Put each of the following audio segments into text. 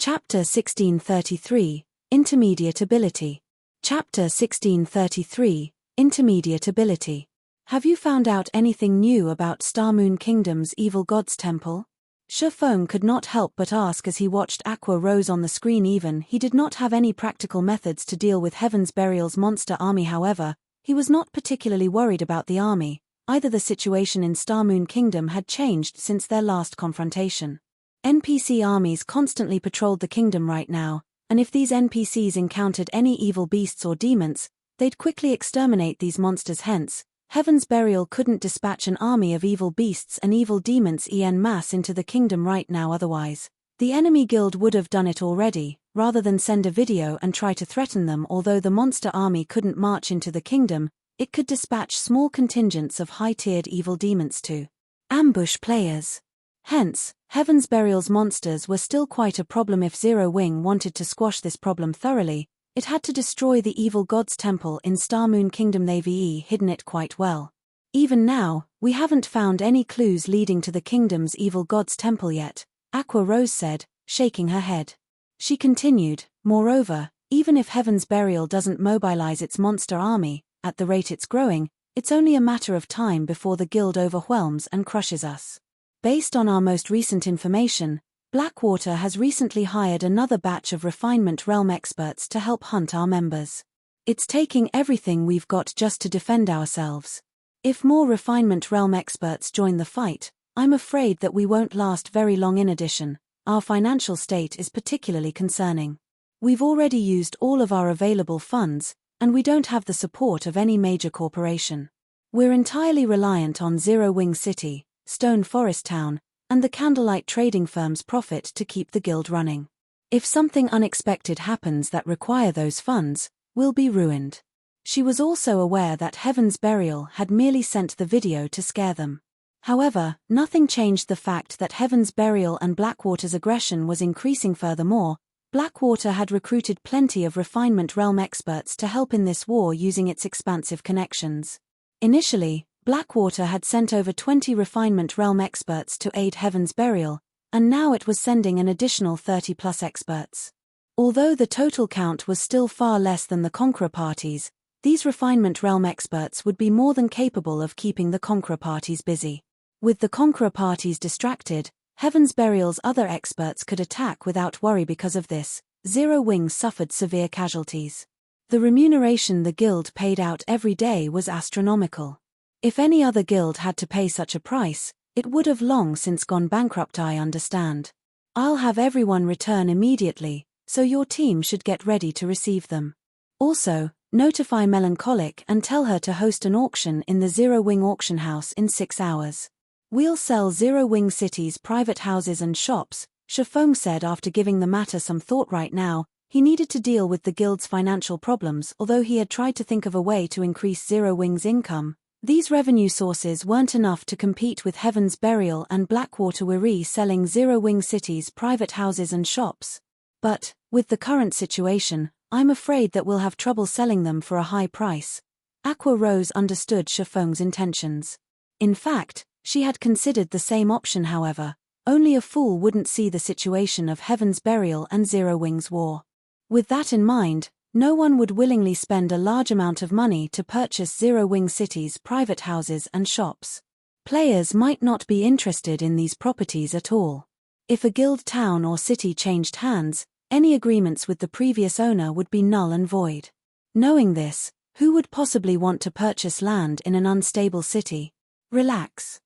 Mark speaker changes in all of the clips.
Speaker 1: Chapter 1633, Intermediate Ability. Chapter 1633, Intermediate Ability. Have you found out anything new about Starmoon Kingdom's Evil Gods Temple? Shifeng could not help but ask as he watched Aqua Rose on the screen. Even he did not have any practical methods to deal with Heaven's Burial's monster army. However, he was not particularly worried about the army. Either the situation in Starmoon Kingdom had changed since their last confrontation. NPC armies constantly patrolled the kingdom right now, and if these NPCs encountered any evil beasts or demons, they'd quickly exterminate these monsters. Hence, Heaven's Burial couldn't dispatch an army of evil beasts and evil demons en masse into the kingdom right now. Otherwise, the enemy guild would have done it already, rather than send a video and try to threaten them. Although the monster army couldn't march into the kingdom, it could dispatch small contingents of high-tiered evil demons to ambush players. Hence, Heaven's Burial's monsters were still quite a problem. If Zero Wing wanted to squash this problem thoroughly, it had to destroy the Evil Gods Temple in Starmoon Kingdom. They've hidden it quite well. Even now, we haven't found any clues leading to the kingdom's Evil Gods Temple yet, Aqua Rose said, shaking her head. She continued, moreover, even if Heaven's Burial doesn't mobilize its monster army, at the rate it's growing, it's only a matter of time before the guild overwhelms and crushes us. Based on our most recent information, Blackwater has recently hired another batch of Refinement Realm experts to help hunt our members. It's taking everything we've got just to defend ourselves. If more Refinement Realm experts join the fight, I'm afraid that we won't last very long. In addition, our financial state is particularly concerning. We've already used all of our available funds, and we don't have the support of any major corporation. We're entirely reliant on Zero Wing City, Stone Forest Town, and the Candlelight trading firm's profit to keep the guild running. If something unexpected happens that require those funds, we'll be ruined. She was also aware that Heaven's Burial had merely sent the video to scare them. However, nothing changed the fact that Heaven's Burial and Blackwater's aggression was increasing. Furthermore, Blackwater had recruited plenty of Refinement Realm experts to help in this war using its expansive connections. Initially, Blackwater had sent over 20 Refinement Realm experts to aid Heaven's Burial, and now it was sending an additional 30+ experts. Although the total count was still far less than the Conqueror parties, these Refinement Realm experts would be more than capable of keeping the Conqueror parties busy. With the Conqueror parties distracted, Heaven's Burial's other experts could attack without worry. Because of this, Zero Wing suffered severe casualties. The remuneration the guild paid out every day was astronomical. If any other guild had to pay such a price, it would have long since gone bankrupt. I understand. I'll have everyone return immediately, so your team should get ready to receive them. Also, notify Melancholic and tell her to host an auction in the Zero Wing auction house in 6 hours. We'll sell Zero Wing City's private houses and shops, Shifeng said after giving the matter some thought. Right now, he needed to deal with the guild's financial problems. Although he had tried to think of a way to increase Zero Wing's income, these revenue sources weren't enough to compete with Heaven's Burial and Blackwater were selling Zero Wing City's private houses and shops. But, with the current situation, I'm afraid that we'll have trouble selling them for a high price. Aqua Rose understood Shifeng's intentions. In fact, she had considered the same option. However, only a fool wouldn't see the situation of Heaven's Burial and Zero Wing's war. With that in mind, no one would willingly spend a large amount of money to purchase Zero Wing City's private houses and shops. Players might not be interested in these properties at all. If a guild town or city changed hands, any agreements with the previous owner would be null and void. Knowing this, who would possibly want to purchase land in an unstable city? Relax.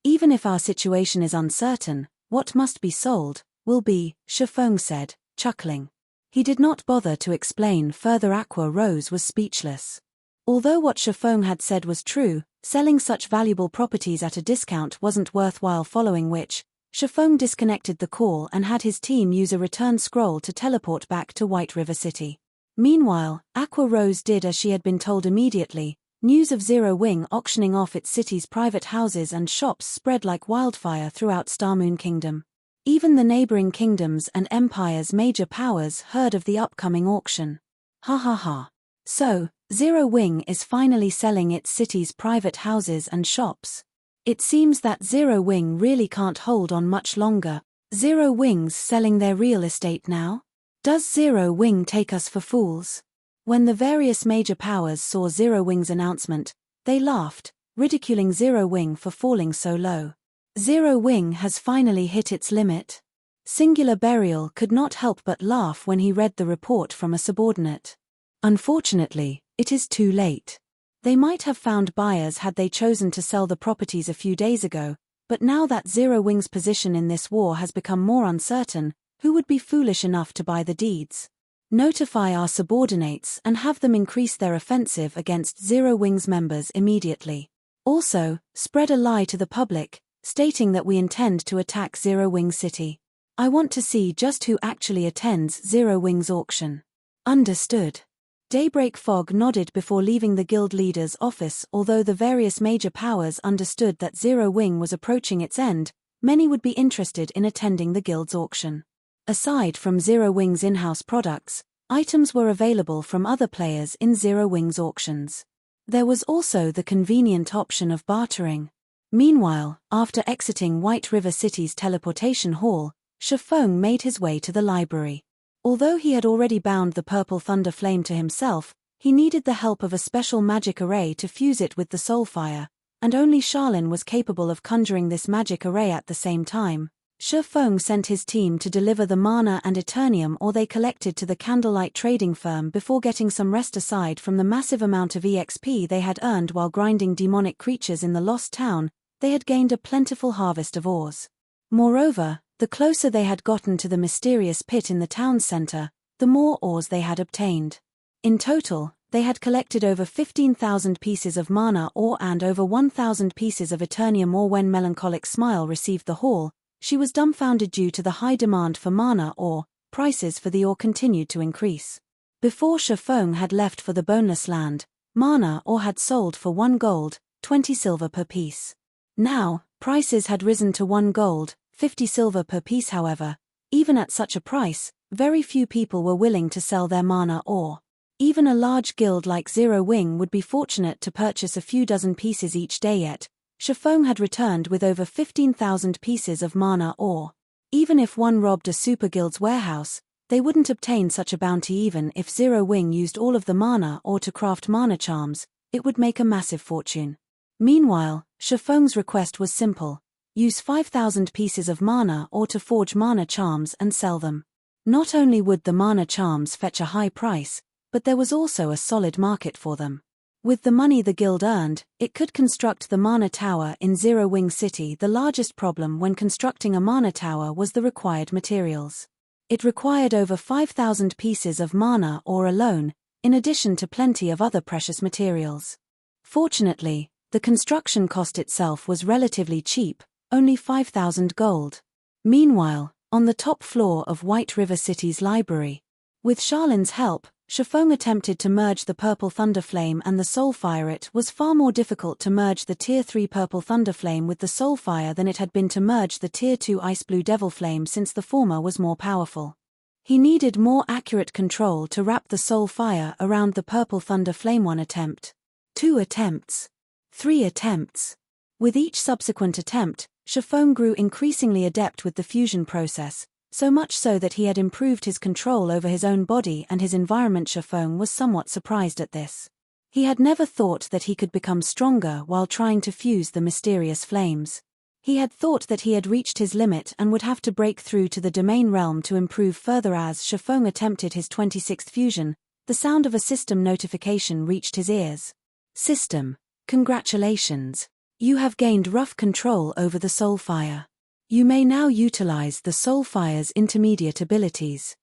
Speaker 1: Even if our situation is uncertain, what must be sold, will be, Shifeng said, chuckling. He did not bother to explain further. Aqua Rose was speechless. Although what Shifeng had said was true, selling such valuable properties at a discount wasn't worthwhile. Following which, Shifeng disconnected the call and had his team use a return scroll to teleport back to White River City. Meanwhile, Aqua Rose did as she had been told immediately. News of Zero Wing auctioning off its city's private houses and shops spread like wildfire throughout Starmoon Kingdom. Even the neighboring kingdoms and empires' major powers heard of the upcoming auction. Ha ha ha. So, Zero Wing is finally selling its city's private houses and shops. It seems that Zero Wing really can't hold on much longer. Zero Wings selling their real estate now? Does Zero Wing take us for fools? When the various major powers saw Zero Wing's announcement, they laughed, ridiculing Zero Wing for falling so low. Zero Wing has finally hit its limit. Singular Burial could not help but laugh when he read the report from a subordinate. Unfortunately, it is too late. They might have found buyers had they chosen to sell the properties a few days ago, but now that Zero Wing's position in this war has become more uncertain, who would be foolish enough to buy the deeds? Notify our subordinates and have them increase their offensive against Zero Wing's members immediately. Also, spread a lie to the public, stating that we intend to attack Zero Wing City. I want to see just who actually attends Zero Wing's auction. Understood. Daybreak Fog nodded before leaving the guild leader's office. Although the various major powers understood that Zero Wing was approaching its end, many would be interested in attending the guild's auction. Aside from Zero Wing's in-house products, items were available from other players in Zero Wing's auctions. There was also the convenient option of bartering. Meanwhile, after exiting White River City's teleportation hall, Shifeng made his way to the library. Although he had already bound the purple thunder flame to himself, he needed the help of a special magic array to fuse it with the soulfire, and only Charlin was capable of conjuring this magic array at the same time. Shifeng sent his team to deliver the mana and Eternium ore they collected to the Candlelight trading firm before getting some rest aside from the massive amount of EXP they had earned while grinding demonic creatures in the Lost Town. They had gained a plentiful harvest of ores. Moreover, the closer they had gotten to the mysterious pit in the town center, the more ores they had obtained. In total, they had collected over 15,000 pieces of mana ore and over 1,000 pieces of Eternium ore. When Melancholic Smile received the haul, she was dumbfounded due to the high demand for mana ore. Prices for the ore continued to increase. Before Shifeng had left for the Boneless Land, mana ore had sold for 1 gold, 20 silver per piece. Now, prices had risen to 1 gold, 50 silver per piece. However, even at such a price, very few people were willing to sell their mana ore. Even a large guild like Zero Wing would be fortunate to purchase a few dozen pieces each day. Yet, Shifeng had returned with over 15,000 pieces of mana ore. Even if one robbed a super guild's warehouse, they wouldn't obtain such a bounty. Even if Zero Wing used all of the mana ore to craft mana charms, it would make a massive fortune. Meanwhile, Shifeng's request was simple: use 5,000 pieces of mana ore to forge mana charms and sell them. Not only would the mana charms fetch a high price, but there was also a solid market for them. With the money the guild earned, it could construct the mana tower in Zero Wing City. The largest problem when constructing a mana tower was the required materials. It required over 5,000 pieces of mana ore alone, in addition to plenty of other precious materials. Fortunately, the construction cost itself was relatively cheap, only 5,000 gold. Meanwhile, on the top floor of White River City's library, with Charlin's help, Shifeng attempted to merge the Purple Thunder Flame and the Soulfire. It was far more difficult to merge the Tier 3 Purple Thunder Flame with the Soulfire than it had been to merge the Tier 2 Ice Blue Devil Flame, since the former was more powerful. He needed more accurate control to wrap the Soulfire around the Purple Thunder Flame. 1 attempt. 2 attempts. 3 attempts. With each subsequent attempt, Shifeng grew increasingly adept with the fusion process, so much so that he had improved his control over his own body and his environment. Shifeng was somewhat surprised at this. He had never thought that he could become stronger while trying to fuse the mysterious flames. He had thought that he had reached his limit and would have to break through to the domain realm to improve further. As Shifeng attempted his 26th fusion, the sound of a system notification reached his ears. System, congratulations. You have gained rough control over the Soulfire. You may now utilize the Soulfire's intermediate abilities.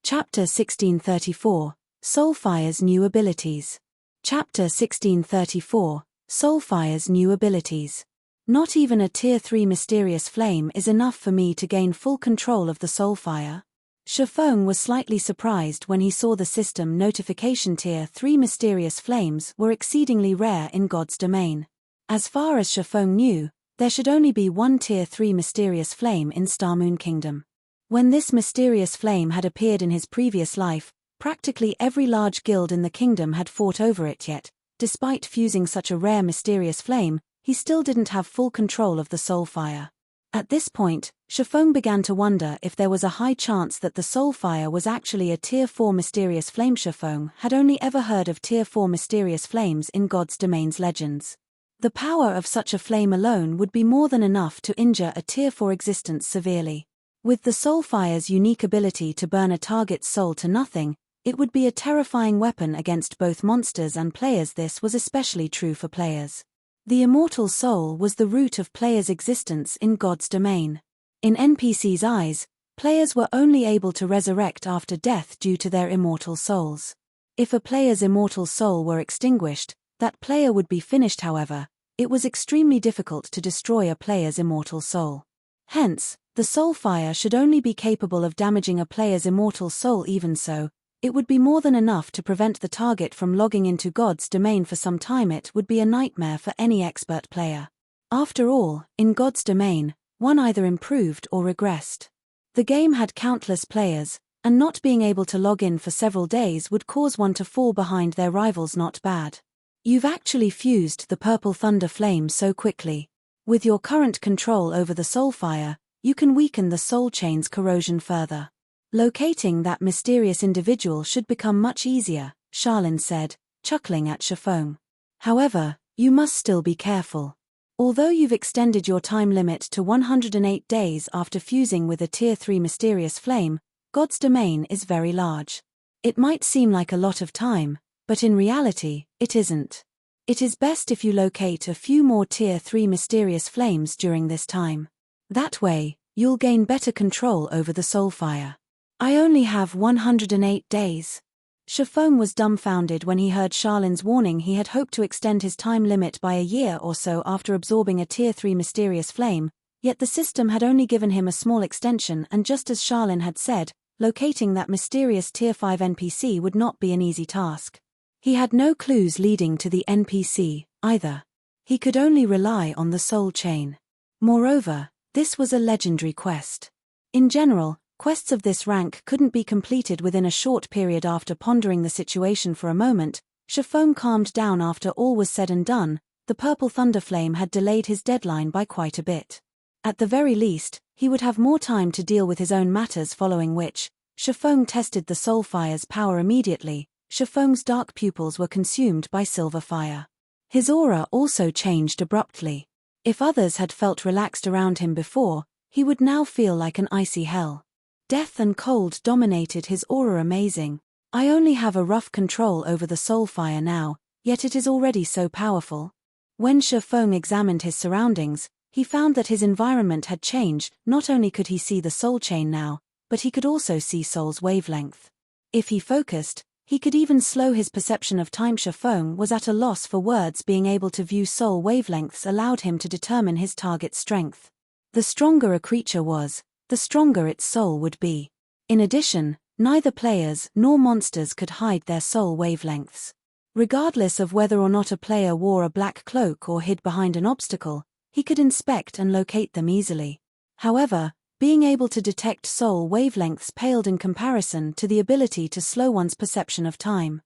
Speaker 1: Chapter 1634, Soulfire's new abilities. Chapter 1634, Soulfire's new abilities. Not even a Tier 3 Mysterious Flame is enough for me to gain full control of the Soulfire. Shifeng was slightly surprised when he saw the system notification. Tier 3 Mysterious Flames were exceedingly rare in God's domain. As far as Shifeng knew, there should only be one Tier 3 Mysterious Flame in Starmoon Kingdom. When this mysterious flame had appeared in his previous life, practically every large guild in the kingdom had fought over it. Yet, despite fusing such a rare mysterious flame, he still didn't have full control of the Soulfire. At this point, Shifeng began to wonder if there was a high chance that the Soulfire was actually a Tier 4 mysterious flame. Shifeng had only ever heard of Tier 4 mysterious flames in God's Domain's legends. The power of such a flame alone would be more than enough to injure a Tier 4 existence severely. With the Soulfire's unique ability to burn a target's soul to nothing, it would be a terrifying weapon against both monsters and players. This was especially true for players. The immortal soul was the root of players' existence in God's domain. In NPC's eyes, players were only able to resurrect after death due to their immortal souls. If a player's immortal soul were extinguished, that player would be finished. However, it was extremely difficult to destroy a player's immortal soul. Hence, the Soulfire should only be capable of damaging a player's immortal soul. Even so, it would be more than enough to prevent the target from logging into God's domain for some time. It would be a nightmare for any expert player. After all, in God's domain, one either improved or regressed. The game had countless players, and not being able to log in for several days would cause one to fall behind their rivals. Not bad. You've actually fused the purple thunder flame so quickly. With your current control over the Soulfire, you can weaken the soul chain's corrosion further. Locating that mysterious individual should become much easier, Charlene said, chuckling at Shifeng. However, you must still be careful. Although you've extended your time limit to 108 days after fusing with a Tier 3 mysterious flame, God's domain is very large. It might seem like a lot of time, but in reality, it isn't. It is best if you locate a few more Tier 3 mysterious flames during this time. That way, you'll gain better control over the Soulfire. I only have 108 days. Shifeng was dumbfounded when he heard Charlene's warning. He had hoped to extend his time limit by a year or so after absorbing a Tier 3 mysterious flame, yet the system had only given him a small extension, and just as Charlene had said, locating that mysterious Tier 5 NPC would not be an easy task. He had no clues leading to the NPC, either. He could only rely on the soul chain. Moreover, this was a legendary quest. In general, quests of this rank couldn't be completed within a short period. After pondering the situation for a moment, Shifeng calmed down. After all was said and done, the purple thunderflame had delayed his deadline by quite a bit. At the very least, he would have more time to deal with his own matters, following which, Shifeng tested the Soulfire's power immediately. Shifeng's dark pupils were consumed by silver fire. His aura also changed abruptly. If others had felt relaxed around him before, he would now feel like an icy hell. Death and cold dominated his aura. Amazing. I only have a rough control over the Soulfire now, yet it is already so powerful. When Shifeng examined his surroundings, he found that his environment had changed. Not only could he see the soul chain now, but he could also see soul's wavelength. If he focused, he could even slow his perception of time. Shifeng was at a loss for words. Being able to view soul wavelengths allowed him to determine his target's strength. The stronger a creature was, the stronger its soul would be. In addition, neither players nor monsters could hide their soul wavelengths. Regardless of whether or not a player wore a black cloak or hid behind an obstacle, he could inspect and locate them easily. However, being able to detect soul wavelengths paled in comparison to the ability to slow one's perception of time.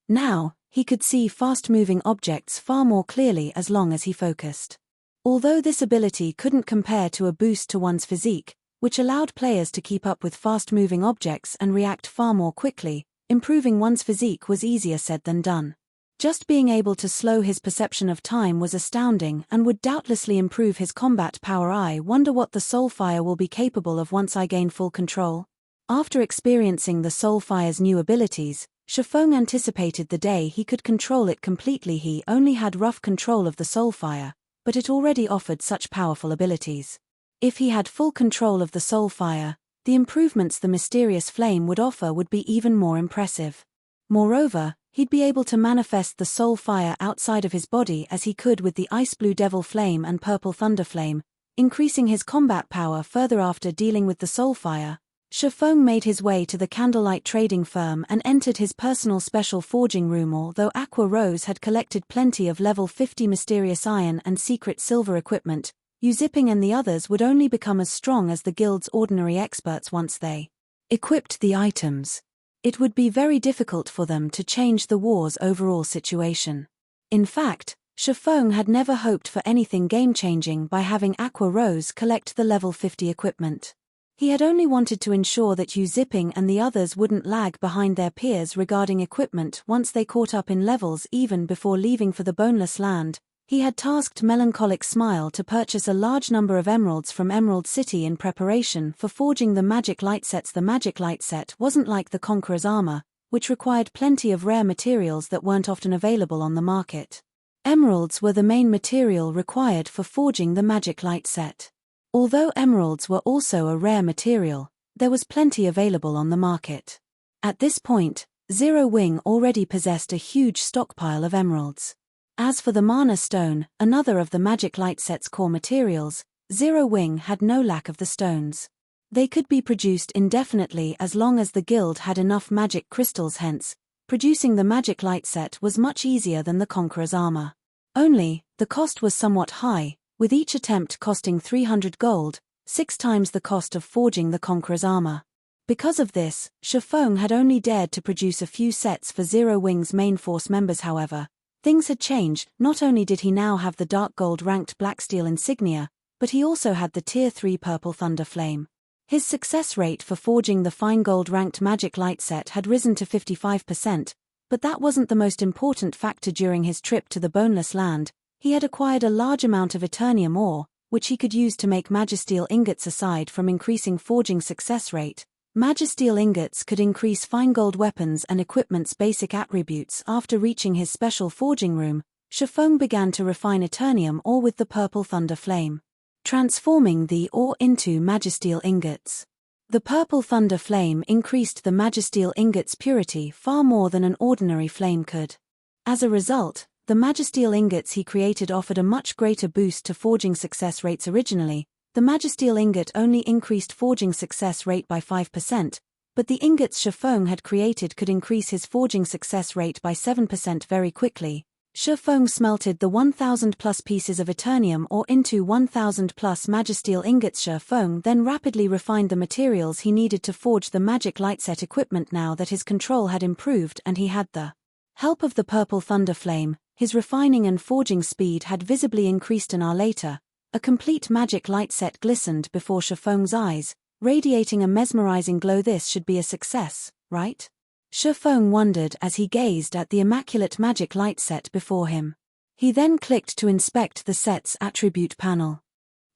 Speaker 1: Now, he could see fast-moving objects far more clearly as long as he focused. Although this ability couldn't compare to a boost to one's physique, which allowed players to keep up with fast-moving objects and react far more quickly, improving one's physique was easier said than done. Just being able to slow his perception of time was astounding and would doubtlessly improve his combat power. I wonder what the Soulfire will be capable of once I gain full control. After experiencing the Soulfire's new abilities, Shifeng anticipated the day he could control it completely. He only had rough control of the Soulfire, but it already offered such powerful abilities. If he had full control of the Soulfire, the improvements the mysterious flame would offer would be even more impressive. Moreover, he'd be able to manifest the Soulfire outside of his body as he could with the Ice Blue Devil Flame and Purple Thunder Flame, increasing his combat power further. After dealing with the Soulfire, Shifeng made his way to the Candlelight Trading Firm and entered his personal special forging room. Although Aqua Rose had collected plenty of level 50 mysterious iron and secret silver equipment, Zipping and the others would only become as strong as the guild's ordinary experts once they equipped the items. It would be very difficult for them to change the war's overall situation. In fact, Shifeng had never hoped for anything game-changing by having Aqua Rose collect the level 50 equipment. He had only wanted to ensure that Yu Zipping and the others wouldn't lag behind their peers regarding equipment once they caught up in levels. Even before leaving for the Boneless Land, he had tasked Melancholic Smile to purchase a large number of emeralds from Emerald City in preparation for forging the magic light sets. The magic light set wasn't like the Conqueror's armor, which required plenty of rare materials that weren't often available on the market. Emeralds were the main material required for forging the magic light set. Although emeralds were also a rare material, there was plenty available on the market. At this point, Zero Wing already possessed a huge stockpile of emeralds. As for the Mana Stone, another of the magic light set's core materials, Zero Wing had no lack of the stones. They could be produced indefinitely as long as the guild had enough magic crystals. Hence, producing the magic light set was much easier than the Conqueror's armor. Only, the cost was somewhat high, with each attempt costing 300 gold, 6 times the cost of forging the Conqueror's armor. Because of this, Shifeng had only dared to produce a few sets for Zero Wing's main force members. However, things had changed. Not only did he now have the dark gold ranked Blacksteel insignia, but he also had the tier 3 purple thunder flame. His success rate for forging the fine gold ranked magic light set had risen to 55%, but that wasn't the most important factor. During his trip to the Boneless Land, he had acquired a large amount of Eternium ore, which he could use to make Magisteel ingots. Aside from increasing forging success rate, Magisteel ingots could increase fine gold weapons and equipment's basic attributes. After reaching his special forging room, Shifeng began to refine Eternium ore with the purple thunder flame, transforming the ore into Magisteel ingots. The purple thunder flame increased the Magisteel ingot's purity far more than an ordinary flame could. As a result, the Magisteel ingots he created offered a much greater boost to forging success rates. Originally, the Magisteel ingot only increased forging success rate by 5%, but the ingots Shifeng had created could increase his forging success rate by 7% very quickly. Shifeng smelted the 1,000+ pieces of Eternium ore into 1,000+ Magisteel ingots. Shifeng then rapidly refined the materials he needed to forge the magic light set equipment. Now that his control had improved and he had the help of the purple thunder flame, his refining and forging speed had visibly increased. An hour later, a complete magic light set glistened before Shifeng's eyes, radiating a mesmerizing glow. This should be a success, right? Shifeng wondered as he gazed at the immaculate magic light set before him. He then clicked to inspect the set's attribute panel.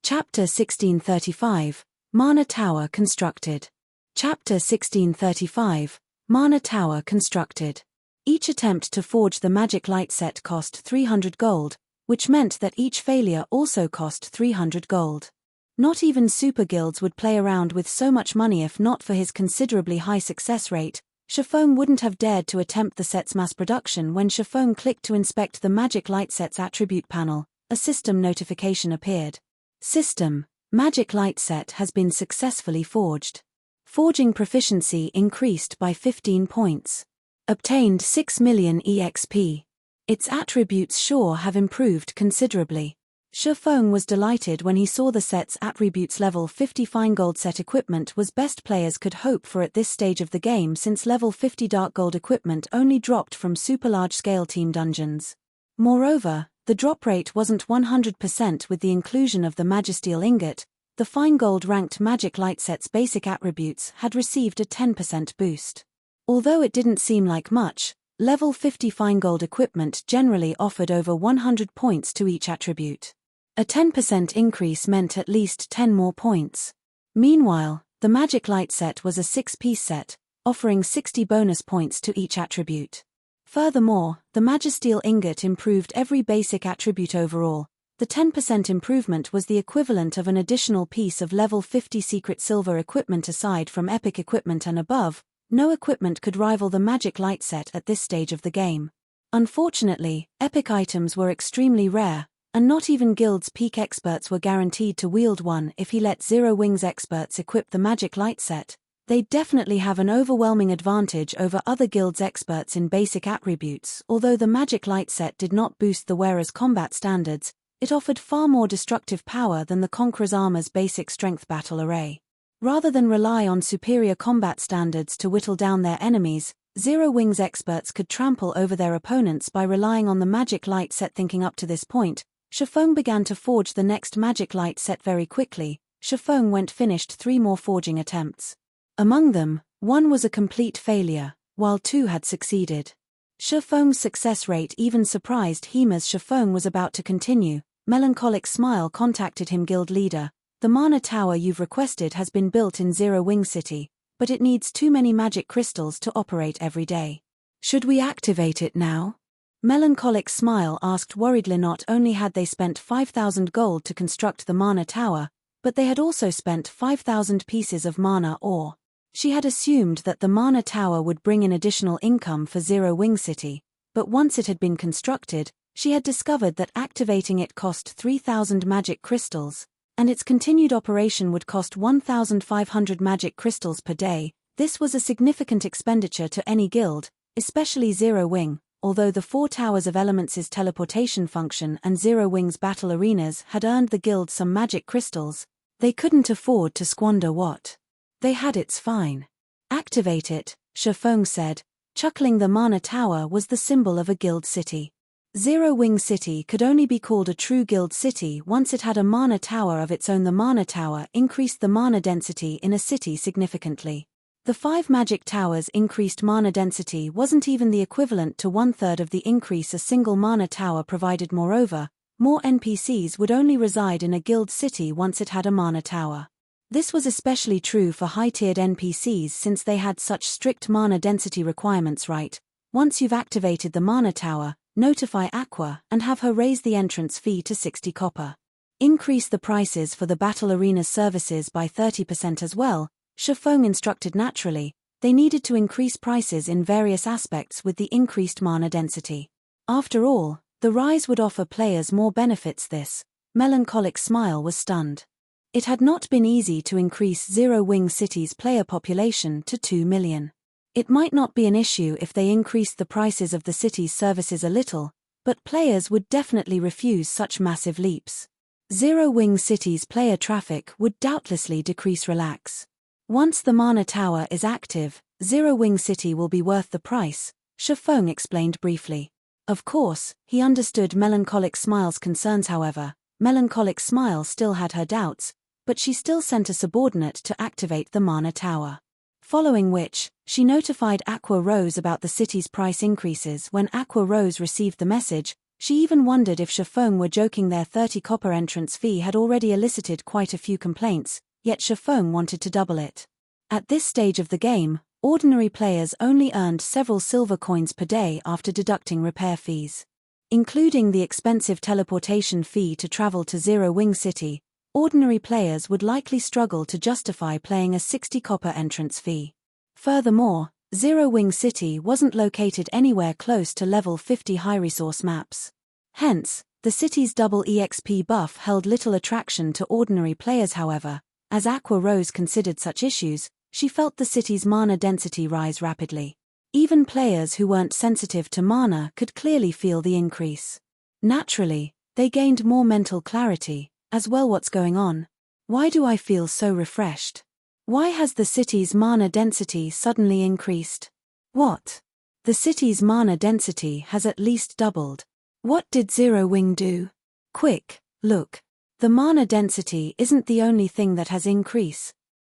Speaker 1: Chapter 1635, Mana Tower constructed. Chapter 1635, Mana Tower constructed. Each attempt to forge the magic light set cost 300 gold, which meant that each failure also cost 300 gold. Not even super guilds would play around with so much money. If not for his considerably high success rate, Shifeng wouldn't have dared to attempt the set's mass production. When Shifeng clicked to inspect the magic light set's attribute panel, a system notification appeared. System: Magic light set has been successfully forged. Forging proficiency increased by 15 points. Obtained 6 million EXP. Its attributes sure have improved considerably. Shifeng was delighted when he saw the set's attributes. Level 50 fine gold set equipment was best players could hope for at this stage of the game, since level 50 dark gold equipment only dropped from super large scale team dungeons. Moreover, the drop rate wasn't 100%. With the inclusion of the Magisteel ingot, the fine gold ranked magic light set's basic attributes had received a 10% boost. Although it didn't seem like much, level 50 fine gold equipment generally offered over 100 points to each attribute. A 10% increase meant at least 10 more points. Meanwhile, the magic light set was a 6-piece set, offering 60 bonus points to each attribute. Furthermore, the Magisteel ingot improved every basic attribute overall. The 10% improvement was the equivalent of an additional piece of level 50 secret silver equipment. Aside from epic equipment and above, no equipment could rival the magic light set at this stage of the game. Unfortunately, epic items were extremely rare, and not even guild's peak experts were guaranteed to wield one. If he let Zero Wing's experts equip the magic light set, they'd definitely have an overwhelming advantage over other guilds' experts in basic attributes. Although the magic light set did not boost the wearer's combat standards, it offered far more destructive power than the Conqueror's armor's basic strength battle array. Rather than rely on superior combat standards to whittle down their enemies, Zero Wing's experts could trample over their opponents by relying on the magic light set. Thinking up to this point, Shifeng began to forge the next magic light set very quickly. Shifeng finished 3 more forging attempts. Among them, 1 was a complete failure, while 2 had succeeded. Shifeng's success rate even surprised him. As Shifeng was about to continue, Melancholic Smile contacted him. Guild leader, the mana tower you've requested has been built in Zero Wing City, but it needs too many magic crystals to operate every day. Should we activate it now? Melancholic Smile asked worriedly. Not only had they spent 5,000 gold to construct the mana tower, but they had also spent 5,000 pieces of mana ore. She had assumed that the mana tower would bring in additional income for Zero Wing City, but once it had been constructed, she had discovered that activating it cost 3,000 magic crystals, and its continued operation would cost 1,500 magic crystals per day. This was a significant expenditure to any guild, especially Zero Wing. Although the 4 Towers of Elements' teleportation function and Zero Wing's battle arenas had earned the guild some magic crystals, they couldn't afford to squander what they had. It's fine. Activate it, Shifeng said, chuckling. The mana tower was the symbol of a guild city. Zero Wing City could only be called a true guild city once it had a mana tower of its own. The mana tower increased the mana density in a city significantly. The 5 magic towers' increased mana density wasn't even the equivalent to 1/3 of the increase a single mana tower provided. Moreover, more NPCs would only reside in a guild city once it had a mana tower. This was especially true for high-tiered NPCs since they had such strict mana density requirements. Right, once you've activated the mana tower, notify Aqua and have her raise the entrance fee to 60 copper. Increase the prices for the battle arena's services by 30% as well, Shifeng instructed. Naturally, they needed to increase prices in various aspects with the increased mana density. After all, the rise would offer players more benefits. This Melancholic Smile was stunned. It had not been easy to increase Zero Wing City's player population to 2 million. It might not be an issue if they increased the prices of the city's services a little, but players would definitely refuse such massive leaps. Zero Wing City's player traffic would doubtlessly decrease. Relax. Once the mana tower is active, Zero Wing City will be worth the price, Shifeng explained briefly. Of course, he understood Melancholic Smile's concerns. However, Melancholic Smile still had her doubts, but she still sent a subordinate to activate the mana tower. Following which, she notified Aqua Rose about the city's price increases. When Aqua Rose received the message, she even wondered if Shifeng were joking. Their 30 copper entrance fee had already elicited quite a few complaints, yet Shifeng wanted to double it. At this stage of the game, ordinary players only earned several silver coins per day after deducting repair fees. Including the expensive teleportation fee to travel to Zero Wing City, ordinary players would likely struggle to justify paying a 60 copper entrance fee. Furthermore, Zero Wing City wasn't located anywhere close to level 50 high-resource maps. Hence, the city's double EXP buff held little attraction to ordinary players. However, as Aqua Rose considered such issues, she felt the city's mana density rise rapidly. Even players who weren't sensitive to mana could clearly feel the increase. Naturally, they gained more mental clarity as well. What's going on? Why do I feel so refreshed? Why has the city's mana density suddenly increased? What? The city's mana density has at least doubled. What did Zero Wing do? Quick, look. The mana density isn't the only thing that has increased.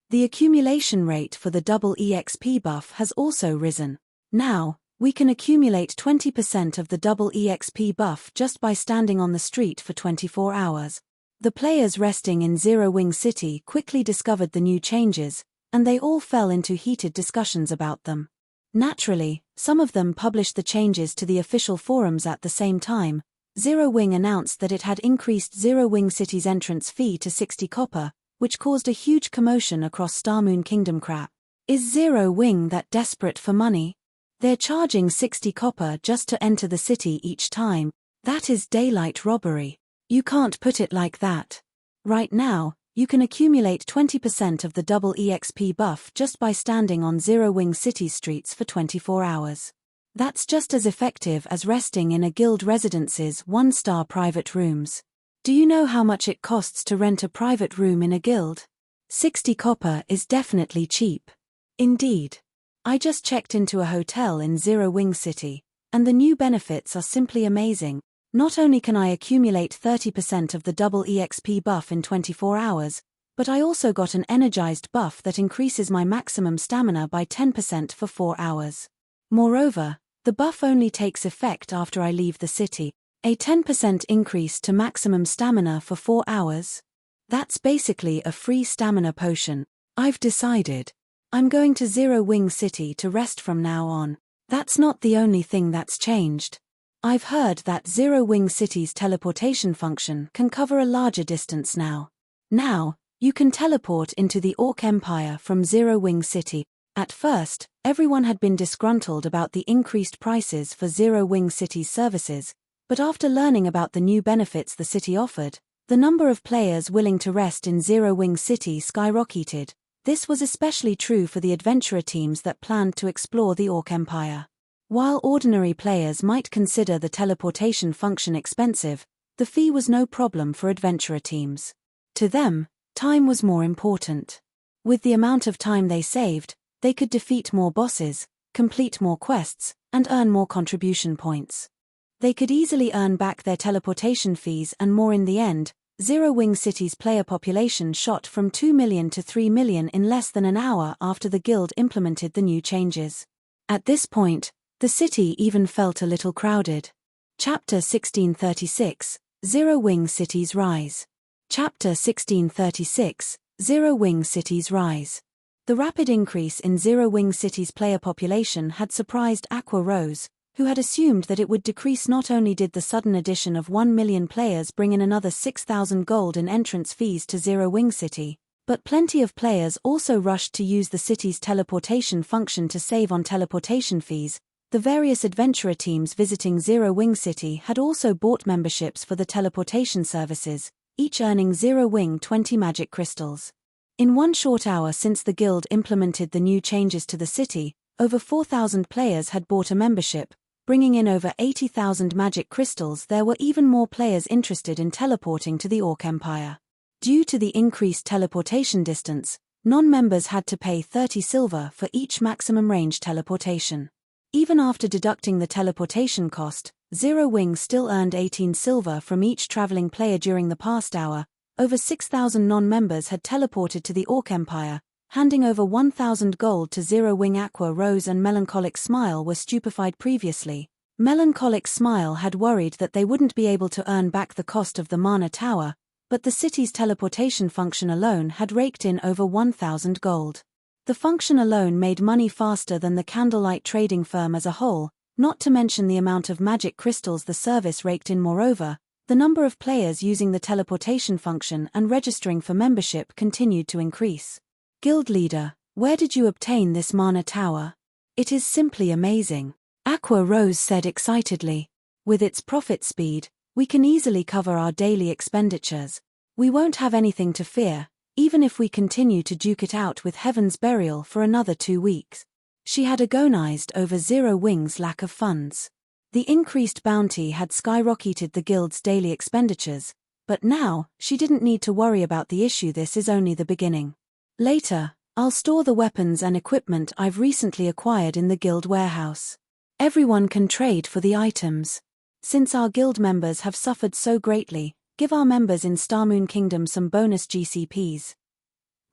Speaker 1: The accumulation rate for the double EXP buff has also risen. Now, we can accumulate 20% of the double EXP buff just by standing on the street for 24 hours. The players resting in Zero Wing City quickly discovered the new changes, and they all fell into heated discussions about them. Naturally, some of them published the changes to the official forums at the same time. Zero Wing announced that it had increased Zero Wing City's entrance fee to 60 copper, which caused a huge commotion across Starmoon Kingdom. Crap. Is Zero Wing that desperate for money? They're charging 60 copper just to enter the city each time. That is daylight robbery. You can't put it like that. Right now, you can accumulate 20% of the double EXP buff just by standing on Zero Wing City streets for 24 hours. That's just as effective as resting in a guild residence's 1-star private rooms. Do you know how much it costs to rent a private room in a guild? 60 copper is definitely cheap. Indeed. I just checked into a hotel in Zero Wing City, and the new benefits are simply amazing. Not only can I accumulate 30% of the double EXP buff in 24 hours, but I also got an energized buff that increases my maximum stamina by 10% for 4 hours. Moreover, the buff only takes effect after I leave the city. A 10% increase to maximum stamina for 4 hours? That's basically a free stamina potion. I've decided. I'm going to Zero Wing City to rest from now on. That's not the only thing that's changed. I've heard that Zero Wing City's teleportation function can cover a larger distance now. Now, you can teleport into the Orc Empire from Zero Wing City. At first, everyone had been disgruntled about the increased prices for Zero Wing City's services, but after learning about the new benefits the city offered, the number of players willing to rest in Zero Wing City skyrocketed. This was especially true for the adventurer teams that planned to explore the Orc Empire. While ordinary players might consider the teleportation function expensive, the fee was no problem for adventurer teams. To them, time was more important. With the amount of time they saved, they could defeat more bosses, complete more quests, and earn more contribution points. They could easily earn back their teleportation fees and more in the end. Zero Wing City's player population shot from 2 million to 3 million in less than an hour after the guild implemented the new changes. At this point, the city even felt a little crowded. Chapter 1636, Zero Wing City's Rise. Chapter 1636, Zero Wing City's Rise. The rapid increase in Zero Wing City's player population had surprised Aqua Rose, who had assumed that it would decrease. Not only did the sudden addition of 1 million players bring in another 6,000 gold in entrance fees to Zero Wing City, but plenty of players also rushed to use the city's teleportation function to save on teleportation fees. The various adventurer teams visiting Zero Wing City had also bought memberships for the teleportation services, each earning Zero Wing 20 magic crystals. In one short hour since the guild implemented the new changes to the city, over 4,000 players had bought a membership, bringing in over 80,000 magic crystals. There were even more players interested in teleporting to the Orc Empire. Due to the increased teleportation distance, non-members had to pay 30 silver for each maximum range teleportation. Even after deducting the teleportation cost, Zero Wing still earned 18 silver from each traveling player during the past hour. Over 6,000 non-members had teleported to the Orc Empire, handing over 1,000 gold to Zero Wing. Aqua Rose and Melancholic Smile were stupefied previously. Melancholic Smile had worried that they wouldn't be able to earn back the cost of the Mana Tower, but the city's teleportation function alone had raked in over 1,000 gold. The function alone made money faster than the Candlelight trading firm as a whole, not to mention the amount of magic crystals the service raked in. Moreover, the number of players using the teleportation function and registering for membership continued to increase. Guild leader, where did you obtain this Mana Tower? It is simply amazing. Aqua Rose said excitedly. With its profit speed, we can easily cover our daily expenditures. We won't have anything to fear, even if we continue to duke it out with Heaven's Burial for another 2 weeks. She had agonized over Zero Wing's lack of funds. The increased bounty had skyrocketed the guild's daily expenditures, but now, she didn't need to worry about the issue. This is only the beginning. Later, I'll store the weapons and equipment I've recently acquired in the guild warehouse. Everyone can trade for the items. Since our guild members have suffered so greatly, give our members in Starmoon Kingdom some bonus GCPs.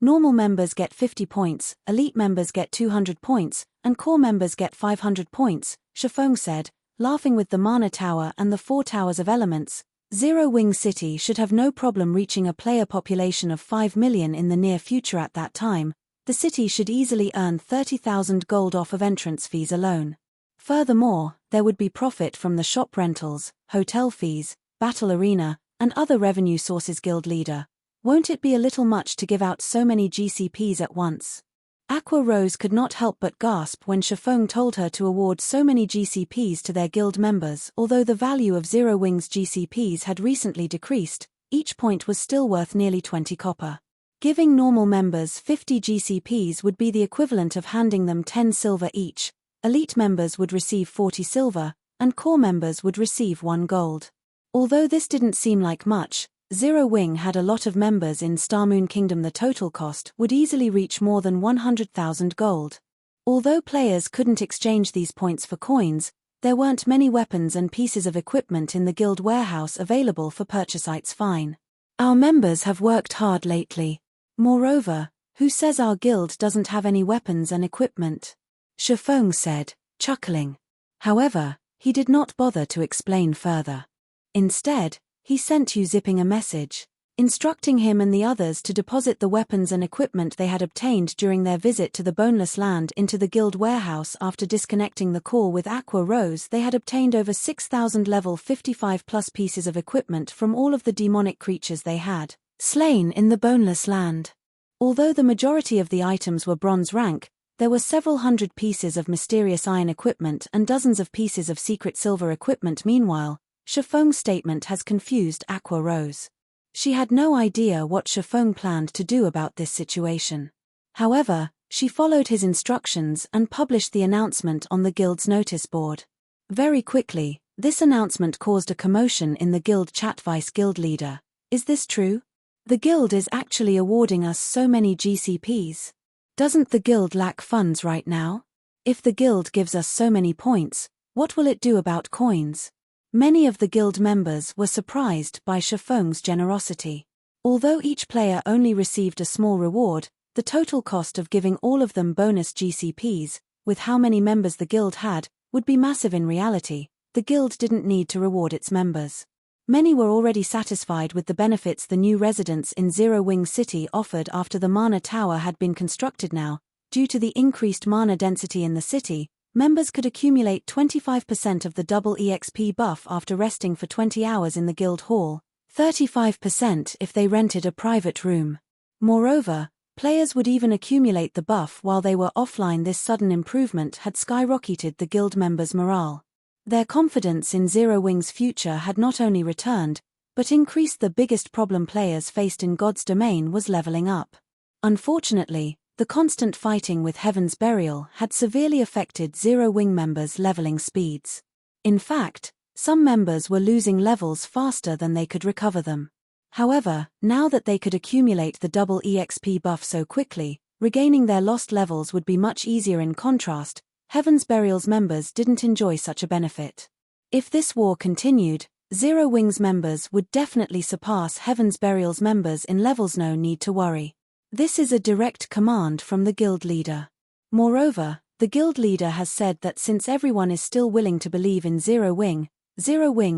Speaker 1: Normal members get 50 points, elite members get 200 points, and core members get 500 points, Shafong said, laughing. With the Mana Tower and the 4 Towers of Elements, Zero Wing City should have no problem reaching a player population of 5 million in the near future. At that time, the city should easily earn 30,000 gold off of entrance fees alone. Furthermore, there would be profit from the shop rentals, hotel fees, battle arena, and other revenue sources. Guild leader, won't it be a little much to give out so many GCPs at once? Aqua Rose could not help but gasp when Shafong told her to award so many GCPs to their guild members. Although the value of Zero Wing's GCPs had recently decreased, each point was still worth nearly 20 copper. Giving normal members 50 GCPs would be the equivalent of handing them 10 silver each. Elite members would receive 40 silver, and core members would receive 1 gold. Although this didn't seem like much, Zero Wing had a lot of members in Starmoon Kingdom. The total cost would easily reach more than 100,000 gold. Although players couldn't exchange these points for coins, there weren't many weapons and pieces of equipment in the guild warehouse available for purchase. It's fine. Our members have worked hard lately. Moreover, who says our guild doesn't have any weapons and equipment? Shifeng said, chuckling. However, he did not bother to explain further. Instead, he sent Yu Zipping a message, instructing him and the others to deposit the weapons and equipment they had obtained during their visit to the Boneless Land into the guild warehouse. After disconnecting the core with Aqua Rose, they had obtained over 6,000 level 55+ pieces of equipment from all of the demonic creatures they had slain in the Boneless Land. Although the majority of the items were bronze rank, there were several hundred pieces of mysterious iron equipment and dozens of pieces of secret silver equipment. Meanwhile, Shifeng's statement has confused Aqua Rose. She had no idea what Shifeng planned to do about this situation. However, she followed his instructions and published the announcement on the guild's notice board. Very quickly, this announcement caused a commotion in the guild chat. Vice guild leader, is this true? The guild is actually awarding us so many GCPs. Doesn't the guild lack funds right now? If the guild gives us so many points, what will it do about coins? Many of the guild members were surprised by Shifeng's generosity. Although each player only received a small reward, the total cost of giving all of them bonus GCPs, with how many members the guild had, would be massive. In reality, the guild didn't need to reward its members. Many were already satisfied with the benefits the new residents in Zero Wing City offered after the Mana Tower had been constructed. Now, due to the increased mana density in the city, members could accumulate 25% of the double EXP buff after resting for 20 hours in the guild hall, 35% if they rented a private room. Moreover, players would even accumulate the buff while they were offline. This sudden improvement had skyrocketed the guild members' morale. Their confidence in Zero Wing's future had not only returned, but increased. The biggest problem players faced in God's domain was leveling up. Unfortunately, the constant fighting with Heaven's Burial had severely affected Zero Wing members' leveling speeds. In fact, some members were losing levels faster than they could recover them. However, now that they could accumulate the double EXP buff so quickly, regaining their lost levels would be much easier. In contrast, Heaven's Burial's members didn't enjoy such a benefit. If this war continued, Zero Wing's members would definitely surpass Heaven's Burial's members in levels. No need to worry. This is a direct command from the guild leader. Moreover, the guild leader has said that since everyone is still willing to believe in Zero Wing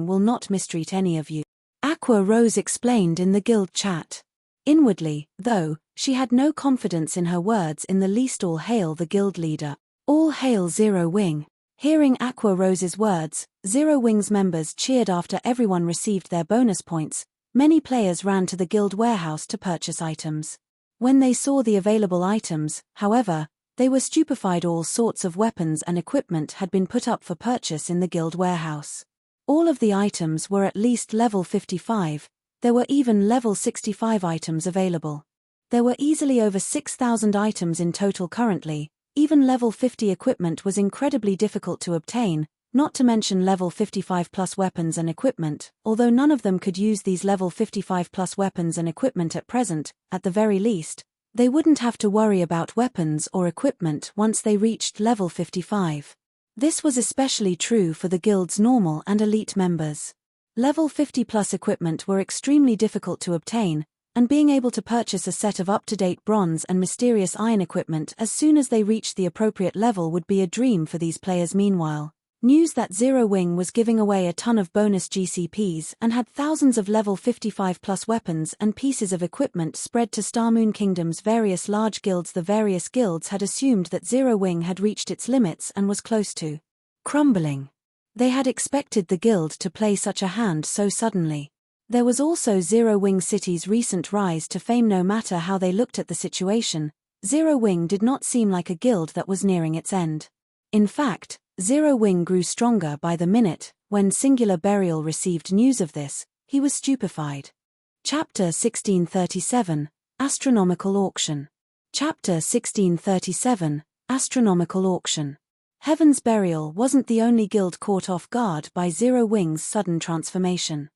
Speaker 1: will not mistreat any of you. Aqua Rose explained in the guild chat. Inwardly, though, she had no confidence in her words in the least. All hail the guild leader. All hail Zero Wing. Hearing Aqua Rose's words, Zero Wing's members cheered. After everyone received their bonus points, many players ran to the guild warehouse to purchase items. When they saw the available items, however, they were stupefied. All sorts of weapons and equipment had been put up for purchase in the guild warehouse. All of the items were at least level 55, there were even level 65 items available. There were easily over 6,000 items in total currently. Even level 50 equipment was incredibly difficult to obtain, not to mention level 55+ weapons and equipment. Although none of them could use these level 55+ weapons and equipment at present, at the very least, they wouldn't have to worry about weapons or equipment once they reached level 55. This was especially true for the guild's normal and elite members. Level 50+ equipment were extremely difficult to obtain, and being able to purchase a set of up-to-date bronze and mysterious iron equipment as soon as they reached the appropriate level would be a dream for these players. Meanwhile, news that Zero Wing was giving away a ton of bonus GCPs and had thousands of level 55+ weapons and pieces of equipment spread to Starmoon Kingdom's various large guilds. The various guilds had assumed that Zero Wing had reached its limits and was close to crumbling. They had expected the guild to play such a hand so suddenly. There was also Zero Wing City's recent rise to fame. No matter how they looked at the situation, Zero Wing did not seem like a guild that was nearing its end. In fact, Zero Wing grew stronger by the minute. When Singular Burial received news of this, he was stupefied. Chapter 1637, Astronomical Auction. Chapter 1637, Astronomical Auction. Heaven's Burial wasn't the only guild caught off guard by Zero Wing's sudden transformation.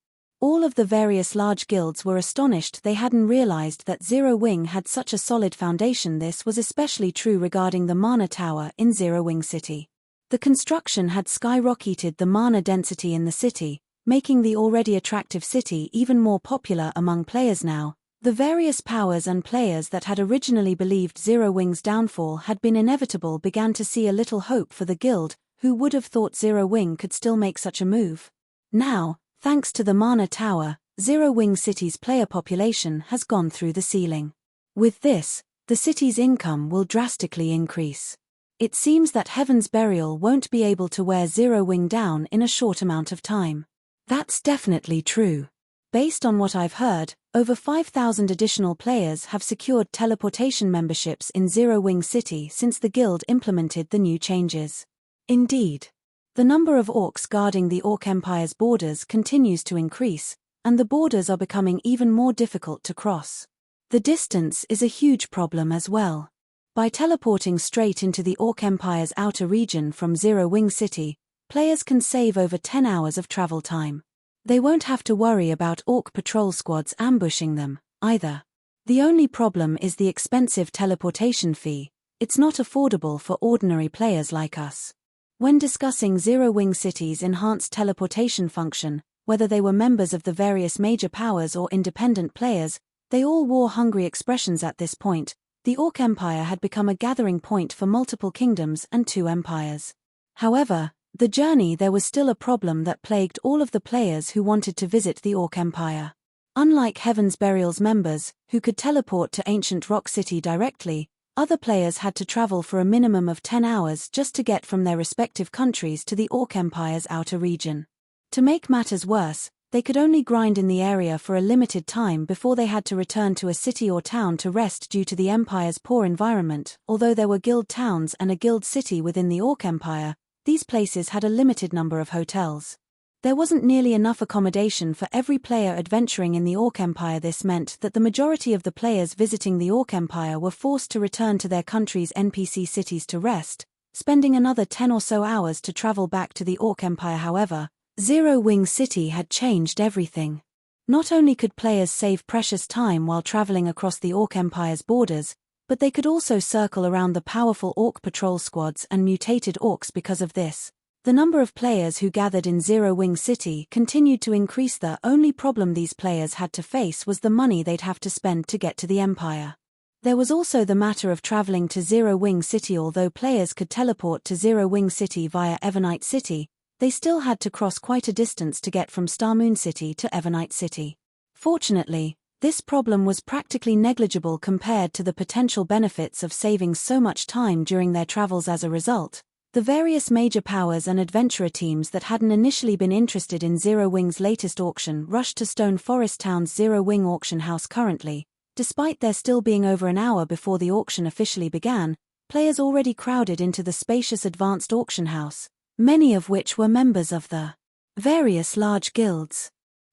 Speaker 1: All of the various large guilds were astonished they hadn't realized that Zero Wing had such a solid foundation. This was especially true regarding the Mana Tower in Zero Wing City. The construction had skyrocketed the mana density in the city, making the already attractive city even more popular among players now. The various powers and players that had originally believed Zero Wing's downfall had been inevitable began to see a little hope for the guild. Who would have thought Zero Wing could still make such a move? Now, thanks to the Mana Tower, Zero Wing City's player population has gone through the ceiling. With this, the city's income will drastically increase. It seems that Heaven's Burial won't be able to wear Zero Wing down in a short amount of time. That's definitely true. Based on what I've heard, over 5,000 additional players have secured teleportation memberships in Zero Wing City since the guild implemented the new changes. Indeed. The number of orcs guarding the Orc Empire's borders continues to increase, and the borders are becoming even more difficult to cross. The distance is a huge problem as well. By teleporting straight into the Orc Empire's outer region from Zero Wing City, players can save over 10 hours of travel time. They won't have to worry about Orc patrol squads ambushing them, either. The only problem is the expensive teleportation fee. It's not affordable for ordinary players like us. When discussing Zero Wing City's enhanced teleportation function, whether they were members of the various major powers or independent players, they all wore hungry expressions at this point. The Orc Empire had become a gathering point for multiple kingdoms and 2 empires. However, the journey there was still a problem that plagued all of the players who wanted to visit the Orc Empire. Unlike Heaven's Burial's members, who could teleport to Ancient Rock City directly, other players had to travel for a minimum of 10 hours just to get from their respective countries to the Orc Empire's outer region. To make matters worse, they could only grind in the area for a limited time before they had to return to a city or town to rest due to the Empire's poor environment. Although there were guild towns and a guild city within the Orc Empire, these places had a limited number of hotels. There wasn't nearly enough accommodation for every player adventuring in the Orc Empire. This meant that the majority of the players visiting the Orc Empire were forced to return to their country's NPC cities to rest, spending another 10 or so hours to travel back to the Orc Empire. However, Zero Wing City had changed everything. Not only could players save precious time while traveling across the Orc Empire's borders, but they could also circle around the powerful Orc patrol squads and mutated orcs. Because of this, the number of players who gathered in Zero Wing City continued to increase. The only problem these players had to face was the money they'd have to spend to get to the Empire. There was also the matter of traveling to Zero Wing City. Although players could teleport to Zero Wing City via Evernight City, they still had to cross quite a distance to get from Starmoon City to Evernight City. Fortunately, this problem was practically negligible compared to the potential benefits of saving so much time during their travels. As a result, the various major powers and adventurer teams that hadn't initially been interested in Zero Wing's latest auction rushed to Stone Forest Town's Zero Wing auction house. Currently, despite there still being over an hour before the auction officially began, players already crowded into the spacious advanced auction house, many of which were members of the various large guilds.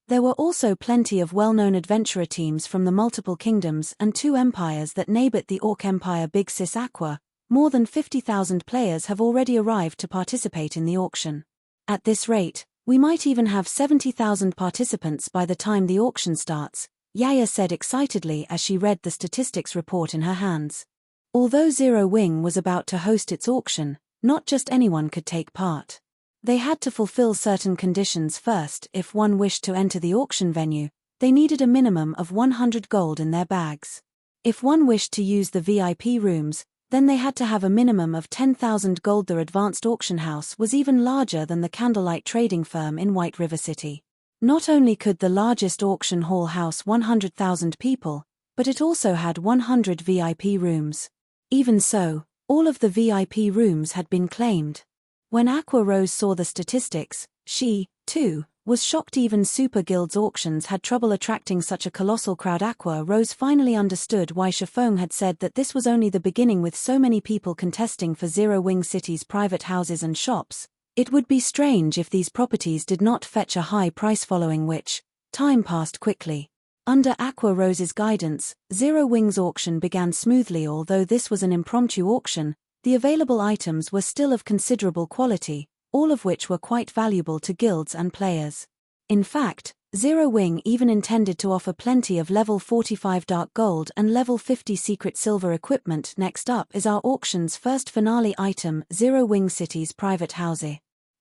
Speaker 1: There were also plenty of well-known adventurer teams from the multiple kingdoms and 2 empires that neighbored the Orc Empire. Big Sis Aqua. More than 50,000 players have already arrived to participate in the auction. At this rate, we might even have 70,000 participants by the time the auction starts, Yaya said excitedly as she read the statistics report in her hands. Although Zero Wing was about to host its auction, not just anyone could take part. They had to fulfill certain conditions first. If one wished to enter the auction venue, they needed a minimum of 100 gold in their bags. If one wished to use the VIP rooms, then they had to have a minimum of 10,000 gold. The advanced auction house was even larger than the Candlelight trading firm in White River City. Not only could the largest auction hall house 100,000 people, but it also had 100 VIP rooms. Even so, all of the VIP rooms had been claimed. When Aqua Rose saw the statistics, she, too, was shocked. Even Super Guild's auctions had trouble attracting such a colossal crowd. Aqua Rose finally understood why Shifeng had said that this was only the beginning. With so many people contesting for Zero Wing City's private houses and shops, it would be strange if these properties did not fetch a high price. Following which, time passed quickly. Under Aqua Rose's guidance, Zero Wing's auction began smoothly. Although this was an impromptu auction, the available items were still of considerable quality, all of which were quite valuable to guilds and players. In fact, Zero Wing even intended to offer plenty of level 45 dark gold and level 50 secret silver equipment. Next up is our auction's first finale item, Zero Wing City's private house.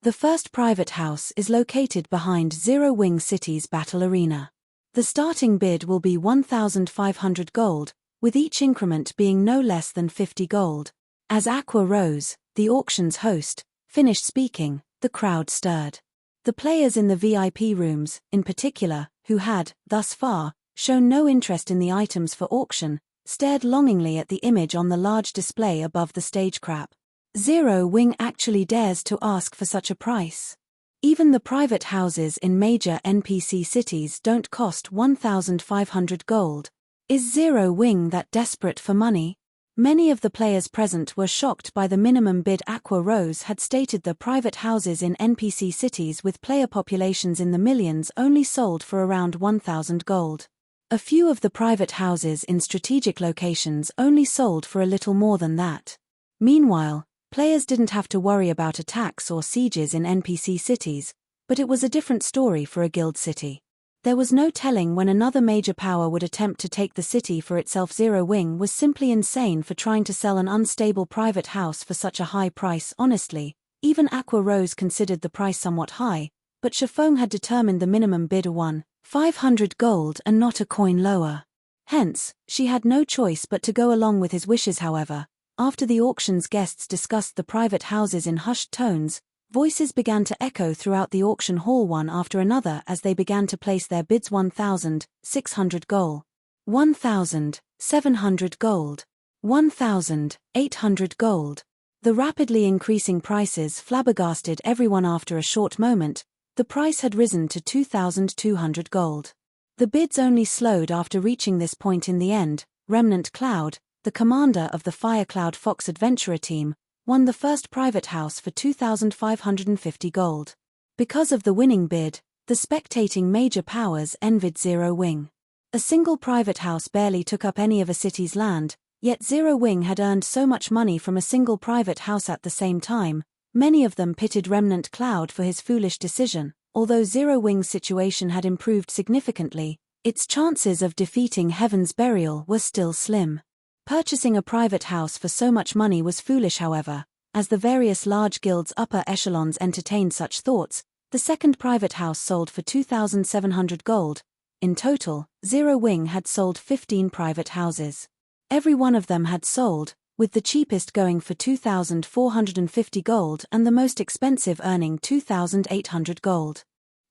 Speaker 1: The first private house is located behind Zero Wing City's battle arena. The starting bid will be 1,500 gold, with each increment being no less than 50 gold. As Aqua Rose, the auction's host, finished speaking, the crowd stirred. The players in the VIP rooms, in particular, who had, thus far, shown no interest in the items for auction, stared longingly at the image on the large display above the stage. Crap. Zero Wing actually dares to ask for such a price. Even the private houses in major NPC cities don't cost 1,500 gold. Is Zero Wing that desperate for money? Many of the players present were shocked by the minimum bid Aqua Rose had stated. The private houses in NPC cities with player populations in the millions only sold for around 1,000 gold. A few of the private houses in strategic locations only sold for a little more than that. Meanwhile, players didn't have to worry about attacks or sieges in NPC cities, but it was a different story for a guild city. There was no telling when another major power would attempt to take the city for itself. Zero Wing was simply insane for trying to sell an unstable private house for such a high price. Honestly, even Aqua Rose considered the price somewhat high, but Shifeng had determined the minimum bid 1,500 gold and not a coin lower. Hence, she had no choice but to go along with his wishes. However, after the auction's guests discussed the private houses in hushed tones, voices began to echo throughout the auction hall one after another as they began to place their bids. 1,600 gold, 1,700 gold, 1,800 gold. The rapidly increasing prices flabbergasted everyone. After a short moment, the price had risen to 2,200 gold. The bids only slowed after reaching this point. In the end, Remnant Cloud, the commander of the Firecloud Fox Adventurer team, won the first private house for 2,550 gold. Because of the winning bid, the spectating major powers envied Zero Wing. A single private house barely took up any of a city's land, yet Zero Wing had earned so much money from a single private house. At the same time, many of them pitted Remnant Cloud for his foolish decision. Although Zero Wing's situation had improved significantly, its chances of defeating Heaven's Burial were still slim. Purchasing a private house for so much money was foolish. However, as the various large guilds' upper echelons entertained such thoughts, the second private house sold for 2,700 gold. In total, Zero Wing had sold 15 private houses. Every one of them had sold, with the cheapest going for 2,450 gold and the most expensive earning 2,800 gold.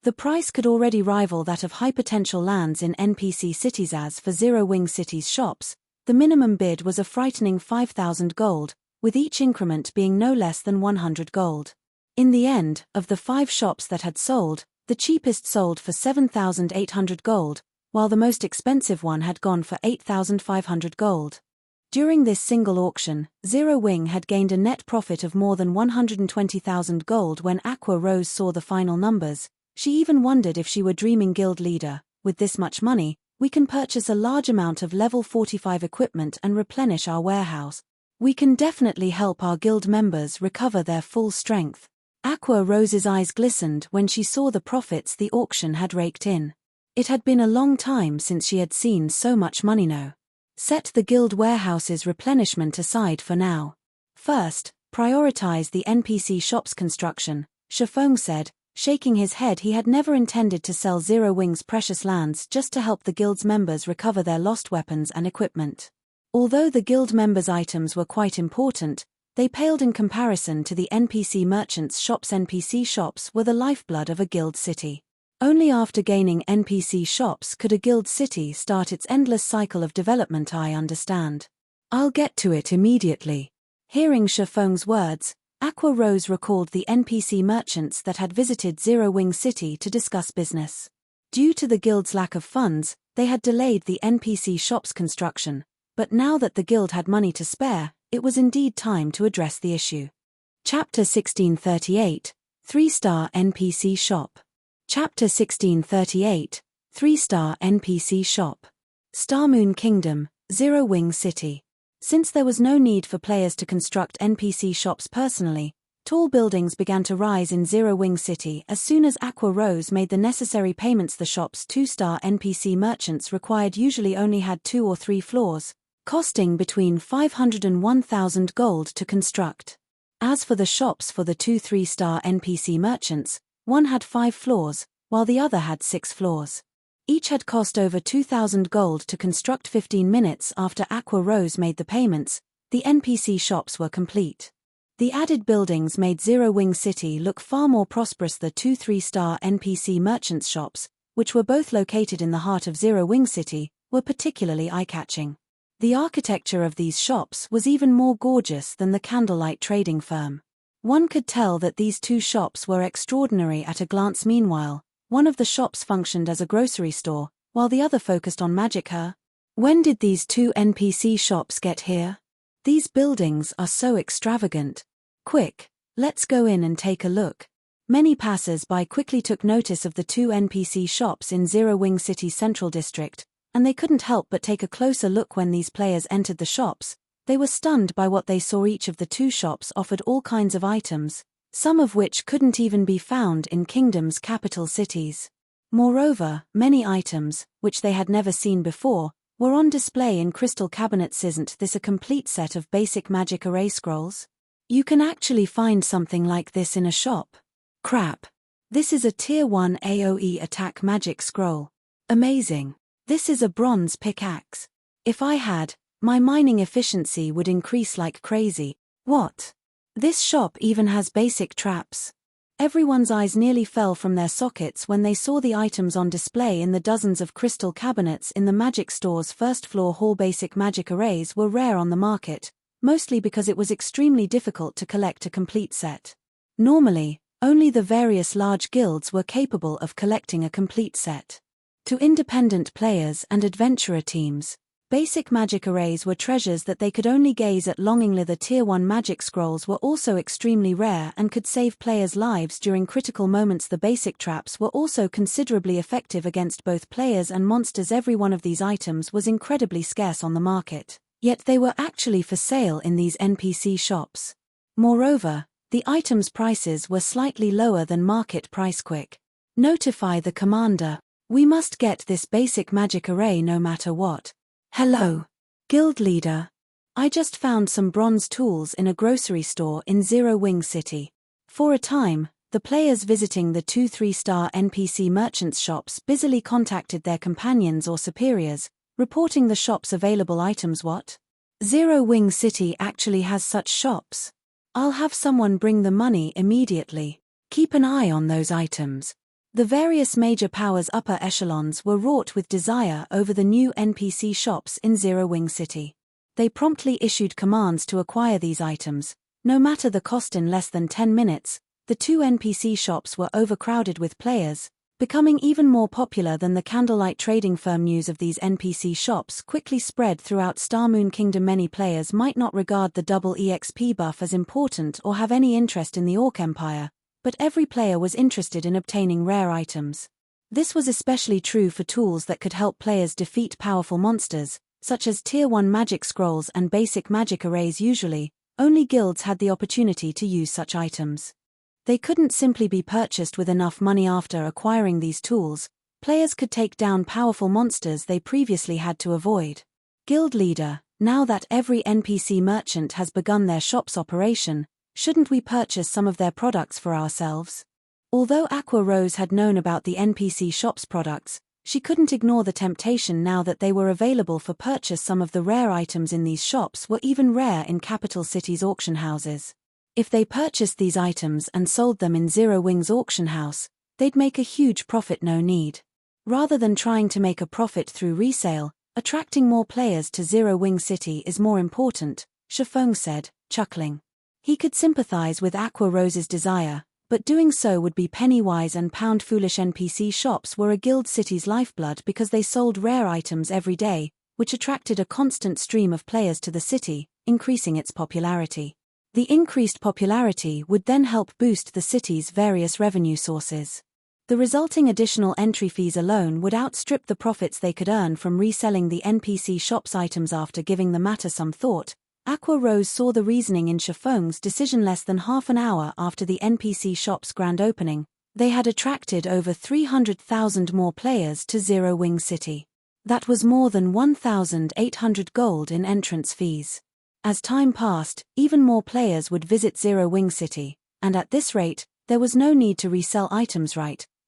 Speaker 1: The price could already rival that of high potential lands in NPC cities. As for Zero Wing City's shops, the minimum bid was a frightening 5,000 gold, with each increment being no less than 100 gold. In the end, of the 5 shops that had sold, the cheapest sold for 7,800 gold, while the most expensive one had gone for 8,500 gold. During this single auction, Zero Wing had gained a net profit of more than 120,000 gold. When Aqua Rose saw the final numbers, she even wondered if she were dreaming. Guild leader, with this much money, we can purchase a large amount of level 45 equipment and replenish our warehouse. We can definitely help our guild members recover their full strength. Aqua Rose's eyes glistened when she saw the profits the auction had raked in. It had been a long time since she had seen so much money. No. Set the guild warehouse's replenishment aside for now. First, prioritize the NPC shop's construction, Shifeng said, shaking his head. He had never intended to sell Zero Wing's precious lands just to help the guild's members recover their lost weapons and equipment. Although the guild members' items were quite important, they paled in comparison to the NPC merchants' shops. NPC shops were the lifeblood of a guild city. Only after gaining NPC shops could a guild city start its endless cycle of development. I understand. I'll get to it immediately. Hearing Shifeng's words, Aqua Rose recalled the NPC merchants that had visited Zero Wing City to discuss business. Due to the guild's lack of funds, they had delayed the NPC shop's construction, but now that the guild had money to spare, it was indeed time to address the issue. Chapter 1638, 3-star NPC Shop. Chapter 1638, 3-star NPC Shop. Starmoon Kingdom, Zero Wing City. Since there was no need for players to construct NPC shops personally, Tall buildings began to rise in Zero Wing City as soon as Aqua Rose made the necessary payments. The shop's 2-star NPC merchants required usually only had 2 or 3 floors, costing between 500 and 1,000 gold to construct. As for the shops for the 2-3-star NPC merchants, one had 5 floors, while the other had 6 floors. Each had cost over 2,000 gold to construct. 15 minutes after Aqua Rose made the payments, the NPC shops were complete. The added buildings made Zero Wing City look far more prosperous. The 2-3-star NPC merchants' shops, which were both located in the heart of Zero Wing City, were particularly eye-catching. The architecture of these shops was even more gorgeous than the candlelight trading firm. One could tell that these 2 shops were extraordinary at a glance. Meanwhile, one of the shops functioned as a grocery store, while the other focused on magic. When did these 2 NPC shops get here? These buildings are so extravagant. Quick, let's go in and take a look. Many passers-by quickly took notice of the 2 NPC shops in Zero Wing City's central district, and they couldn't help but take a closer look. When these players entered the shops, they were stunned by what they saw. Each of the 2 shops offered all kinds of items, some of which couldn't even be found in Kingdom's capital cities. Moreover, many items, which they had never seen before, were on display in crystal cabinets. Isn't this a complete set of basic magic array scrolls? You can actually find something like this in a shop. Crap. This is a Tier 1 AoE attack magic scroll. Amazing. This is a bronze pickaxe. If I had, my mining efficiency would increase like crazy. What? This shop even has basic traps. Everyone's eyes nearly fell from their sockets when they saw the items on display in the dozens of crystal cabinets in the magic store's first-floor hall. Basic magic arrays were rare on the market, mostly because it was extremely difficult to collect a complete set. Normally, only the various large guilds were capable of collecting a complete set. To independent players and adventurer teams, basic magic arrays were treasures that they could only gaze at longingly. The Tier 1 magic scrolls were also extremely rare and could save players' lives during critical moments. The basic traps were also considerably effective against both players and monsters. Every one of these items was incredibly scarce on the market, yet they were actually for sale in these NPC shops. Moreover, the items' prices were slightly lower than market price. Quick. Notify the commander. We must get this basic magic array no matter what. Hello, guild leader. I just found some bronze tools in a grocery store in Zero Wing City. For a time, the players visiting the 2-3-star NPC merchants' shops busily contacted their companions or superiors, reporting the shop's available items. What? Zero Wing City actually has such shops. I'll have someone bring the money immediately. Keep an eye on those items. The various major powers' upper echelons were wrought with desire over the new NPC shops in Zero Wing City. They promptly issued commands to acquire these items, no matter the cost. In less than 10 minutes, the 2 NPC shops were overcrowded with players, becoming even more popular than the candlelight trading firm. News of these NPC shops quickly spread throughout Starmoon Kingdom. Many players might not regard the double EXP buff as important or have any interest in the Orc Empire, but every player was interested in obtaining rare items. This was especially true for tools that could help players defeat powerful monsters, such as Tier 1 magic scrolls and basic magic arrays. Usually, only guilds had the opportunity to use such items. They couldn't simply be purchased with enough money. After acquiring these tools, players could take down powerful monsters they previously had to avoid. Guild leader, now that every NPC merchant has begun their shop's operation, shouldn't we purchase some of their products for ourselves? Although Aqua Rose had known about the NPC shop's products, she couldn't ignore the temptation now that they were available for purchase. Some of the rare items in these shops were even rare in capital cities' auction houses. If they purchased these items and sold them in Zero Wing's auction house, they'd make a huge profit. No need. Rather than trying to make a profit through resale, attracting more players to Zero Wing City is more important, Shifeng said, chuckling. He could sympathize with Aqua Rose's desire, but doing so would be penny-wise and pound-foolish. NPC shops were a guild city's lifeblood because they sold rare items every day, which attracted a constant stream of players to the city, increasing its popularity. The increased popularity would then help boost the city's various revenue sources. The resulting additional entry fees alone would outstrip the profits they could earn from reselling the NPC shop's items. After giving the matter some thought, Aqua Rose saw the reasoning in Shifeng's decision less than half an hour after the NPC Shop's grand opening. They had attracted over 300,000 more players to Zero Wing City. That was more than 1,800 gold in entrance fees. As time passed, even more players would visit Zero Wing City, and at this rate, there was no need to resell items.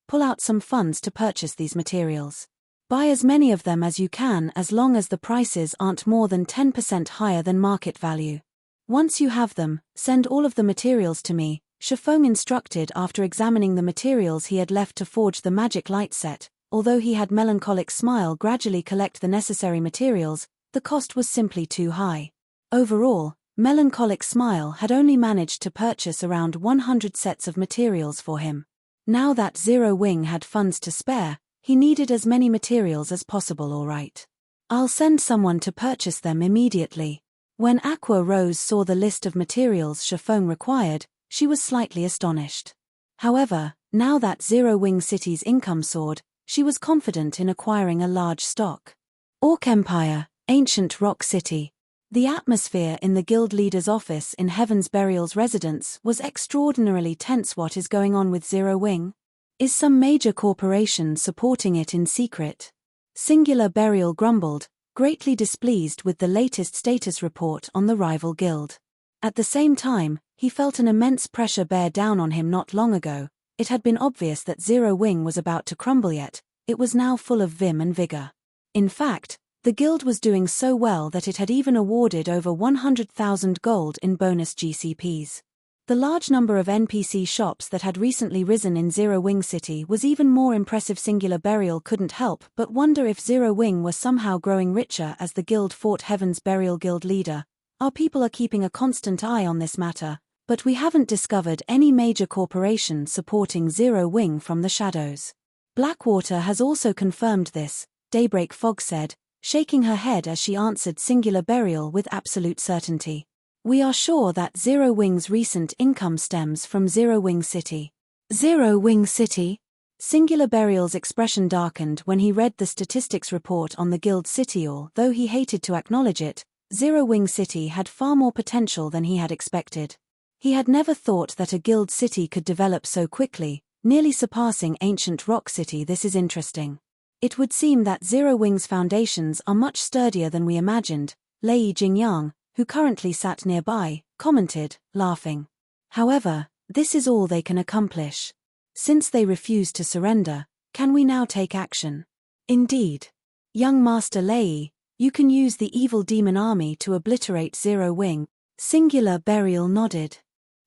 Speaker 1: Pull out some funds to purchase these materials. Buy as many of them as you can as long as the prices aren't more than 10% higher than market value. Once you have them, send all of the materials to me, Shifeng instructed after examining the materials he had left to forge the magic light set. Although he had Melancholic Smile gradually collect the necessary materials, the cost was simply too high. Overall, Melancholic Smile had only managed to purchase around 100 sets of materials for him. Now that Zero Wing had funds to spare, he needed as many materials as possible. All right. I'll send someone to purchase them immediately. When Aqua Rose saw the list of materials Shifeng required, she was slightly astonished. However, now that Zero Wing City's income soared, she was confident in acquiring a large stock. Orc Empire, Ancient Rock City. The atmosphere in the guild leader's office in Heaven's Burial's residence was extraordinarily tense. What is going on with Zero Wing? Is some major corporation supporting it in secret? Singular Burial grumbled, greatly displeased with the latest status report on the rival guild. At the same time, he felt an immense pressure bear down on him. Not long ago, it had been obvious that Zero Wing was about to crumble, yet it was now full of vim and vigor. In fact, the guild was doing so well that it had even awarded over 100,000 gold in bonus GCPs. The large number of NPC shops that had recently risen in Zero Wing City was even more impressive. Singular Burial couldn't help but wonder if Zero Wing was somehow growing richer as the guild fought Heaven's Burial guild leader. Our people are keeping a constant eye on this matter, but we haven't discovered any major corporation supporting Zero Wing from the shadows. Blackwater has also confirmed this, Daybreak Fog said, shaking her head as she answered Singular Burial with absolute certainty. We are sure that Zero Wing's recent income stems from Zero Wing City. Zero Wing City? Singular Burial's expression darkened when he read the statistics report on the guild city. Although he hated to acknowledge it, Zero Wing City had far more potential than he had expected. He had never thought that a guild city could develop so quickly, nearly surpassing Ancient Rock City. This is interesting. It would seem that Zero Wing's foundations are much sturdier than we imagined, Lei Jingyang, who currently sat nearby, commented, laughing. However, this is all they can accomplish. Since they refuse to surrender, can we now take action? Indeed. Young Master Lei, you can use the evil demon army to obliterate Zero Wing. Singular Burial nodded.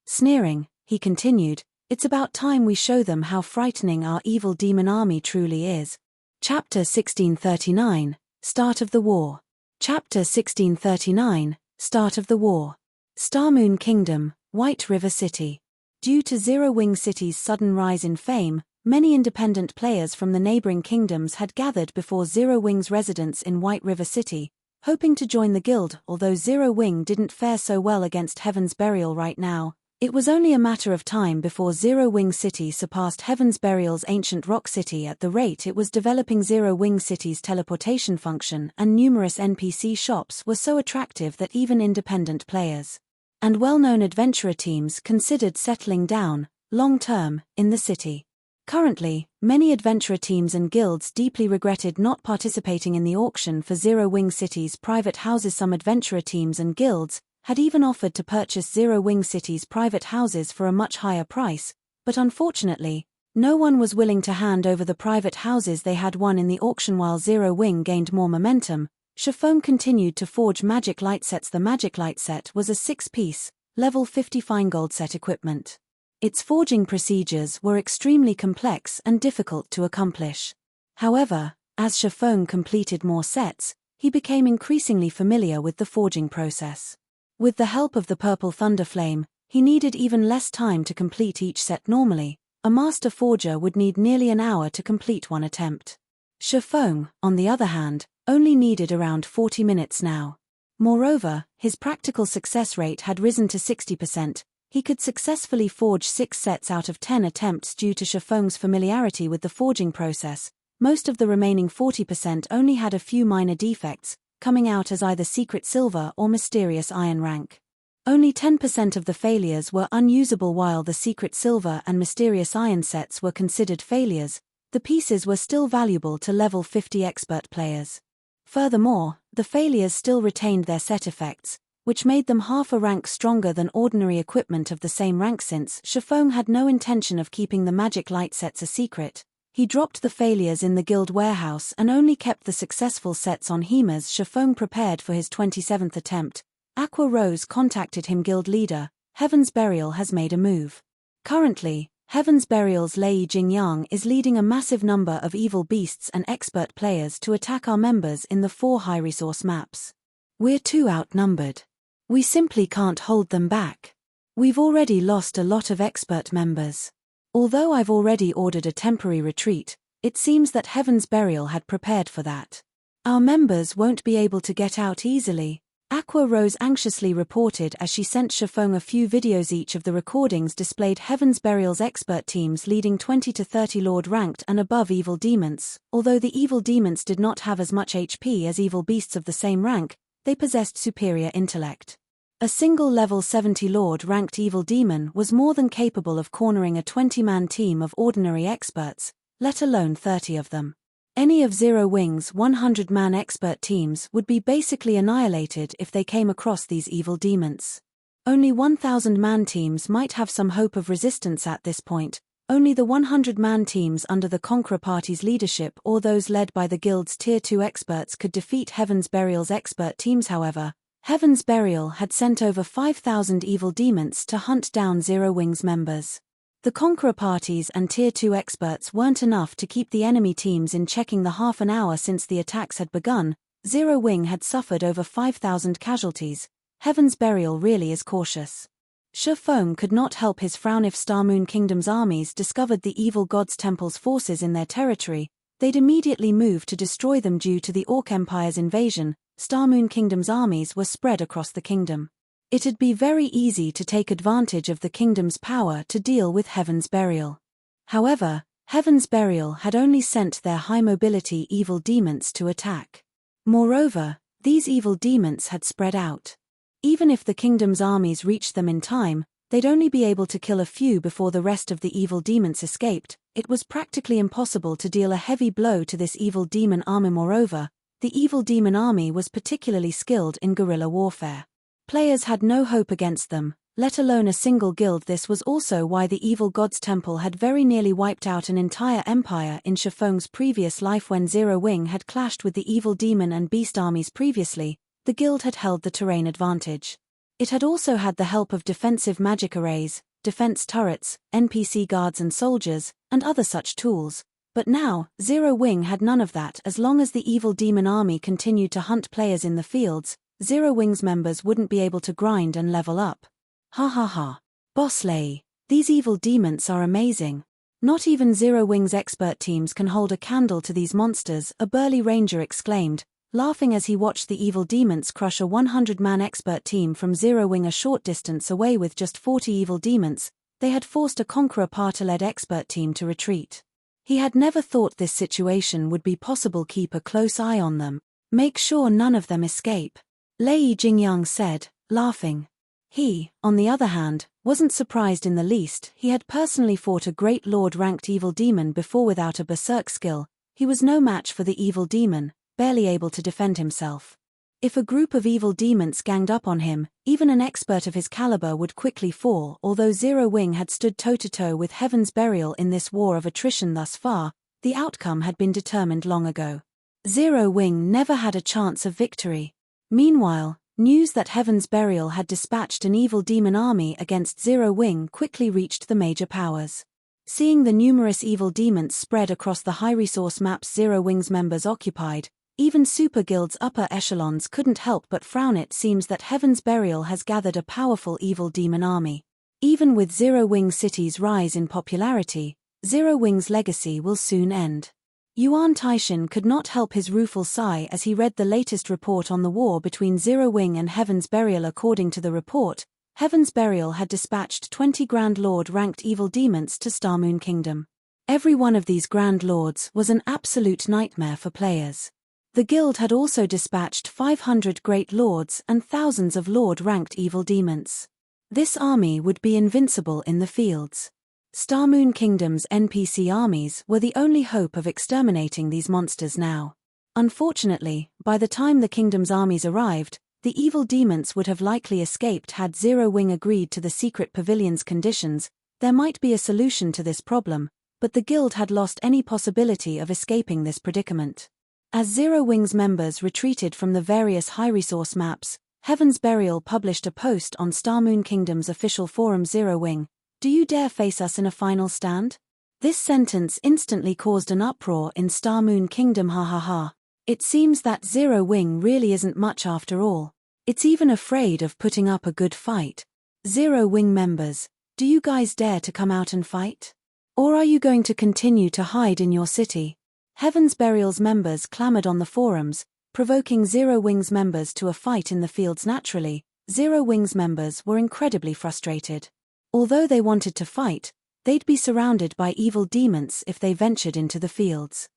Speaker 1: Sneering, he continued, it's about time we show them how frightening our evil demon army truly is. Chapter 1639, Start of the War. Chapter 1639, Start of the War. Starmoon Kingdom, White River City. Due to Zero Wing City's sudden rise in fame, many independent players from the neighboring kingdoms had gathered before Zero Wing's residence in White River City, hoping to join the guild. Although Zero Wing didn't fare so well against Heaven's Burial right now, it was only a matter of time before Zero Wing City surpassed Heaven's Burial's Ancient Rock City at the rate it was developing. Zero Wing City's teleportation function and numerous NPC shops were so attractive that even independent players and well-known adventurer teams considered settling down, long-term, in the city. Currently, many adventurer teams and guilds deeply regretted not participating in the auction for Zero Wing City's private houses. Some adventurer teams and guilds had even offered to purchase Zero Wing City's private houses for a much higher price, but unfortunately, no one was willing to hand over the private houses they had won in the auction. While Zero Wing gained more momentum, Shifeng continued to forge magic light sets. The magic light set was a 6-piece, level 50 fine gold set equipment. Its forging procedures were extremely complex and difficult to accomplish. However, as Shifeng completed more sets, he became increasingly familiar with the forging process. With the help of the Purple Thunder Flame, he needed even less time to complete each set. Normally, a master forger would need nearly an hour to complete one attempt. Shifeng, on the other hand, only needed around 40 minutes now. Moreover, his practical success rate had risen to 60%. He could successfully forge 6 sets out of 10 attempts due to Shifeng's familiarity with the forging process. Most of the remaining 40% only had a few minor defects, coming out as either secret silver or mysterious iron rank. Only 10% of the failures were unusable. While the secret silver and mysterious iron sets were considered failures, the pieces were still valuable to level 50 expert players. Furthermore, the failures still retained their set effects, which made them half a rank stronger than ordinary equipment of the same rank. Since Shifeng had no intention of keeping the magic light sets a secret, he dropped the failures in the guild warehouse and only kept the successful sets on him. As Shifeng prepared for his 27th attempt, Aqua Rose contacted him. Guild leader, Heaven's Burial has made a move. Currently, Heaven's Burial's Lei Jingyang is leading a massive number of evil beasts and expert players to attack our members in the 4 high-resource maps. We're too outnumbered. We simply can't hold them back. We've already lost a lot of expert members. Although I've already ordered a temporary retreat, it seems that Heaven's Burial had prepared for that. Our members won't be able to get out easily, Aqua Rose anxiously reported as she sent Shifeng a few videos. Each of the recordings displayed Heaven's Burial's expert teams leading 20 to 30 Lord ranked and above evil demons. Although the evil demons did not have as much HP as evil beasts of the same rank, they possessed superior intellect. A single level 70 Lord ranked evil demon was more than capable of cornering a 20-man team of ordinary experts, let alone 30 of them. Any of Zero Wing's 100-man expert teams would be basically annihilated if they came across these evil demons. Only 1,000-man teams might have some hope of resistance at this point. Only the 100-man teams under the Conqueror Party's leadership or those led by the guild's Tier 2 experts could defeat Heaven's Burial's expert teams. However, Heaven's Burial had sent over 5,000 evil demons to hunt down Zero Wing's members. The Conqueror Parties and Tier 2 experts weren't enough to keep the enemy teams in check. The half an hour since the attacks had begun, Zero Wing had suffered over 5,000 casualties. Heaven's Burial really is cautious. Shifeng could not help his frown. If Starmoon Kingdom's armies discovered the evil gods' temple's forces in their territory, they'd immediately move to destroy them. Due to the Orc Empire's invasion, Starmoon Kingdom's armies were spread across the kingdom. It'd be very easy to take advantage of the kingdom's power to deal with Heaven's Burial. However, Heaven's Burial had only sent their high-mobility evil demons to attack. Moreover, these evil demons had spread out. Even if the kingdom's armies reached them in time, they'd only be able to kill a few before the rest of the evil demons escaped. It was practically impossible to deal a heavy blow to this evil demon army. Moreover, the evil demon army was particularly skilled in guerrilla warfare. Players had no hope against them, let alone a single guild. This was also why the evil god's temple had very nearly wiped out an entire empire in Shifeng's previous life. When Zero Wing had clashed with the evil demon and beast armies previously, the guild had held the terrain advantage. It had also had the help of defensive magic arrays, defense turrets, NPC guards and soldiers, and other such tools. But now, Zero Wing had none of that. As long as the evil demon army continued to hunt players in the fields, Zero Wing's members wouldn't be able to grind and level up. Ha ha ha. Boss Lei, these evil demons are amazing. Not even Zero Wing's expert teams can hold a candle to these monsters, a burly ranger exclaimed, laughing as he watched the evil demons crush a 100-man expert team from Zero Wing. A short distance away with just 40 evil demons, they had forced a Conqueror Party-led expert team to retreat. He had never thought this situation would be possible. Keep a close eye on them. Make sure none of them escape, Lei Jingyang said, laughing. He, on the other hand, wasn't surprised in the least. He had personally fought a great Lord-ranked evil demon before. Without a berserk skill, he was no match for the evil demon, barely able to defend himself. If a group of evil demons ganged up on him, even an expert of his caliber would quickly fall. Although Zero Wing had stood toe-to-toe with Heaven's Burial in this war of attrition thus far, the outcome had been determined long ago. Zero Wing never had a chance of victory. Meanwhile, news that Heaven's Burial had dispatched an evil demon army against Zero Wing quickly reached the major powers. Seeing the numerous evil demons spread across the high-resource maps Zero Wing's members occupied, even Super Guild's upper echelons couldn't help but frown. It seems that Heaven's Burial has gathered a powerful evil demon army. Even with Zero Wing City's rise in popularity, Zero Wing's legacy will soon end. Yuan Taishan could not help his rueful sigh as he read the latest report on the war between Zero Wing and Heaven's Burial. According to the report, Heaven's Burial had dispatched 20 Grand Lord-ranked evil demons to Starmoon Kingdom. Every one of these Grand Lords was an absolute nightmare for players. The guild had also dispatched 500 great lords and thousands of lord-ranked evil demons. This army would be invincible in the fields. Starmoon Kingdom's NPC armies were the only hope of exterminating these monsters now. Unfortunately, by the time the kingdom's armies arrived, the evil demons would have likely escaped had Zero Wing agreed to the secret pavilion's conditions. There might be a solution to this problem, but the guild had lost any possibility of escaping this predicament. As Zero Wing's members retreated from the various high-resource maps, Heaven's Burial published a post on Starmoon Kingdom's official forum. Zero Wing, do you dare face us in a final stand? This sentence instantly caused an uproar in Starmoon Kingdom. Ha ha ha. It seems that Zero Wing really isn't much after all. It's even afraid of putting up a good fight. Zero Wing members, do you guys dare to come out and fight? Or are you going to continue to hide in your city? Heaven's Burial's members clamored on the forums, provoking Zero Wing's members to a fight in the fields. Naturally, Zero Wing's members were incredibly frustrated. Although they wanted to fight, they'd be surrounded by evil demons if they ventured into the fields.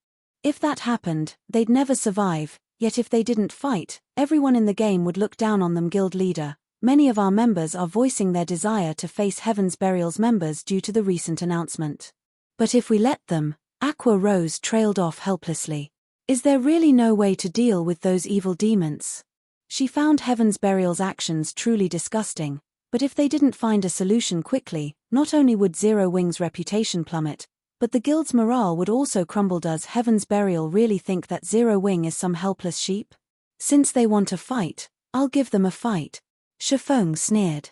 Speaker 1: If that happened, they'd never survive, yet if they didn't fight, everyone in the game would look down on them. Guild leader, many of our members are voicing their desire to face Heaven's Burial's members due to the recent announcement. But if we let them, Aqua Rose trailed off helplessly. Is there really no way to deal with those evil demons? She found Heaven's Burial's actions truly disgusting, but if they didn't find a solution quickly, not only would Zero Wing's reputation plummet, but the guild's morale would also crumble. Does Heaven's Burial really think that Zero Wing is some helpless sheep? Since they want a fight, I'll give them a fight. Shifeng sneered.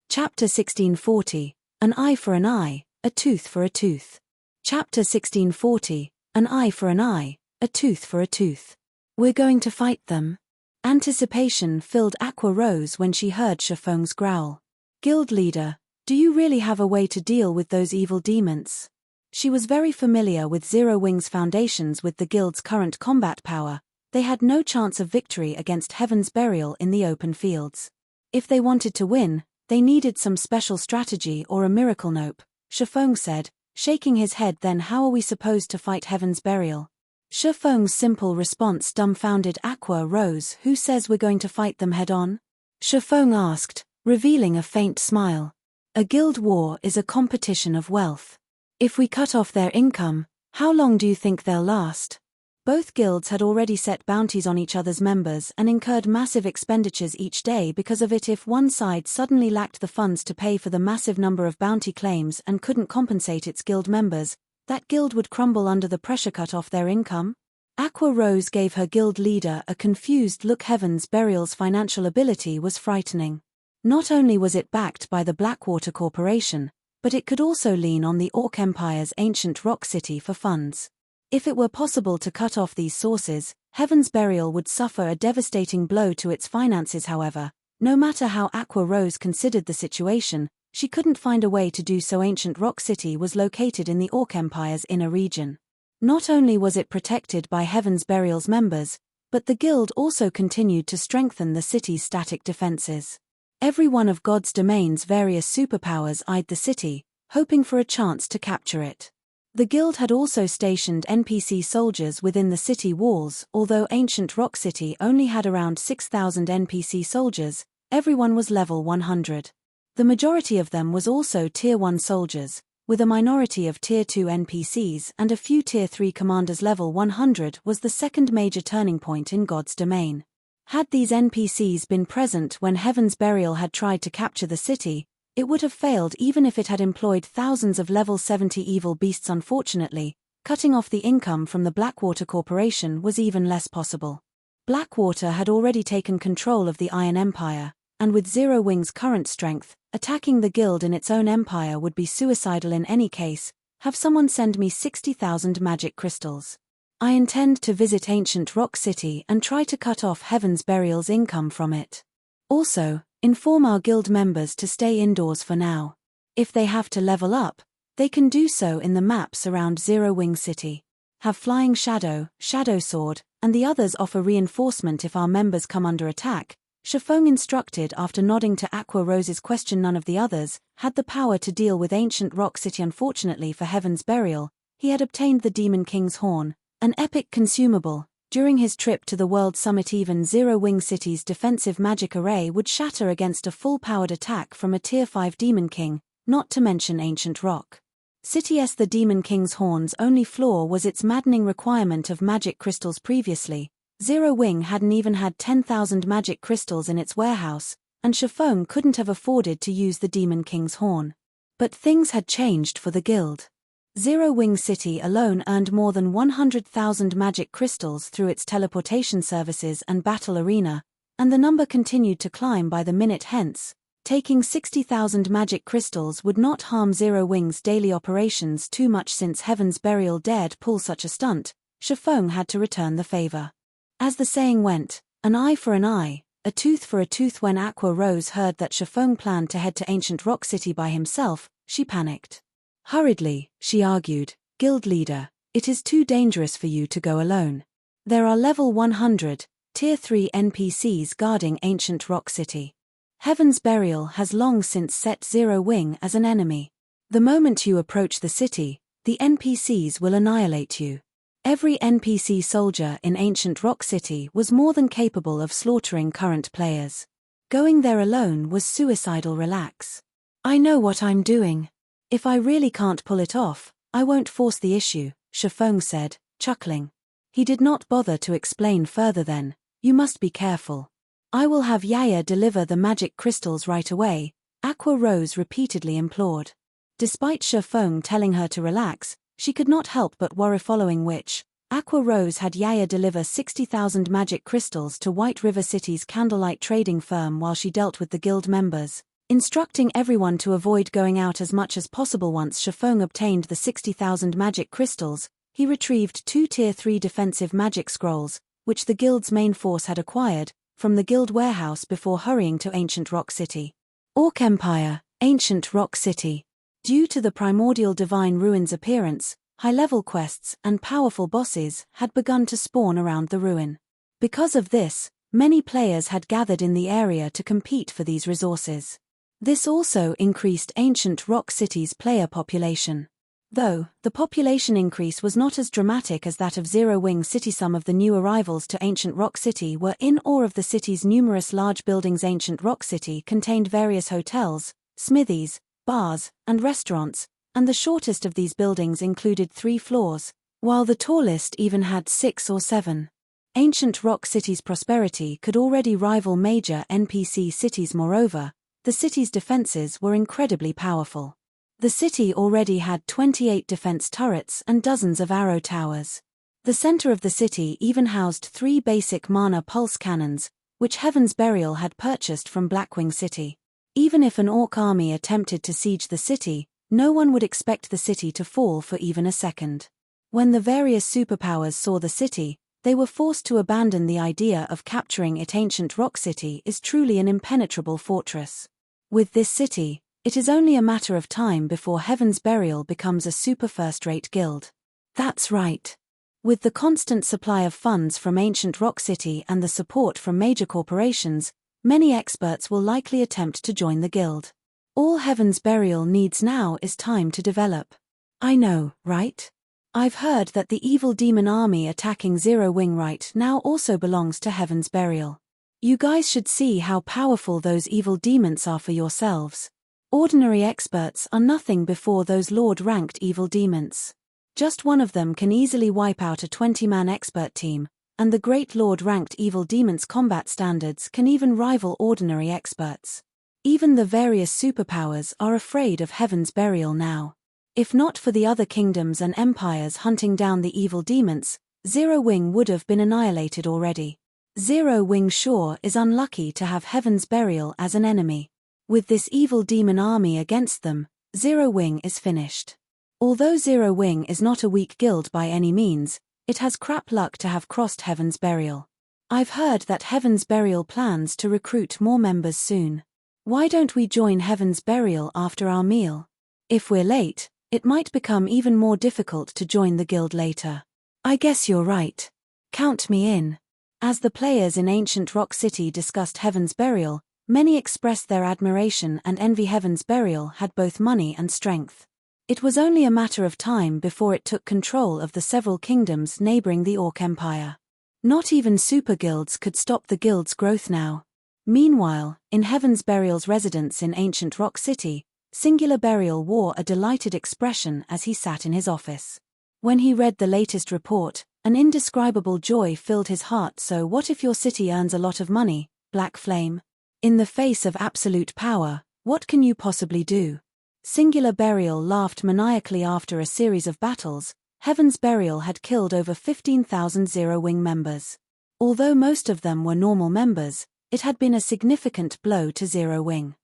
Speaker 1: Chapter 1640, An Eye for an Eye, a Tooth for a Tooth. Chapter 1640, An Eye for an Eye, a Tooth for a Tooth. We're going to fight them? Anticipation filled Aqua Rose when she heard Shifeng's growl. Guild leader, do you really have a way to deal with those evil demons? She was very familiar with Zero Wing's foundations. With the guild's current combat power, they had no chance of victory against Heaven's Burial in the open fields. If they wanted to win, they needed some special strategy or a miracle. Nope, Shifeng said, shaking his head. Then how are we supposed to fight Heaven's Burial? Shifeng's simple response dumbfounded Aqua Rose. Who says we're going to fight them head-on? Shifeng asked, revealing a faint smile. A guild war is a competition of wealth. If we cut off their income, how long do you think they'll last? Both guilds had already set bounties on each other's members and incurred massive expenditures each day because of it. If one side suddenly lacked the funds to pay for the massive number of bounty claims and couldn't compensate its guild members, that guild would crumble under the pressure. Cut off their income? Aqua Rose gave her guild leader a confused look. Heaven's Burial's financial ability was frightening. Not only was it backed by the Blackwater Corporation, but it could also lean on the Orc Empire's ancient rock city for funds. If it were possible to cut off these sources, Heaven's Burial would suffer a devastating blow to its finances. However, no matter how Aqua Rose considered the situation, she couldn't find a way to do so. Ancient Rock City was located in the Orc Empire's inner region. Not only was it protected by Heaven's Burial's members, but the guild also continued to strengthen the city's static defenses. Every one of God's domain's various superpowers eyed the city, hoping for a chance to capture it. The guild had also stationed NPC soldiers within the city walls. Although Ancient Rock City only had around 6,000 NPC soldiers, everyone was level 100. The majority of them was also Tier 1 soldiers, with a minority of Tier 2 NPCs and a few Tier 3 commanders. Level 100 was the second major turning point in God's domain. Had these NPCs been present when Heaven's Burial had tried to capture the city, it would have failed even if it had employed thousands of level 70 evil beasts. Unfortunately, cutting off the income from the Blackwater Corporation was even less possible. Blackwater had already taken control of the Iron Empire, and with Zero Wing's current strength, attacking the guild in its own empire would be suicidal in any case. Have someone send me 60,000 magic crystals. I intend to visit Ancient Rock City and try to cut off Heaven's Burial's income from it. Also, inform our guild members to stay indoors for now. If they have to level up, they can do so in the maps around Zero Wing City. Have Flying Shadow, Shadow Sword, and the others offer reinforcement if our members come under attack, Shifeng instructed after nodding to Aqua Rose's question. None of the others had the power to deal with Ancient Rock City. Unfortunately for Heaven's Burial, he had obtained the Demon King's Horn, an epic consumable, During his trip to the World Summit, even Zero Wing City's defensive magic array would shatter against a full-powered attack from a Tier 5 Demon King, not to mention Ancient Rock City's. The Demon King's horn's only flaw was its maddening requirement of magic crystals. Previously, Zero Wing hadn't even had 10,000 magic crystals in its warehouse, and Shifeng couldn't have afforded to use the Demon King's horn. But things had changed for the guild. Zero Wing City alone earned more than 100,000 magic crystals through its teleportation services and battle arena, and the number continued to climb by the minute. Hence, taking 60,000 magic crystals would not harm Zero Wing's daily operations too much. Since Heaven's Burial dared pull such a stunt, Shifeng had to return the favor. As the saying went, an eye for an eye, a tooth for a tooth. When Aqua Rose heard that Shifeng planned to head to Ancient Rock City by himself, she panicked. Hurriedly, she argued, "Guild leader, it is too dangerous for you to go alone. There are level 100, Tier 3 NPCs guarding Ancient Rock City. Heaven's Burial has long since set Zero Wing as an enemy. The moment you approach the city, the NPCs will annihilate you." Every NPC soldier in Ancient Rock City was more than capable of slaughtering current players. Going there alone was suicidal. "Relax. I know what I'm doing. If I really can't pull it off, I won't force the issue," Shifeng said, chuckling. He did not bother to explain further. "Then, you must be careful. I will have Yaya deliver the magic crystals right away," Aqua Rose repeatedly implored. Despite Shifeng telling her to relax, she could not help but worry. Following which, Aqua Rose had Yaya deliver 60,000 magic crystals to White River City's candlelight trading firm while she dealt with the guild members, instructing everyone to avoid going out as much as possible. Once Shifeng obtained the 60,000 magic crystals, he retrieved 2 Tier 3 defensive magic scrolls, which the guild's main force had acquired, from the guild warehouse before hurrying to Ancient Rock City. Orc Empire, Ancient Rock City. Due to the Primordial Divine Ruin's appearance, high-level quests and powerful bosses had begun to spawn around the ruin. Because of this, many players had gathered in the area to compete for these resources. This also increased Ancient Rock City's player population. Though, the population increase was not as dramatic as that of Zero Wing City. Some of the new arrivals to Ancient Rock City were in awe of the city's numerous large buildings. Ancient Rock City contained various hotels, smithies, bars, and restaurants, and the shortest of these buildings included 3 floors, while the tallest even had 6 or 7. Ancient Rock City's prosperity could already rival major NPC cities. Moreover, the city's defenses were incredibly powerful. The city already had 28 defense turrets and dozens of arrow towers. The center of the city even housed 3 basic mana pulse cannons, which Heaven's Burial had purchased from Blackwing City. Even if an orc army attempted to siege the city, no one would expect the city to fall for even a second. When the various superpowers saw the city, they were forced to abandon the idea of capturing it. Ancient Rock City is truly an impenetrable fortress. With this city, it is only a matter of time before Heaven's Burial becomes a super first-rate guild. That's right. With the constant supply of funds from Ancient Rock City and the support from major corporations, many experts will likely attempt to join the guild. All Heaven's Burial needs now is time to develop. I know, right? I've heard that the evil demon army attacking Zero Wing right now also belongs to Heaven's Burial. You guys should see how powerful those evil demons are for yourselves. Ordinary experts are nothing before those Lord-ranked evil demons. Just one of them can easily wipe out a 20-man expert team, and the great Lord-ranked evil demons' combat standards can even rival ordinary experts. Even the various superpowers are afraid of Heaven's Burial now. If not for the other kingdoms and empires hunting down the evil demons, Zero Wing would have been annihilated already. Zero Wing sure is unlucky to have Heaven's Burial as an enemy. With this evil demon army against them, Zero Wing is finished. Although Zero Wing is not a weak guild by any means, it has crap luck to have crossed Heaven's Burial. I've heard that Heaven's Burial plans to recruit more members soon. Why don't we join Heaven's Burial after our meal? If we're late, it might become even more difficult to join the guild later. I guess you're right. Count me in. As the players in Ancient Rock City discussed Heaven's Burial, many expressed their admiration and envy. Heaven's Burial had both money and strength. It was only a matter of time before it took control of the several kingdoms neighboring the Orc Empire. Not even super guilds could stop the guild's growth now. Meanwhile, in Heaven's Burial's residence in ancient Rock City, Singular Burial wore a delighted expression as he sat in his office. When he read the latest report, an indescribable joy filled his heart. So what if your city earns a lot of money, Black Flame? In the face of absolute power, what can you possibly do? Singular Burial laughed maniacally. After a series of battles, Heaven's Burial had killed over 15,000 Zero Wing members. Although most of them were normal members, it had been a significant blow to Zero Wing.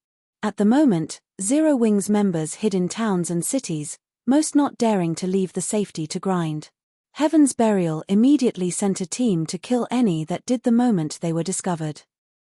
Speaker 1: At the moment, Zero Wing's members hid in towns and cities, most not daring to leave the safety to grind. Heaven's Burial immediately sent a team to kill any that did the moment they were discovered.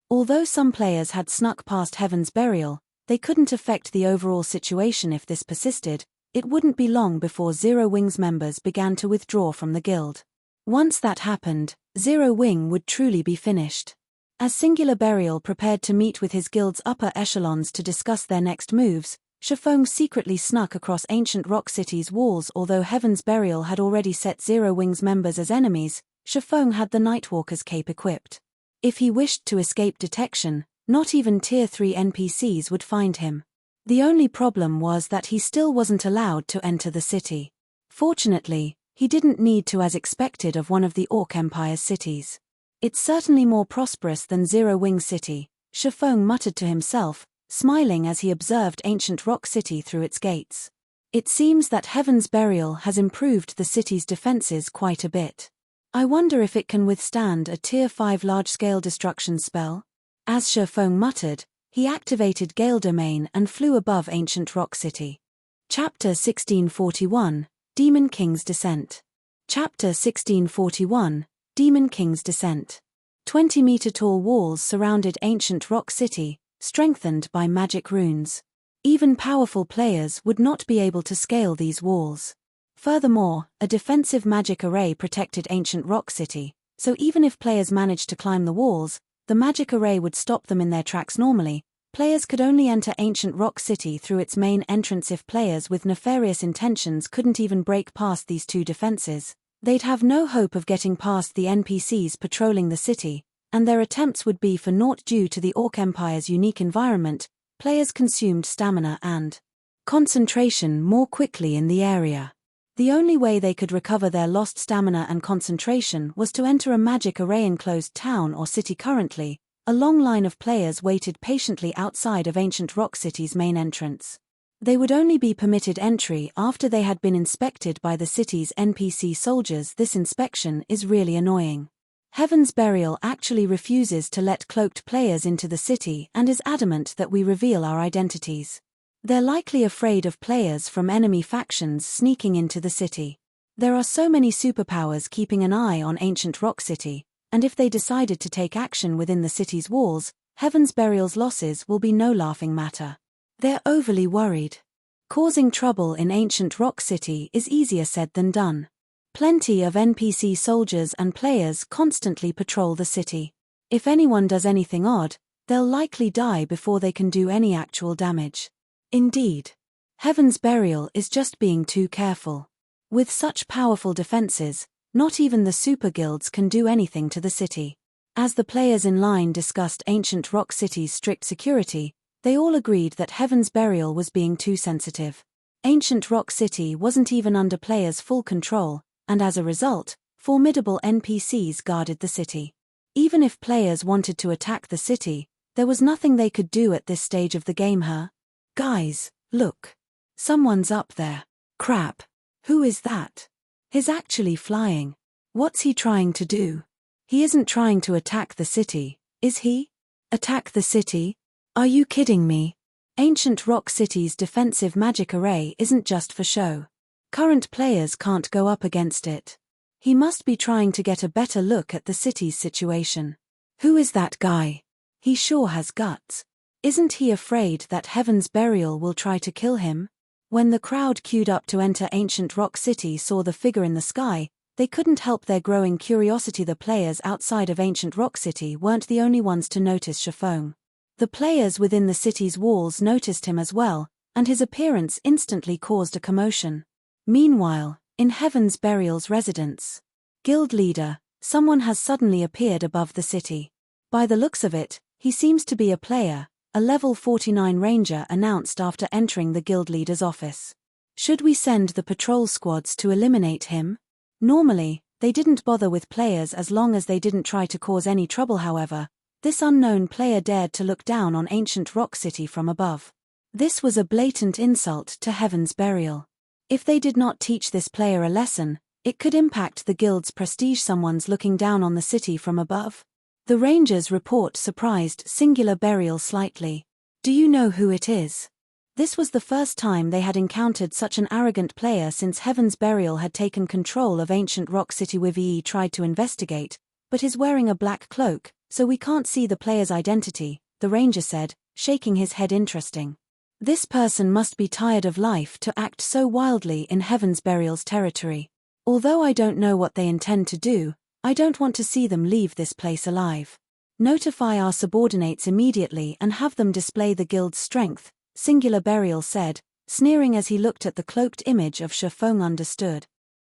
Speaker 1: Although some players had snuck past Heaven's Burial, they couldn't affect the overall situation. If this persisted, it wouldn't be long before Zero Wing's members began to withdraw from the guild. Once that happened, Zero Wing would truly be finished. As Singular Burial prepared to meet with his guild's upper echelons to discuss their next moves, Shifeng secretly snuck across ancient Rock City's walls. Although Heaven's Burial had already set Zero Wing's members as enemies, Shifeng had the Nightwalker's cape equipped. If he wished to escape detection, not even Tier 3 NPCs would find him. The only problem was that he still wasn't allowed to enter the city. Fortunately, he didn't need to, as expected of one of the Orc Empire's cities. It's certainly more prosperous than Zero Wing City, Shifeng muttered to himself, smiling as he observed ancient Rock City through its gates. It seems that Heaven's Burial has improved the city's defenses quite a bit. I wonder if it can withstand a Tier 5 large-scale destruction spell? As Shifeng muttered, he activated Gale Domain and flew above ancient Rock City. Chapter 1641, Demon King's Descent. Chapter 1641, Demon King's Descent. 20-meter-tall walls surrounded ancient Rock City, strengthened by magic runes. Even powerful players would not be able to scale these walls. Furthermore, a defensive magic array protected ancient Rock City, so even if players managed to climb the walls, the magic array would stop them in their tracks. Normally, players could only enter ancient Rock City through its main entrance. If players with nefarious intentions couldn't even break past these two defenses, they'd have no hope of getting past the NPCs patrolling the city, and their attempts would be for naught. Due to the Orc Empire's unique environment, players consumed stamina and concentration more quickly in the area. The only way they could recover their lost stamina and concentration was to enter a magic array enclosed town or city. Currently, a long line of players waited patiently outside of ancient Rock City's main entrance. They would only be permitted entry after they had been inspected by the city's NPC soldiers. This inspection is really annoying. Heaven's Burial actually refuses to let cloaked players into the city and is adamant that we reveal our identities. They're likely afraid of players from enemy factions sneaking into the city. There are so many superpowers keeping an eye on ancient Rock City, and if they decided to take action within the city's walls, Heaven's Burial's losses will be no laughing matter. They're overly worried. Causing trouble in ancient Rock City is easier said than done. Plenty of NPC soldiers and players constantly patrol the city. If anyone does anything odd, they'll likely die before they can do any actual damage. Indeed, Heaven's Burial is just being too careful. With such powerful defenses, not even the super guilds can do anything to the city. As the players in line discussed ancient Rock City's strict security, they all agreed that Heaven's Burial was being too sensitive. Ancient Rock City wasn't even under players' full control, and as a result, formidable NPCs guarded the city. Even if players wanted to attack the city, there was nothing they could do at this stage of the game. Guys, look. Someone's up there. Crap. Who is that? He's actually flying. What's he trying to do? He isn't trying to attack the city, is he? Attack the city? Are you kidding me? Ancient Rock City's defensive magic array isn't just for show. Current players can't go up against it. He must be trying to get a better look at the city's situation. Who is that guy? He sure has guts. Isn't he afraid that Heaven's Burial will try to kill him? When the crowd queued up to enter ancient Rock City saw the figure in the sky, they couldn't help their growing curiosity. The players outside of ancient Rock City weren't the only ones to notice Shifeng. The players within the city's walls noticed him as well, and his appearance instantly caused a commotion. Meanwhile, in Heaven's Burial's residence, guild leader, Someone has suddenly appeared above the city. By the looks of it, he seems to be a player, a level 49 ranger announced after entering the guild leader's office. Should we send the patrol squads to eliminate him? Normally, they didn't bother with players as long as they didn't try to cause any trouble. However, this unknown player dared to look down on ancient Rock City from above. This was a blatant insult to Heaven's Burial. If they did not teach this player a lesson, it could impact the guild's prestige. Someone's looking down on the city from above. The Rangers report surprised Singular Burial slightly. Do you know who it is? This was the first time they had encountered such an arrogant player since Heaven's Burial had taken control of ancient Rock City. Wivie tried to investigate, but is wearing a black cloak, so we can't see the player's identity, the ranger said, shaking his head. Interesting. This person must be tired of life to act so wildly in Heaven's Burial's territory. Although I don't know what they intend to do, I don't want to see them leave this place alive. Notify our subordinates immediately and have them display the guild's strength, Singular Burial said, sneering as he looked at the cloaked image of Shifeng. Understood.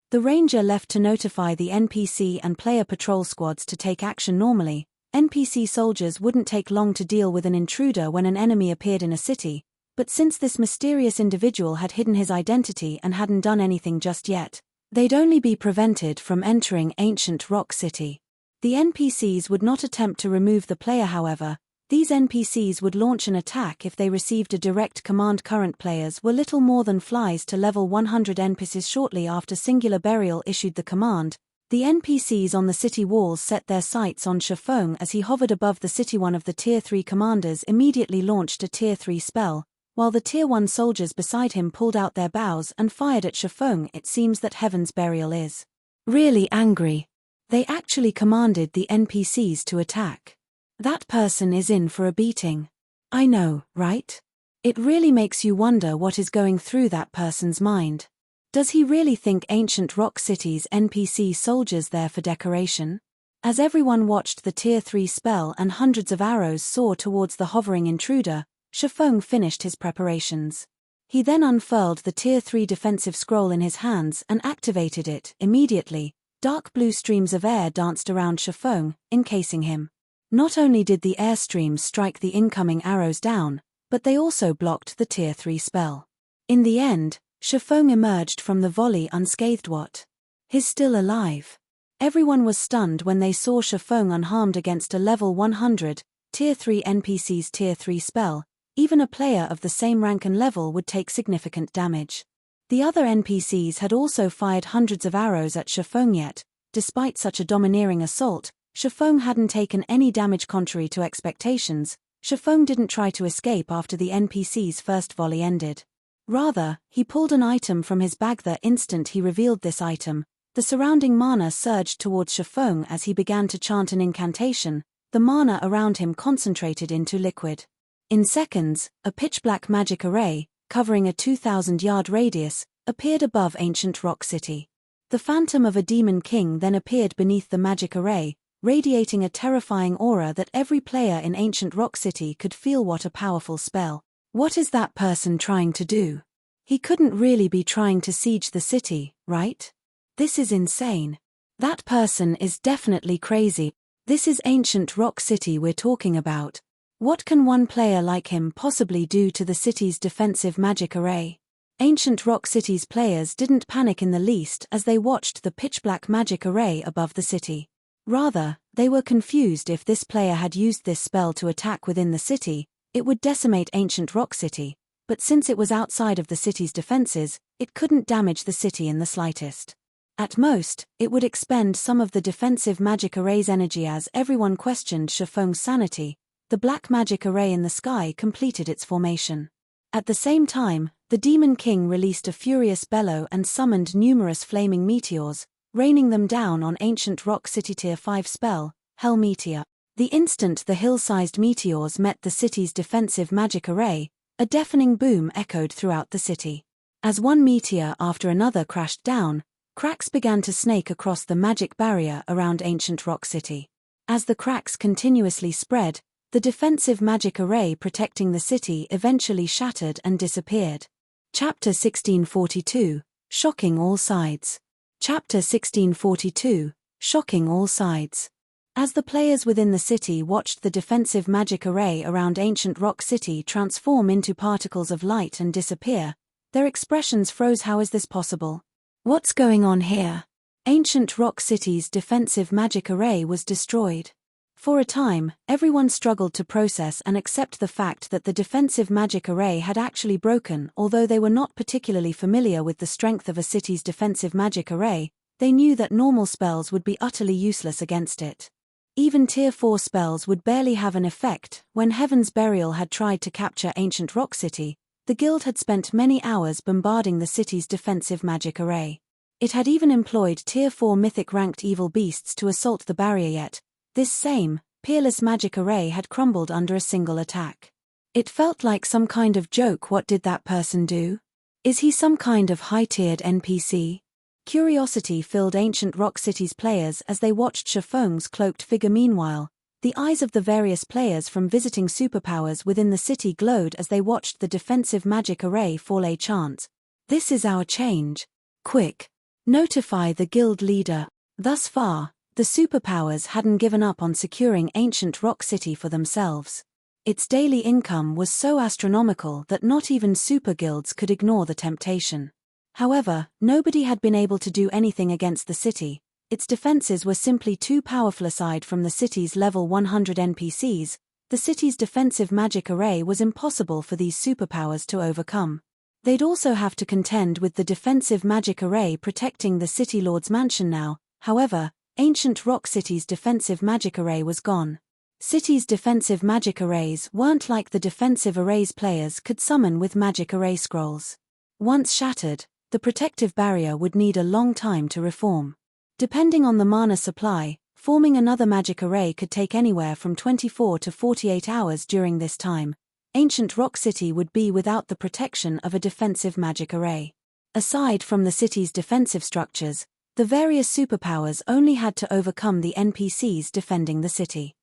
Speaker 1: The ranger left to notify the NPC and player patrol squads to take action. Normally, NPC soldiers wouldn't take long to deal with an intruder when an enemy appeared in a city, but since this mysterious individual had hidden his identity and hadn't done anything just yet, they'd only be prevented from entering ancient Rock City. The NPCs would not attempt to remove the player. However, these NPCs would launch an attack if they received a direct command. Current players were little more than flies to level 100 NPCs. Shortly after Singular Burial issued the command, the NPCs on the city walls set their sights on Shifeng as he hovered above the city. One of the Tier 3 commanders immediately launched a Tier 3 spell, while the Tier 1 soldiers beside him pulled out their bows and fired at Shifeng. It seems that Heaven's Burial is really angry. They actually commanded the NPCs to attack. That person is in for a beating. I know, right? It really makes you wonder what is going through that person's mind. Does he really think ancient Rock City's NPC soldiers there for decoration? As everyone watched the Tier 3 spell and hundreds of arrows soar towards the hovering intruder, Shifeng finished his preparations. He then unfurled the Tier 3 defensive scroll in his hands and activated it. Immediately, dark blue streams of air danced around Shifeng, encasing him. Not only did the airstreams strike the incoming arrows down, but they also blocked the Tier 3 spell. In the end, Shifeng emerged from the volley unscathed. What? He's still alive. Everyone was stunned when they saw Shifeng unharmed against a level 100, Tier 3 NPC's Tier 3 spell. Even a player of the same rank and level would take significant damage. The other NPCs had also fired hundreds of arrows at Shifeng, yet, despite such a domineering assault, Shifeng hadn't taken any damage. Contrary to expectations, Shifeng didn't try to escape after the NPC's first volley ended. Rather, he pulled an item from his bag. The instant he revealed this item, the surrounding mana surged towards Shifeng as he began to chant an incantation. The mana around him concentrated into liquid. In seconds, a pitch-black magic array, covering a 2,000-yard radius, appeared above ancient Rock City. The phantom of a demon king then appeared beneath the magic array, radiating a terrifying aura that every player in ancient Rock City could feel. What a powerful spell. What is that person trying to do? He couldn't really be trying to siege the city, right? This is insane. That person is definitely crazy. This is ancient Rock City we're talking about. What can one player like him possibly do to the city's defensive magic array? Ancient Rock City's players didn't panic in the least as they watched the pitch-black magic array above the city. Rather, they were confused. If this player had used this spell to attack within the city, it would decimate ancient Rock City, but since it was outside of the city's defenses, it couldn't damage the city in the slightest. At most, it would expend some of the defensive magic array's energy. As everyone questioned Shifeng's sanity, the black magic array in the sky completed its formation. At the same time, the Demon King released a furious bellow and summoned numerous flaming meteors, raining them down on ancient Rock City. Tier 5 spell, Hell Meteor. The instant the hill-sized meteors met the city's defensive magic array, a deafening boom echoed throughout the city. As one meteor after another crashed down, cracks began to snake across the magic barrier around ancient Rock City. As the cracks continuously spread, the defensive magic array protecting the city eventually shattered and disappeared. Chapter 1642, Shocking All Sides. Chapter 1642, shocking all sides. As the players within the city watched the defensive magic array around ancient Rock City transform into particles of light and disappear, their expressions froze. How is this possible? What's going on here? Ancient Rock City's defensive magic array was destroyed. For a time, everyone struggled to process and accept the fact that the defensive magic array had actually broken. Although they were not particularly familiar with the strength of a city's defensive magic array, they knew that normal spells would be utterly useless against it. Even Tier 4 spells would barely have an effect. When Heaven's Burial had tried to capture ancient Rock City, the guild had spent many hours bombarding the city's defensive magic array. It had even employed Tier 4 mythic-ranked evil beasts to assault the barrier, yet this same, peerless magic array had crumbled under a single attack. It felt like some kind of joke. What did that person do? Is he some kind of high-tiered NPC? Curiosity filled ancient Rock City's players as they watched Shafong's cloaked figure. Meanwhile, the eyes of the various players from visiting superpowers within the city glowed as they watched the defensive magic array fall. A chance. This is our change. Quick. Notify the guild leader. Thus far, the superpowers hadn't given up on securing ancient Rock City for themselves. Its daily income was so astronomical that not even super guilds could ignore the temptation. However, nobody had been able to do anything against the city. Its defenses were simply too powerful. Aside from the city's level 100 NPCs, the city's defensive magic array was impossible for these superpowers to overcome. They'd also have to contend with the defensive magic array protecting the City Lord's mansion now. However, ancient Rock City's defensive magic array was gone. City's defensive magic arrays weren't like the defensive arrays players could summon with magic array scrolls. Once shattered, the protective barrier would need a long time to reform. Depending on the mana supply, forming another magic array could take anywhere from 24 to 48 hours. During this time, ancient Rock City would be without the protection of a defensive magic array. Aside from the city's defensive structures, the various superpowers only had to overcome the NPCs defending the city.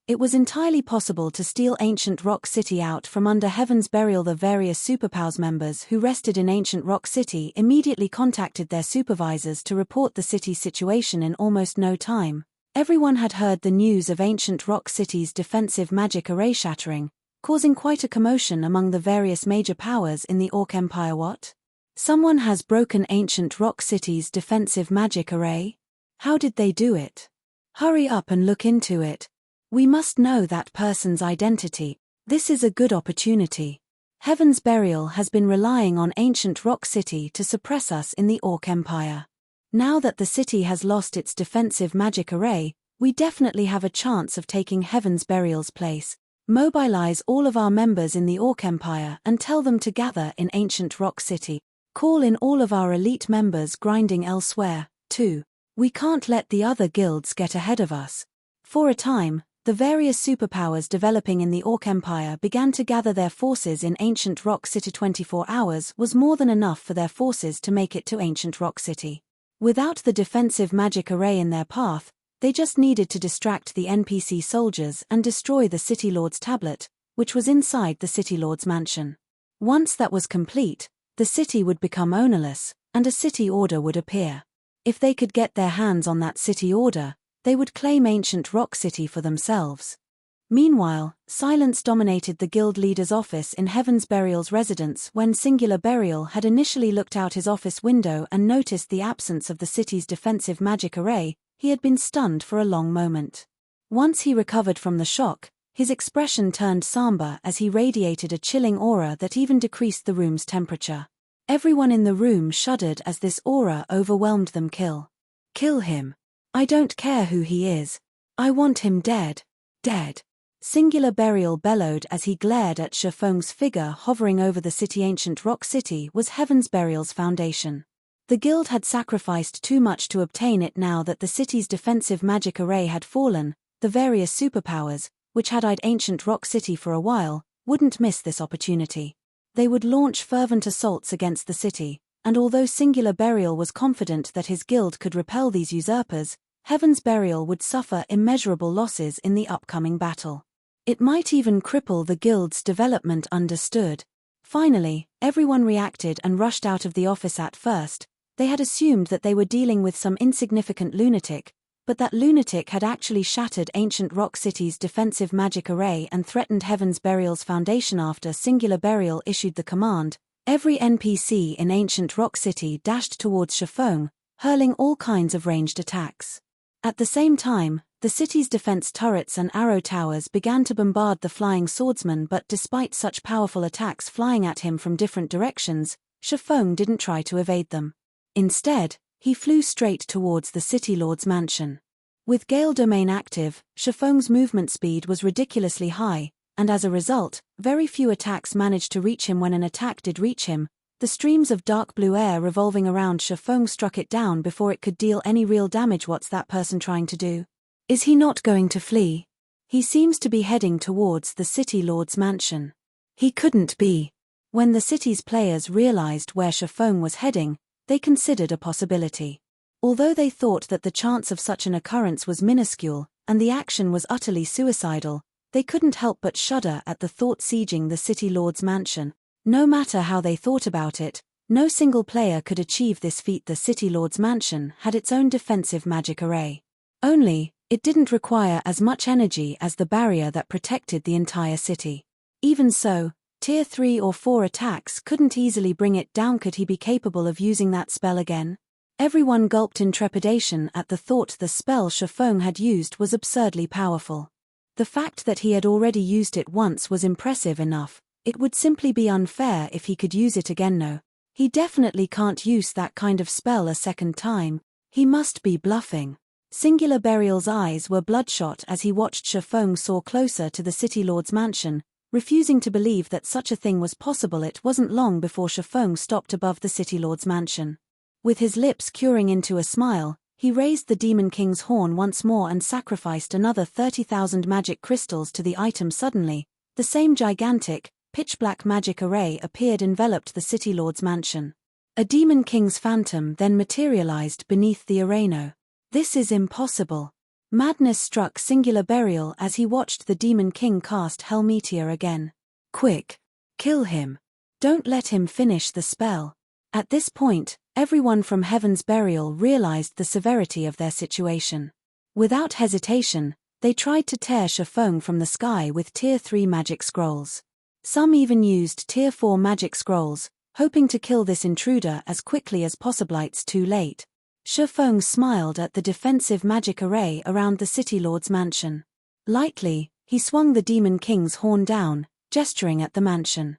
Speaker 1: It was entirely possible to steal ancient Rock City out from under Heaven's Burial. The various superpowers members who rested in ancient Rock City immediately contacted their supervisors to report the city's situation. In almost no time, everyone had heard the news of ancient Rock City's defensive magic array shattering, causing quite a commotion among the various major powers in the Orc Empire. What? Someone has broken ancient Rock City's defensive magic array? How did they do it? Hurry up and look into it. We must know that person's identity. This is a good opportunity. Heaven's Burial has been relying on ancient Rock City to suppress us in the Orc Empire. Now that the city has lost its defensive magic array, we definitely have a chance of taking Heaven's Burial's place. Mobilize all of our members in the Orc Empire and tell them to gather in ancient Rock City. Call in all of our elite members grinding elsewhere, too. We can't let the other guilds get ahead of us. For a time, the various superpowers developing in the Orc Empire began to gather their forces in ancient Rock City. 24 hours was more than enough for their forces to make it to ancient Rock City. Without the defensive magic array in their path, they just needed to distract the NPC soldiers and destroy the City Lord's tablet, which was inside the City Lord's mansion. Once that was complete, the city would become ownerless, and a city order would appear. If they could get their hands on that city order, they would claim ancient Rock City for themselves. Meanwhile, silence dominated the guild leader's office in Heaven's Burial's residence. When Singular Burial had initially looked out his office window and noticed the absence of the city's defensive magic array, he had been stunned for a long moment. Once he recovered from the shock, his expression turned somber as he radiated a chilling aura that even decreased the room's temperature. Everyone in the room shuddered as this aura overwhelmed them. Kill him. I don't care who he is. I want him dead. Dead. Singular Burial bellowed as he glared at Shafong's figure hovering over the city. Ancient Rock City was Heaven's Burial's foundation. The guild had sacrificed too much to obtain it. Now that the city's defensive magic array had fallen, the various superpowers, which had eyed ancient Rock City for a while, wouldn't miss this opportunity. They would launch fervent assaults against the city, and although Singular Burial was confident that his guild could repel these usurpers, Heaven's Burial would suffer immeasurable losses in the upcoming battle. It might even cripple the guild's development. Understood. Finally, everyone reacted and rushed out of the office. At first, They had assumed that they were dealing with some insignificant lunatic, but that lunatic had actually shattered Ancient Rock City's defensive magic array and threatened Heaven's Burial's foundation. After Singular Burial issued the command, every NPC in Ancient Rock City dashed towards Shifeng, hurling all kinds of ranged attacks. At the same time, the city's defense turrets and arrow towers began to bombard the flying swordsman, but despite such powerful attacks flying at him from different directions, Shifeng didn't try to evade them. Instead, he flew straight towards the City Lord's mansion. With Gale Domain active, Shifeng's movement speed was ridiculously high, and as a result, very few attacks managed to reach him. When an attack did reach him, the streams of dark blue air revolving around Shifeng struck it down before it could deal any real damage. What's that person trying to do? Is he not going to flee? He seems to be heading towards the City Lord's mansion. He couldn't be. When the city's players realized where Shifeng was heading, they considered a possibility. Although they thought that the chance of such an occurrence was minuscule, and the action was utterly suicidal, they couldn't help but shudder at the thought sieging the City Lord's mansion. No matter how they thought about it, no single player could achieve this feat. The City Lord's mansion had its own defensive magic array. Only, it didn't require as much energy as the barrier that protected the entire city. Even so, Tier 3 or 4 attacks couldn't easily bring it down. Could he be capable of using that spell again? Everyone gulped in trepidation at the thought. The spell Shifeng had used was absurdly powerful. The fact that he had already used it once was impressive enough. It would simply be unfair if he could use it again. No, he definitely can't use that kind of spell a second time. He must be bluffing. Singular Burial's eyes were bloodshot as he watched Shifeng soar closer to the City Lord's mansion, refusing to believe that such a thing was possible. It wasn't long before Shifeng stopped above the City Lord's mansion. With his lips curing into a smile, he raised the Demon King's horn once more and sacrificed another 30,000 magic crystals to the item. Suddenly, the same gigantic, pitch-black magic array appeared, enveloped the City Lord's mansion. A Demon King's phantom then materialized beneath the array. This is impossible. Madness struck Singular Burial as he watched the Demon King cast Hell Meteor again. Quick! Kill him! Don't let him finish the spell. At this point, everyone from Heaven's Burial realized the severity of their situation. Without hesitation, they tried to tear Shifeng from the sky with Tier 3 magic scrolls. Some even used Tier 4 magic scrolls, hoping to kill this intruder as quickly as possible. It's too late. Shifeng smiled at the defensive magic array around the City Lord's mansion. Lightly, he swung the Demon King's horn down, gesturing at the mansion.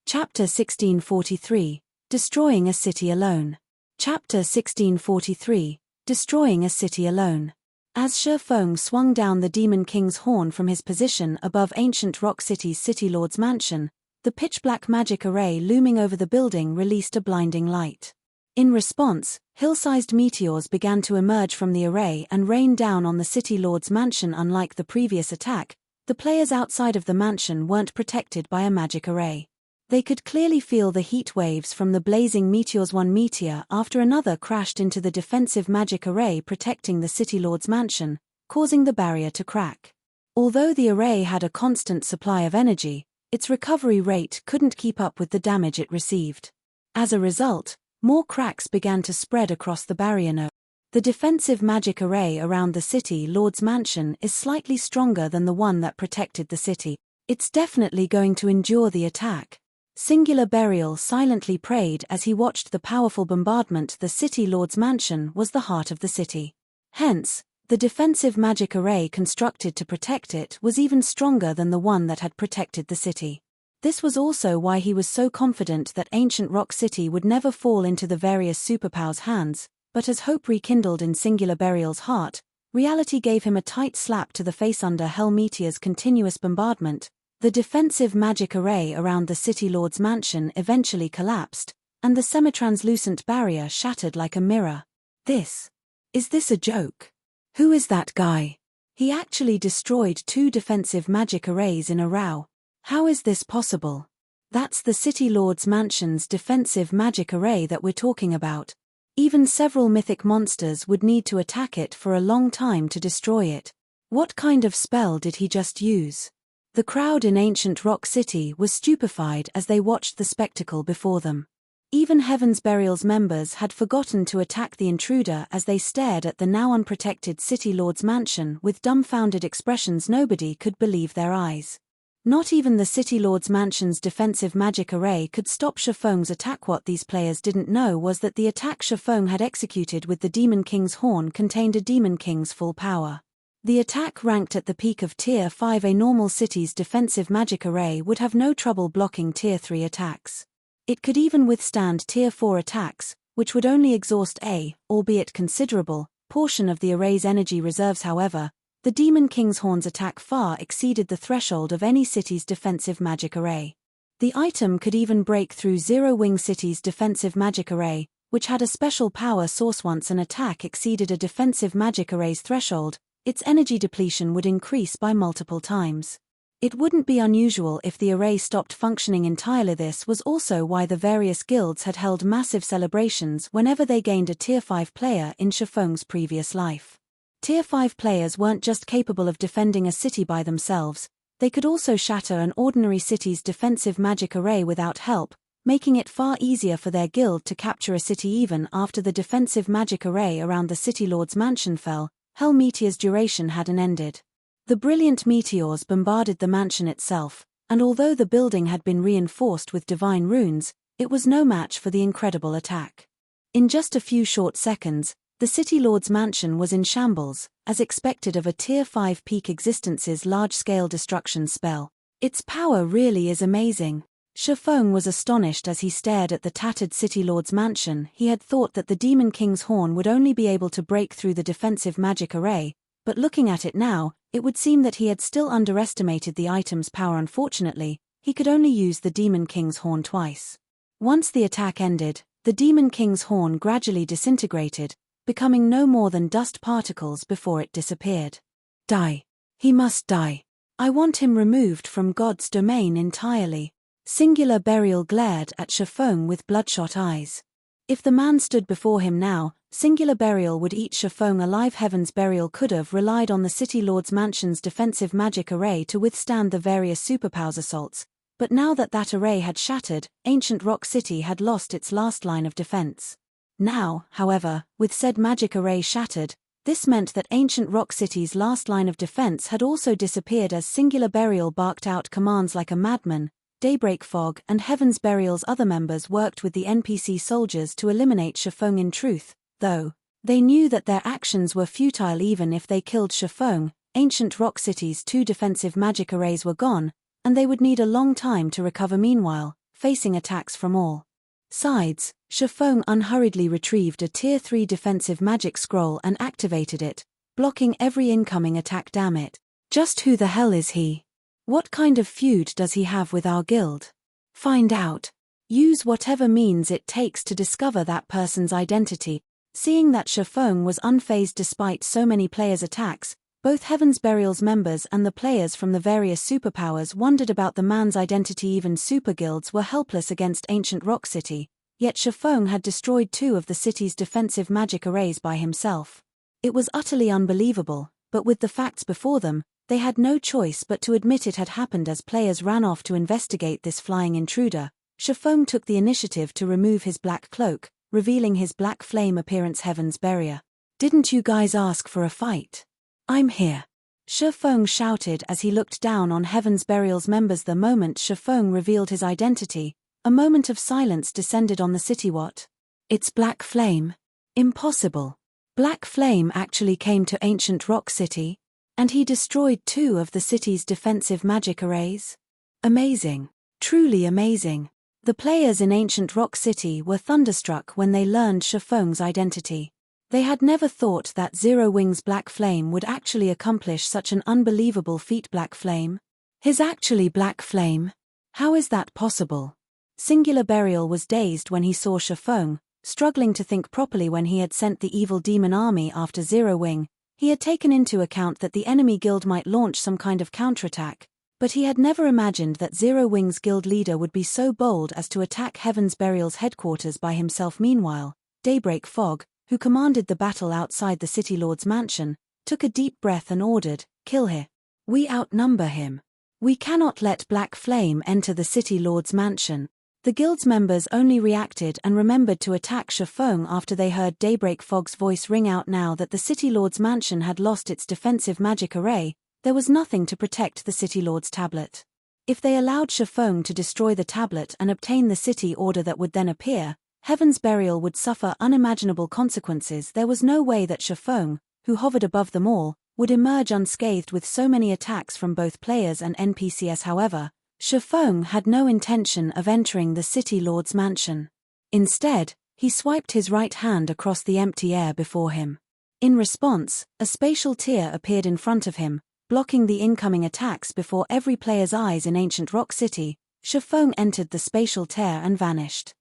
Speaker 1: Chapter 1643, Destroying a City Alone. Chapter 1643, Destroying a City Alone. As Shifeng swung down the Demon King's horn from his position above Ancient Rock City's City Lord's mansion, the pitch-black magic array looming over the building released a blinding light. In response, hill-sized meteors began to emerge from the array and rain down on the City Lord's mansion. Unlike the previous attack, the players outside of the mansion weren't protected by a magic array. They could clearly feel the heat waves from the blazing meteors. One meteor after another crashed into the defensive magic array protecting the City Lord's mansion, causing the barrier to crack. Although the array had a constant supply of energy, its recovery rate couldn't keep up with the damage it received. As a result, more cracks began to spread across the barrier. The defensive magic array around the City Lord's mansion is slightly stronger than the one that protected the city. It's definitely going to endure the attack. Singular Burial silently prayed as he watched the powerful bombardment. The City Lord's mansion was the heart of the city. Hence, the defensive magic array constructed to protect it was even stronger than the one that had protected the city. This was also why he was so confident that Ancient Rock City would never fall into the various superpowers' hands, but as hope rekindled in Singular Burial's heart, reality gave him a tight slap to the face. Under Hell Meteor's continuous bombardment, the defensive magic array around the City Lord's mansion eventually collapsed, and the semi-translucent barrier shattered like a mirror. Is this a joke? Who is that guy? He actually destroyed 2 defensive magic arrays in a row. How is this possible? That's the City Lord's mansion's defensive magic array that we're talking about. Even several mythic monsters would need to attack it for a long time to destroy it. What kind of spell did he just use? The crowd in Ancient Rock City was stupefied as they watched the spectacle before them. Even Heaven's Burial's members had forgotten to attack the intruder as they stared at the now unprotected City Lord's mansion with dumbfounded expressions. Nobody could believe their eyes. Not even the City Lord's mansion's defensive magic array could stop Shifeng's attack. What these players didn't know was that the attack Shifeng had executed with the Demon King's horn contained a Demon King's full power. The attack ranked at the peak of Tier 5. A normal city's defensive magic array would have no trouble blocking Tier 3 attacks. It could even withstand Tier 4 attacks, which would only exhaust a, albeit considerable, portion of the array's energy reserves. However, the Demon King's horn's attack far exceeded the threshold of any city's defensive magic array. The item could even break through Zero Wing City's defensive magic array, which had a special power source. Once an attack exceeded a defensive magic array's threshold, its energy depletion would increase by multiple times. It wouldn't be unusual if the array stopped functioning entirely. This was also why the various guilds had held massive celebrations whenever they gained a Tier 5 player in Shifeng's previous life. Tier 5 players weren't just capable of defending a city by themselves, they could also shatter an ordinary city's defensive magic array without help, making it far easier for their guild to capture a city. Even after the defensive magic array around the City Lord's mansion fell, Hell Meteor's duration hadn't ended. The brilliant meteors bombarded the mansion itself, and although the building had been reinforced with divine runes, it was no match for the incredible attack. In just a few short seconds, the City Lord's mansion was in shambles, as expected of a Tier 5 peak existence's large-scale destruction spell. Its power really is amazing. Shifeng was astonished as he stared at the tattered City Lord's mansion. He had thought that the Demon King's horn would only be able to break through the defensive magic array, but looking at it now, it would seem that he had still underestimated the item's power. Unfortunately, he could only use the Demon King's horn twice. Once the attack ended, the Demon King's horn gradually disintegrated, becoming no more than dust particles before it disappeared. Die. He must die. I want him removed from God's domain entirely. Singular Burial glared at Shifeng with bloodshot eyes. If the man stood before him now, Singular Burial would eat Shifeng alive. Heaven's Burial could have relied on the City Lord's mansion's defensive magic array to withstand the various superpowers assaults, but now that that array had shattered, Ancient Rock City had lost its last line of defense. Now, however, with said magic array shattered, this meant that Ancient Rock City's last line of defense had also disappeared as Singular Burial barked out commands like a madman. Daybreak Fog and Heaven's Burial's other members worked with the NPC soldiers to eliminate Shifeng. In truth, though, they knew that their actions were futile. Even if they killed Shifeng, Ancient Rock City's 2 defensive magic arrays were gone, and they would need a long time to recover. Meanwhile, facing attacks from all sides, Shifeng unhurriedly retrieved a Tier 3 defensive magic scroll and activated it, blocking every incoming attack. Damn it. Just who the hell is he? What kind of feud does he have with our guild? Find out. Use whatever means it takes to discover that person's identity. Seeing that Shifeng was unfazed despite so many players' attacks, both Heaven's Burial's members and the players from the various superpowers wondered about the man's identity. Even super guilds were helpless against Ancient Rock City, yet Shifeng had destroyed 2 of the city's defensive magic arrays by himself. It was utterly unbelievable, but with the facts before them, they had no choice but to admit it had happened. As players ran off to investigate this flying intruder, Shifeng took the initiative to remove his black cloak, revealing his black flame appearance. Heaven's Barrier. Didn't you guys ask for a fight? I'm here. Shifeng shouted as he looked down on Heaven's Burial's members. The moment Shifeng revealed his identity, a moment of silence descended on the city. What? It's Black Flame? Impossible. Black Flame actually came to Ancient Rock City? And he destroyed 2 of the city's defensive magic arrays? Amazing. Truly amazing. The players in Ancient Rock City were thunderstruck when they learned Shifeng's identity. They had never thought that Zero Wing's Black Flame would actually accomplish such an unbelievable feat. Black Flame? His actually Black Flame? How is that possible? Singular Burial was dazed when he saw Shifeng, struggling to think properly. When he had sent the evil demon army after Zero Wing, he had taken into account that the enemy guild might launch some kind of counterattack, but he had never imagined that Zero Wing's guild leader would be so bold as to attack Heaven's Burial's headquarters by himself. Meanwhile, Daybreak Fog, who commanded the battle outside the City Lord's mansion, took a deep breath and ordered, "Kill him. We outnumber him. We cannot let Black Flame enter the City Lord's mansion." The guild's members only reacted and remembered to attack Shafong after they heard Daybreak Fog's voice ring out. Now that the City Lord's mansion had lost its defensive magic array, there was nothing to protect the City Lord's tablet. If they allowed Shafong to destroy the tablet and obtain the city order that would then appear, Heaven's Burial would suffer unimaginable consequences. There was no way that Shafong, who hovered above them all, would emerge unscathed with so many attacks from both players and NPCs. However, Shafong had no intention of entering the City Lord's mansion. Instead, he swiped his right hand across the empty air before him. In response, a spatial tier appeared in front of him, blocking the incoming attacks before every player's eyes. In Ancient Rock City, Shafong entered the spatial tear and vanished.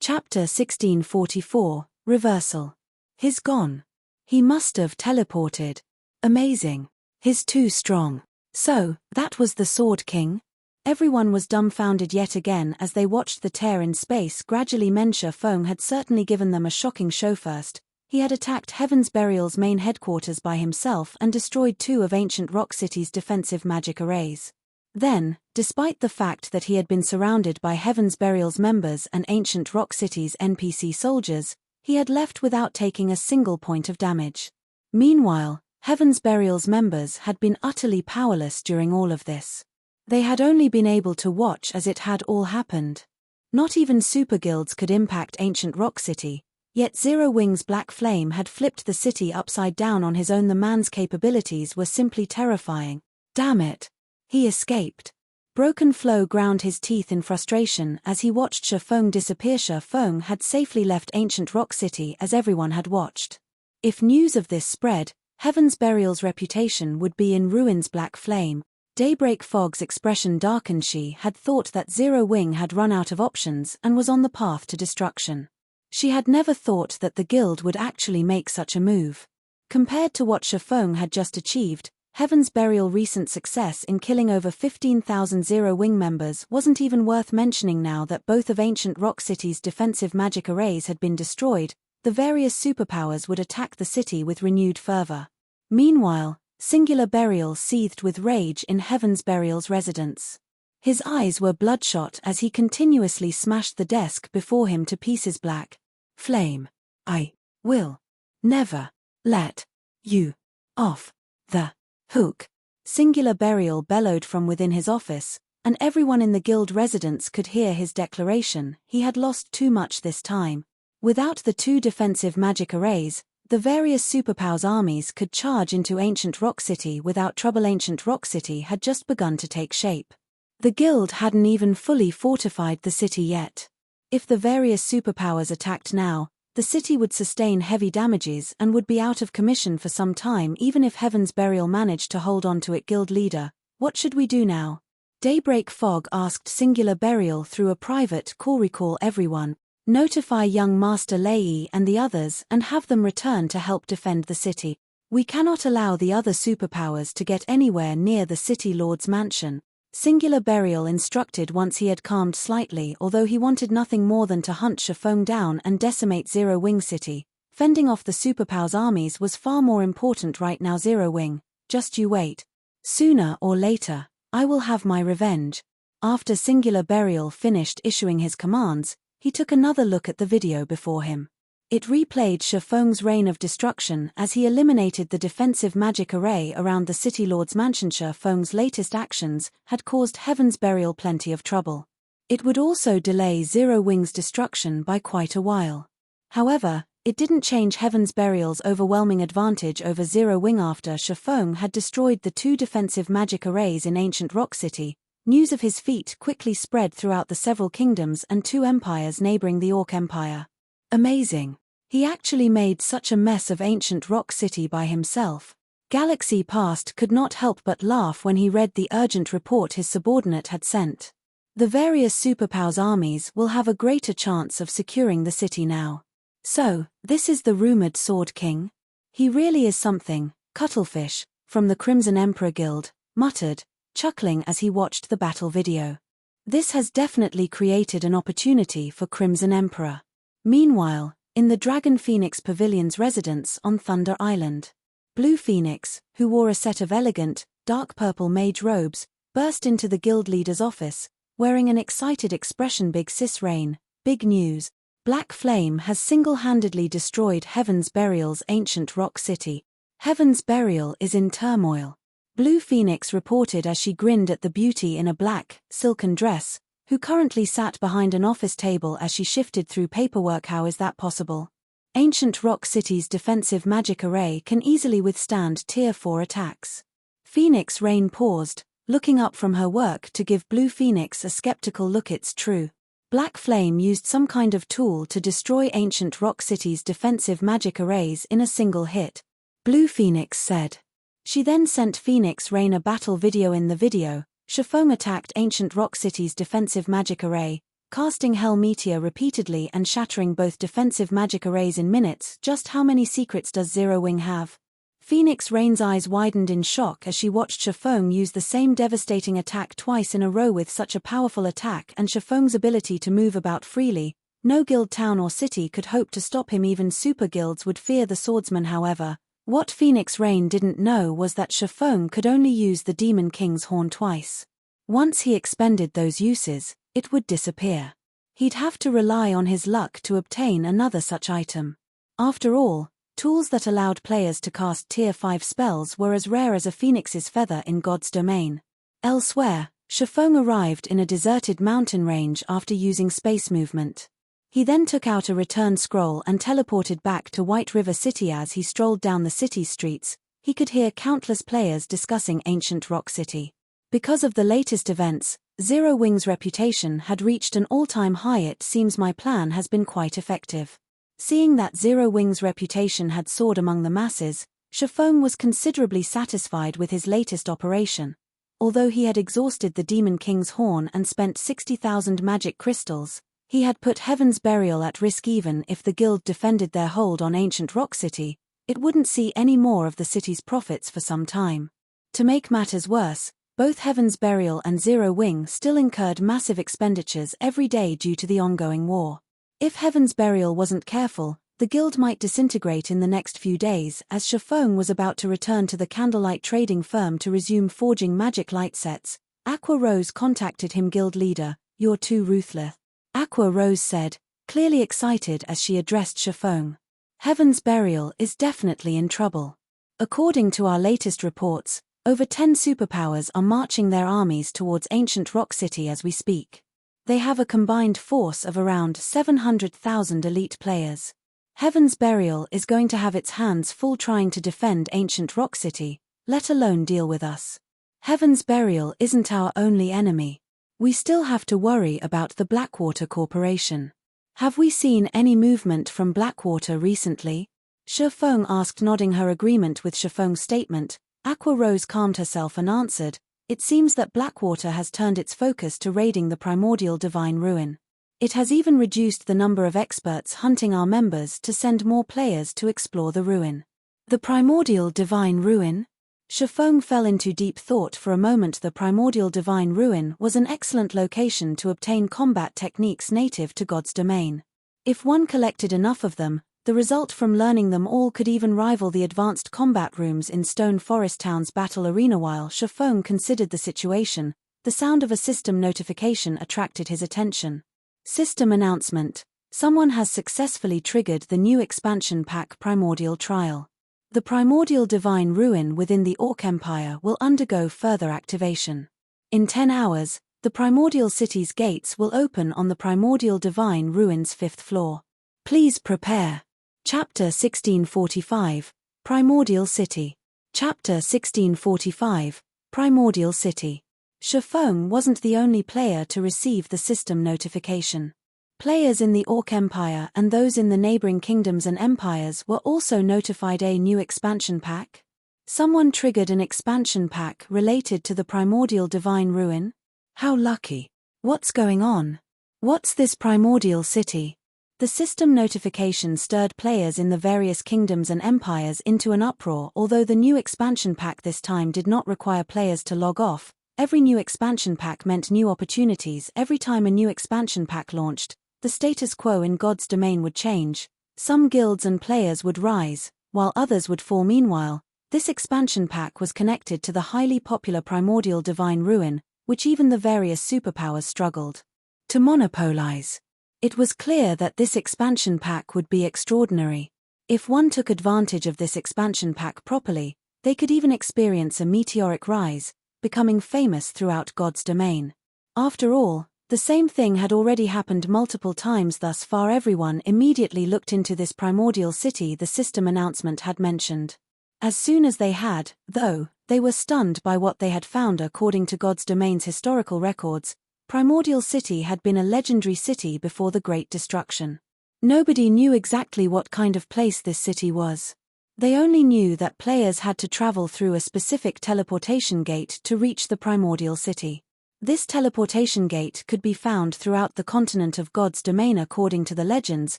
Speaker 1: Chapter 1644, Reversal. He's gone. He must have teleported. Amazing. He's too strong. So, that was the Sword King? Everyone was dumbfounded yet again as they watched the tear in space gradually mend. Shafong had certainly given them a shocking show. First, he had attacked Heaven's Burial's main headquarters by himself and destroyed 2 of Ancient Rock City's defensive magic arrays. Then, despite the fact that he had been surrounded by Heaven's Burial's members and Ancient Rock City's NPC soldiers, he had left without taking a single point of damage. Meanwhile, Heaven's Burial's members had been utterly powerless during all of this. They had only been able to watch as it had all happened. Not even super guilds could impact Ancient Rock City, yet Zero Wing's Black Flame had flipped the city upside down on his own. The man's capabilities were simply terrifying. Damn it. He escaped. Broken Flow ground his teeth in frustration as he watched Shafong disappear. Shafong had safely left Ancient Rock City as everyone had watched. If news of this spread, Heaven's Burial's reputation would be in ruins. Black Flame. Daybreak Fog's expression darkened. She had thought that Zero Wing had run out of options and was on the path to destruction. She had never thought that the guild would actually make such a move. Compared to what Shafong had just achieved, Heaven's Burial's recent success in killing over 15,000 Zero Wing members wasn't even worth mentioning. Now that both of Ancient Rock City's defensive magic arrays had been destroyed, the various superpowers would attack the city with renewed fervor. Meanwhile, Singular Burial seethed with rage in Heaven's Burial's residence. His eyes were bloodshot as he continuously smashed the desk before him to pieces. Black Flame, I will never let you off the hook. Singular Burial bellowed from within his office, and everyone in the guild residence could hear his declaration. He had lost too much this time. Without the 2 defensive magic arrays, the various superpowers' armies could charge into Ancient Rock City without trouble. Ancient Rock City had just begun to take shape. The guild hadn't even fully fortified the city yet. If the various superpowers attacked now, the city would sustain heavy damages and would be out of commission for some time. Even if Heaven's Burial managed to hold on to it. Guild leader, what should we do now? Daybreak Fog asked Singular Burial through a private call. Recall everyone, notify young Master Lei and the others and have them return to help defend the city. We cannot allow the other superpowers to get anywhere near the City Lord's mansion. Singular Burial instructed once he had calmed slightly. Although he wanted nothing more than to hunt Shafong down and decimate Zero Wing City, fending off the superpowers' armies was far more important right now. Zero Wing, just you wait. Sooner or later, I will have my revenge. After Singular Burial finished issuing his commands, he took another look at the video before him. It replayed Shafong's reign of destruction as he eliminated the defensive magic array around the City Lord's mansion. Shafong's latest actions had caused Heaven's Burial plenty of trouble. It would also delay Zero Wing's destruction by quite a while. However, it didn't change Heaven's Burial's overwhelming advantage over Zero Wing. After Shafong had destroyed the 2 defensive magic arrays in Ancient Rock City, news of his feat quickly spread throughout the several kingdoms and 2 empires neighboring the Orc Empire. Amazing. He actually made such a mess of Ancient Rock City by himself. Galaxy Past could not help but laugh when he read the urgent report his subordinate had sent. The various superpowers' armies will have a greater chance of securing the city now. So, this is the rumored Sword King? He really is something, Cuttlefish, from the Crimson Emperor Guild, muttered, chuckling as he watched the battle video. This has definitely created an opportunity for Crimson Emperor. Meanwhile, in the Dragon Phoenix Pavilion's residence on Thunder Island, Blue Phoenix, who wore a set of elegant, dark purple mage robes, burst into the guild leader's office, wearing an excited expression. Big sis Rain, big news. Black Flame has single-handedly destroyed Heaven's Burial's ancient rock city. Heaven's Burial is in turmoil. Blue Phoenix reported as she grinned at the beauty in a black, silken dress, who currently sat behind an office table as she shifted through paperwork. How is that possible? Ancient Rock City's defensive magic array can easily withstand Tier 4 attacks. Phoenix Rain paused, looking up from her work to give Blue Phoenix a skeptical look. It's true. Black Flame used some kind of tool to destroy Ancient Rock City's defensive magic arrays in a single hit, Blue Phoenix said. She then sent Phoenix Rain a battle video. In the video, Shifeng attacked Ancient Rock City's defensive magic array, casting Hell Meteor repeatedly and shattering both defensive magic arrays in minutes. Just how many secrets does Zero Wing have? Phoenix Rain's eyes widened in shock as she watched Shifeng use the same devastating attack twice in a row. With such a powerful attack and Shifeng's ability to move about freely, no guild, town or city could hope to stop him. Even super guilds would fear the swordsman. However, what Phoenix Rain didn't know was that Shifeng could only use the Demon King's horn twice. Once he expended those uses, it would disappear. He'd have to rely on his luck to obtain another such item. After all, tools that allowed players to cast Tier 5 spells were as rare as a phoenix's feather in God's domain. Elsewhere, Shifeng arrived in a deserted mountain range after using space movement. He then took out a return scroll and teleported back to White River City. As he strolled down the city's streets, he could hear countless players discussing Ancient Rock City. Because of the latest events, Zero Wing's reputation had reached an all-time high. It seems my plan has been quite effective. Seeing that Zero Wing's reputation had soared among the masses, Shifeng was considerably satisfied with his latest operation. Although he had exhausted the Demon King's horn and spent 60,000 magic crystals, he had put Heaven's Burial at risk. Even if the guild defended their hold on Ancient Rock City, it wouldn't see any more of the city's profits for some time. To make matters worse, both Heaven's Burial and Zero Wing still incurred massive expenditures every day due to the ongoing war. If Heaven's Burial wasn't careful, the guild might disintegrate in the next few days. As Shifeng was about to return to the candlelight trading firm to resume forging magic light sets, Aqua Rose contacted him. Guild leader, you're too ruthless. Aqua Rose said, clearly excited as she addressed Shifeng. Heaven's Burial is definitely in trouble. According to our latest reports, over 10 superpowers are marching their armies towards Ancient Rock City as we speak. They have a combined force of around 700,000 elite players. Heaven's Burial is going to have its hands full trying to defend Ancient Rock City, let alone deal with us. Heaven's Burial isn't our only enemy. We still have to worry about the Blackwater Corporation. Have we seen any movement from Blackwater recently? Shifeng asked, nodding her agreement with Shifeng's statement. Aqua Rose calmed herself and answered, it seems that Blackwater has turned its focus to raiding the Primordial Divine Ruin. It has even reduced the number of experts hunting our members to send more players to explore the ruin. The Primordial Divine Ruin? Shifeng fell into deep thought for a moment. The Primordial Divine Ruin was an excellent location to obtain combat techniques native to God's domain. If one collected enough of them, the result from learning them all could even rival the advanced combat rooms in Stone Forest Town's battle arena. While Shifeng considered the situation, the sound of a system notification attracted his attention. System announcement: someone has successfully triggered the new expansion pack Primordial Trial. The Primordial Divine Ruin within the Orc Empire will undergo further activation. In 10 hours, the Primordial City's gates will open on the Primordial Divine Ruin's 5th floor. Please prepare. Chapter 1645, Primordial City. Chapter 1645, Primordial City. Shifeng wasn't the only player to receive the system notification. Players in the Orc Empire and those in the neighboring kingdoms and empires were also notified. A new expansion pack? Someone triggered an expansion pack related to the Primordial Divine Ruin? How lucky. What's going on? What's this Primordial City? The system notification stirred players in the various kingdoms and empires into an uproar. Although the new expansion pack this time did not require players to log off, every new expansion pack meant new opportunities. Every time a new expansion pack launched, the status quo in God's domain would change. Some guilds and players would rise, while others would fall. Meanwhile, this expansion pack was connected to the highly popular Primordial Divine Ruin, which even the various superpowers struggled to monopolize. It was clear that this expansion pack would be extraordinary. If one took advantage of this expansion pack properly, they could even experience a meteoric rise, becoming famous throughout God's domain. After all, the same thing had already happened multiple times thus far. Everyone immediately looked into this primordial city the system announcement had mentioned. As soon as they had, though, they were stunned by what they had found. According to God's domain's historical records, Primordial City had been a legendary city before the Great Destruction. Nobody knew exactly what kind of place this city was. They only knew that players had to travel through a specific teleportation gate to reach the Primordial City. This teleportation gate could be found throughout the continent of God's domain. According to the legends,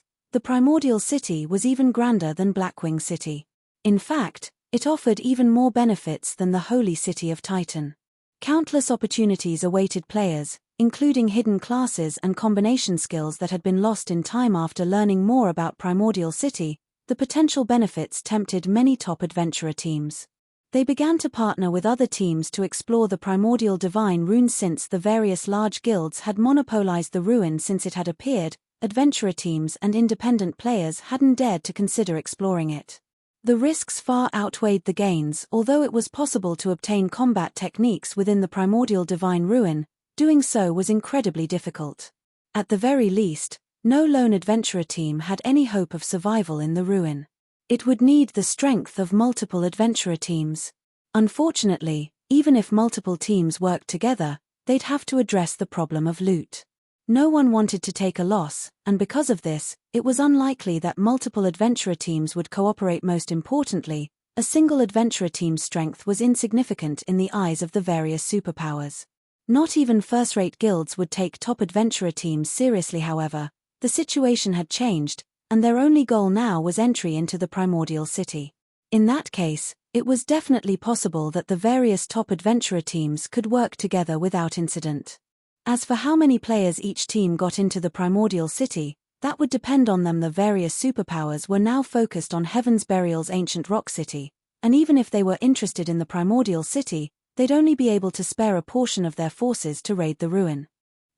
Speaker 1: the Primordial City was even grander than Blackwing City. In fact, it offered even more benefits than the Holy City of Titan. Countless opportunities awaited players, including hidden classes and combination skills that had been lost in time. After learning more about Primordial City, the potential benefits tempted many top adventurer teams. They began to partner with other teams to explore the primordial divine rune. Since the various large guilds had monopolized the ruin since it had appeared, adventurer teams and independent players hadn't dared to consider exploring it. The risks far outweighed the gains. Although it was possible to obtain combat techniques within the primordial divine ruin, doing so was incredibly difficult. At the very least, no lone adventurer team had any hope of survival in the ruin. It would need the strength of multiple adventurer teams. Unfortunately, even if multiple teams worked together, they'd have to address the problem of loot. No one wanted to take a loss, and because of this, it was unlikely that multiple adventurer teams would cooperate. Most importantly, a single adventurer team's strength was insignificant in the eyes of the various superpowers. Not even first-rate guilds would take top adventurer teams seriously. However, the situation had changed, and their only goal now was entry into the Primordial City. In that case, it was definitely possible that the various top adventurer teams could work together without incident. As for how many players each team got into the Primordial City, that would depend on them. The various superpowers were now focused on Heaven's Burial's ancient rock city, and even if they were interested in the Primordial City, they'd only be able to spare a portion of their forces to raid the ruin.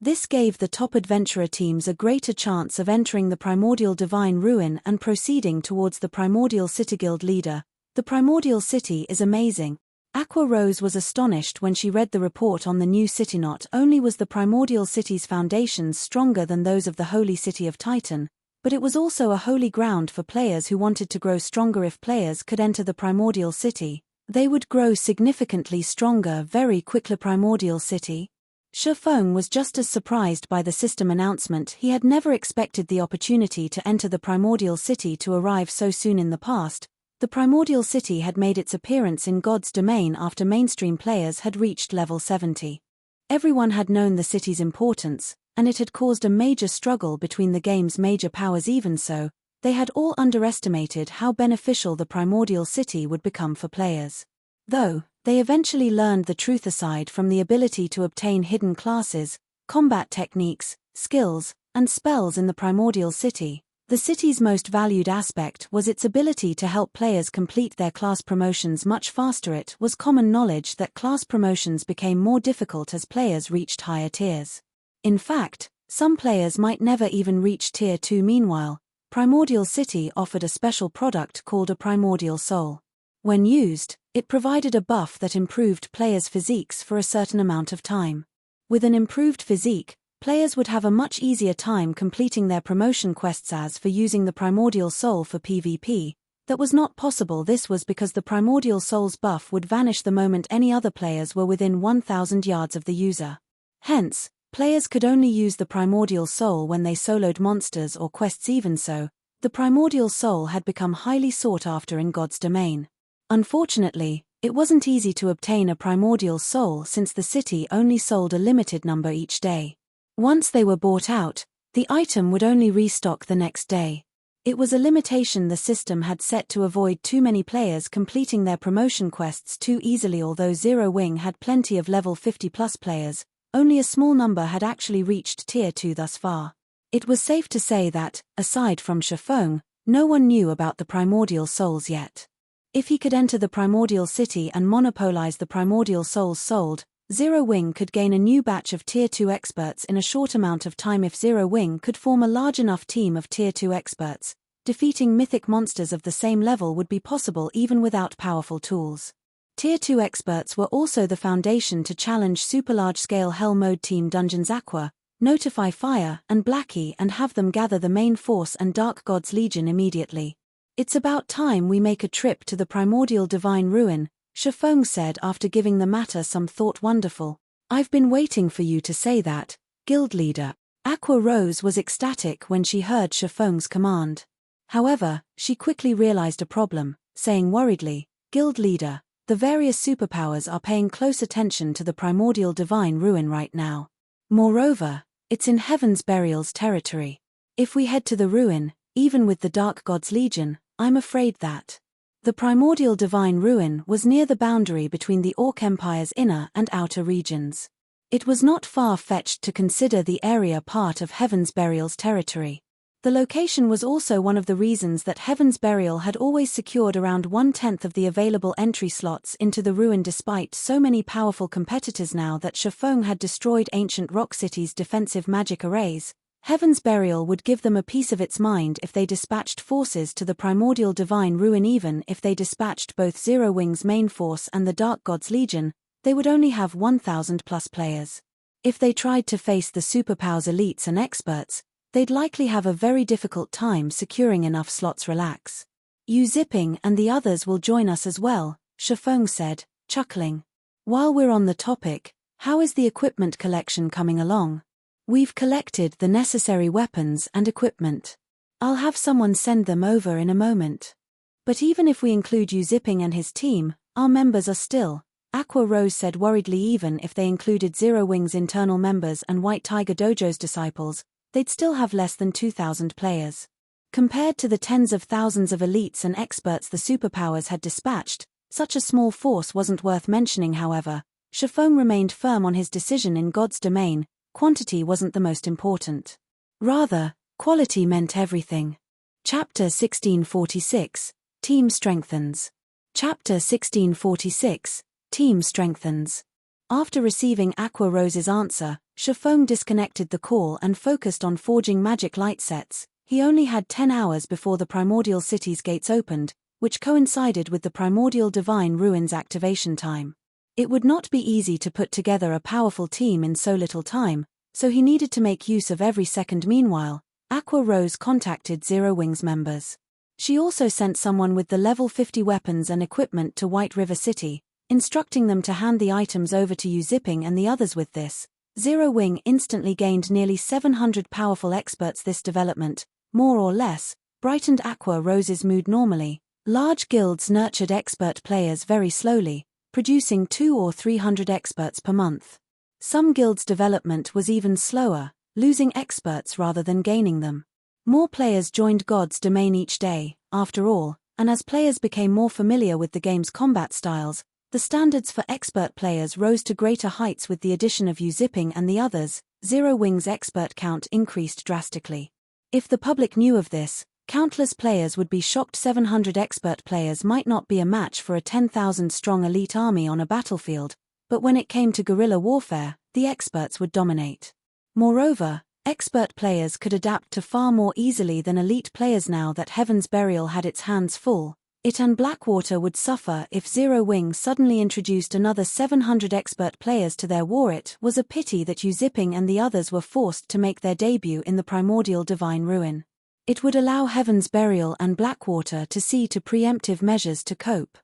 Speaker 1: This gave the top adventurer teams a greater chance of entering the Primordial Divine Ruin and proceeding towards the Primordial City. Guild leader: the Primordial City is amazing. Aqua Rose was astonished when she read the report on the new city. Not only was the Primordial City's foundations stronger than those of the Holy City of Titan, but it was also a holy ground for players who wanted to grow stronger. If players could enter the Primordial City, they would grow significantly stronger very quickly. Primordial City? Shifeng was just as surprised by the system announcement. He had never expected the opportunity to enter the Primordial City to arrive so soon. In the past, the Primordial City had made its appearance in God's domain after mainstream players had reached level 70. Everyone had known the city's importance, and it had caused a major struggle between the game's major powers. Even so, they had all underestimated how beneficial the Primordial City would become for players. Though, they eventually learned the truth. Aside from the ability to obtain hidden classes, combat techniques, skills, and spells in the Primordial City, the city's most valued aspect was its ability to help players complete their class promotions much faster. It was common knowledge that class promotions became more difficult as players reached higher tiers. In fact, some players might never even reach Tier 2. Meanwhile, Primordial City offered a special product called a Primordial Soul. When used, it provided a buff that improved players' physiques for a certain amount of time. With an improved physique, players would have a much easier time completing their promotion quests. As for using the Primordial Soul for PvP, that was not possible. This was because the Primordial Soul's buff would vanish the moment any other players were within 1,000 yards of the user. Hence, players could only use the Primordial Soul when they soloed monsters or quests. Even so, the Primordial Soul had become highly sought after in God's domain. Unfortunately, it wasn't easy to obtain a Primordial Soul since the city only sold a limited number each day. Once they were bought out, the item would only restock the next day. It was a limitation the system had set to avoid too many players completing their promotion quests too easily. Although Zero Wing had plenty of level 50+ players, only a small number had actually reached Tier 2 thus far. It was safe to say that, aside from Shifeng, no one knew about the Primordial Souls yet. If he could enter the Primordial City and monopolize the Primordial Souls sold, Zero Wing could gain a new batch of Tier 2 experts in a short amount of time if Zero Wing could form a large enough team of Tier 2 experts. Defeating mythic monsters of the same level would be possible even without powerful tools. Tier 2 experts were also the foundation to challenge super large-scale Hell Mode Team Dungeons Aqua, notify Fire and Blackie and have them gather the main force and Dark God's Legion immediately. It's about time we make a trip to the Primordial Divine Ruin, Shifeng said after giving the matter some thought. Wonderful. I've been waiting for you to say that, guild leader. Aqua Rose was ecstatic when she heard Shifeng's command. However, she quickly realized a problem, saying worriedly, Guild leader, the various superpowers are paying close attention to the Primordial Divine Ruin right now. Moreover, it's in Heaven's Burial's territory. If we head to the ruin, even with the Dark God's Legion, I'm afraid that the Primordial Divine Ruin was near the boundary between the Orc Empire's inner and outer regions. It was not far-fetched to consider the area part of Heaven's Burial's territory. The location was also one of the reasons that Heaven's Burial had always secured around 1/10 of the available entry slots into the ruin despite so many powerful competitors. Now that Shifeng had destroyed Ancient Rock City's defensive magic arrays, Heaven's Burial would give them a piece of its mind if they dispatched forces to the Primordial Divine Ruin. Even if they dispatched both Zero Wing's main force and the Dark God's Legion, they would only have 1,000 plus players. If they tried to face the superpowers elites and experts, they'd likely have a very difficult time securing enough slots. Relax. Yu Zipping and the others will join us as well, Shifeng said, chuckling. While we're on the topic, how is the equipment collection coming along? We've collected the necessary weapons and equipment. I'll have someone send them over in a moment. But even if we include Yu Zipping and his team, our members are still, Aqua Rose said worriedly. Even if they included Zero Wing's internal members and White Tiger Dojo's disciples, they'd still have less than 2,000 players. Compared to the tens of thousands of elites and experts the superpowers had dispatched, such a small force wasn't worth mentioning. However, Shifeng remained firm on his decision. In God's domain, quantity wasn't the most important. Rather, quality meant everything. Chapter 1646, Team Strengthens. Chapter 1646, Team Strengthens. After receiving Aqua Rose's answer, Shifeng disconnected the call and focused on forging magic light sets. He only had 10 hours before the Primordial City's gates opened, which coincided with the Primordial Divine Ruin's activation time. It would not be easy to put together a powerful team in so little time, so he needed to make use of every second. Meanwhile, Aqua Rose contacted Zero Wing's members. She also sent someone with the level 50 weapons and equipment to White River City, instructing them to hand the items over to Yu Zipping and the others. With this, Zero Wing instantly gained nearly 700 powerful experts. This development, more or less, brightened Aqua Rose's mood. Normally, large guilds nurtured expert players very slowly, producing 200 or 300 experts per month. Some guilds' development was even slower, losing experts rather than gaining them. More players joined God's domain each day, after all, and as players became more familiar with the game's combat styles, the standards for expert players rose to greater heights. With the addition of Yu Zipping and the others, Zero Wing's expert count increased drastically. If the public knew of this, countless players would be shocked. 700 expert players might not be a match for a 10,000-strong elite army on a battlefield, but when it came to guerrilla warfare, the experts would dominate. Moreover, expert players could adapt to far more easily than elite players. Now that Heaven's Burial had its hands full, it and Blackwater would suffer if Zero Wing suddenly introduced another 700 expert players to their war. It was a pity that Yu Zipping and the others were forced to make their debut in the Primordial Divine Ruin. It would allow Heaven's Burial and Blackwater to see to preemptive measures to cope.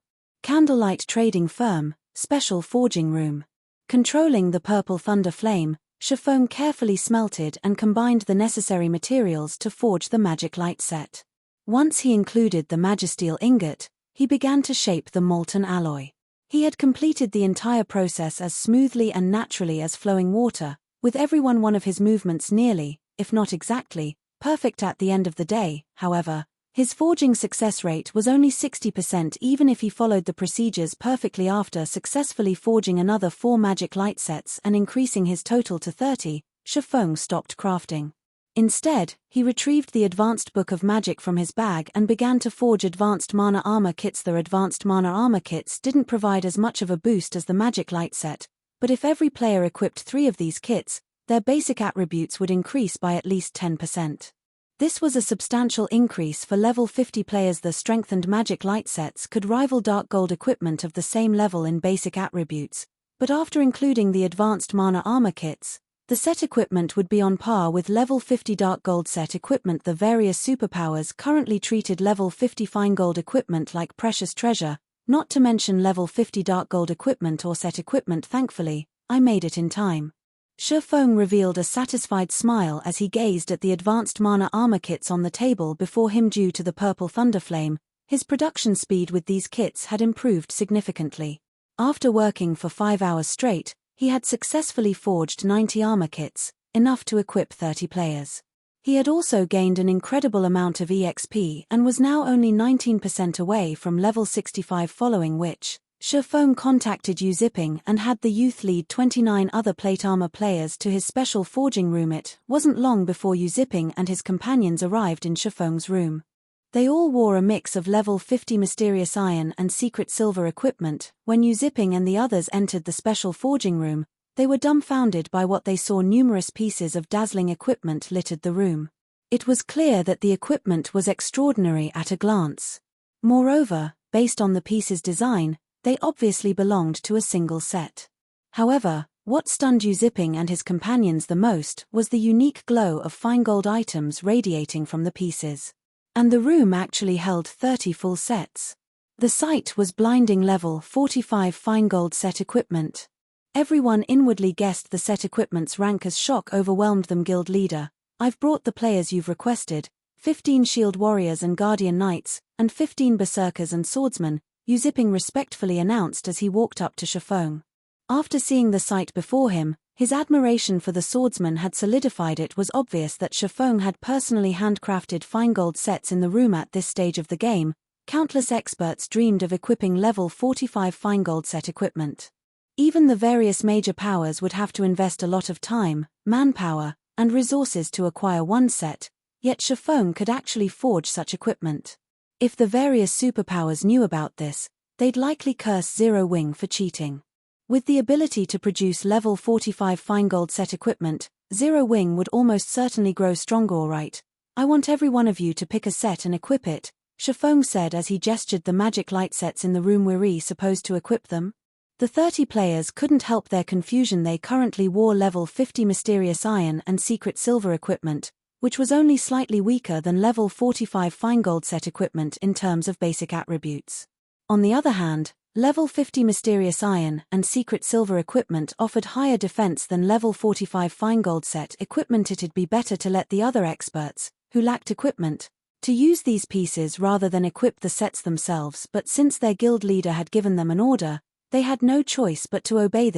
Speaker 1: Candlelight Trading Firm, Special Forging Room. Controlling the purple thunder flame, Shifeng carefully smelted and combined the necessary materials to forge the magic light set. Once he included the magisteel ingot, he began to shape the molten alloy. He had completed the entire process as smoothly and naturally as flowing water, with every one of his movements nearly, if not exactly, perfect. At the end of the day, however, his forging success rate was only 60%. Even if he followed the procedures perfectly. After successfully forging another 4 magic light sets and increasing his total to 30, Shifeng stopped crafting. Instead, he retrieved the Advanced Book of Magic from his bag and began to forge Advanced Mana Armor Kits. The Advanced Mana Armor Kits didn't provide as much of a boost as the magic light set, but if every player equipped 3 of these kits, their basic attributes would increase by at least 10%. This was a substantial increase for level 50 players. The strengthened magic light sets could rival dark gold equipment of the same level in basic attributes, but after including the advanced mana armor kits, the set equipment would be on par with level 50 dark gold set equipment. The various superpowers currently treated level 50 fine gold equipment like precious treasure, not to mention level 50 dark gold equipment or set equipment. Thankfully, I made it in time. Shifeng revealed a satisfied smile as he gazed at the advanced mana armor kits on the table before him. Due to the purple thunderflame, his production speed with these kits had improved significantly. After working for 5 hours straight, he had successfully forged 90 armor kits, enough to equip 30 players. He had also gained an incredible amount of EXP and was now only 19% away from level 65, following which, Shifeng contacted Yu Zipping and had the youth lead 29 other plate armor players to his special forging room. It wasn't long before Yu Zipping and his companions arrived in Shifeng's room. They all wore a mix of level 50 mysterious iron and secret silver equipment. When Yu Zipping and the others entered the special forging room, they were dumbfounded by what they saw. Numerous pieces of dazzling equipment littered the room. It was clear that the equipment was extraordinary at a glance. Moreover, based on the piece's design, they obviously belonged to a single set. However, what stunned Yu Zipping and his companions the most was the unique glow of fine gold items radiating from the pieces. And the room actually held 30 full sets. The sight was blinding. Level 45 fine gold set equipment. Everyone inwardly guessed the set equipment's rank as shock overwhelmed them. Guild leader, I've brought the players you've requested, 15 shield warriors and guardian knights, and 15 berserkers and swordsmen, Yu Zipping respectfully announced as he walked up to Shifeng. After seeing the sight before him, his admiration for the swordsman had solidified. It was obvious that Shifeng had personally handcrafted fine gold sets in the room. At this stage of the game, countless experts dreamed of equipping level 45 fine gold set equipment. Even the various major powers would have to invest a lot of time, manpower, and resources to acquire one set, yet Shifeng could actually forge such equipment. If the various superpowers knew about this, they'd likely curse Zero Wing for cheating. With the ability to produce level 45 fine gold set equipment, Zero Wing would almost certainly grow stronger. Alright, I want every one of you to pick a set and equip it, Shifeng said as he gestured the magic light sets in the room. We're supposed to equip them? The 30 players couldn't help their confusion. They currently wore level 50 mysterious iron and secret silver equipment, which was only slightly weaker than level 45 fine gold set equipment in terms of basic attributes. On the other hand, level 50 mysterious iron and secret silver equipment offered higher defense than level 45 fine gold set equipment. It'd be better to let the other experts, who lacked equipment, to use these pieces rather than equip the sets themselves, but since their guild leader had given them an order, they had no choice but to obey.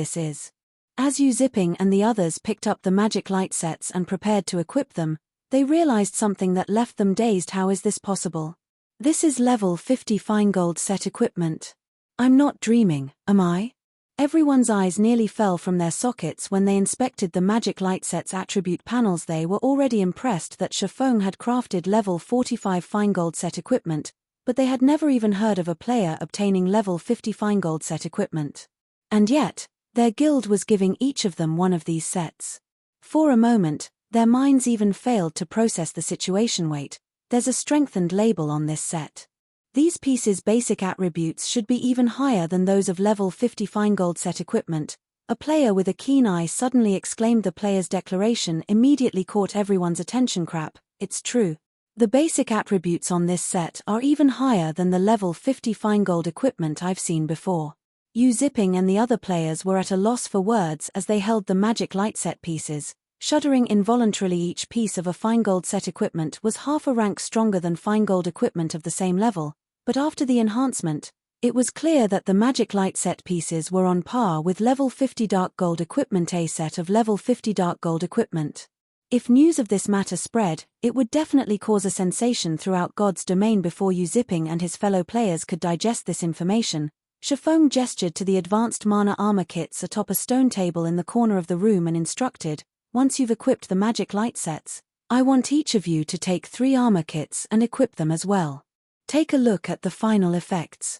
Speaker 1: As Yu Zipping and the others picked up the magic light sets and prepared to equip them, they realized something that left them dazed. How is this possible? This is level 50 fine gold set equipment. I'm not dreaming, am I? Everyone's eyes nearly fell from their sockets when they inspected the magic light set's attribute panels. They were already impressed that Shifeng had crafted level 45 fine gold set equipment, but they had never even heard of a player obtaining level 50 fine gold set equipment. And yet, their guild was giving each of them one of these sets. For a moment, their minds even failed to process the situation. Wait, there's a strengthened label on this set. These pieces' basic attributes should be even higher than those of level 50 fine gold set equipment. A player with a keen eye suddenly exclaimed. The player's declaration immediately caught everyone's attention. Crap, it's true. The basic attributes on this set are even higher than the level 50 fine gold equipment I've seen before. Yu Zipping and the other players were at a loss for words as they held the magic light set pieces, shuddering involuntarily. Each piece of a fine gold set equipment was half a rank stronger than fine gold equipment of the same level, but after the enhancement, it was clear that the magic light set pieces were on par with level 50 dark gold equipment. A set of level 50 dark gold equipment. If news of this matter spread, it would definitely cause a sensation throughout God's domain. Before Yu Zipping and his fellow players could digest this information, Shifeng gestured to the advanced mana armor kits atop a stone table in the corner of the room and instructed, once you've equipped the magic light sets, I want each of you to take 3 armor kits and equip them as well. Take a look at the final effects.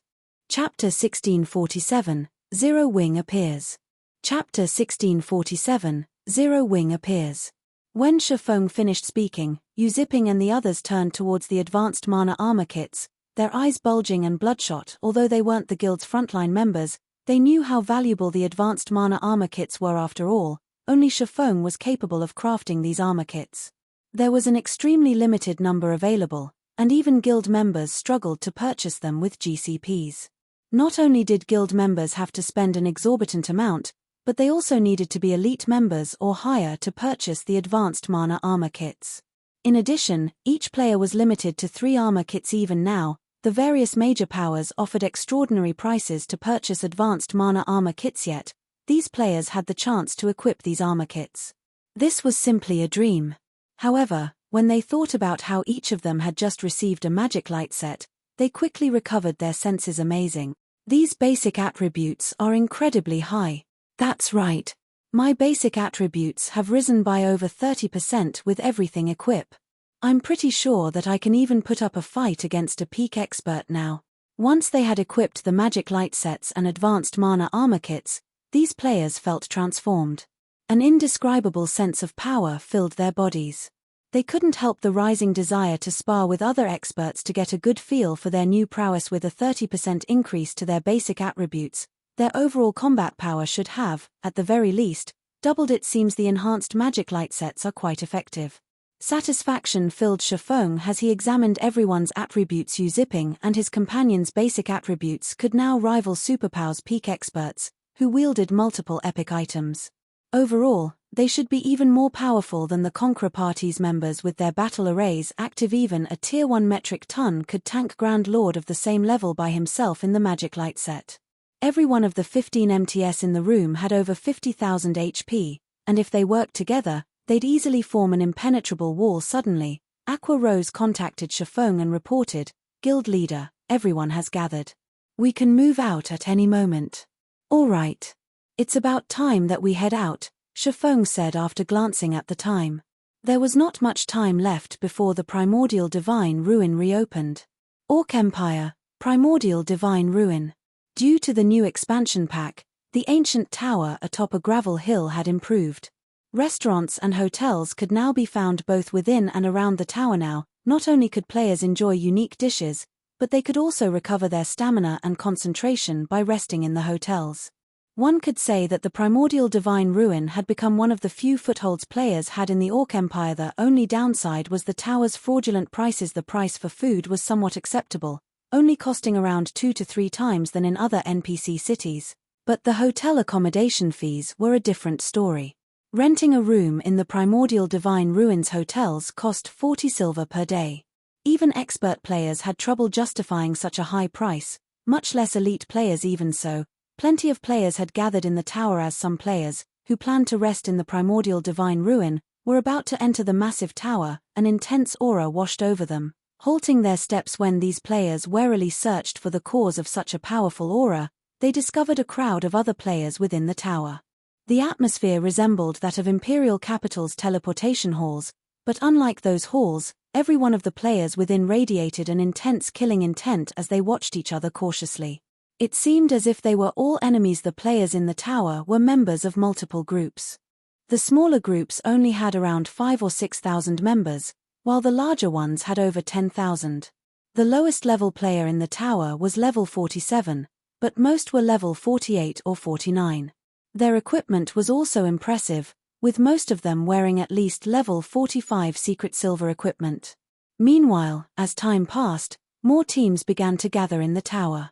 Speaker 1: Chapter 1647, Zero Wing appears. Chapter 1647, Zero Wing appears. When Shifeng finished speaking, Yu Ziping and the others turned towards the advanced mana armor kits, their eyes bulging and bloodshot. Although they weren't the guild's frontline members, they knew how valuable the advanced mana armor kits were after all. Only Shifeng was capable of crafting these armor kits. There was an extremely limited number available, and even guild members struggled to purchase them with GCPs. Not only did guild members have to spend an exorbitant amount, but they also needed to be elite members or higher to purchase the advanced mana armor kits. In addition, each player was limited to 3 armor kits. Even now, the various major powers offered extraordinary prices to purchase advanced mana armor kits, yet these players had the chance to equip these armor kits. This was simply a dream. However, when they thought about how each of them had just received a magic light set, they quickly recovered their senses. Amazing. These basic attributes are incredibly high. That's right. My basic attributes have risen by over 30% with everything equipped. I'm pretty sure that I can even put up a fight against a peak expert now. Once they had equipped the magic light sets and advanced mana armor kits, these players felt transformed. An indescribable sense of power filled their bodies. They couldn't help the rising desire to spar with other experts to get a good feel for their new prowess. With a 30% increase to their basic attributes, their overall combat power should have, at the very least, doubled. It seems the enhanced magic light sets are quite effective. Satisfaction filled Shifeng as he examined everyone's attributes. Yu Ziping and his companions' basic attributes could now rival Superpow's peak experts, who wielded multiple epic items. Overall, they should be even more powerful than the Conqueror Party's members with their battle arrays active. Even a Tier 1 metric ton could tank Grand Lord of the same level by himself in the magic light set. Every one of the 15 MTS in the room had over 50,000 HP, and if they worked together, they'd easily form an impenetrable wall. Suddenly, Aqua Rose contacted Shifeng and reported, "Guild leader, everyone has gathered. We can move out at any moment." "All right. It's about time that we head out," Shifeng said after glancing at the time. There was not much time left before the Primordial Divine Ruin reopened. Orc Empire, Primordial Divine Ruin. Due to the new expansion pack, the ancient tower atop a gravel hill had improved. Restaurants and hotels could now be found both within and around the tower. Now, not only could players enjoy unique dishes, but they could also recover their stamina and concentration by resting in the hotels. One could say that the Primordial Divine Ruin had become one of the few footholds players had in the Orc Empire. The only downside was the tower's fraudulent prices. The price for food was somewhat acceptable, only costing around 2 to 3 times than in other NPC cities. But the hotel accommodation fees were a different story. Renting a room in the Primordial Divine Ruins hotels cost 40 silver per day. Even expert players had trouble justifying such a high price, much less elite players. Even so, plenty of players had gathered in the tower, as some players, who planned to rest in the Primordial Divine Ruin, were about to enter the massive tower. An intense aura washed over them, halting their steps. When these players warily searched for the cause of such a powerful aura, they discovered a crowd of other players within the tower. The atmosphere resembled that of Imperial Capital's teleportation halls, but unlike those halls, every one of the players within radiated an intense killing intent as they watched each other cautiously. It seemed as if they were all enemies. The players in the tower were members of multiple groups. The smaller groups only had around 5,000 or 6,000 members, while the larger ones had over 10,000. The lowest level player in the tower was level 47, but most were level 48 or 49. Their equipment was also impressive, with most of them wearing at least level 45 secret silver equipment. Meanwhile, as time passed, more teams began to gather in the tower.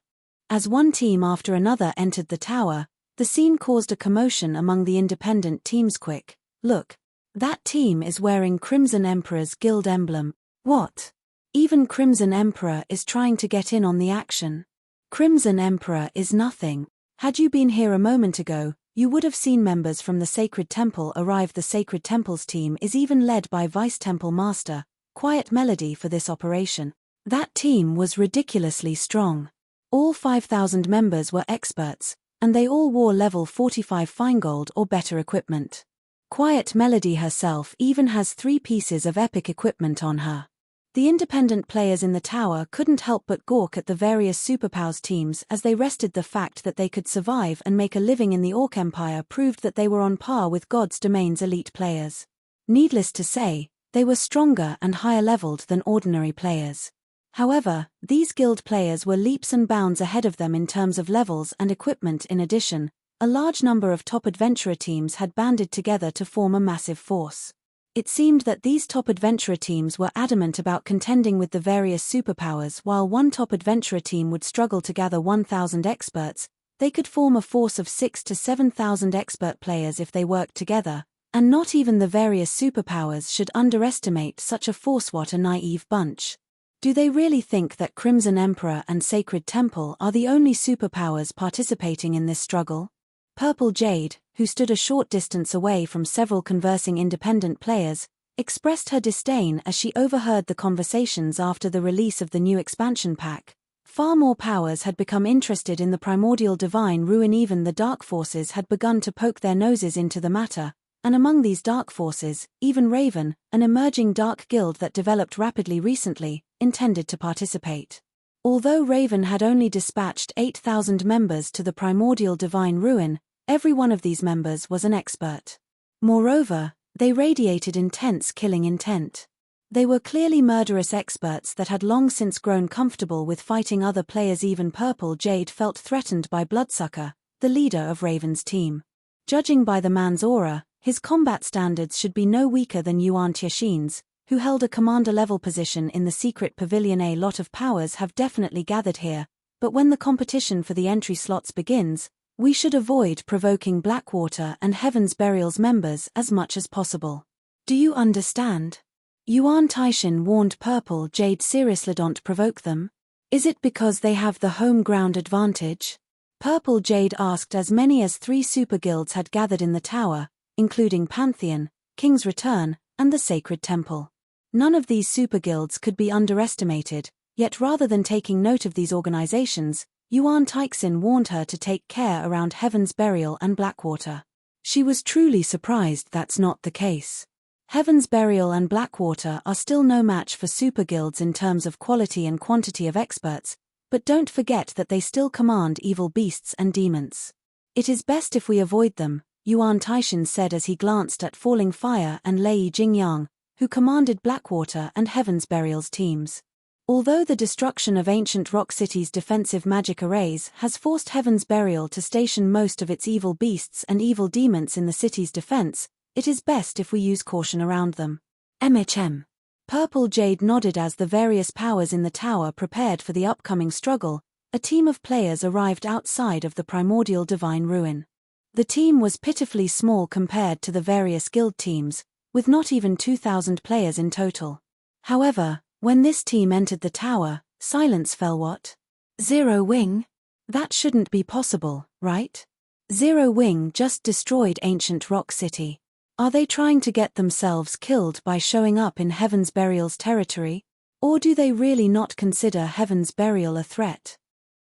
Speaker 1: As one team after another entered the tower, the scene caused a commotion among the independent teams. "Quick, look. That team is wearing Crimson Emperor's guild emblem." "What? Even Crimson Emperor is trying to get in on the action." "Crimson Emperor is nothing. Had you been here a moment ago, you would have seen members from the Sacred Temple arrive. The Sacred Temple's team is even led by Vice Temple Master Quiet Melody for this operation. That team was ridiculously strong. All 5,000 members were experts, and they all wore level 45 fine-gold or better equipment. Quiet Melody herself even has 3 pieces of epic equipment on her. The independent players in the tower couldn't help but gawk at the various superpowers teams as they rested. The fact that they could survive and make a living in the Orc Empire proved that they were on par with God's Domain's elite players. Needless to say, they were stronger and higher leveled than ordinary players. However, these guild players were leaps and bounds ahead of them in terms of levels and equipment. In addition, a large number of top adventurer teams had banded together to form a massive force. It seemed that these top adventurer teams were adamant about contending with the various superpowers. While one top adventurer team would struggle to gather 1,000 experts, they could form a force of 6,000 to 7,000 expert players if they worked together, and not even the various superpowers should underestimate such a force. What a naive bunch. Do they really think that Crimson Emperor and Sacred Temple are the only superpowers participating in this struggle? Purple Jade, who stood a short distance away from several conversing independent players, expressed her disdain as she overheard the conversations after the release of the new expansion pack. Far more powers had become interested in the Primordial Divine Ruin. Even the Dark Forces had begun to poke their noses into the matter, and among these Dark Forces, even Raven, an emerging dark guild that developed rapidly recently, intended to participate. Although Raven had only dispatched 8,000 members to the Primordial Divine Ruin, every one of these members was an expert. Moreover, they radiated intense killing intent. They were clearly murderous experts that had long since grown comfortable with fighting other players. Even Purple Jade felt threatened by Bloodsucker, the leader of Raven's team. Judging by the man's aura, his combat standards should be no weaker than Yuan Tiaxin's, who held a commander-level position in the secret pavilion. A lot of powers have definitely gathered here, but when the competition for the entry slots begins, we should avoid provoking Blackwater and Heaven's Burial's members as much as possible. Do you understand? Yuan Taishin warned Purple Jade seriously. Don't provoke them. Is it because they have the home ground advantage? Purple Jade asked as many as 3 super guilds had gathered in the tower, including Pantheon, King's Return, and the Sacred Temple. None of these super guilds could be underestimated, yet rather than taking note of these organizations, Yuan Taixin warned her to take care around Heaven's Burial and Blackwater. She was truly surprised that's not the case. Heaven's Burial and Blackwater are still no match for super guilds in terms of quality and quantity of experts, but don't forget that they still command evil beasts and demons. It is best if we avoid them, Yuan Taishin said as he glanced at Falling Fire and Lei Jingyang, who commanded Blackwater and Heaven's Burial's teams. Although the destruction of ancient Rock City's defensive magic arrays has forced Heaven's Burial to station most of its evil beasts and evil demons in the city's defense, it is best if we use caution around them. MHM. Purple Jade nodded as the various powers in the tower prepared for the upcoming struggle. A team of players arrived outside of the Primordial Divine Ruin. The team was pitifully small compared to the various guild teams, with not even 2,000 players in total. However, when this team entered the tower, silence fell. What? Zero Wing? That shouldn't be possible, right? Zero Wing just destroyed ancient Rock City. Are they trying to get themselves killed by showing up in Heaven's Burial's territory? Or do they really not consider Heaven's Burial a threat?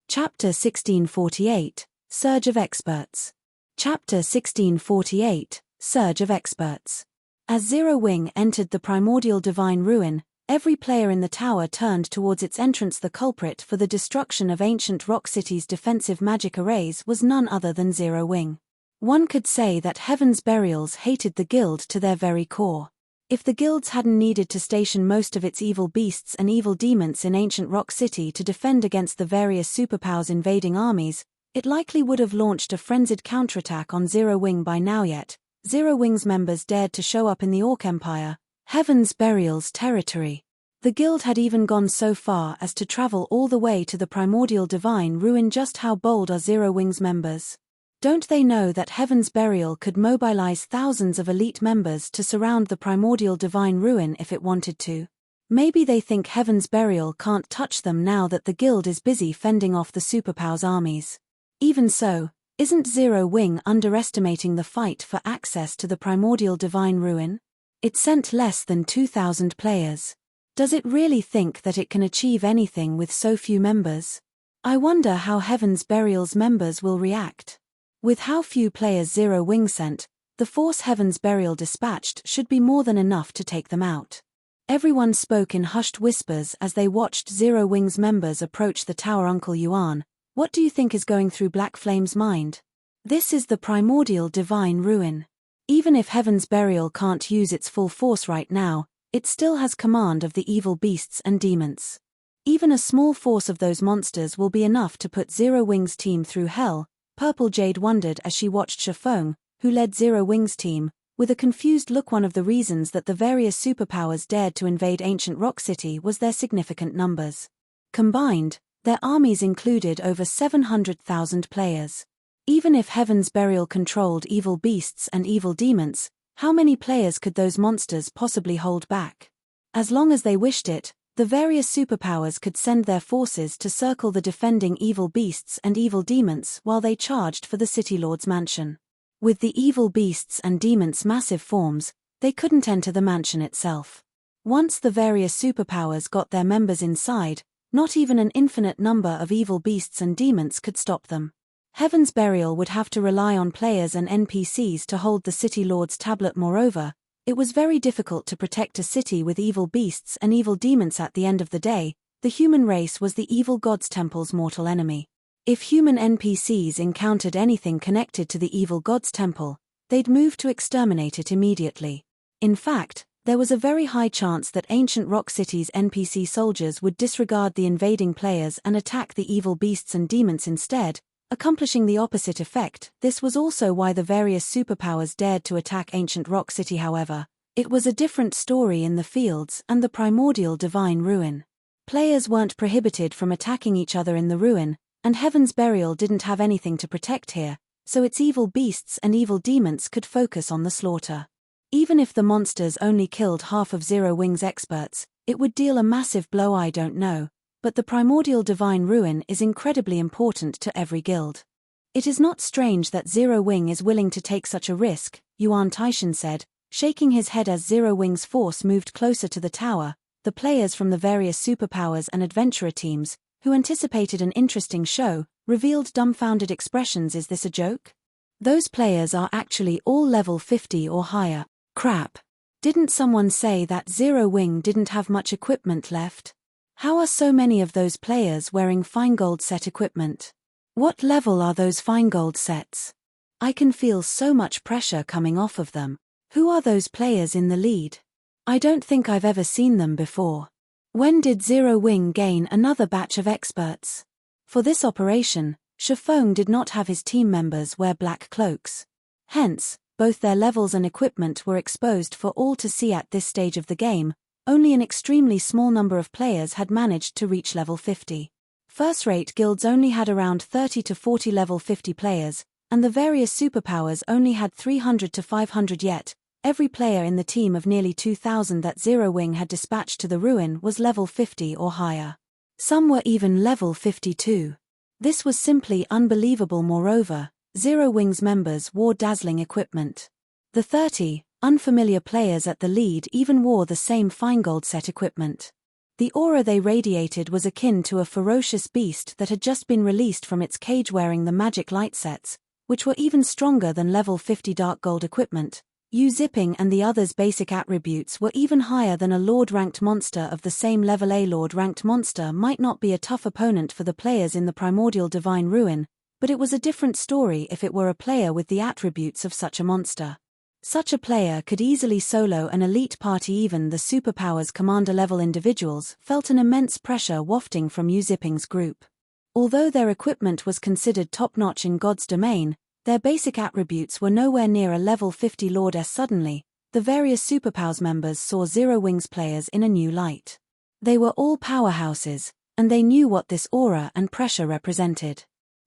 Speaker 1: Chapter 1648, Surge of Experts. Chapter 1648, Surge of Experts. As Zero Wing entered the Primordial Divine Ruin, every player in the tower turned towards its entrance. The culprit for the destruction of ancient Rock City's defensive magic arrays was none other than Zero Wing. One could say that Heaven's Burials hated the guild to their very core. If the guilds hadn't needed to station most of its evil beasts and evil demons in ancient Rock City to defend against the various superpowers invading armies, it likely would have launched a frenzied counterattack on Zero Wing by now. Yet Zero Wing's members dared to show up in the Orc Empire, Heaven's Burial's territory. The guild had even gone so far as to travel all the way to the Primordial Divine Ruin. Just how bold are Zero Wing's members? Don't they know that Heaven's Burial could mobilize thousands of elite members to surround the Primordial Divine Ruin if it wanted to? Maybe they think Heaven's Burial can't touch them now that the guild is busy fending off the superpowers armies. Even so, isn't Zero Wing underestimating the fight for access to the Primordial Divine Ruin? It sent less than 2,000 players. Does it really think that it can achieve anything with so few members? I wonder how Heaven's Burial's members will react. With how few players Zero Wing sent, the force Heaven's Burial dispatched should be more than enough to take them out. Everyone spoke in hushed whispers as they watched Zero Wing's members approach the tower. Uncle Yuan, what do you think is going through Black Flame's mind? This is the Primordial Divine Ruin. Even if Heaven's Burial can't use its full force right now, it still has command of the evil beasts and demons. Even a small force of those monsters will be enough to put Zero Wing's team through hell, Purple Jade wondered as she watched Shifeng, who led Zero Wing's team, with a confused look. One of the reasons that the various superpowers dared to invade ancient Rock City was their significant numbers. Combined, their armies included over 700,000 players. Even if Heaven's Burial controlled evil beasts and evil demons, how many players could those monsters possibly hold back? As long as they wished it, the various superpowers could send their forces to circle the defending evil beasts and evil demons while they charged for the City Lord's mansion. With the evil beasts and demons' massive forms, they couldn't enter the mansion itself. Once the various superpowers got their members inside, not even an infinite number of evil beasts and demons could stop them. Heaven's Burial would have to rely on players and NPCs to hold the City Lord's tablet. Moreover, it was very difficult to protect a city with evil beasts and evil demons. At the end of the day, the human race was the evil god's temple's mortal enemy. If human NPCs encountered anything connected to the evil god's temple, they'd move to exterminate it immediately. In fact, there was a very high chance that ancient Rock City's NPC soldiers would disregard the invading players and attack the evil beasts and demons instead, accomplishing the opposite effect. This was also why the various superpowers dared to attack ancient Rock City. However, it was a different story in the fields and the Primordial Divine Ruin. Players weren't prohibited from attacking each other in the ruin, and Heaven's Burial didn't have anything to protect here, so its evil beasts and evil demons could focus on the slaughter. Even if the monsters only killed half of Zero Wing's experts, it would deal a massive blow. I don't know, but the Primordial Divine Ruin is incredibly important to every guild. It is not strange that Zero Wing is willing to take such a risk, Yuan Taishan said, shaking his head as Zero Wing's force moved closer to the tower. The players from the various superpowers and adventurer teams, who anticipated an interesting show, revealed dumbfounded expressions. Is this a joke? Those players are actually all level 50 or higher. Crap. Didn't someone say that Zero Wing didn't have much equipment left? How are so many of those players wearing Feingold set equipment? What level are those Feingold sets? I can feel so much pressure coming off of them. Who are those players in the lead? I don't think I've ever seen them before. When did Zero Wing gain another batch of experts? For this operation, Shifeng did not have his team members wear black cloaks. Hence, both their levels and equipment were exposed for all to see. At this stage of the game, only an extremely small number of players had managed to reach level 50. First-rate guilds only had around 30 to 40 level 50 players, and the various superpowers only had 300 to 500 yet. Every player in the team of nearly 2,000 that Zero Wing had dispatched to the ruin was level 50 or higher. Some were even level 52. This was simply unbelievable. Moreover, Zero Wing's members wore dazzling equipment. The 30 unfamiliar players at the lead even wore the same Feingold set equipment. The aura they radiated was akin to a ferocious beast that had just been released from its cage, wearing the magic light sets, which were even stronger than level 50 dark gold equipment. Zipping and the others' basic attributes were even higher than a Lord-ranked monster of the same level. A Lord-ranked monster might not be a tough opponent for the players in the Primordial Divine Ruin, but it was a different story if it were a player with the attributes of such a monster. Such a player could easily solo an elite party. Even the superpowers commander-level individuals felt an immense pressure wafting from Zipping's group. Although their equipment was considered top-notch in God's domain, their basic attributes were nowhere near a level 50 Lord. Suddenly, the various superpowers members saw Zero Wing's players in a new light. They were all powerhouses, and they knew what this aura and pressure represented.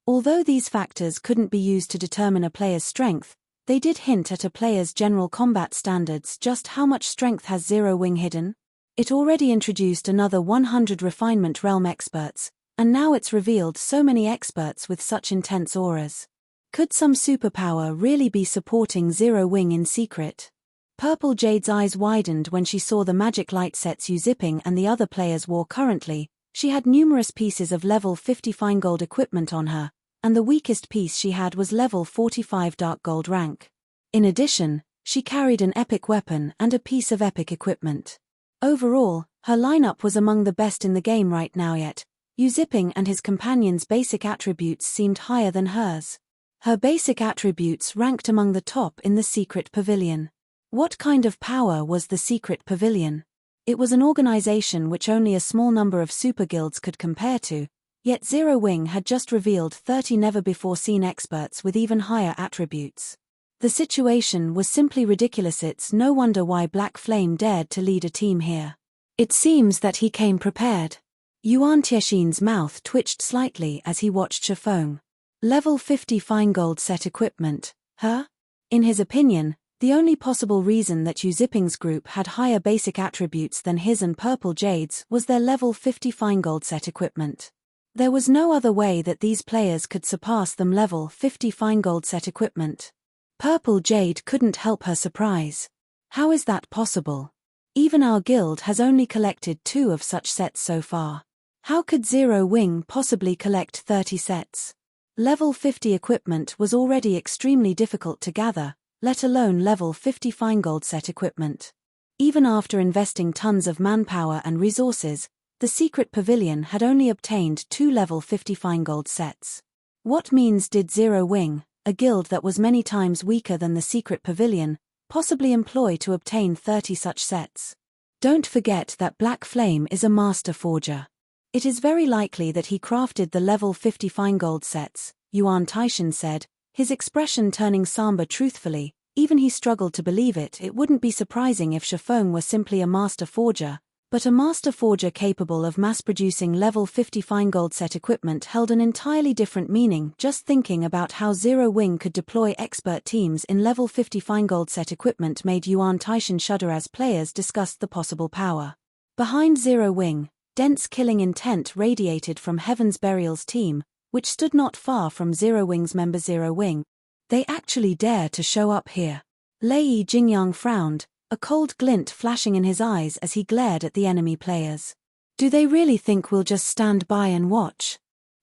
Speaker 1: Although these factors couldn't be used to determine a player's strength, they did hint at a player's general combat standards. Just how much strength has Zero Wing hidden? It already introduced another 100 refinement realm experts, and now it's revealed so many experts with such intense auras. Could some superpower really be supporting Zero Wing in secret? Purple Jade's eyes widened when she saw the magic light sets Zipping and the other players wore. Currently, she had numerous pieces of level 50 Feingold equipment on her, and the weakest piece she had was level 45 dark gold rank. In addition, she carried an epic weapon and a piece of epic equipment. Overall, her lineup was among the best in the game right now yet. Yu Zipping and his companions' basic attributes seemed higher than hers. Her basic attributes ranked among the top in the Secret Pavilion. What kind of power was the Secret Pavilion? It was an organization which only a small number of super guilds could compare to, yet Zero Wing had just revealed 30 never-before-seen experts with even higher attributes. The situation was simply ridiculous. It's no wonder why Black Flame dared to lead a team here. It seems that he came prepared. Yuan Tiexin's mouth twitched slightly as he watched Shifeng. Level 50 Feingold set equipment, huh? In his opinion, the only possible reason that Yu Zipping's group had higher basic attributes than his and Purple Jade's was their level 50 Feingold set equipment. There was no other way that these players could surpass them level 50 Feingold set equipment. Purple Jade couldn't help her surprise. How is that possible? Even our guild has only collected 2 of such sets so far. How could Zero Wing possibly collect 30 sets? Level 50 equipment was already extremely difficult to gather, let alone level 50 Feingold set equipment. Even after investing tons of manpower and resources, the Secret Pavilion had only obtained 2 level 50 Feingold sets. What means did Zero Wing, a guild that was many times weaker than the Secret Pavilion, possibly employ to obtain 30 such sets? Don't forget that Black Flame is a master forger. It is very likely that he crafted the level 50 Feingold sets, Yuan Taishan said, his expression turning somber truthfully. Even he struggled to believe it. It wouldn't be surprising if Shifeng were simply a master forger, but a master forger capable of mass-producing level 50 Feingold set equipment held an entirely different meaning. Just thinking about how Zero Wing could deploy expert teams in level 50 Feingold set equipment made Yuan Taishan shudder as players discussed the possible power. Behind Zero Wing, dense killing intent radiated from Heaven's Burial's team, which stood not far from Zero Wing's member Zero Wing. They actually dare to show up here. Lei Jingyang frowned, a cold glint flashing in his eyes as he glared at the enemy players. Do they really think we'll just stand by and watch?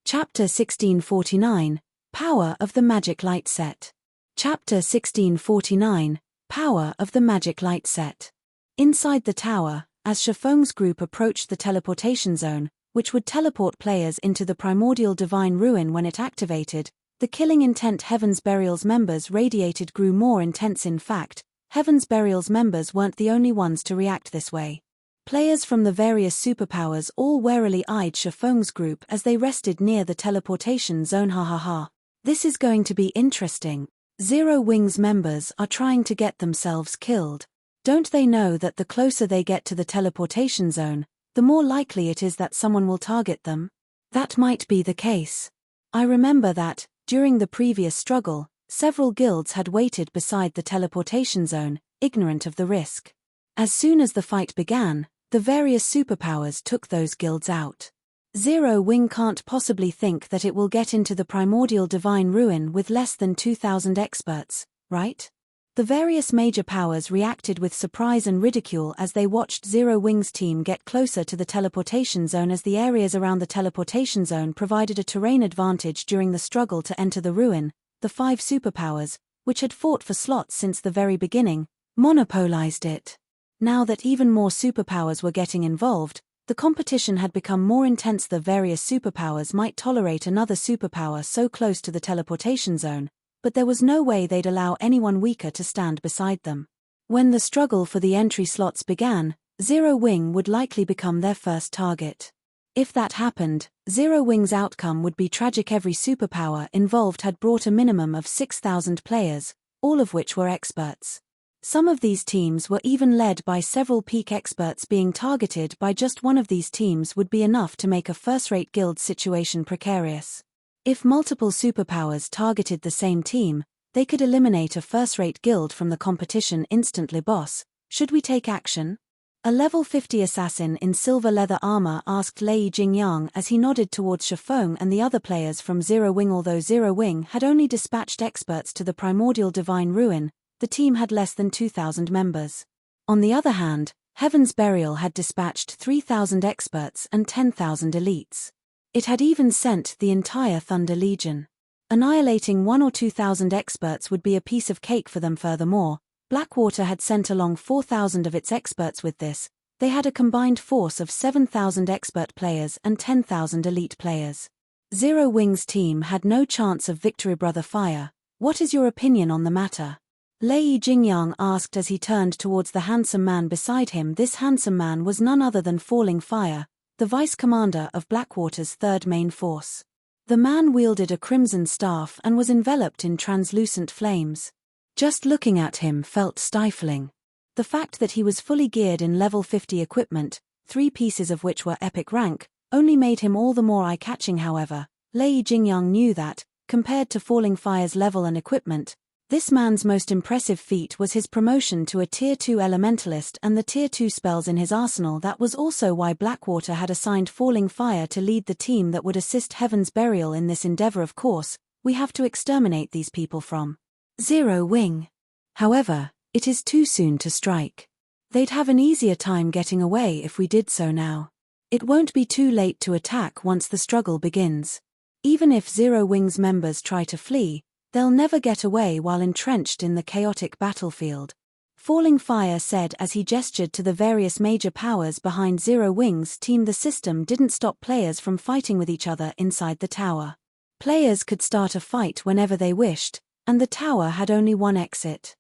Speaker 1: Chapter 1649, Power of the Magic Light Set. Chapter 1649, Power of the Magic Light Set. Inside the tower, as Shifeng's group approached the teleportation zone, which would teleport players into the Primordial Divine Ruin when it activated, the killing intent Heaven's Burial's members radiated grew more intense. In fact, Heaven's Burial's members weren't the only ones to react this way. Players from the various superpowers all warily eyed Shifeng's group as they rested near the teleportation zone. Ha ha ha. This is going to be interesting. Zero Wing's members are trying to get themselves killed. Don't they know that the closer they get to the teleportation zone, the more likely it is that someone will target them? That might be the case. I remember that, during the previous struggle, several guilds had waited beside the teleportation zone, ignorant of the risk. As soon as the fight began, the various superpowers took those guilds out. Zero Wing can't possibly think that it will get into the Primordial Divine Ruin with less than 2,000 experts, right? The various major powers reacted with surprise and ridicule as they watched Zero Wing's team get closer to the teleportation zone, as the areas around the teleportation zone provided a terrain advantage during the struggle to enter the ruin. The 5 superpowers, which had fought for slots since the very beginning, monopolized it. Now that even more superpowers were getting involved, the competition had become more intense. The various superpowers might tolerate another superpower so close to the teleportation zone, but there was no way they'd allow anyone weaker to stand beside them. When the struggle for the entry slots began, Zero Wing would likely become their first target. If that happened, Zero Wing's outcome would be tragic. Every superpower involved had brought a minimum of 6,000 players, all of which were experts. Some of these teams were even led by several peak experts. Being targeted by just one of these teams would be enough to make a first-rate guild situation precarious. If multiple superpowers targeted the same team, they could eliminate a first-rate guild from the competition instantly. Boss, should we take action? A level 50 assassin in silver leather armor asked Lei Jingyang as he nodded towards Shifeng and the other players from Zero Wing. Although Zero Wing had only dispatched experts to the Primordial Divine Ruin, the team had less than 2,000 members. On the other hand, Heaven's Burial had dispatched 3,000 experts and 10,000 elites. It had even sent the entire Thunder Legion. Annihilating 1,000 or 2,000 experts would be a piece of cake for them. Furthermore, Blackwater had sent along 4,000 of its experts with this. They had a combined force of 7,000 expert players and 10,000 elite players. Zero Wing's team had no chance of victory. Brother Fire, what is your opinion on the matter? Lei Jingyang asked as he turned towards the handsome man beside him. This handsome man was none other than Falling Fire, the vice-commander of Blackwater's third main force. The man wielded a crimson staff and was enveloped in translucent flames. Just looking at him felt stifling. The fact that he was fully geared in level 50 equipment, 3 pieces of which were epic rank, only made him all the more eye-catching. However, Lei Jingyang knew that, compared to Falling Fire's level and equipment, this man's most impressive feat was his promotion to a Tier 2 Elementalist and the Tier 2 spells in his arsenal. That was also why Blackwater had assigned Falling Fire to lead the team that would assist Heaven's Burial in this endeavor. Of course, we have to exterminate these people from Zero Wing. However, it is too soon to strike. They'd have an easier time getting away if we did so now. It won't be too late to attack once the struggle begins. Even if Zero Wing's members try to flee, they'll never get away while entrenched in the chaotic battlefield. Falling Fire said as he gestured to the various major powers behind Zero Wing's team. The system didn't stop players from fighting with each other inside the tower. Players could start a fight whenever they wished, and the tower had only one exit.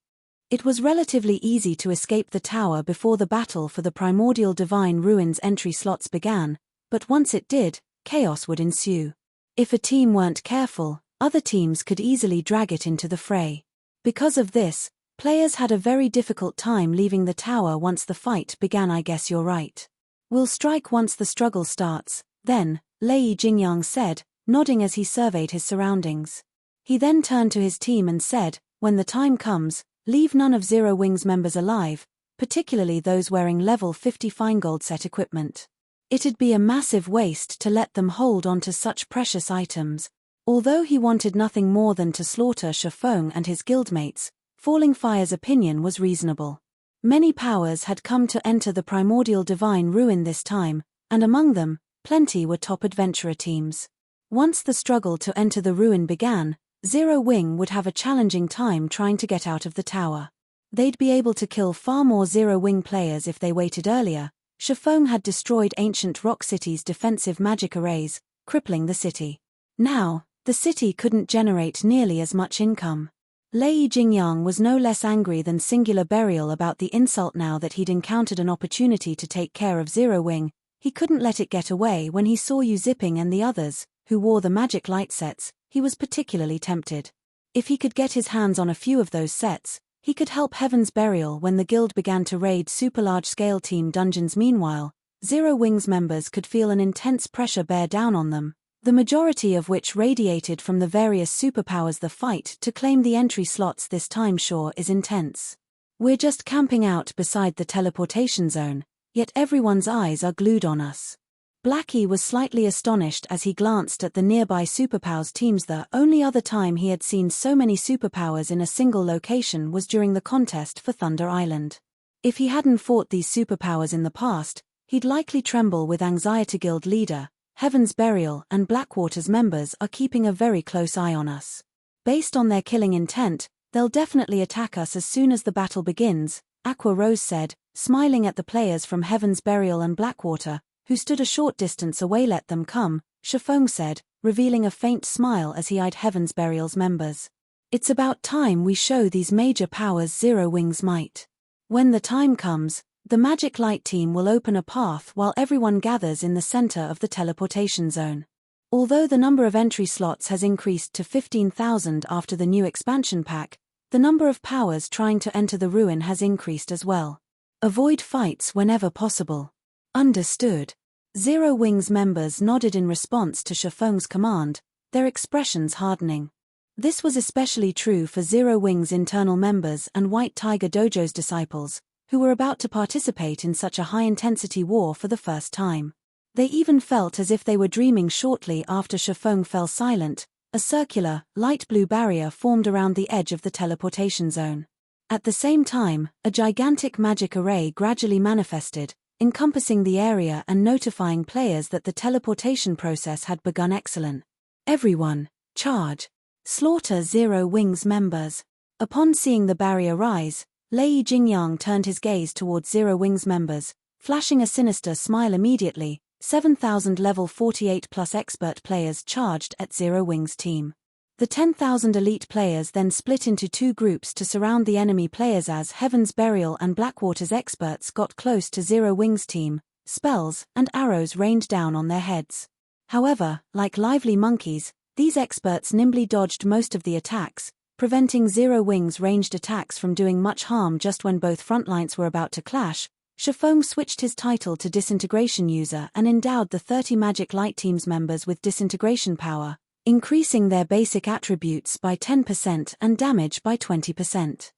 Speaker 1: It was relatively easy to escape the tower before the battle for the Primordial Divine Ruins entry slots began, but once it did, chaos would ensue. If a team weren't careful, other teams could easily drag it into the fray. Because of this, players had a very difficult time leaving the tower once the fight began. I guess you're right. We'll strike once the struggle starts, then, Lei Jingyang said, nodding as he surveyed his surroundings. He then turned to his team and said, when the time comes, leave none of Zero Wing's members alive, particularly those wearing level 50 Feingold set equipment. It'd be a massive waste to let them hold onto such precious items. Although he wanted nothing more than to slaughter Shifeng and his guildmates, Falling Fire's opinion was reasonable. Many powers had come to enter the Primordial Divine Ruin this time, and among them, plenty were top adventurer teams. Once the struggle to enter the ruin began, Zero Wing would have a challenging time trying to get out of the tower. They'd be able to kill far more Zero Wing players if they waited earlier. Shifeng had destroyed Ancient Rock City's defensive magic arrays, crippling the city. Now, the city couldn't generate nearly as much income. Lei Jingyang was no less angry than Singular Burial about the insult. Now that he'd encountered an opportunity to take care of Zero Wing, he couldn't let it get away. When he saw Yu Zipping and the others, who wore the magic light sets, he was particularly tempted. If he could get his hands on a few of those sets, he could help Heaven's Burial when the guild began to raid super large-scale team dungeons. Meanwhile, Zero Wing's members could feel an intense pressure bear down on them, the majority of which radiated from the various superpowers. The fight to claim the entry slots this time sure is intense. We're just camping out beside the teleportation zone, yet everyone's eyes are glued on us. Blackie was slightly astonished as he glanced at the nearby superpowers teams. The only other time he had seen so many superpowers in a single location was during the contest for Thunder Island. If he hadn't fought these superpowers in the past, he'd likely tremble with anxiety. Guild leader, Heaven's Burial and Blackwater's members are keeping a very close eye on us. Based on their killing intent, they'll definitely attack us as soon as the battle begins, Aqua Rose said, smiling at the players from Heaven's Burial and Blackwater, who stood a short distance away. Let them come, Shifeng said, revealing a faint smile as he eyed Heaven's Burial's members. It's about time we show these major powers Zero Wing's might. When the time comes, the Magic Light team will open a path while everyone gathers in the center of the teleportation zone. Although the number of entry slots has increased to 15,000 after the new expansion pack, the number of powers trying to enter the ruin has increased as well. Avoid fights whenever possible. Understood. Zero Wing's members nodded in response to Shifeng's command, their expressions hardening. This was especially true for Zero Wing's internal members and White Tiger Dojo's disciples, who were about to participate in such a high-intensity war for the first time. They even felt as if they were dreaming. Shortly after Shifeng fell silent, a circular, light blue barrier formed around the edge of the teleportation zone. At the same time, a gigantic magic array gradually manifested, encompassing the area and notifying players that the teleportation process had begun. Excellent. Everyone, charge. Slaughter Zero Wing's members. Upon seeing the barrier rise, Lei Jingyang turned his gaze towards Zero Wing's members, Flashing a sinister smile immediately, 7,000 level 48 plus expert players charged at Zero Wings' team. The 10,000 elite players then split into two groups to surround the enemy players as Heaven's Burial and Blackwater's experts got close to Zero Wings' team. Spells and arrows rained down on their heads. However, like lively monkeys, these experts nimbly dodged most of the attacks, preventing Zero Wings' ranged attacks from doing much harm. Just when both frontlines were about to clash, Shifeng switched his title to Disintegration User and endowed the 30 Magic Light Team's members with disintegration power, increasing their basic attributes by 10% and damage by 20%.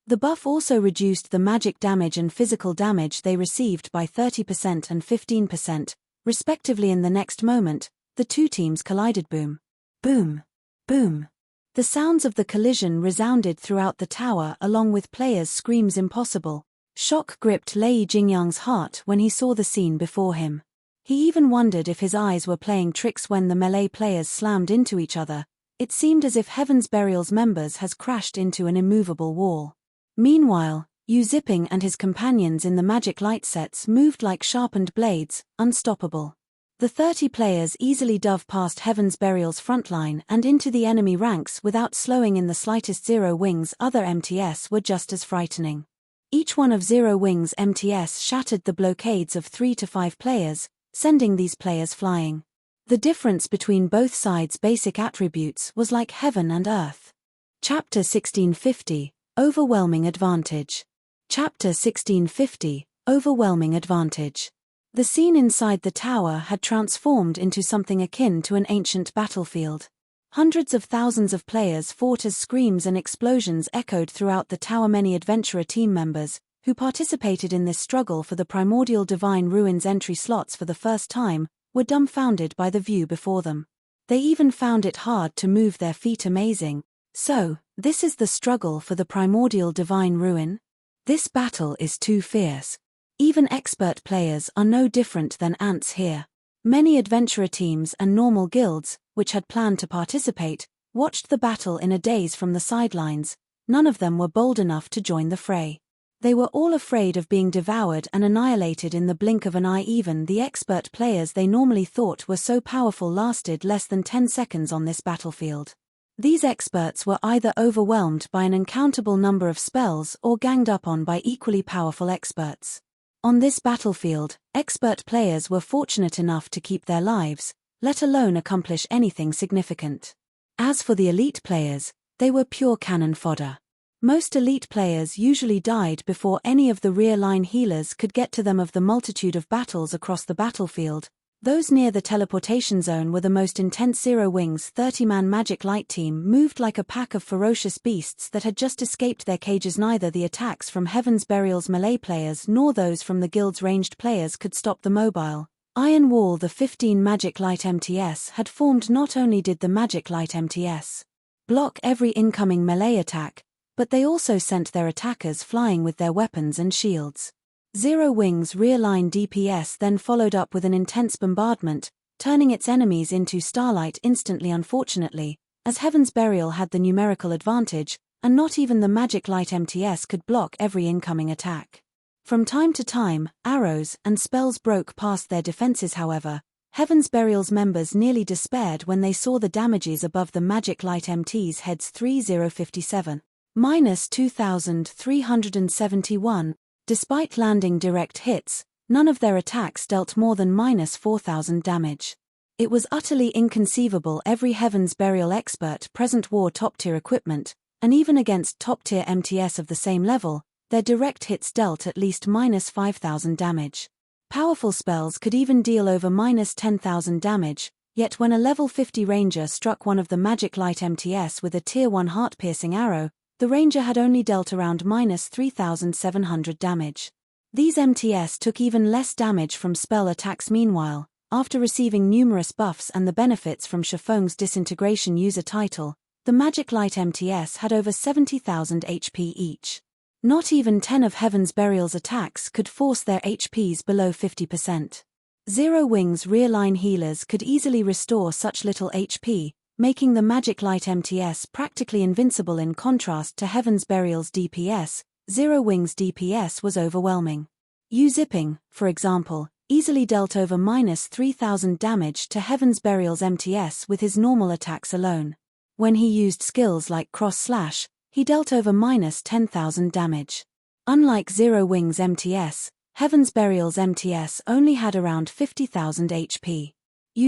Speaker 1: The buff also reduced the magic damage and physical damage they received by 30% and 15%, respectively. In the next moment, the two teams collided. Boom. Boom. Boom. The sounds of the collision resounded throughout the tower along with players' screams. Impossible. Shock gripped Lei Jingyang's heart when he saw the scene before him. He even wondered if his eyes were playing tricks when the melee players slammed into each other. It seemed as if Heaven's Burial's members has crashed into an immovable wall. Meanwhile, Yu Zipping and his companions in the magic light sets moved like sharpened blades, unstoppable. The 30 players easily dove past Heaven's Burial's frontline and into the enemy ranks without slowing in the slightest. Zero Wings' other MTS were just as frightening. Each one of Zero Wings' MTS shattered the blockades of 3 to 5 players, sending these players flying. The difference between both sides' basic attributes was like heaven and earth. Chapter 1650, Overwhelming Advantage. Chapter 1650, Overwhelming Advantage. The scene inside the tower had transformed into something akin to an ancient battlefield. Hundreds of thousands of players fought as screams and explosions echoed throughout the tower. Many adventurer team members, who participated in this struggle for the Primordial Divine Ruins entry slots for the first time, were dumbfounded by the view before them. They even found it hard to move their feet. Amazing. So, this is the struggle for the Primordial Divine Ruin? This battle is too fierce. Even expert players are no different than ants here. Many adventurer teams and normal guilds, which had planned to participate, watched the battle in a daze from the sidelines. None of them were bold enough to join the fray. They were all afraid of being devoured and annihilated in the blink of an eye. Even the expert players they normally thought were so powerful lasted less than 10 seconds on this battlefield. These experts were either overwhelmed by an uncountable number of spells or ganged up on by equally powerful experts. On this battlefield, expert players were fortunate enough to keep their lives, let alone accomplish anything significant. As for the elite players, they were pure cannon fodder. Most elite players usually died before any of the rear-line healers could get to them. Of the multitude of battles across the battlefield, those near the teleportation zone were the most intense. Zero Wings' 30-man Magic Light team moved like a pack of ferocious beasts that had just escaped their cages. Neither the attacks from Heaven's Burial's melee players nor those from the guild's ranged players could stop the mobile iron wall the 15 Magic Light MTS had formed. Not only did the Magic Light MTS block every incoming melee attack, but they also sent their attackers flying with their weapons and shields. Zero Wings' rear-line DPS then followed up with an intense bombardment, turning its enemies into starlight instantly. Unfortunately, as Heaven's Burial had the numerical advantage, and not even the Magic Light MTS could block every incoming attack. From time to time, arrows and spells broke past their defenses. However, Heaven's Burial's members nearly despaired when they saw the damages above the Magic Light MT's heads. 3057. -2,371. Despite landing direct hits, none of their attacks dealt more than -4,000 damage. It was utterly inconceivable. Every Heaven's Burial expert present wore top-tier equipment, and even against top-tier MTS of the same level, their direct hits dealt at least -5,000 damage. Powerful spells could even deal over -10,000 damage, yet when a level 50 ranger struck one of the Magic Light MTS with a tier 1 heart-piercing arrow, the ranger had only dealt around -3,700 damage. These MTS took even less damage from spell attacks. Meanwhile, after receiving numerous buffs and the benefits from Shifeng's Disintegration User title, the Magic Light MTS had over 70,000 HP each. Not even 10 of Heaven's Burial's attacks could force their HPs below 50%. Zero Wings' rear-line healers could easily restore such little HP, making the Magic Light MTS practically invincible. In contrast to Heaven's Burial's DPS, Zero Wings' DPS was overwhelming. Zipping, for example, easily dealt over -3,000 damage to Heaven's Burial's MTS with his normal attacks alone. When he used skills like Cross Slash, he dealt over -10,000 damage. Unlike Zero Wing's MTS, Heaven's Burial's MTS only had around 50,000 HP.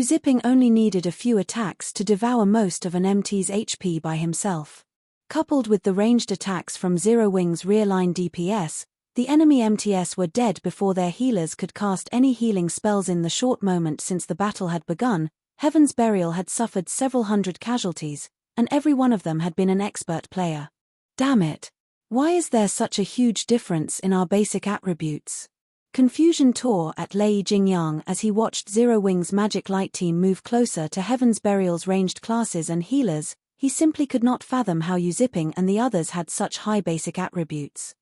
Speaker 1: Zipping only needed a few attacks to devour most of an MT's HP by himself. Coupled with the ranged attacks from Zero Wing's rear-line DPS, the enemy MTS were dead before their healers could cast any healing spells. In the short moment since the battle had begun, Heaven's Burial had suffered several hundred casualties, and every one of them had been an expert player. Damn it! Why is there such a huge difference in our basic attributes? Confusion tore at Lei Jingyang as he watched Zero Wing's Magic Light team move closer to Heaven's Burial's ranged classes and healers. He simply could not fathom how Zipping and the others had such high basic attributes.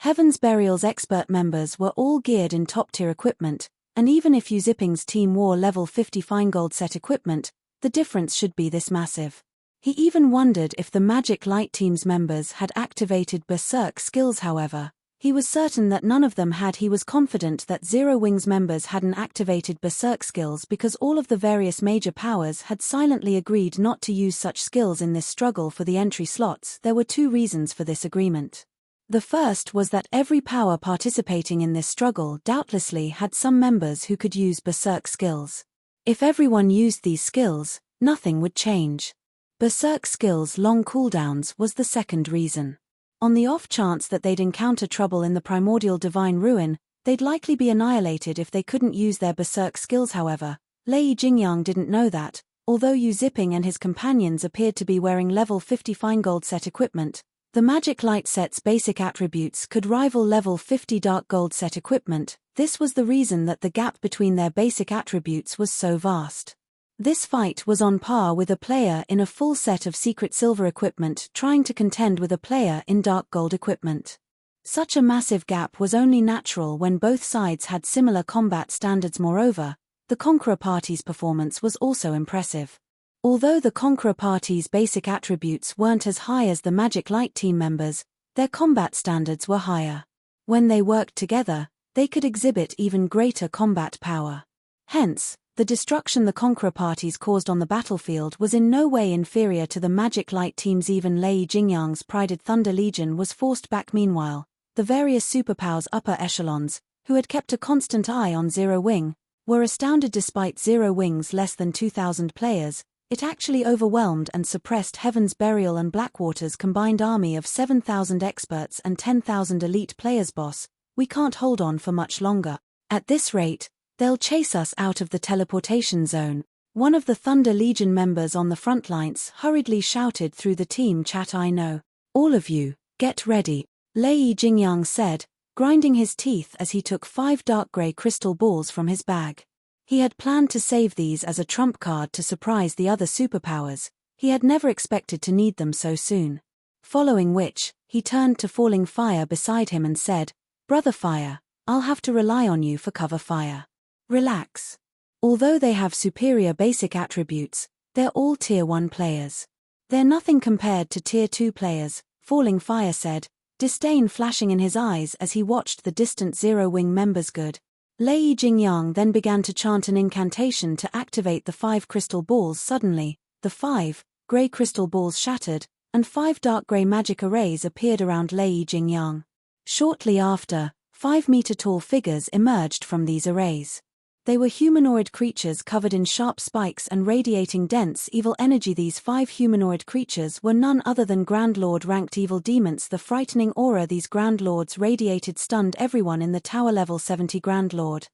Speaker 1: Heaven's Burial's expert members were all geared in top-tier equipment, and even if Zipping's team wore level 50 Feingold set equipment, the difference should be this massive. He even wondered if the Magic Light team's members had activated Berserk skills. However, he was certain that none of them had. He was confident that Zero Wing's members hadn't activated Berserk skills because all of the various major powers had silently agreed not to use such skills in this struggle for the entry slots. There were two reasons for this agreement. The first was that every power participating in this struggle doubtlessly had some members who could use Berserk skills. If everyone used these skills, nothing would change. Berserk skills' long cooldowns was the second reason. On the off chance that they'd encounter trouble in the Primordial Divine Ruin, they'd likely be annihilated if they couldn't use their Berserk skills. However, Lei Jingyang didn't know that, although Zipping and his companions appeared to be wearing level 50 Feingold set equipment, the Magic Light set's basic attributes could rival level 50 Dark Gold set equipment. This was the reason that the gap between their basic attributes was so vast. This fight was on par with a player in a full set of Secret Silver equipment trying to contend with a player in Dark Gold equipment. Such a massive gap was only natural when both sides had similar combat standards. Moreover, the Conqueror Party's performance was also impressive. Although the Conqueror Party's basic attributes weren't as high as the Magic Light team members, their combat standards were higher. When they worked together, they could exhibit even greater combat power. Hence, the destruction the Conqueror Parties caused on the battlefield was in no way inferior to the Magic Light team's. Even Lei Jingyang's prided Thunder Legion was forced back. Meanwhile, the various superpowers upper echelons, who had kept a constant eye on Zero Wing, were astounded. Despite Zero Wing's less than 2,000 players, it actually overwhelmed and suppressed Heaven's Burial and Blackwater's combined army of 7,000 experts and 10,000 elite players. Boss, we can't hold on for much longer. At this rate, they'll chase us out of the teleportation zone. One of the Thunder Legion members on the front lines hurriedly shouted through the team chat. I know. All of you, get ready, Lei Jingyang said, grinding his teeth as he took 5 dark grey crystal balls from his bag. He had planned to save these as a trump card to surprise the other superpowers. He had never expected to need them so soon. Following which, he turned to Falling Fire beside him and said, Brother Fire, I'll have to rely on you for cover fire. Relax. Although they have superior basic attributes, they're all Tier 1 players. They're nothing compared to Tier 2 players, Falling Fire said, disdain flashing in his eyes as he watched the distant Zero Wing members. Good. Lei Jingyang then began to chant an incantation to activate the 5 crystal balls. Suddenly, the 5 grey crystal balls shattered, and 5 dark grey magic arrays appeared around Lei Jingyang. Shortly after, 5-meter-tall figures emerged from these arrays. They were humanoid creatures covered in sharp spikes and radiating dense evil energy. These 5 humanoid creatures were none other than Grand Lord-ranked evil demons. The frightening aura these Grand Lords radiated stunned everyone in the tower. Level 70 Grand Lord.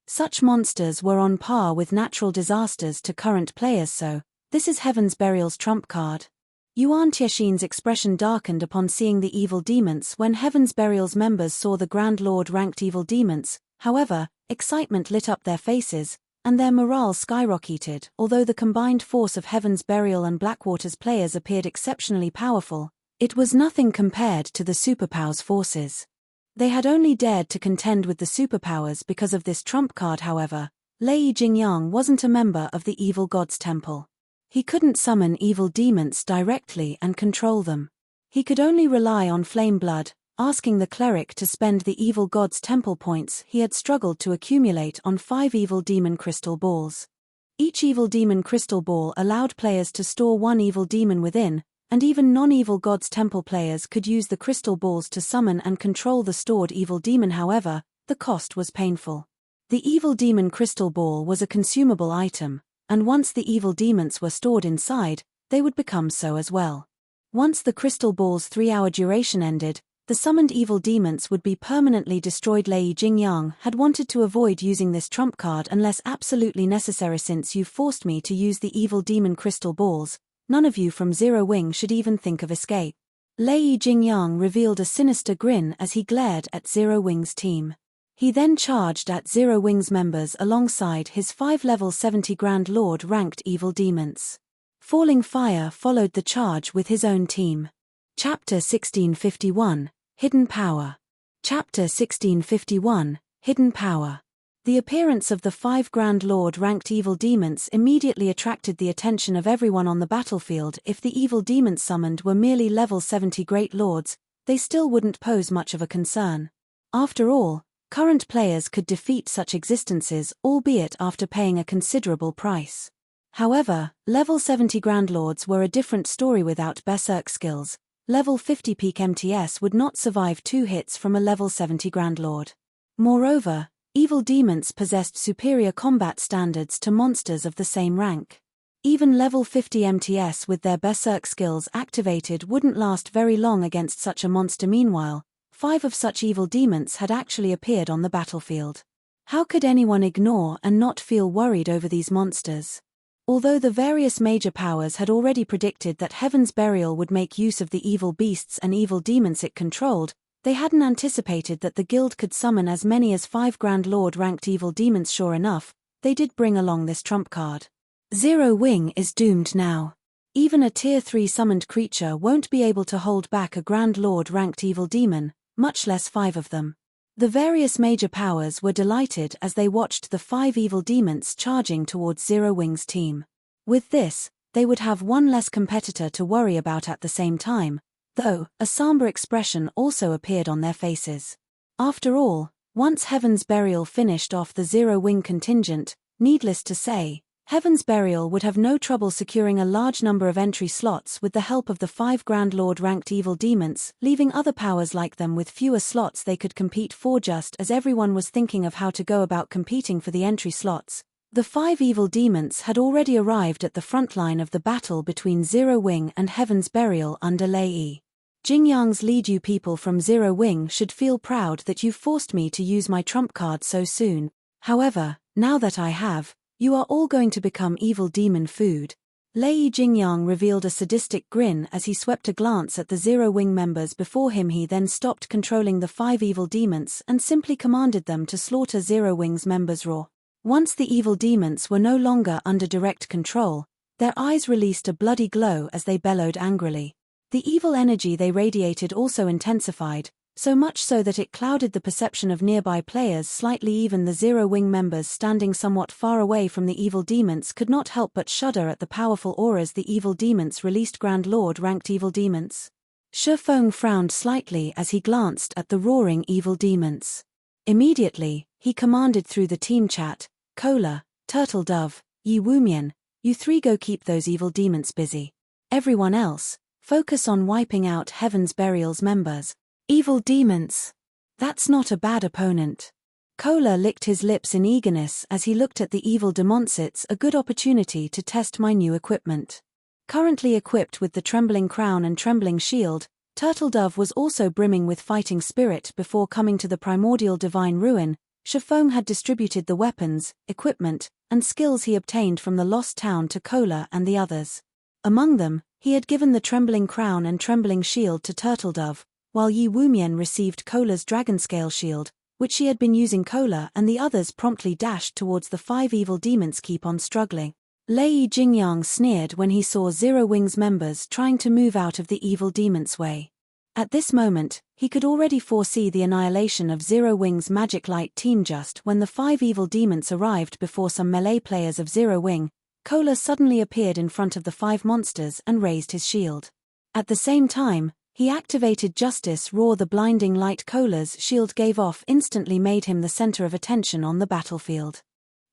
Speaker 1: Such monsters were on par with natural disasters to current players. So, this is Heaven's Burial's trump card. Yuan Tiexin's expression darkened upon seeing the evil demons. When Heaven's Burial's members saw the Grand Lord-ranked evil demons, however, excitement lit up their faces, and their morale skyrocketed. Although the combined force of Heaven's Burial and Blackwater's players appeared exceptionally powerful, it was nothing compared to the superpowers' forces. They had only dared to contend with the superpowers because of this trump card. However, Lei Jingyang wasn't a member of the Evil God's Temple. He couldn't summon evil demons directly and control them. He could only rely on flame blood, asking the cleric to spend the evil god's temple points he had struggled to accumulate on 5 evil demon crystal balls. Each evil demon crystal ball allowed players to store 1 evil demon within, and even non-evil god's temple players could use the crystal balls to summon and control the stored evil demon. However, the cost was painful. The evil demon crystal ball was a consumable item, and once the evil demons were stored inside, they would become so as well. Once the crystal ball's 3-hour duration ended, the summoned evil demons would be permanently destroyed. Lei Jingyang had wanted to avoid using this trump card unless absolutely necessary. Since you forced me to use the evil demon crystal balls, none of you from Zero Wing should even think of escape. Lei Jingyang revealed a sinister grin as he glared at Zero Wing's team. He then charged at Zero Wing's members alongside his 5 level 70 Grand Lord ranked evil demons. Falling Fire followed the charge with his own team. Chapter 1651, Hidden Power. Chapter 1651, Hidden Power. The appearance of the 5 Grand Lord ranked evil demons immediately attracted the attention of everyone on the battlefield. If the evil demons summoned were merely level 70 Great Lords, they still wouldn't pose much of a concern. After all, current players could defeat such existences, albeit after paying a considerable price. However, level 70 Grand Lords were a different story. Without Berserk skills, level 50 peak MTS would not survive 2 hits from a level 70 Grand Lord. Moreover, evil demons possessed superior combat standards to monsters of the same rank. Even level 50 MTS with their Berserk skills activated wouldn't last very long against such a monster. Meanwhile, 5 of such evil demons had actually appeared on the battlefield. How could anyone ignore and not feel worried over these monsters? Although the various major powers had already predicted that Heaven's Burial would make use of the evil beasts and evil demons it controlled, they hadn't anticipated that the guild could summon as many as 5 Grand Lord ranked evil demons. Sure enough, they did bring along this trump card. Zero Wing is doomed now. Even a tier 3 summoned creature won't be able to hold back a Grand Lord ranked evil demon, much less 5 of them. The various major powers were delighted as they watched the 5 evil demons charging towards Zero Wing's team. With this, they would have 1 less competitor to worry about. At the same time, though, a somber expression also appeared on their faces. After all, once Heaven's Burial finished off the Zero Wing contingent, needless to say, Heaven's Burial would have no trouble securing a large number of entry slots with the help of the 5 Grand Lord ranked evil demons, leaving other powers like them with fewer slots they could compete for. Just as everyone was thinking of how to go about competing for the entry slots, the 5 evil demons had already arrived at the front line of the battle between Zero Wing and Heaven's Burial under Lei Jingyang's lead. You people from Zero Wing should feel proud that you forced me to use my trump card so soon. However, now that I have, you are all going to become evil demon food. Lei Jingyang revealed a sadistic grin as he swept a glance at the Zero Wing members before him. He then stopped controlling the 5 evil demons and simply commanded them to slaughter Zero Wing's members raw. Once the evil demons were no longer under direct control, their eyes released a bloody glow as they bellowed angrily. The evil energy they radiated also intensified, so much so that it clouded the perception of nearby players slightly. Even the Zero Wing members standing somewhat far away from the evil demons could not help but shudder at the powerful auras the evil demons released. Grand Lord ranked evil demons. Shi Feng frowned slightly as he glanced at the roaring evil demons. Immediately, he commanded through the team chat, "Cola, Turtle Dove, Yi Wumian, you 3 go keep those evil demons busy. Everyone else, focus on wiping out Heaven's Burial's members." Evil demons. That's not a bad opponent. Cola licked his lips in eagerness as he looked at the evil demons. It's a good opportunity to test my new equipment. Currently equipped with the Trembling Crown and Trembling Shield, Turtle Dove was also brimming with fighting spirit. Before coming to the Primordial Divine Ruin, Shi Feng had distributed the weapons, equipment, and skills he obtained from the Lost Town to Cola and the others. Among them, he had given the Trembling Crown and Trembling Shield to Turtle Dove, while Yi Wumian received Cola's Dragonscale Shield, which she had been using. Cola and the others promptly dashed towards the 5 evil demons. Keep on struggling. Lei Jingyang sneered when he saw Zero Wing's members trying to move out of the evil demons' way. At this moment, he could already foresee the annihilation of Zero Wing's Magic Light team. Just when the 5 evil demons arrived before some melee players of Zero Wing, Cola suddenly appeared in front of the 5 monsters and raised his shield. At the same time, He activated Justice Raw. The blinding light Cola's shield gave off instantly made him the center of attention on the battlefield.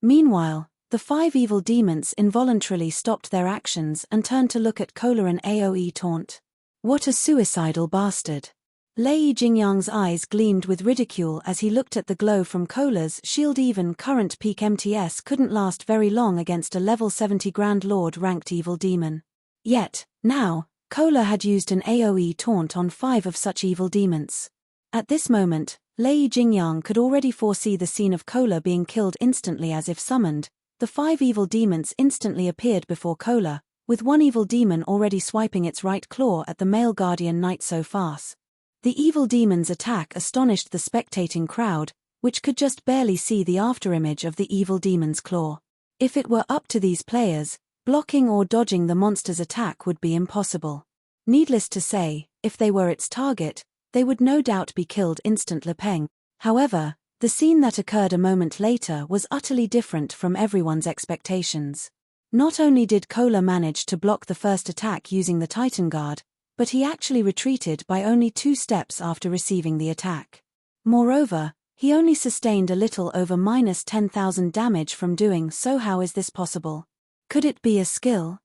Speaker 1: Meanwhile, the 5 evil demons involuntarily stopped their actions and turned to look at Cola and AoE taunt. What a suicidal bastard. Lei Jingyang's eyes gleamed with ridicule as he looked at the glow from Cola's shield. Even current peak MTS couldn't last very long against a level 70 Grand Lord ranked evil demon. Yet, now, Cola had used an AoE taunt on 5 of such evil demons. At this moment, Lei Jingyang could already foresee the scene of Cola being killed instantly. As if summoned, the 5 evil demons instantly appeared before Cola, with one evil demon already swiping its right claw at the male guardian knight so fast. The evil demon's attack astonished the spectating crowd, which could just barely see the afterimage of the evil demon's claw. If it were up to these players, blocking or dodging the monster's attack would be impossible. Needless to say, if they were its target, they would no doubt be killed instant. Lepeng. However, the scene that occurred a moment later was utterly different from everyone's expectations. Not only did Cola manage to block the first attack using the Titan Guard, but he actually retreated by only 2 steps after receiving the attack. Moreover, he only sustained a little over -10,000 damage from doing so. How is this possible? Could it be a skill?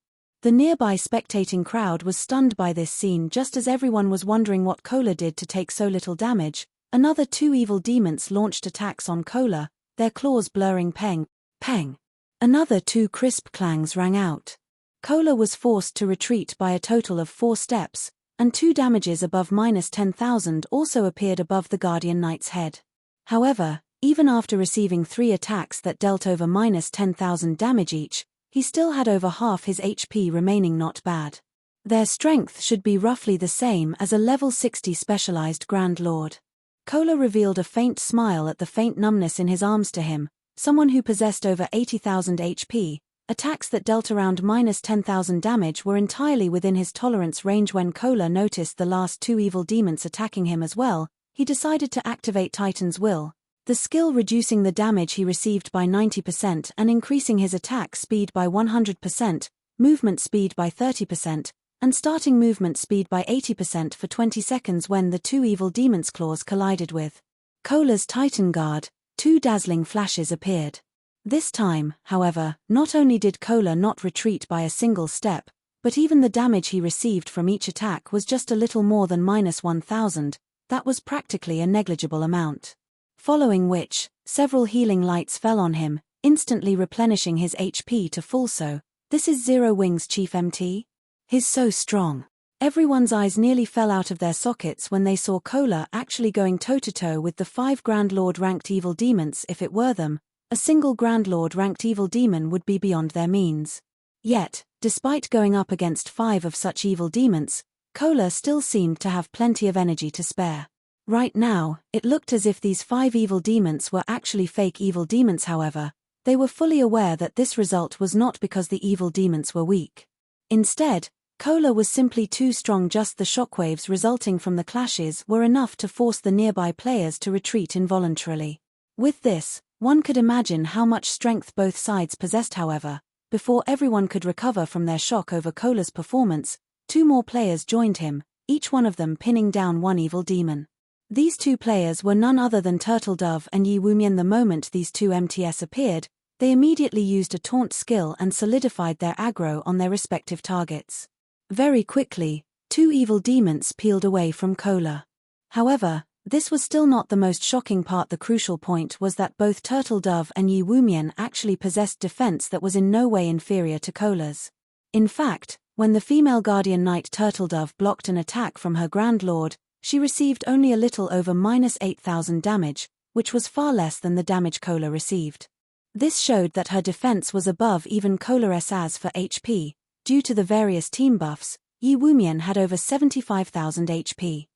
Speaker 1: The nearby spectating crowd was stunned by this scene. Just as everyone was wondering what Cola did to take so little damage, another 2 evil demons launched attacks on Cola, their claws blurring. Peng, peng. Another 2 crisp clangs rang out. Cola was forced to retreat by a total of 4 steps, and 2 damages above -10,000 also appeared above the Guardian Knight's head. However, even after receiving 3 attacks that dealt over -10,000 damage each, he still had over half his HP remaining. Not bad. Their strength should be roughly the same as a level 60 specialized Grand Lord. Cola revealed a faint smile at the faint numbness in his arms. To him, someone who possessed over 80,000 HP, attacks that dealt around -10,000 damage were entirely within his tolerance range. When Cola noticed the last 2 evil demons attacking him as well, he decided to activate Titan's Will, the skill reducing the damage he received by 90% and increasing his attack speed by 100%, movement speed by 30%, and starting movement speed by 80% for 20 seconds. When the 2 evil demons' claws collided with Cola's Titan Guard, 2 dazzling flashes appeared. This time, however, not only did Cola not retreat by a single step, but even the damage he received from each attack was just a little more than -1,000, that was practically a negligible amount. Following which, several healing lights fell on him, instantly replenishing his HP to full. So, this is Zero Wings Chief MT? He's so strong. Everyone's eyes nearly fell out of their sockets when they saw Cola actually going toe-to-toe with the 5 Grand Lord ranked evil demons. If it were them, a single Grand Lord ranked evil demon would be beyond their means. Yet, despite going up against 5 of such evil demons, Cola still seemed to have plenty of energy to spare. Right now, it looked as if these 5 evil demons were actually fake evil demons. However, they were fully aware that this result was not because the evil demons were weak. Instead, Cola was simply too strong. Just the shockwaves resulting from the clashes were enough to force the nearby players to retreat involuntarily. With this, one could imagine how much strength both sides possessed. However, before everyone could recover from their shock over Cola's performance, 2 more players joined him, each one of them pinning down 1 evil demon. These 2 players were none other than Turtle Dove and Yi Wumian. The moment these 2 MTS appeared, they immediately used a taunt skill and solidified their aggro on their respective targets. Very quickly, 2 evil demons peeled away from Cola. However, this was still not the most shocking part. The crucial point was that both Turtle Dove and Yi Wumian actually possessed defense that was in no way inferior to Cola's. In fact, when the female Guardian Knight Turtle Dove blocked an attack from her Grand Lord, she received only a little over -8,000 damage, which was far less than the damage Cola received. This showed that her defense was above even Cola's. As for HP, due to the various team buffs, Yi Wumian had over 75,000 HP.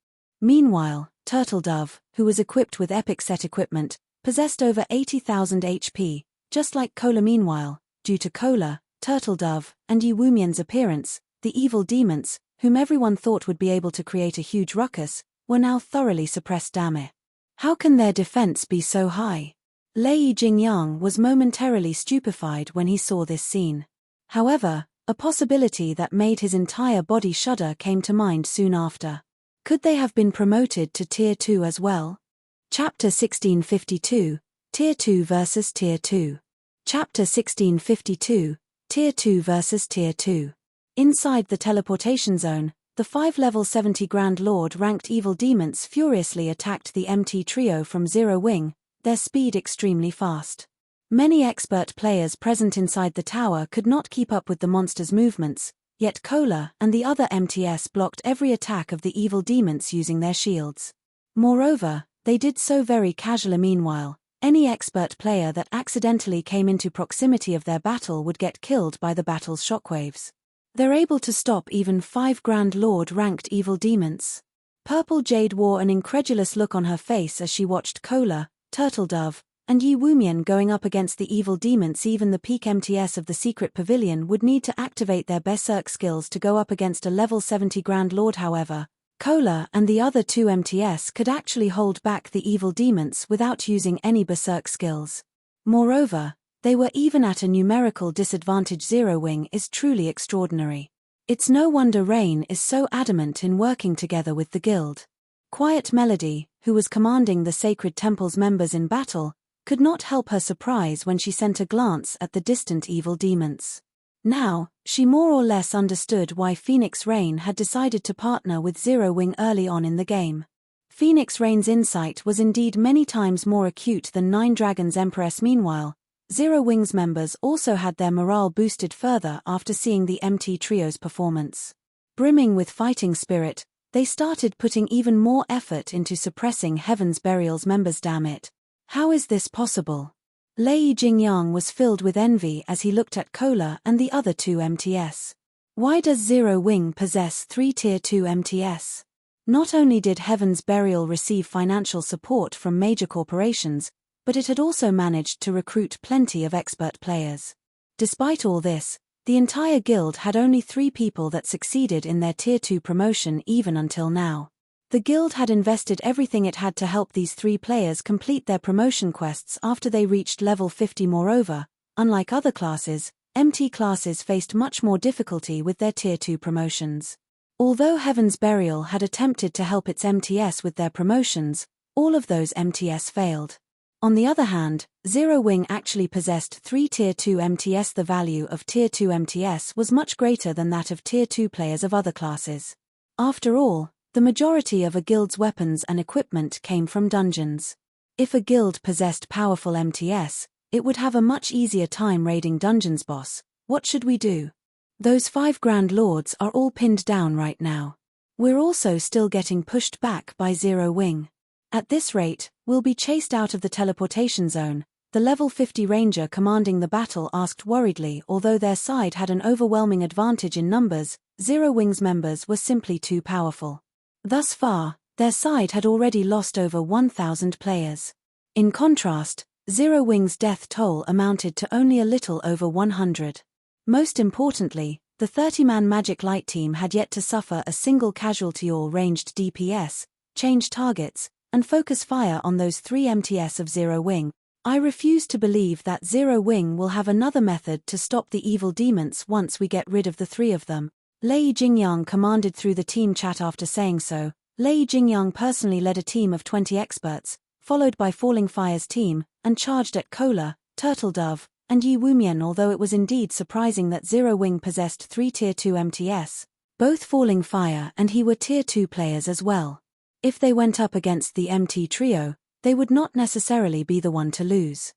Speaker 1: Meanwhile, Turtle Dove, who was equipped with epic set equipment, possessed over 80,000 HP, just like Cola. Meanwhile, due to Cola, Turtle Dove, and Yi Wumian's appearance, the evil demons, whom everyone thought would be able to create a huge ruckus, were now thoroughly suppressed. Damn it. How can their defense be so high? Lei Jingyang was momentarily stupefied when he saw this scene. However, a possibility that made his entire body shudder came to mind soon after. Could they have been promoted to Tier 2 as well? Chapter 1652, Tier 2 vs Tier 2. Chapter 1652, Tier 2 vs Tier 2. Inside the teleportation zone, the 5 level 70 Grand Lord ranked evil demons furiously attacked the MT trio from Zero Wing, their speed extremely fast. Many expert players present inside the tower could not keep up with the monster's movements, yet Kola and the other MTS blocked every attack of the evil demons using their shields. Moreover, they did so very casually. Meanwhile, any expert player that accidentally came into proximity of their battle would get killed by the battle's shockwaves. They're able to stop even 5 Grand Lord ranked evil demons. Purple Jade wore an incredulous look on her face as she watched Kola, Turtle Dove, and Yi Wumian going up against the evil demons. Even the peak MTS of the secret pavilion would need to activate their berserk skills to go up against a level 70 Grand Lord. However, Kola and the other 2 MTS could actually hold back the evil demons without using any berserk skills. Moreover, they were even at a numerical disadvantage. Zero Wing is truly extraordinary. It's no wonder Rain is so adamant in working together with the guild. Quiet Melody, who was commanding the Sacred Temple's members in battle, could not help her surprise when she sent a glance at the distant evil demons. Now, she more or less understood why Phoenix Rain had decided to partner with Zero Wing early on in the game. Phoenix Rain's insight was indeed many times more acute than Nine Dragons' Empress. Meanwhile, Zero Wing's members also had their morale boosted further after seeing the MT Trio's performance. Brimming with fighting spirit, they started putting even more effort into suppressing Heaven's Burial's members. Damn it. How is this possible? Lei Jingyang was filled with envy as he looked at Kola and the other 2 MTS. Why does Zero Wing possess 3 Tier 2 MTS? Not only did Heaven's Burial receive financial support from major corporations, but it had also managed to recruit plenty of expert players. Despite all this, the entire guild had only 3 people that succeeded in their Tier 2 promotion even until now. The guild had invested everything it had to help these 3 players complete their promotion quests after they reached level 50. Moreover, unlike other classes, MT classes faced much more difficulty with their Tier 2 promotions. Although Heaven's Burial had attempted to help its MTS with their promotions, all of those MTS failed. On the other hand, Zero Wing actually possessed 3 Tier 2 MTS. The value of Tier 2 MTS was much greater than that of Tier 2 players of other classes. After all, the majority of a guild's weapons and equipment came from dungeons. If a guild possessed powerful MTS, it would have a much easier time raiding dungeons. Boss, what should we do? Those 5 Grand Lords are all pinned down right now. We're also still getting pushed back by Zero Wing. At this rate, we'll be chased out of the teleportation zone, the level 50 ranger commanding the battle asked worriedly. Although their side had an overwhelming advantage in numbers, Zero Wing's members were simply too powerful. Thus far, their side had already lost over 1,000 players. In contrast, Zero Wing's death toll amounted to only a little over 100. Most importantly, the 30-man Magic Light team had yet to suffer a single casualty. All ranged DPS, change targets, and focus fire on those 3 MTS of Zero Wing. I refuse to believe that Zero Wing will have another method to stop the evil demons once we get rid of the 3 of them. Lei Jingyang commanded through the team chat. After saying so, Lei Jingyang personally led a team of 20 experts, followed by Falling Fire's team, and charged at Kola, Turtle Dove, and Yi Wumian. Although it was indeed surprising that Zero Wing possessed 3 Tier 2 MTS, both Falling Fire and he were Tier 2 players as well. If they went up against the MT trio, they would not necessarily be the one to lose.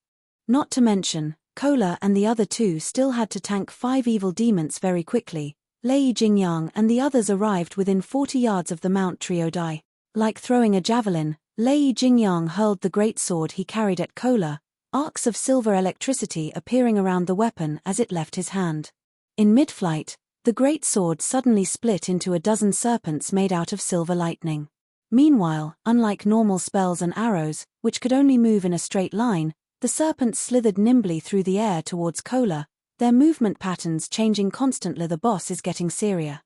Speaker 1: Not to mention, Kola and the other 2 still had to tank 5 evil demons very quickly. Lei Jingyang and the others arrived within 40 yards of the Mount Trio die. Like throwing a javelin, Lei Jingyang hurled the great sword he carried at Kola, arcs of silver electricity appearing around the weapon as it left his hand. In mid-flight, the great sword suddenly split into a dozen serpents made out of silver lightning. Meanwhile, unlike normal spells and arrows, which could only move in a straight line, the serpents slithered nimbly through the air towards Kola, their movement patterns changing constantly. The boss is getting serious.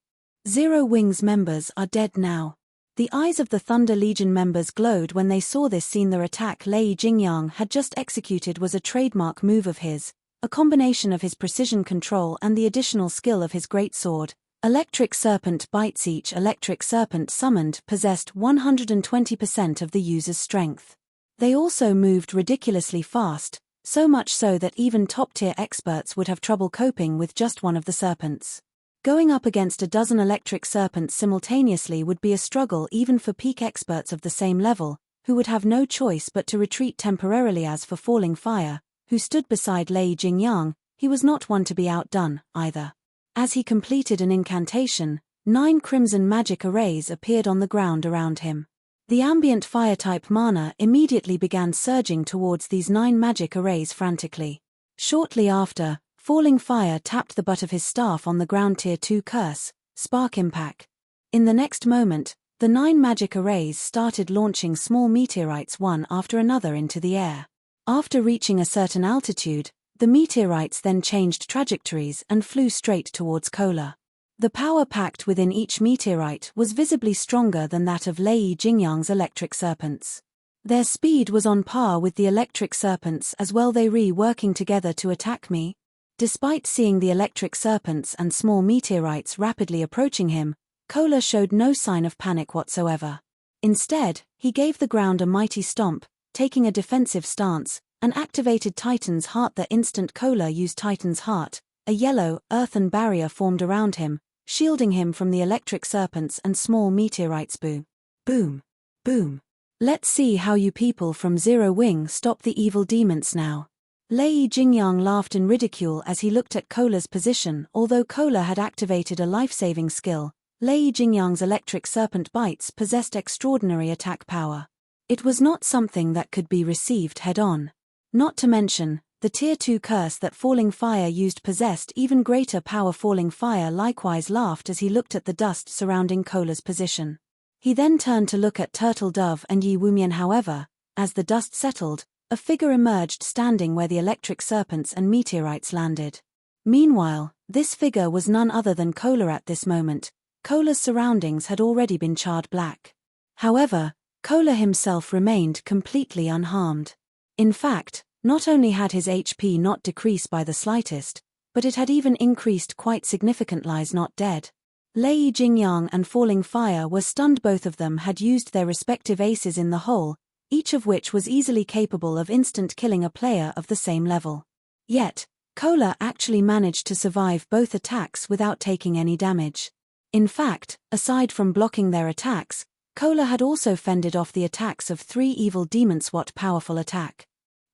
Speaker 1: Zero Wing's members are dead now. The eyes of the Thunder Legion members glowed when they saw this scene. The attack Lei Jingyang had just executed was a trademark move of his, a combination of his precision control and the additional skill of his great sword. Electric Serpent bites. Each electric serpent summoned possessed 120% of the user's strength. They also moved ridiculously fast, so much so that even top-tier experts would have trouble coping with just one of the serpents. Going up against a dozen electric serpents simultaneously would be a struggle even for peak experts of the same level, who would have no choice but to retreat temporarily. As for Falling Fire, who stood beside Lei Jingyang, he was not one to be outdone, either. As he completed an incantation, 9 crimson magic arrays appeared on the ground around him. The ambient fire-type mana immediately began surging towards these 9 magic arrays frantically. Shortly after, Falling Fire tapped the butt of his staff on the ground. Tier 2 curse, Spark Impact. In the next moment, the 9 magic arrays started launching small meteorites one after another into the air. After reaching a certain altitude, the meteorites then changed trajectories and flew straight towards Kola. The power packed within each meteorite was visibly stronger than that of Lei Jingyang's electric serpents. Their speed was on par with the electric serpents as well. They were working together to attack me. Despite seeing the electric serpents and small meteorites rapidly approaching him, Kola showed no sign of panic whatsoever. Instead, he gave the ground a mighty stomp, taking a defensive stance, and activated Titan's Heart. The instant Kola used Titan's Heart, a yellow, earthen barrier formed around him, shielding him from the electric serpents and small meteorites. Boom. Boom. Boom. Let's see how you people from Zero Wing stop the evil demons now. Lei Jingyang laughed in ridicule as he looked at Kola's position. Although Kola had activated a life-saving skill, Lei Jingyang's electric serpent bites possessed extraordinary attack power. It was not something that could be received head-on. Not to mention, the Tier 2 curse that Falling Fire used possessed even greater power. Falling Fire likewise laughed as he looked at the dust surrounding Kola's position. He then turned to look at Turtle Dove and Yi Wumian. However, as the dust settled, a figure emerged standing where the electric serpents and meteorites landed. Meanwhile, this figure was none other than Kola. At this moment, Kola's surroundings had already been charred black. However, Kola himself remained completely unharmed. In fact, not only had his HP not decreased by the slightest, but it had even increased quite significantly. Lies not dead. Lei Jingyang and Falling Fire were stunned. Both of them had used their respective aces in the hole, each of which was easily capable of instant killing a player of the same level. Yet, Kola actually managed to survive both attacks without taking any damage. In fact, aside from blocking their attacks, Kola had also fended off the attacks of 3 evil demons. What powerful attack!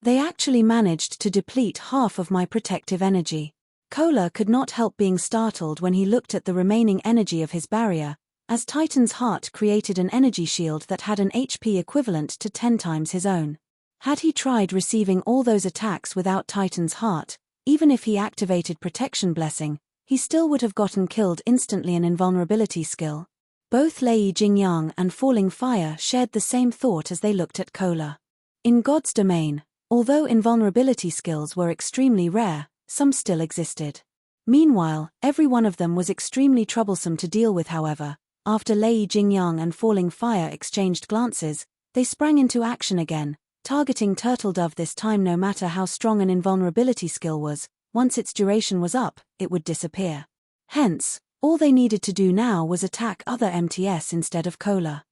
Speaker 1: They actually managed to deplete half of my protective energy. Kola could not help being startled when he looked at the remaining energy of his barrier, as Titan's Heart created an energy shield that had an HP equivalent to 10 times his own. Had he tried receiving all those attacks without Titan's Heart, even if he activated Protection Blessing, he still would have gotten killed instantly. An invulnerability skill. Both Lei Jingyang and Falling Fire shared the same thought as they looked at Kola. In God's domain, although invulnerability skills were extremely rare, some still existed. Meanwhile, every one of them was extremely troublesome to deal with. However, after Lei Jingyang and Falling Fire exchanged glances, they sprang into action again, targeting Turtle Dove. This time, no matter how strong an invulnerability skill was, once its duration was up, it would disappear. Hence, all they needed to do now was attack other MTS instead of Kola.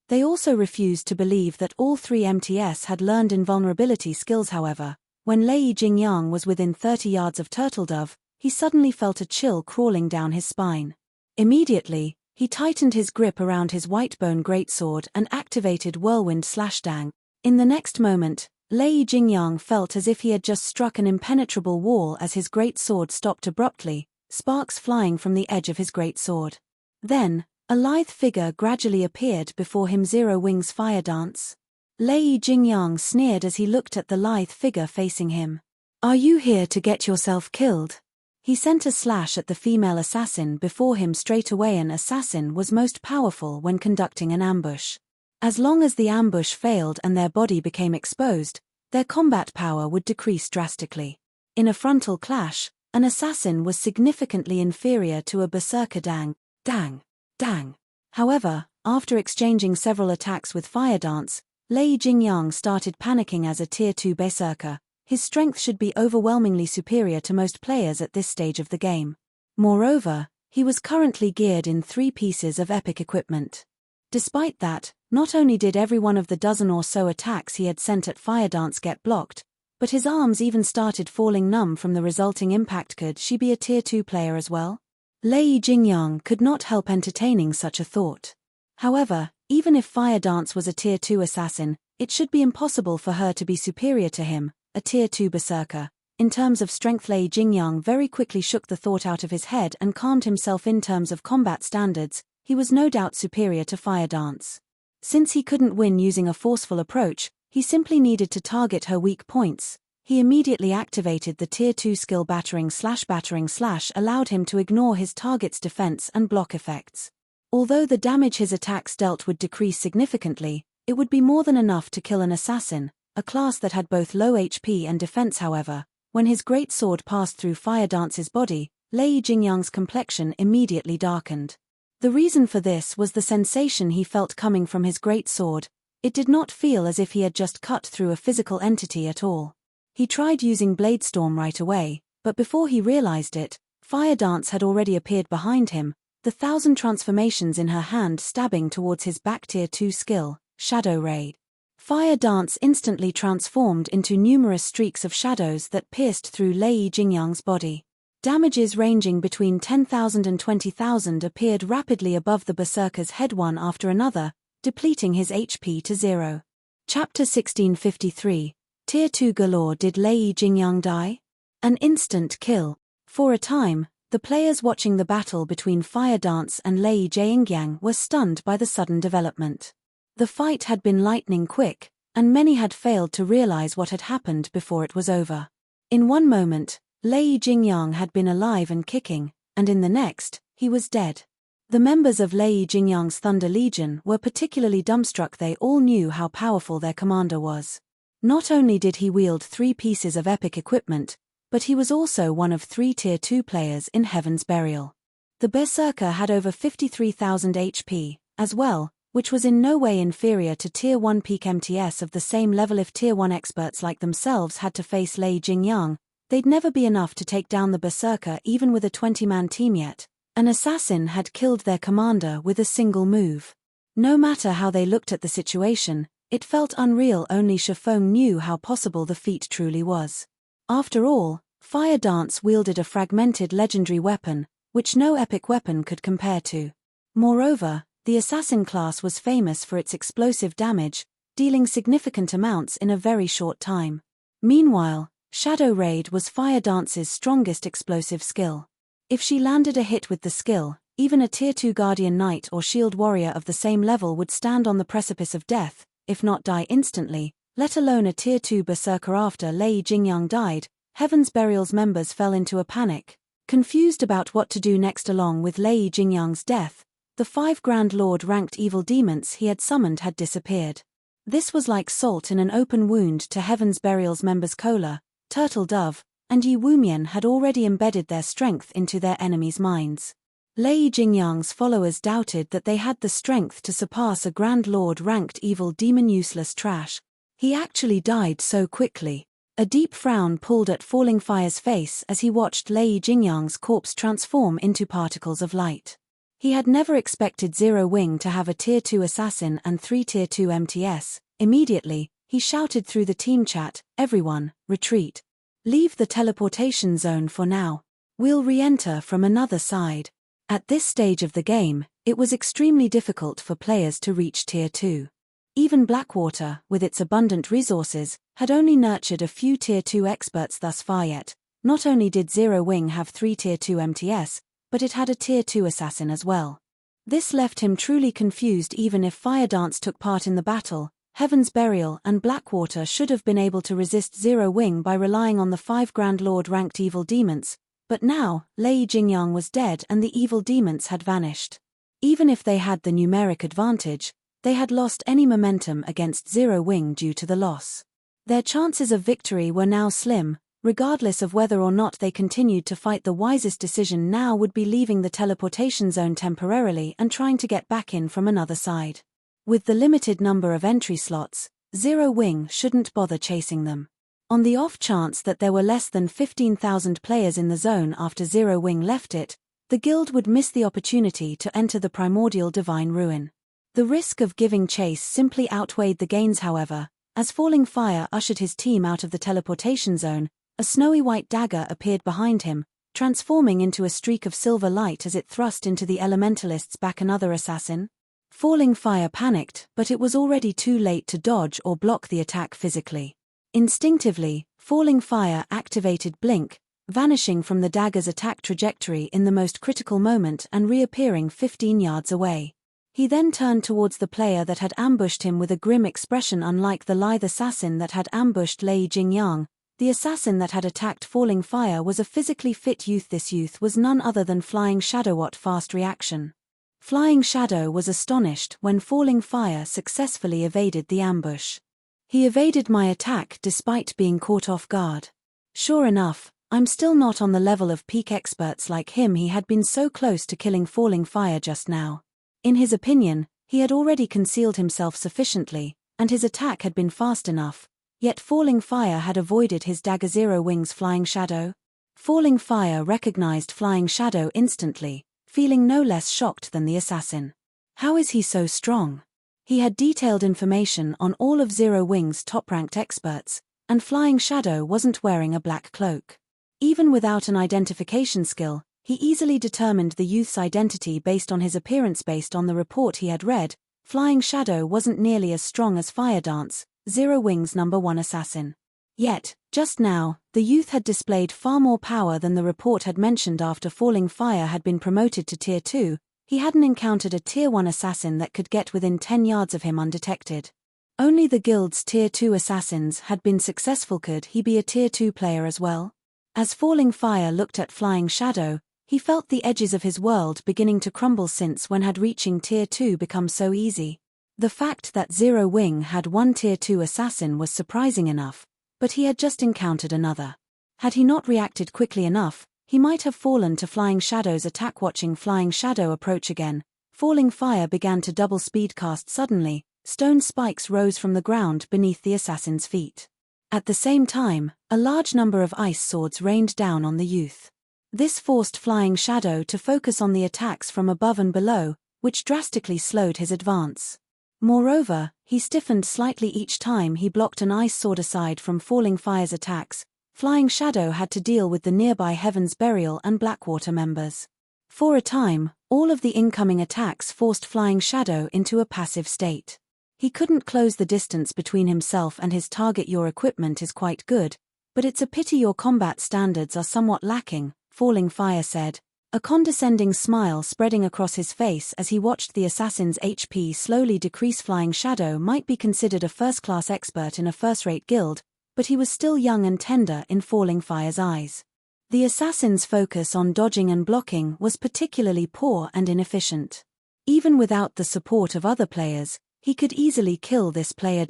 Speaker 1: They also refused to believe that all 3 MTS had learned invulnerability skills. However, when Lei Jingyang was within 30 yards of Turtle Dove, he suddenly felt a chill crawling down his spine. Immediately, he tightened his grip around his Whitebone greatsword and activated Whirlwind Slashdang. In the next moment, Lei Jingyang felt as if he had just struck an impenetrable wall as his greatsword stopped abruptly, sparks flying from the edge of his greatsword. Then, a lithe figure gradually appeared before him. Zero Wing's fire dance. Lei Jingyang sneered as he looked at the lithe figure facing him. Are you here to get yourself killed? He sent a slash at the female assassin before him straight away. An assassin was most powerful when conducting an ambush. As long as the ambush failed and their body became exposed, their combat power would decrease drastically. In a frontal clash, an assassin was significantly inferior to a berserker. Dang, dang, dang. However, after exchanging several attacks with Fire Dance, Lei Jingyang started panicking. As a Tier 2 berserker, his strength should be overwhelmingly superior to most players at this stage of the game. Moreover, He was currently geared in 3 pieces of epic equipment. Despite that, not only did every one of the dozen or so attacks he had sent at Fire Dance get blocked, but his arms even started falling numb from the resulting impact. Could she be a Tier 2 player as well? Lei Jingyang could not help entertaining such a thought. However, even if Fire Dance was a Tier 2 assassin, it should be impossible for her to be superior to him, a Tier 2 berserker. In terms of strength, Lei Jingyang very quickly shook the thought out of his head and calmed himself. In terms of combat standards, he was no doubt superior to Fire Dance. Since he couldn't win using a forceful approach, he simply needed to target her weak points. He immediately activated the Tier 2 skill Battering /, allowed him to ignore his target's defense and block effects. Although the damage his attacks dealt would decrease significantly, it would be more than enough to kill an assassin, a class that had both low HP and defense. However, when his great sword passed through Fire Dance's body, Lei Jingyang's complexion immediately darkened. The reason for this was the sensation he felt coming from his great sword. It did not feel as if he had just cut through a physical entity at all. He tried using Bladestorm right away, but before he realized it, Fire Dance had already appeared behind him, the 1,000 transformations in her hand stabbing towards his back. Tier 2 skill, Shadow Ray. Fire Dance instantly transformed into numerous streaks of shadows that pierced through Lei Jingyang's body. Damages ranging between 10,000 and 20,000 appeared rapidly above the berserker's head one after another, depleting his HP to 0. Chapter 1653, Tier 2 Galore. Did Lei Jingyang die? An instant kill. For a time, the players watching the battle between Fire Dance and Lei Jingyang were stunned by the sudden development. The fight had been lightning quick, and many had failed to realize what had happened before it was over. In one moment, Lei Jingyang had been alive and kicking, and in the next, he was dead. The members of Lei Jingyang's Thunder Legion were particularly dumbstruck. They all knew how powerful their commander was. Not only did he wield 3 pieces of epic equipment, but he was also one of 3 Tier 2 players in Heaven's Burial. The berserker had over 53,000 HP, as well, which was in no way inferior to Tier 1 peak MTS of the same level. If Tier 1 experts like themselves had to face Lei Jingyang, they'd never be enough to take down the berserker even with a 20-man team. Yet an assassin had killed their commander with a single move. No matter how they looked at the situation, it felt unreal. Only Shifeng knew how possible the feat truly was. After all, Fire Dance wielded a fragmented legendary weapon, which no epic weapon could compare to. Moreover, the assassin class was famous for its explosive damage, dealing significant amounts in a very short time. Meanwhile, Shadow Raid was Fire Dance's strongest explosive skill. If she landed a hit with the skill, even a Tier 2 Guardian Knight or Shield Warrior of the same level would stand on the precipice of death, if not die instantly, let alone a Tier 2 Berserker. After Lei Jingyang died, Heaven's Burial's members fell into a panic, confused about what to do next. Along with Lei Jingyang's death, the 5 Grand Lord ranked evil demons he had summoned had disappeared. This was like salt in an open wound to Heaven's Burial's members. Kola, Turtle Dove, and Yi Wumian had already embedded their strength into their enemies' minds. Lei Jingyang's followers doubted that they had the strength to surpass a Grand Lord ranked evil demon. Useless trash. He actually died so quickly. A deep frown pulled at Falling Fire's face as he watched Lei Jingyang's corpse transform into particles of light. He had never expected Zero Wing to have a Tier 2 assassin and 3 Tier 2 MTS. Immediately, he shouted through the team chat, "Everyone, retreat. Leave the teleportation zone for now. We'll re-enter from another side." At this stage of the game, it was extremely difficult for players to reach Tier 2. Even Blackwater, with its abundant resources, had only nurtured a few Tier 2 experts thus far. Yet, not only did Zero Wing have 3 Tier 2 MTS, but it had a Tier 2 assassin as well. This left him truly confused. Even if Fire Dance took part in the battle, Heaven's Burial and Blackwater should have been able to resist Zero Wing by relying on the 5 Grand Lord ranked evil demons, but now, Lei Jingyang was dead and the evil demons had vanished. Even if they had the numeric advantage, they had lost any momentum against Zero Wing due to the loss. Their chances of victory were now slim. Regardless of whether or not they continued to fight, the wisest decision now would be leaving the teleportation zone temporarily and trying to get back in from another side. With the limited number of entry slots, Zero Wing shouldn't bother chasing them. On the off chance that there were less than 15,000 players in the zone after Zero Wing left it, the guild would miss the opportunity to enter the primordial divine ruin. The risk of giving chase simply outweighed the gains, however. As falling fire ushered his team out of the teleportation zone, a snowy white dagger appeared behind him, transforming into a streak of silver light as it thrust into the elementalist's back another assassin. Falling fire panicked, but it was already too late to dodge or block the attack physically. Instinctively, falling fire activated Blink, vanishing from the dagger's attack trajectory in the most critical moment and reappearing 15 yards away. He then turned towards the player that had ambushed him with a grim expression, unlike the lithe assassin that had ambushed Lei Jingyang. The assassin that had attacked Falling Fire was a physically fit youth. This youth was none other than Flying Shadow. What fast reaction! Flying Shadow was astonished when Falling Fire successfully evaded the ambush. He evaded my attack despite being caught off guard. Sure enough, I'm still not on the level of peak experts like him. He had been so close to killing Falling Fire just now. In his opinion, he had already concealed himself sufficiently, and his attack had been fast enough, yet Falling Fire had avoided his dagger. Zero Wings Flying Shadow. Falling Fire recognized Flying Shadow instantly, feeling no less shocked than the assassin. How is he so strong? He had detailed information on all of Zero Wings' top-ranked experts, and Flying Shadow wasn't wearing a black cloak. Even without an identification skill, he easily determined the youth's identity based on his appearance. Based on the report he had read, Flying Shadow wasn't nearly as strong as Fire Dance, Zero Wings' #1 assassin. Yet, just now, the youth had displayed far more power than the report had mentioned. After Falling Fire had been promoted to Tier 2, he hadn't encountered a Tier 1 assassin that could get within 10 yards of him undetected. Only the guild's Tier 2 assassins had been successful. Could he be a Tier 2 player as well? As Falling Fire looked at Flying Shadow, he felt the edges of his world beginning to crumble. Since when had reaching Tier 2 become so easy? The fact that Zero Wing had one Tier 2 assassin was surprising enough, but he had just encountered another. Had he not reacted quickly enough, he might have fallen to Flying Shadow's attack. Watching Flying Shadow approach again, Falling Fire began to double speed cast. Suddenly, stone spikes rose from the ground beneath the assassin's feet. At the same time, a large number of ice swords rained down on the youth. This forced Flying Shadow to focus on the attacks from above and below, which drastically slowed his advance. Moreover, he stiffened slightly each time he blocked an ice sword. Aside from Falling Fire's attacks, Flying Shadow had to deal with the nearby Heaven's Burial and Blackwater members. For a time, all of the incoming attacks forced Flying Shadow into a passive state. He couldn't close the distance between himself and his target. Your equipment is quite good, but it's a pity your combat standards are somewhat lacking, Falling Fire said, a condescending smile spreading across his face as he watched the assassin's HP slowly decrease. Flying Shadow might be considered a first-class expert in a first-rate guild, but he was still young and tender in Falling Fire's eyes. The assassin's focus on dodging and blocking was particularly poor and inefficient. Even without the support of other players, he could easily kill this player.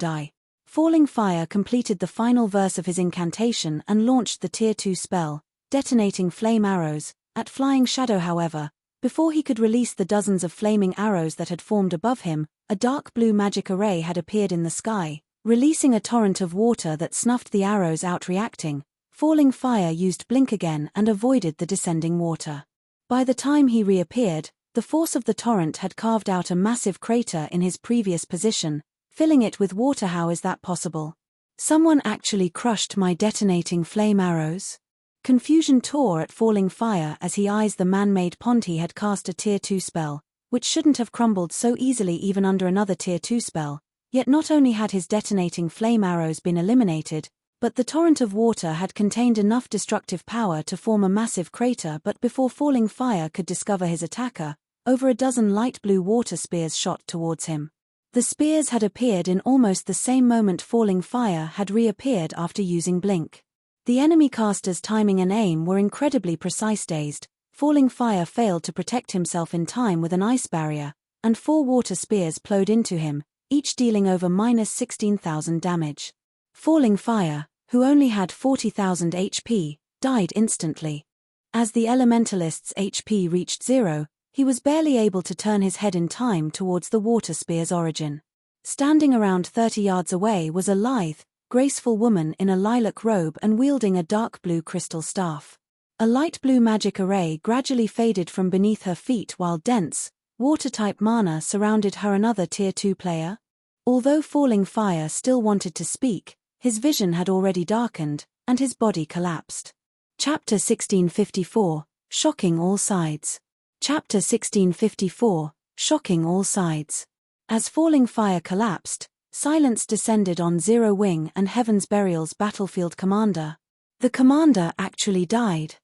Speaker 1: Falling Fire completed the final verse of his incantation and launched the Tier 2 spell, detonating flame arrows, at Flying Shadow. However, before he could release the dozens of flaming arrows that had formed above him, a dark blue magic array had appeared in the sky, releasing a torrent of water that snuffed the arrows out. Reacting, Falling Fire used Blink again and avoided the descending water. By the time he reappeared, the force of the torrent had carved out a massive crater in his previous position, filling it with water. How is that possible? Someone actually crushed my detonating flame arrows? Confusion tore at Falling Fire as he eyes the man-made pond. He had cast a Tier 2 spell, which shouldn't have crumbled so easily even under another Tier 2 spell, yet not only had his detonating flame arrows been eliminated, but the torrent of water had contained enough destructive power to form a massive crater. But before Falling Fire could discover his attacker, over a dozen light blue water spears shot towards him. The spears had appeared in almost the same moment Falling Fire had reappeared after using Blink. The enemy caster's timing and aim were incredibly precise. Dazed, Falling Fire failed to protect himself in time with an ice barrier, and 4 water spears plowed into him, each dealing over -16,000 damage. Falling Fire, who only had 40,000 HP, died instantly. As the elementalist's HP reached 0, he was barely able to turn his head in time towards the water spear's origin. Standing around 30 yards away was a lithe, graceful woman in a lilac robe and wielding a dark blue crystal staff. A light blue magic array gradually faded from beneath her feet while dense, water-type mana surrounded her. Another Tier 2 player? Although Falling Fire still wanted to speak, his vision had already darkened, and his body collapsed. Chapter 1654, Shocking All Sides. Chapter 1654, Shocking All Sides. As Falling Fire collapsed, silence descended on Zero Wing and Heaven's Burial's battlefield commander. The commander actually died.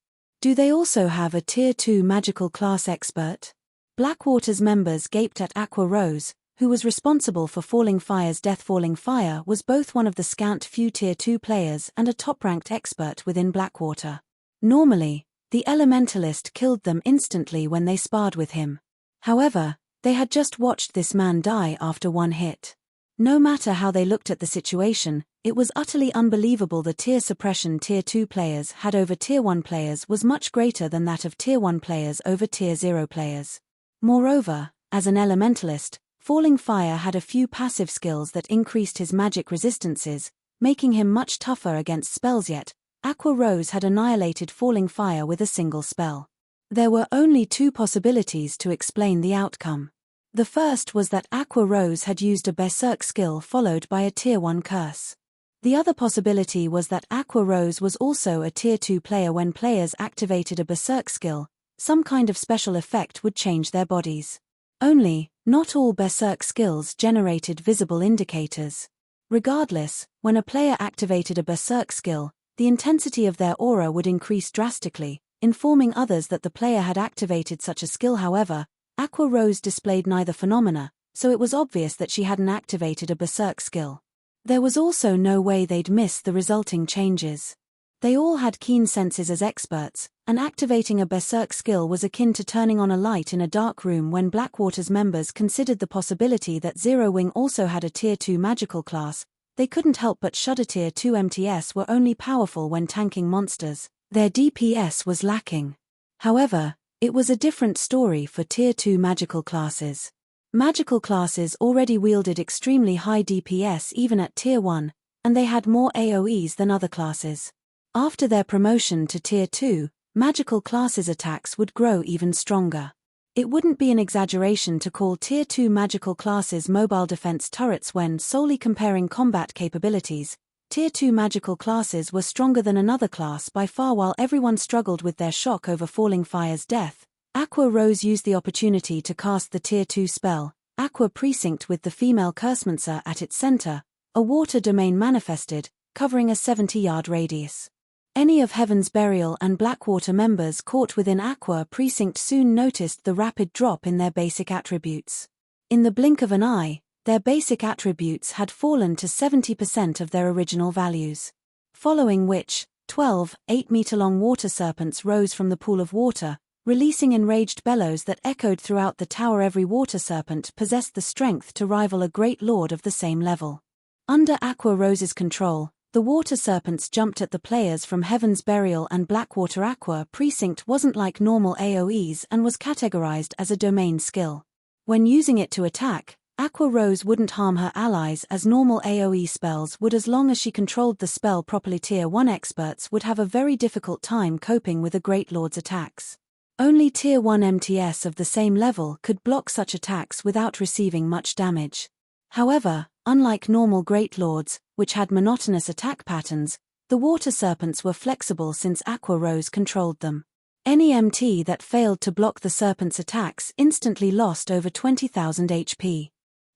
Speaker 1: Do they also have a Tier 2 magical class expert? Blackwater's members gaped at Aqua Rose, who was responsible for Falling Fire's death. Falling Fire was both one of the scant few Tier 2 players and a top-ranked expert within Blackwater. Normally, the Elementalist killed them instantly when they sparred with him. However, they had just watched this man die after one hit. No matter how they looked at the situation, it was utterly unbelievable. The tier suppression Tier 2 players had over Tier 1 players was much greater than that of Tier 1 players over Tier 0 players. Moreover, as an Elementalist, Falling Fire had a few passive skills that increased his magic resistances, making him much tougher against spells. Yet, Aqua Rose had annihilated Falling Fire with a single spell. There were only two possibilities to explain the outcome. The first was that Aqua Rose had used a Berserk skill followed by a Tier 1 curse. The other possibility was that Aqua Rose was also a Tier 2 player. When players activated a Berserk skill, some kind of special effect would change their bodies. Only, not all Berserk skills generated visible indicators. Regardless, when a player activated a Berserk skill, the intensity of their aura would increase drastically, informing others that the player had activated such a skill. However, Aqua Rose displayed neither phenomena, so it was obvious that she hadn't activated a Berserk skill. There was also no way they'd miss the resulting changes. They all had keen senses as experts, and activating a Berserk skill was akin to turning on a light in a dark room. When Blackwater's members considered the possibility that Zero Wing also had a Tier 2 magical class, they couldn't help but shudder. Tier 2 MTS were only powerful when tanking monsters. Their DPS was lacking. However, it was a different story for Tier 2 magical classes. Magical classes already wielded extremely high DPS even at Tier 1, and they had more AoEs than other classes. After their promotion to Tier 2, magical classes' attacks would grow even stronger. It wouldn't be an exaggeration to call Tier 2 magical classes mobile defense turrets. When solely comparing combat capabilities, Tier 2 magical classes were stronger than another class by far. While everyone struggled with their shock over Falling Fire's death, Aqua Rose used the opportunity to cast the Tier 2 spell, Aqua Precinct, with the female Cursemancer at its center. A water domain manifested, covering a 70-yard radius. Any of Heaven's Burial and Blackwater members caught within Aqua Precinct soon noticed the rapid drop in their basic attributes. In the blink of an eye, their basic attributes had fallen to 70% of their original values. Following which, 12 8-meter-long water serpents rose from the pool of water, releasing enraged bellows that echoed throughout the tower. Every water serpent possessed the strength to rival a great lord of the same level. Under Aqua Rose's control, the water serpents jumped at the players from Heaven's Burial and Blackwater. Aqua Precinct wasn't like normal AoEs and was categorized as a domain skill. When using it to attack, Aqua Rose wouldn't harm her allies as normal AoE spells would as long as she controlled the spell properly. Tier 1 experts would have a very difficult time coping with a Great Lord's attacks. Only Tier 1 MTS of the same level could block such attacks without receiving much damage. However, unlike normal Great Lords, which had monotonous attack patterns, the water serpents were flexible since Aqua Rose controlled them. Any MT that failed to block the serpent's attacks instantly lost over 20,000 HP.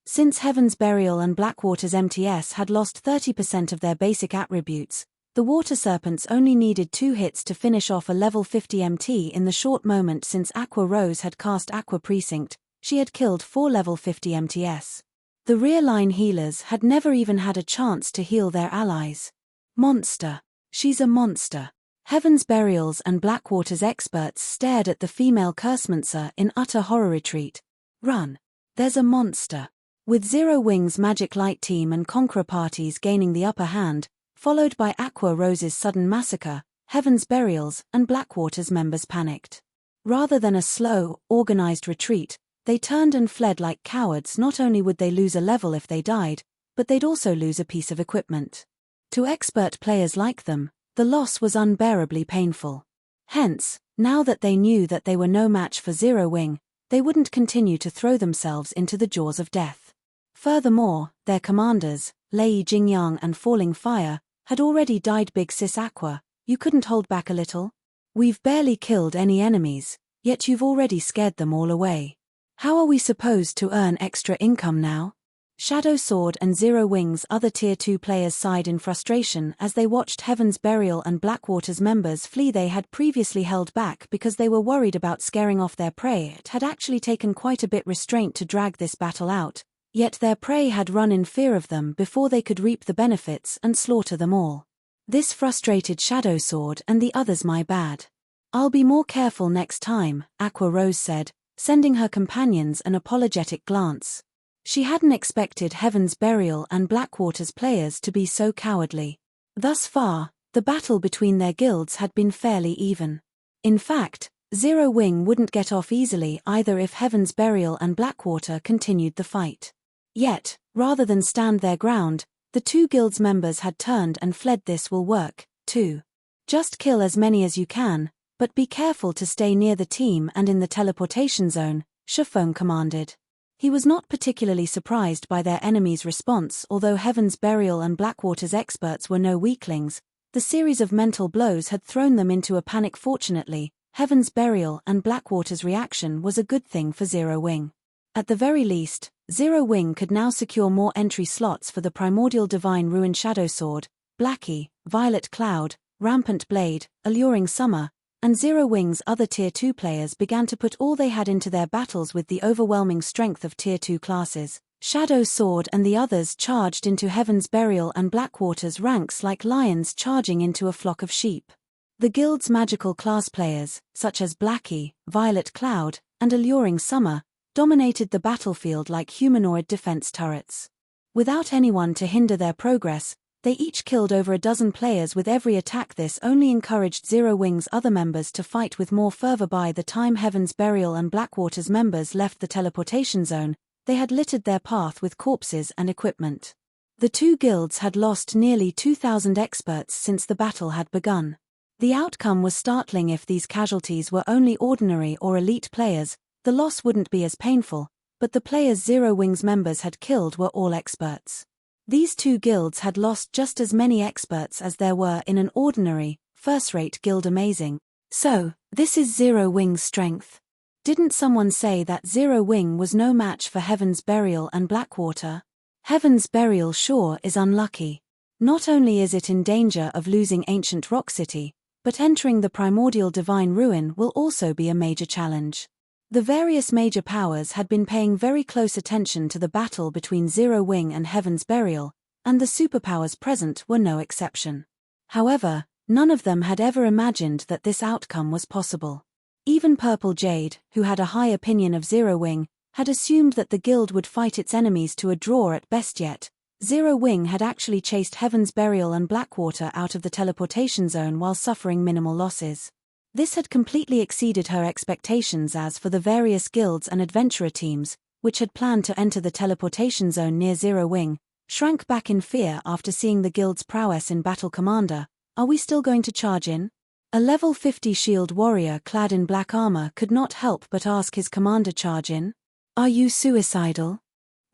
Speaker 1: Since Heaven's Burial and Blackwater's MTS had lost 30% of their basic attributes, the water serpents only needed 2 hits to finish off a level 50 MT. In the short moment since Aqua Rose had cast Aqua Precinct, she had killed 4 level 50 MTS. The rear-line healers had never even had a chance to heal their allies. Monster. She's a monster. Heaven's Burials and Blackwater's experts stared at the female Cursemancer in utter horror. Retreat. Run. There's a monster. With Zero Wing's Magic Light team and Conqueror parties gaining the upper hand, followed by Aqua Rose's sudden massacre, Heaven's Burials and Blackwater's members panicked. Rather than a slow, organized retreat, they turned and fled like cowards. Not only would they lose a level if they died, but they'd also lose a piece of equipment. To expert players like them, the loss was unbearably painful. Hence, now that they knew that they were no match for Zero Wing, they wouldn't continue to throw themselves into the jaws of death. Furthermore, their commanders, Lei Jingyang and Falling Fire, had already died. Big Sis Aqua, you couldn't hold back a little? We've barely killed any enemies, yet you've already scared them all away. How are we supposed to earn extra income now? Shadow Sword and Zero Wing's other Tier 2 players sighed in frustration as they watched Heaven's Burial and Blackwater's members flee. They had previously held back because they were worried about scaring off their prey. It had actually taken quite a bit restraint to drag this battle out, yet their prey had run in fear of them before they could reap the benefits and slaughter them all. This frustrated Shadow Sword and the others. My bad. I'll be more careful next time, Aqua Rose said, sending her companions an apologetic glance. She hadn't expected Heaven's Burial and Blackwater's players to be so cowardly. Thus far, the battle between their guilds had been fairly even. In fact, Zero Wing wouldn't get off easily either if Heaven's Burial and Blackwater continued the fight. Yet, rather than stand their ground, the two guilds' members had turned and fled. This will work, too. Just kill as many as you can, but be careful to stay near the team and in the teleportation zone, Shifeng commanded. He was not particularly surprised by their enemy's response. Although Heaven's Burial and Blackwater's experts were no weaklings, the series of mental blows had thrown them into a panic. Fortunately, Heaven's Burial and Blackwater's reaction was a good thing for Zero Wing. At the very least, Zero Wing could now secure more entry slots for the Primordial Divine Ruin Shadow Sword, Blackie, Violet Cloud, Rampant Blade, Alluring Summer, and Zero Wing's other Tier 2 players began to put all they had into their battles. With the overwhelming strength of Tier 2 classes, Shadow Sword and the others charged into Heaven's Burial and Blackwater's ranks like lions charging into a flock of sheep. The guild's magical class players, such as Blackie, Violet Cloud, and Alluring Summer, dominated the battlefield like humanoid defense turrets. Without anyone to hinder their progress, they each killed over a dozen players with every attack. This only encouraged Zero Wing's other members to fight with more fervor. By the time Heaven's Burial and Blackwater's members left the teleportation zone, they had littered their path with corpses and equipment. The two guilds had lost nearly 2,000 experts since the battle had begun. The outcome was startling. If these casualties were only ordinary or elite players, the loss wouldn't be as painful, but the players Zero Wing's members had killed were all experts. These two guilds had lost just as many experts as there were in an ordinary, first-rate guild. Amazing. So, this is Zero Wing's strength. Didn't someone say that Zero Wing was no match for Heaven's Burial and Blackwater? Heaven's Burial sure is unlucky. Not only is it in danger of losing Ancient Rock City, but entering the Primordial Divine Ruin will also be a major challenge. The various major powers had been paying very close attention to the battle between Zero Wing and Heaven's Burial, and the superpowers present were no exception. However, none of them had ever imagined that this outcome was possible. Even Purple Jade, who had a high opinion of Zero Wing, had assumed that the guild would fight its enemies to a draw at best. Yet, Zero Wing had actually chased Heaven's Burial and Blackwater out of the teleportation zone while suffering minimal losses. This had completely exceeded her expectations. As for the various guilds and adventurer teams, which had planned to enter the teleportation zone near Zero Wing, shrank back in fear after seeing the guild's prowess in battle. Commander, are we still going to charge in? A level 50 shield warrior clad in black armor could not help but ask his commander. Charge in? Are you suicidal?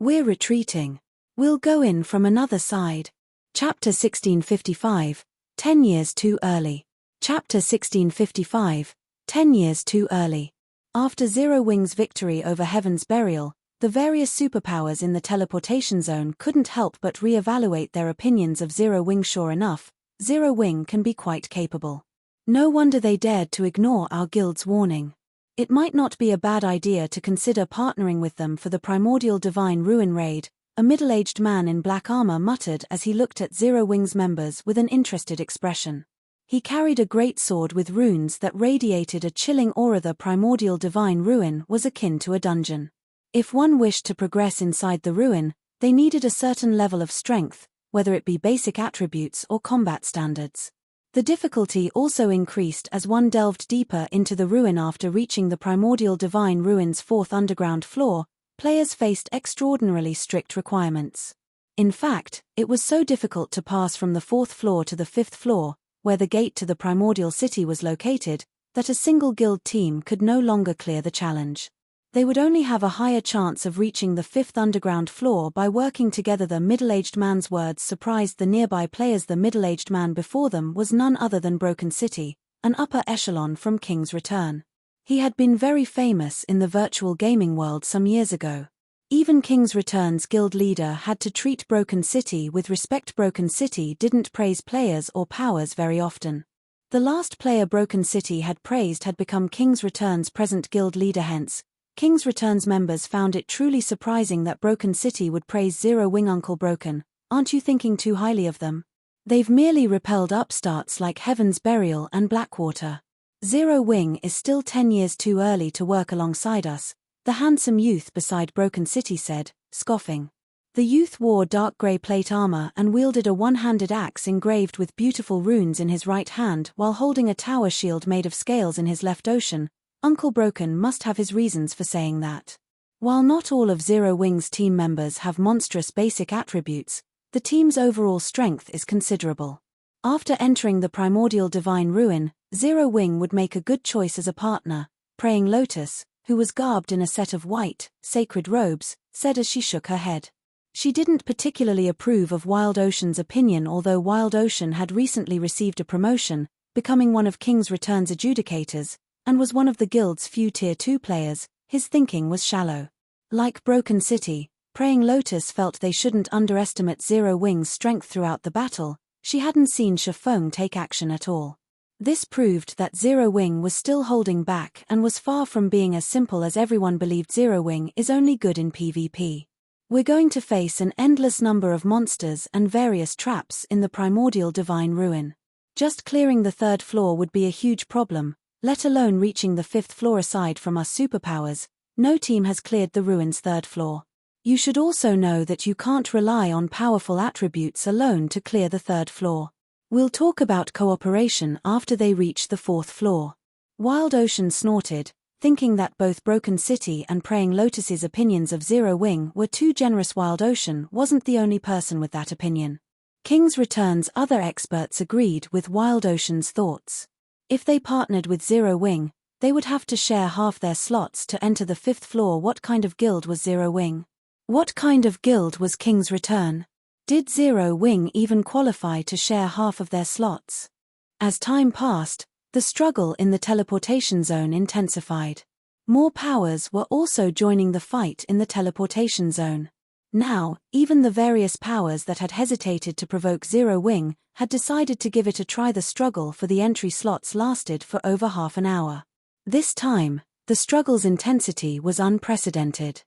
Speaker 1: We're retreating. We'll go in from another side. Chapter 1655, 10 years too early. Chapter 1655, 10 years too early. After Zero Wing's victory over Heaven's Burial, the various superpowers in the teleportation zone couldn't help but re-evaluate their opinions of Zero Wing. Sure enough, Zero Wing can be quite capable. No wonder they dared to ignore our guild's warning. It might not be a bad idea to consider partnering with them for the Primordial Divine Ruin raid, a middle-aged man in black armor muttered as he looked at Zero Wing's members with an interested expression. He carried a great sword with runes that radiated a chilling aura. The Primordial Divine Ruin was akin to a dungeon. If one wished to progress inside the ruin, they needed a certain level of strength, whether it be basic attributes or combat standards. The difficulty also increased as one delved deeper into the ruin. After reaching the Primordial Divine Ruin's fourth underground floor, players faced extraordinarily strict requirements. In fact, it was so difficult to pass from the fourth floor to the fifth floor, where the gate to the Primordial City was located, that a single guild team could no longer clear the challenge. They would only have a higher chance of reaching the 5th underground floor by working together. The middle-aged man's words surprised the nearby players. The middle-aged man before them was none other than Broken City, an upper echelon from King's Return. He had been very famous in the virtual gaming world some years ago. Even King's Return's guild leader had to treat Broken City with respect. Broken City didn't praise players or powers very often. The last player Broken City had praised had become King's Return's present guild leader. Hence, King's Return's members found it truly surprising that Broken City would praise Zero Wing. Uncle Broken, aren't you thinking too highly of them? They've merely repelled upstarts like Heaven's Burial and Blackwater. Zero Wing is still 10 years too early to work alongside us, the handsome youth beside Broken City said, scoffing. The youth wore dark grey plate armor and wielded a one-handed axe engraved with beautiful runes in his right hand while holding a tower shield made of scales in his left. Ocean, Uncle Broken must have his reasons for saying that. While not all of Zero Wing's team members have monstrous basic attributes, the team's overall strength is considerable. After entering the Primordial Divine Ruin, Zero Wing would make a good choice as a partner. Praying Lotus, who was garbed in a set of white, sacred robes, said as she shook her head. She didn't particularly approve of Wild Ocean's opinion. Although Wild Ocean had recently received a promotion, becoming one of King's Return's adjudicators, and was one of the guild's few Tier 2 players, his thinking was shallow. Like Broken City, Praying Lotus felt they shouldn't underestimate Zero Wing's strength throughout the battle. She hadn't seen Shifeng take action at all. This proved that Zero Wing was still holding back and was far from being as simple as everyone believed. Zero Wing is only good in PvP. We're going to face an endless number of monsters and various traps in the Primordial Divine Ruin. Just clearing the 3rd floor would be a huge problem, let alone reaching the 5th floor. Aside from us superpowers, no team has cleared the ruin's 3rd floor. You should also know that you can't rely on powerful attributes alone to clear the 3rd floor. We'll talk about cooperation after they reach the 4th floor. Wild Ocean snorted, thinking that both Broken City and Praying Lotus's opinions of Zero Wing were too generous. Wild Ocean wasn't the only person with that opinion. King's Return's other experts agreed with Wild Ocean's thoughts. If they partnered with Zero Wing, they would have to share half their slots to enter the 5th floor. What kind of guild was Zero Wing? What kind of guild was King's Return? Did Zero Wing even qualify to share half of their slots? As time passed, the struggle in the teleportation zone intensified. More powers were also joining the fight in the teleportation zone. Now, even the various powers that had hesitated to provoke Zero Wing had decided to give it a try. The struggle for the entry slots lasted for over half an hour. This time, the struggle's intensity was unprecedented.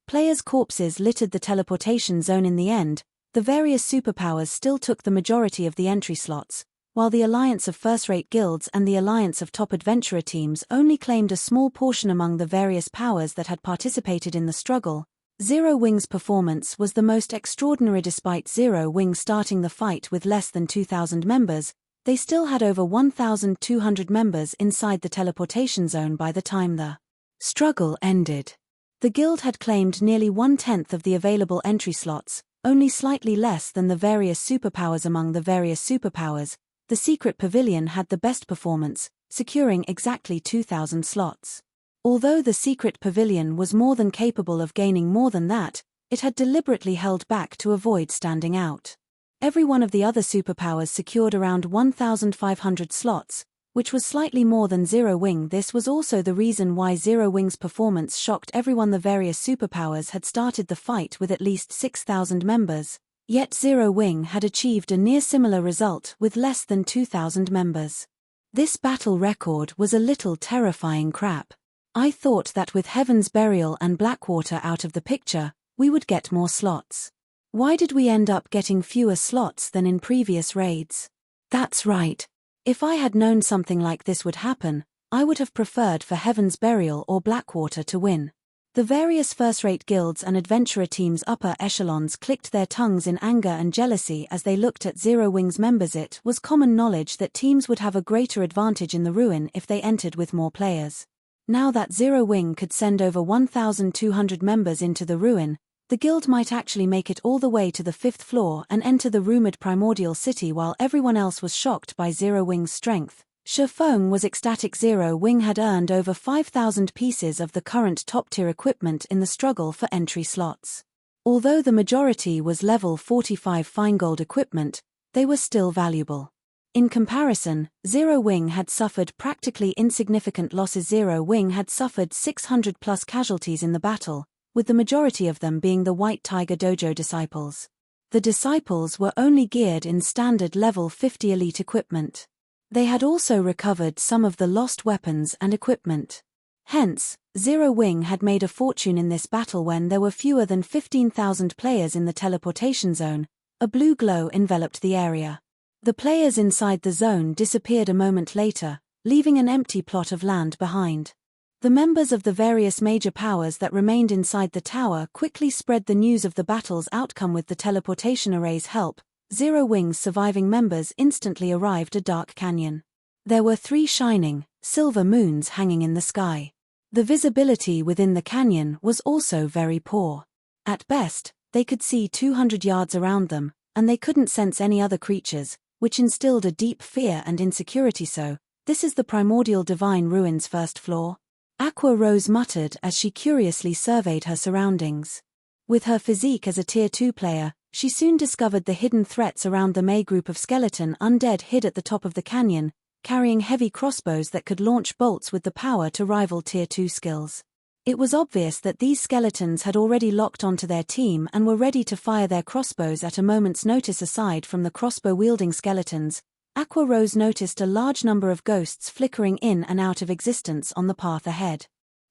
Speaker 1: Players' corpses littered the teleportation zone. In the end, the various superpowers still took the majority of the entry slots, while the alliance of first-rate guilds and the alliance of top adventurer teams only claimed a small portion. Among the various powers that had participated in the struggle, Zero Wing's performance was the most extraordinary. Despite Zero Wing starting the fight with less than 2,000 members, they still had over 1,200 members inside the teleportation zone by the time the struggle ended. The guild had claimed nearly 1/10 of the available entry slots, only slightly less than the various superpowers. Among the various superpowers, the Secret Pavilion had the best performance, securing exactly 2,000 slots. Although the Secret Pavilion was more than capable of gaining more than that, it had deliberately held back to avoid standing out. Every one of the other superpowers secured around 1,500 slots, which was slightly more than Zero Wing. This was also the reason why Zero Wing's performance shocked everyone. The various superpowers had started the fight with at least 6,000 members, yet Zero Wing had achieved a near similar result with less than 2,000 members. This battle record was a little terrifying. Crap. I thought that with Heaven's Burial and Blackwater out of the picture, we would get more slots. Why did we end up getting fewer slots than in previous raids? That's right. If I had known something like this would happen, I would have preferred for Heaven's Burial or Blackwater to win. The various first-rate guilds and adventurer teams' upper echelons clicked their tongues in anger and jealousy as they looked at Zero Wing's members. It was common knowledge that teams would have a greater advantage in the ruin if they entered with more players. Now that Zero Wing could send over 1,200 members into the ruin, the guild might actually make it all the way to the 5th floor and enter the rumored Primordial City. While everyone else was shocked by Zero Wing's strength, Shifeng was ecstatic. Zero Wing had earned over 5,000 pieces of the current top-tier equipment in the struggle for entry slots. Although the majority was level 45 fine gold equipment, they were still valuable. In comparison, Zero Wing had suffered practically insignificant losses. Zero Wing had suffered 600+ casualties in the battle, with the majority of them being the White Tiger Dojo disciples. The disciples were only geared in standard level 50 elite equipment. They had also recovered some of the lost weapons and equipment. Hence, Zero Wing had made a fortune in this battle. When there were fewer than 15,000 players in the teleportation zone, a blue glow enveloped the area. The players inside the zone disappeared a moment later, leaving an empty plot of land behind. The members of the various major powers that remained inside the tower quickly spread the news of the battle's outcome. With the teleportation array's help, Zero Wing's surviving members instantly arrived at Dark Canyon. There were 3 shining, silver moons hanging in the sky. The visibility within the canyon was also very poor. At best, they could see 200 yards around them, and they couldn't sense any other creatures, which instilled a deep fear and insecurity. So, this is the Primordial Divine Ruins first floor? Aqua Rose muttered as she curiously surveyed her surroundings. With her physique as a Tier 2 player, she soon discovered the hidden threats around the May group of skeleton undead hid at the top of the canyon, carrying heavy crossbows that could launch bolts with the power to rival Tier 2 skills. It was obvious that these skeletons had already locked onto their team and were ready to fire their crossbows at a moment's notice. Aside from the crossbow-wielding skeletons, Aqua Rose noticed a large number of ghosts flickering in and out of existence on the path ahead.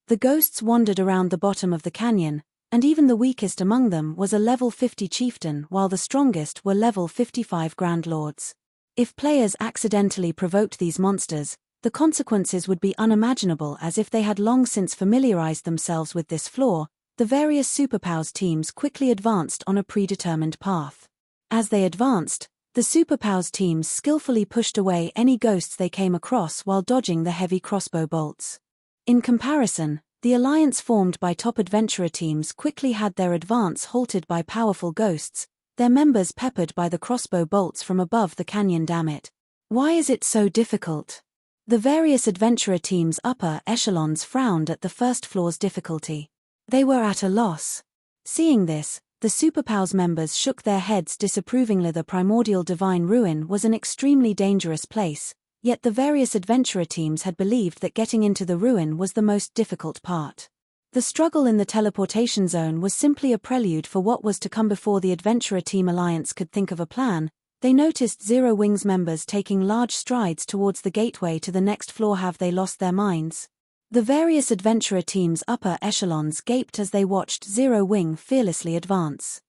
Speaker 1: The ghosts wandered around the bottom of the canyon, and even the weakest among them was a level 50 chieftain, while the strongest were level 55 grand lords. If players accidentally provoked these monsters, the consequences would be unimaginable. As if they had long since familiarized themselves with this flaw, the various superpowers teams quickly advanced on a predetermined path. As they advanced, the superpowers teams skillfully pushed away any ghosts they came across while dodging the heavy crossbow bolts. In comparison, the alliance formed by top adventurer teams quickly had their advance halted by powerful ghosts, their members peppered by the crossbow bolts from above the canyon. Damn it. Why is it so difficult? The various adventurer teams' upper echelons frowned at the first floor's difficulty. They were at a loss. Seeing this, the superpowers members shook their heads disapprovingly. The Primordial Divine Ruin was an extremely dangerous place, yet the various adventurer teams had believed that getting into the ruin was the most difficult part. The struggle in the teleportation zone was simply a prelude for what was to come. Before the adventurer team alliance could think of a plan, they noticed Zero Wing's members taking large strides towards the gateway to the next floor. Have they lost their minds? The various adventurer teams' upper echelons gaped as they watched Zero Wing fearlessly advance.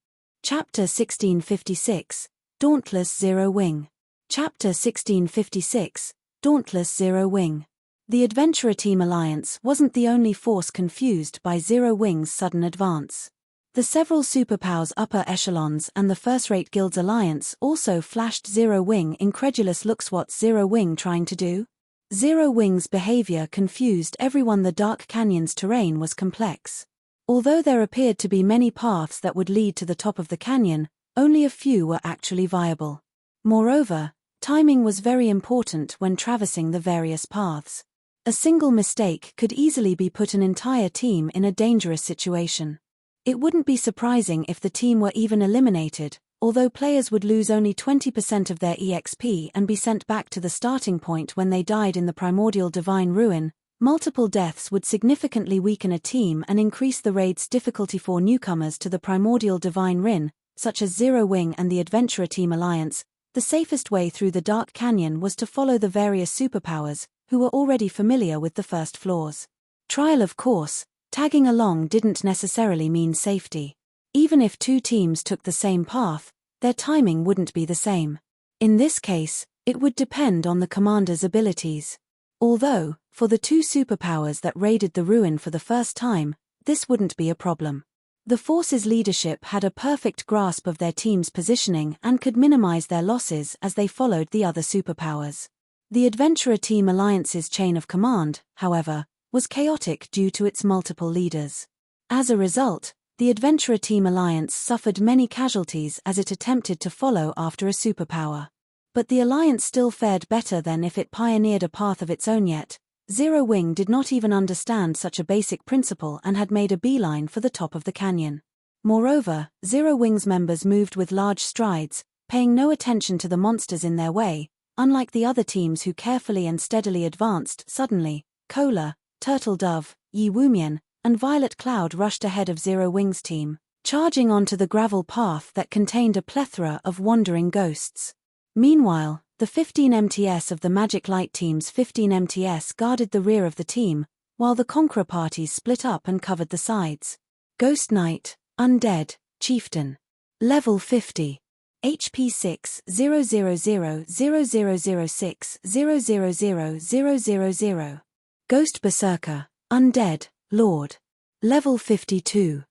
Speaker 1: Chapter 1656, Dauntless. Zero Wing. Chapter 1656, Dauntless. Zero Wing. The adventurer team alliance wasn't the only force confused by Zero Wing's sudden advance. The several superpowers upper echelons and the first-rate guilds alliance also flashed Zero Wing incredulous looks. What's Zero Wing trying to do? Zero Wing's behavior confused everyone. The Dark Canyon's terrain was complex. Although there appeared to be many paths that would lead to the top of the canyon, only a few were actually viable. Moreover, timing was very important when traversing the various paths. A single mistake could easily put an entire team in a dangerous situation. It wouldn't be surprising if the team were even eliminated, although players would lose only 20% of their EXP and be sent back to the starting point when they died in the Primordial Divine Ruin. Multiple deaths would significantly weaken a team and increase the raid's difficulty for newcomers to the Primordial Divine Ruin, such as Zero Wing and the Adventurer Team Alliance. The safest way through the Dark Canyon was to follow the various superpowers, who were already familiar with the first floors. Trial. Of course, tagging along didn't necessarily mean safety. Even if two teams took the same path, their timing wouldn't be the same. In this case, it would depend on the commander's abilities. Although, for the two superpowers that raided the ruin for the first time, this wouldn't be a problem. The force's leadership had a perfect grasp of their team's positioning and could minimize their losses as they followed the other superpowers. The Adventurer Team Alliance's chain of command, however, was chaotic due to its multiple leaders. As a result, the Adventurer Team Alliance suffered many casualties as it attempted to follow after a superpower. But the Alliance still fared better than if it pioneered a path of its own yet. Zero Wing did not even understand such a basic principle and had made a beeline for the top of the canyon. Moreover, Zero Wing's members moved with large strides, paying no attention to the monsters in their way, unlike the other teams who carefully and steadily advanced. Suddenly, Cola, Turtle Dove, Yi Wumian, and Violet Cloud rushed ahead of Zero Wing's team, charging onto the gravel path that contained a plethora of wandering ghosts. Meanwhile, the 15 MTS of the Magic Light team's 15 MTS guarded the rear of the team, while the Conqueror parties split up and covered the sides. Ghost Knight, Undead, Chieftain. Level 50. HP 6 000006 000000. Ghost Berserker, Undead, Lord. Level 52.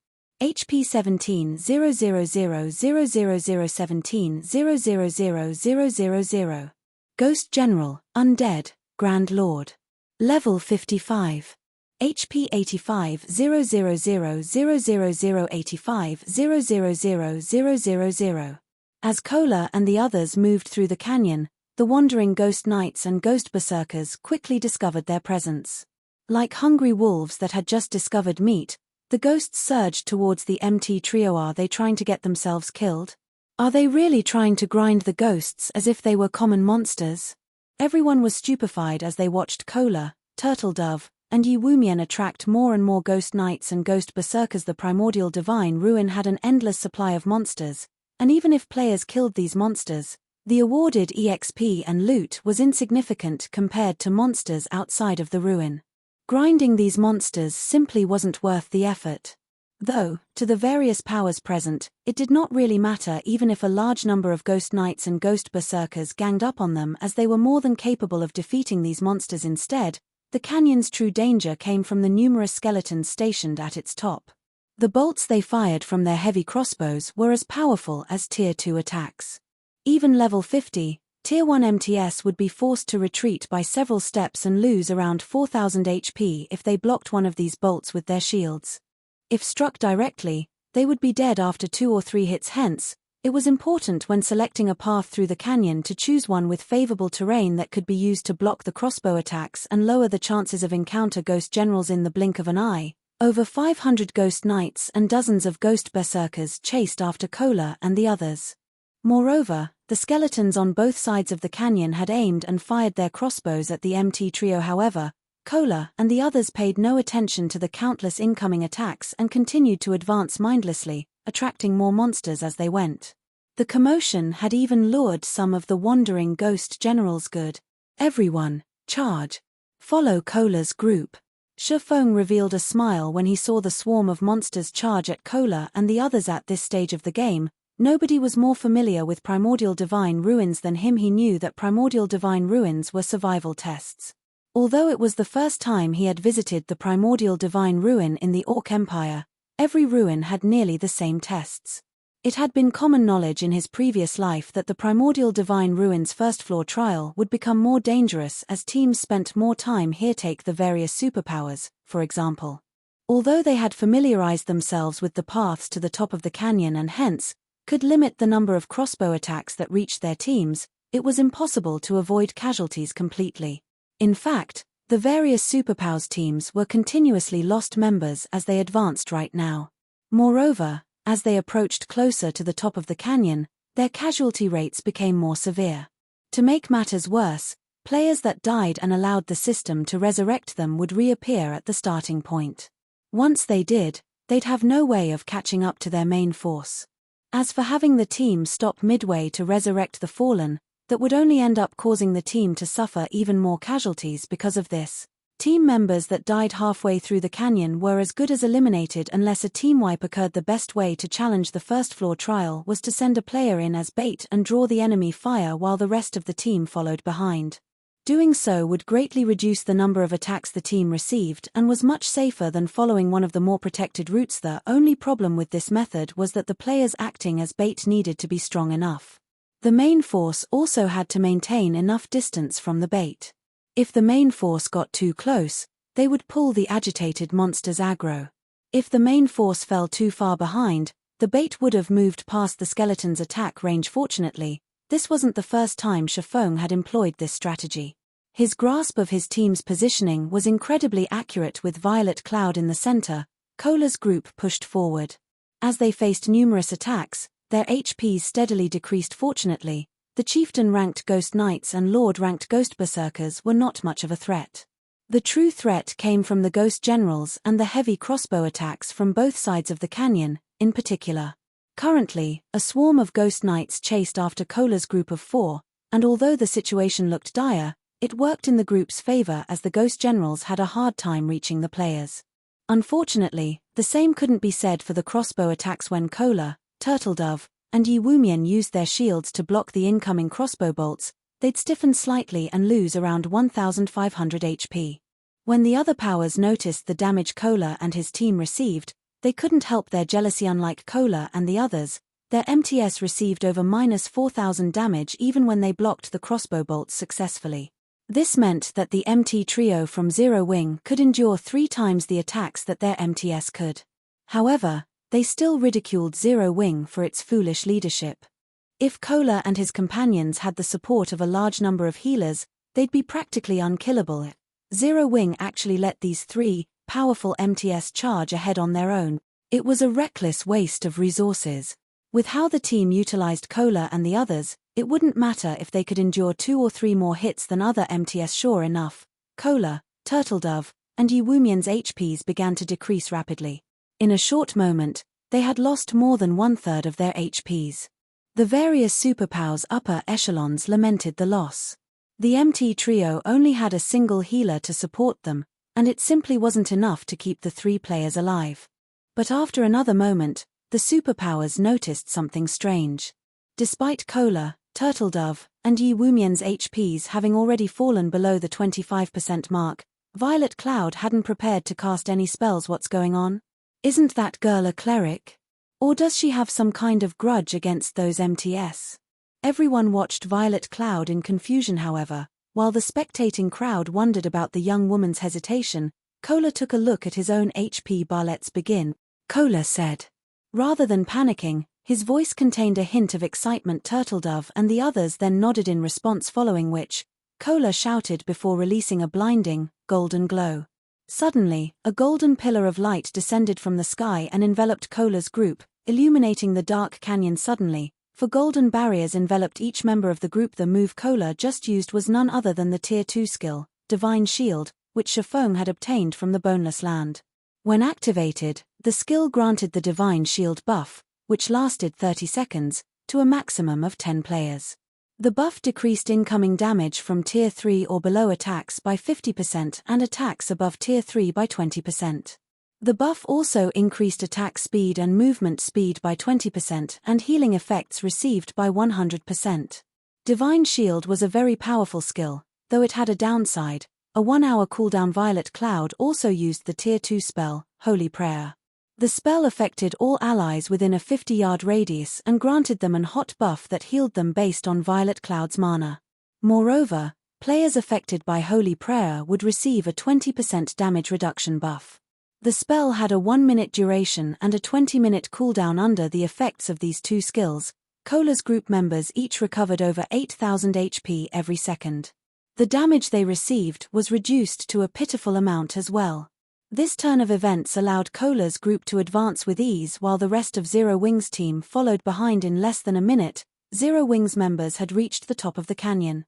Speaker 1: HP 17 00000017 000000. Ghost General, Undead, Grand Lord. Level 55. HP 85 00000085 000000. As Cola and the others moved through the canyon, the wandering Ghost Knights and Ghost Berserkers quickly discovered their presence. Like hungry wolves that had just discovered meat, the ghosts surged towards the MT trio. Are they trying to get themselves killed? Are they really trying to grind the ghosts as if they were common monsters? Everyone was stupefied as they watched Cola, Turtle Dove, and Yi Wumian attract more and more Ghost Knights and Ghost Berserkers. The Primordial Divine Ruin had an endless supply of monsters, and even if players killed these monsters, the awarded EXP and loot was insignificant compared to monsters outside of the ruin. Grinding these monsters simply wasn't worth the effort. Though, to the various powers present, it did not really matter even if a large number of Ghost Knights and Ghost Berserkers ganged up on them, as they were more than capable of defeating these monsters. Instead, the canyon's true danger came from the numerous skeletons stationed at its top. The bolts they fired from their heavy crossbows were as powerful as Tier 2 attacks. Even level 50, Tier 1 MTS would be forced to retreat by several steps and lose around 4,000 HP if they blocked one of these bolts with their shields. If struck directly, they would be dead after 2 or 3 hits. Hence, it was important when selecting a path through the canyon to choose one with favorable terrain that could be used to block the crossbow attacks and lower the chances of encounter ghost generals. In the blink of an eye, over 500 Ghost Knights and dozens of Ghost Berserkers chased after Cola and the others. Moreover, the skeletons on both sides of the canyon had aimed and fired their crossbows at the MT trio. However, Cola and the others paid no attention to the countless incoming attacks and continued to advance mindlessly, attracting more monsters as they went. The commotion had even lured some of the wandering ghost generals. Good. Everyone, charge. Follow Cola's group. Shifeng revealed a smile when he saw the swarm of monsters charge at Cola and the others. At this stage of the game, nobody was more familiar with Primordial Divine Ruins than him. He knew that Primordial Divine Ruins were survival tests. Although it was the first time he had visited the Primordial Divine Ruin in the Orc Empire, every ruin had nearly the same tests. It had been common knowledge in his previous life that the Primordial Divine Ruins first floor trial would become more dangerous as teams spent more time here. Take the various superpowers, for example. Although they had familiarized themselves with the paths to the top of the canyon and hence could limit the number of crossbow attacks that reached their teams, it was impossible to avoid casualties completely. In fact, the various superpowers teams were continuously lost members as they advanced right now. Moreover, as they approached closer to the top of the canyon, their casualty rates became more severe. To make matters worse, players that died and allowed the system to resurrect them would reappear at the starting point. Once they did, they'd have no way of catching up to their main force. As for having the team stop midway to resurrect the fallen, that would only end up causing the team to suffer even more casualties. Because of this, team members that died halfway through the canyon were as good as eliminated unless a team wipe occurred. The best way to challenge the first floor trial was to send a player in as bait and draw the enemy fire while the rest of the team followed behind. Doing so would greatly reduce the number of attacks the team received and was much safer than following one of the more protected routes. The only problem with this method was that the players acting as bait needed to be strong enough. The main force also had to maintain enough distance from the bait. If the main force got too close, they would pull the agitated monsters aggro. If the main force fell too far behind, the bait would have moved past the skeleton's attack range. Fortunately, This wasn't the first time Shifeng had employed this strategy. His grasp of his team's positioning was incredibly accurate. With Violet Cloud in the center, Kola's group pushed forward. As they faced numerous attacks, their HPs steadily decreased. Fortunately, the chieftain-ranked Ghost Knights and Lord-ranked Ghost Berserkers were not much of a threat. The true threat came from the Ghost Generals and the heavy crossbow attacks from both sides of the canyon, in particular. Currently, a swarm of Ghost Knights chased after Kola's group of 4, and although the situation looked dire, it worked in the group's favor as the Ghost Generals had a hard time reaching the players. Unfortunately, the same couldn't be said for the crossbow attacks when Kola, Turtledove, and Yi Wumian used their shields to block the incoming crossbow bolts. They'd stiffen slightly and lose around 1,500 HP. When the other powers noticed the damage Kola and his team received, they couldn't help their jealousy. Unlike Kola and the others, their MTS received over -4,000 damage even when they blocked the crossbow bolts successfully. This meant that the MT trio from Zero Wing could endure 3 times the attacks that their MTS could. However, they still ridiculed Zero Wing for its foolish leadership. If Kola and his companions had the support of a large number of healers, they'd be practically unkillable. Zero Wing actually let these 3 powerful MTS charge ahead on their own. It was a reckless waste of resources. With how the team utilized Kola and the others, it wouldn't matter if they could endure 2 or 3 more hits than other MTS. Sure enough, Kola, Turtledove, and Yi Wumian's HPs began to decrease rapidly. In a short moment, they had lost more than 1/3 of their HPs. The various superpowers upper echelons lamented the loss. The MT trio only had a single healer to support them, and it simply wasn't enough to keep the 3 players alive. But after another moment, the superpowers noticed something strange. Despite Kola, Turtledove, and Yi Wumian's HPs having already fallen below the 25% mark, Violet Cloud hadn't prepared to cast any spells. What's going on? Isn't that girl a cleric? Or does she have some kind of grudge against those MTS? Everyone watched Violet Cloud in confusion. However, while the spectating crowd wondered about the young woman's hesitation, Kola took a look at his own HP bar. Let's begin, Kola said. Rather than panicking, his voice contained a hint of excitement. Turtledove and the others then nodded in response, following which, Kola shouted before releasing a blinding, golden glow. Suddenly, a golden pillar of light descended from the sky and enveloped Kola's group, illuminating the dark canyon suddenly, for golden barriers enveloped each member of the group. The move Kola just used was none other than the Tier 2 skill, Divine Shield, which Shifeng had obtained from the Boneless Land. When activated, the skill granted the Divine Shield buff, which lasted 30 seconds, to a maximum of 10 players. The buff decreased incoming damage from Tier 3 or below attacks by 50% and attacks above Tier 3 by 20%. The buff also increased attack speed and movement speed by 20% and healing effects received by 100%. Divine Shield was a very powerful skill, though it had a downside, a 1-hour cooldown. Violet Cloud also used the Tier 2 spell, Holy Prayer. The spell affected all allies within a 50-yard radius and granted them an hot buff that healed them based on Violet Cloud's mana. Moreover, players affected by Holy Prayer would receive a 20% damage reduction buff. The spell had a 1-minute duration and a 20-minute cooldown. Under the effects of these 2 skills, Kola's group members each recovered over 8,000 HP every second. The damage they received was reduced to a pitiful amount as well. This turn of events allowed Kola's group to advance with ease while the rest of Zero Wing's team followed behind. In less than a minute, Zero Wing's members had reached the top of the canyon.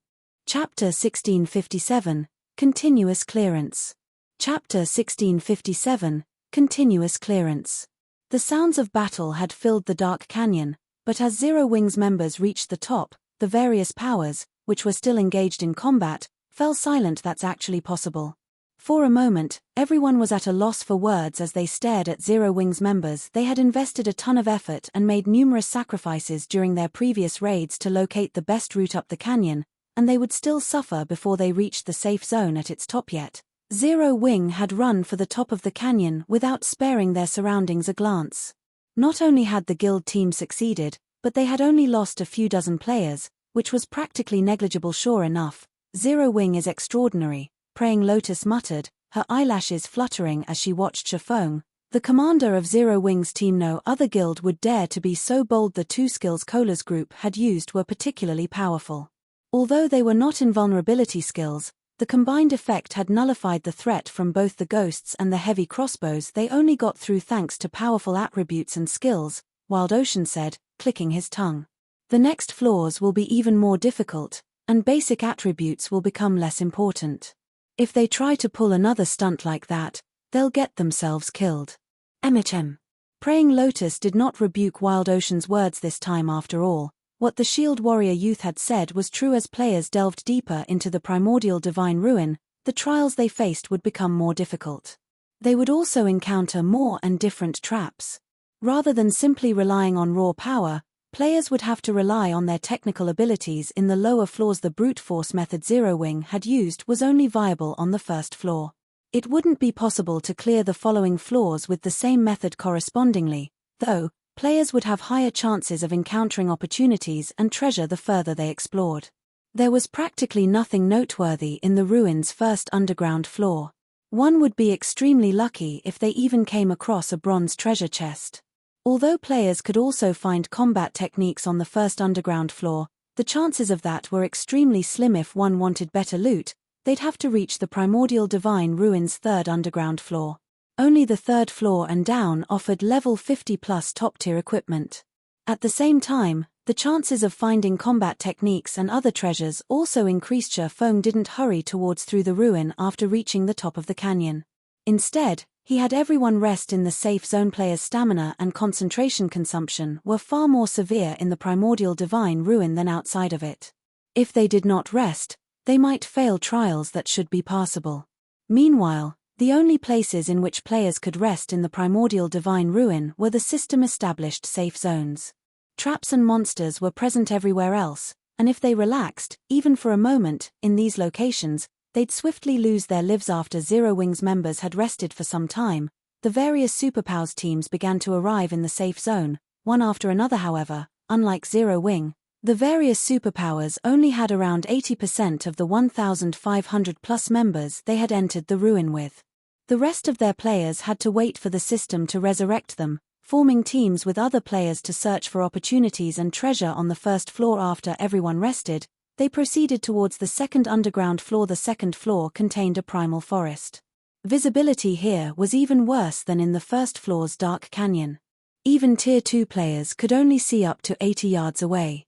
Speaker 1: Chapter 1657, Continuous Clearance. Chapter 1657, Continuous Clearance. The sounds of battle had filled the dark canyon, but as Zero Wing's members reached the top, the various powers, which were still engaged in combat, fell silent. That's actually possible. For a moment, everyone was at a loss for words as they stared at Zero Wing's members. They had invested a ton of effort and made numerous sacrifices during their previous raids to locate the best route up the canyon, and they would still suffer before they reached the safe zone at its top. Yet Zero Wing had run for the top of the canyon without sparing their surroundings a glance. Not only had the guild team succeeded, but they had only lost a few dozen players, which was practically negligible. Sure enough, Zero Wing is extraordinary, Praying Lotus muttered, her eyelashes fluttering as she watched Shifeng, The commander of Zero Wing's team, no other guild would dare to be so bold. The two skills Kola's group had used were particularly powerful. Although they were not invulnerability skills, the combined effect had nullified the threat from both the ghosts and the heavy crossbows they only got through thanks to powerful attributes and skills, Wild Ocean said, clicking his tongue. The next floors will be even more difficult, and basic attributes will become less important. If they try to pull another stunt like that, they'll get themselves killed. MHM. Praying Lotus did not rebuke Wild Ocean's words this time after all. What the Shield Warrior youth had said was true. As players delved deeper into the Primordial Divine Ruin, the trials they faced would become more difficult. They would also encounter more and different traps. Rather than simply relying on raw power, players would have to rely on their technical abilities in the lower floors. The brute force method Zero Wing had used was only viable on the first floor. It wouldn't be possible to clear the following floors with the same method correspondingly, though. Players would have higher chances of encountering opportunities and treasure the further they explored. There was practically nothing noteworthy in the ruins' first underground floor. One would be extremely lucky if they even came across a bronze treasure chest. Although players could also find combat techniques on the first underground floor, the chances of that were extremely slim. If one wanted better loot, they'd have to reach the Primordial Divine Ruins' third underground floor. Only the third floor and down offered level 50+ top-tier equipment. At the same time, the chances of finding combat techniques and other treasures also increased. Feng didn't hurry towards through the ruin after reaching the top of the canyon. Instead, he had everyone rest in the safe zone. Players' stamina and concentration consumption were far more severe in the Primordial Divine Ruin than outside of it. If they did not rest, they might fail trials that should be passable. Meanwhile, the only places in which players could rest in the Primordial Divine Ruin were the system-established safe zones. Traps and monsters were present everywhere else, and if they relaxed, even for a moment, in these locations, they'd swiftly lose their lives. After Zero Wing's members had rested for some time, the various superpowers teams began to arrive in the safe zone, one after another. However, unlike Zero Wing, the various superpowers only had around 80% of the 1,500+ members they had entered the ruin with. The rest of their players had to wait for the system to resurrect them, forming teams with other players to search for opportunities and treasure on the first floor. After everyone rested, they proceeded towards the second underground floor. The second floor contained a primal forest. Visibility here was even worse than in the first floor's dark canyon. Even Tier 2 players could only see up to 80 yards away.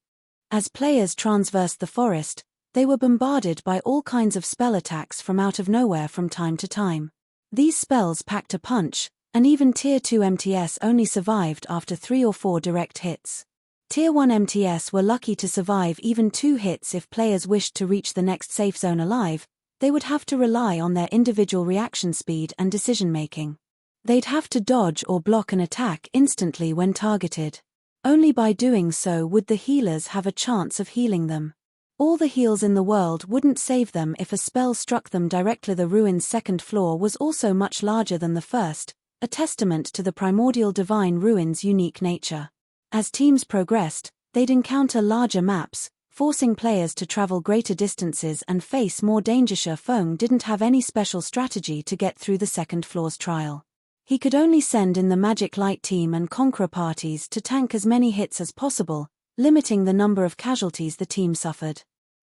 Speaker 1: As players traversed the forest, they were bombarded by all kinds of spell attacks from out of nowhere from time to time. These spells packed a punch, and even Tier 2 MTS only survived after 3 or 4 direct hits. Tier 1 MTS were lucky to survive even 2 hits. If players wished to reach the next safe zone alive, they would have to rely on their individual reaction speed and decision-making. They'd have to dodge or block an attack instantly when targeted. Only by doing so would the healers have a chance of healing them. All the heals in the world wouldn't save them if a spell struck them directly. The ruin's second floor was also much larger than the first, a testament to the Primordial Divine Ruin's unique nature. As teams progressed, they'd encounter larger maps, forcing players to travel greater distances and face more danger. Feng didn't have any special strategy to get through the second floor's trial. He could only send in the Magic Light team and Conqueror parties to tank as many hits as possible, limiting the number of casualties the team suffered.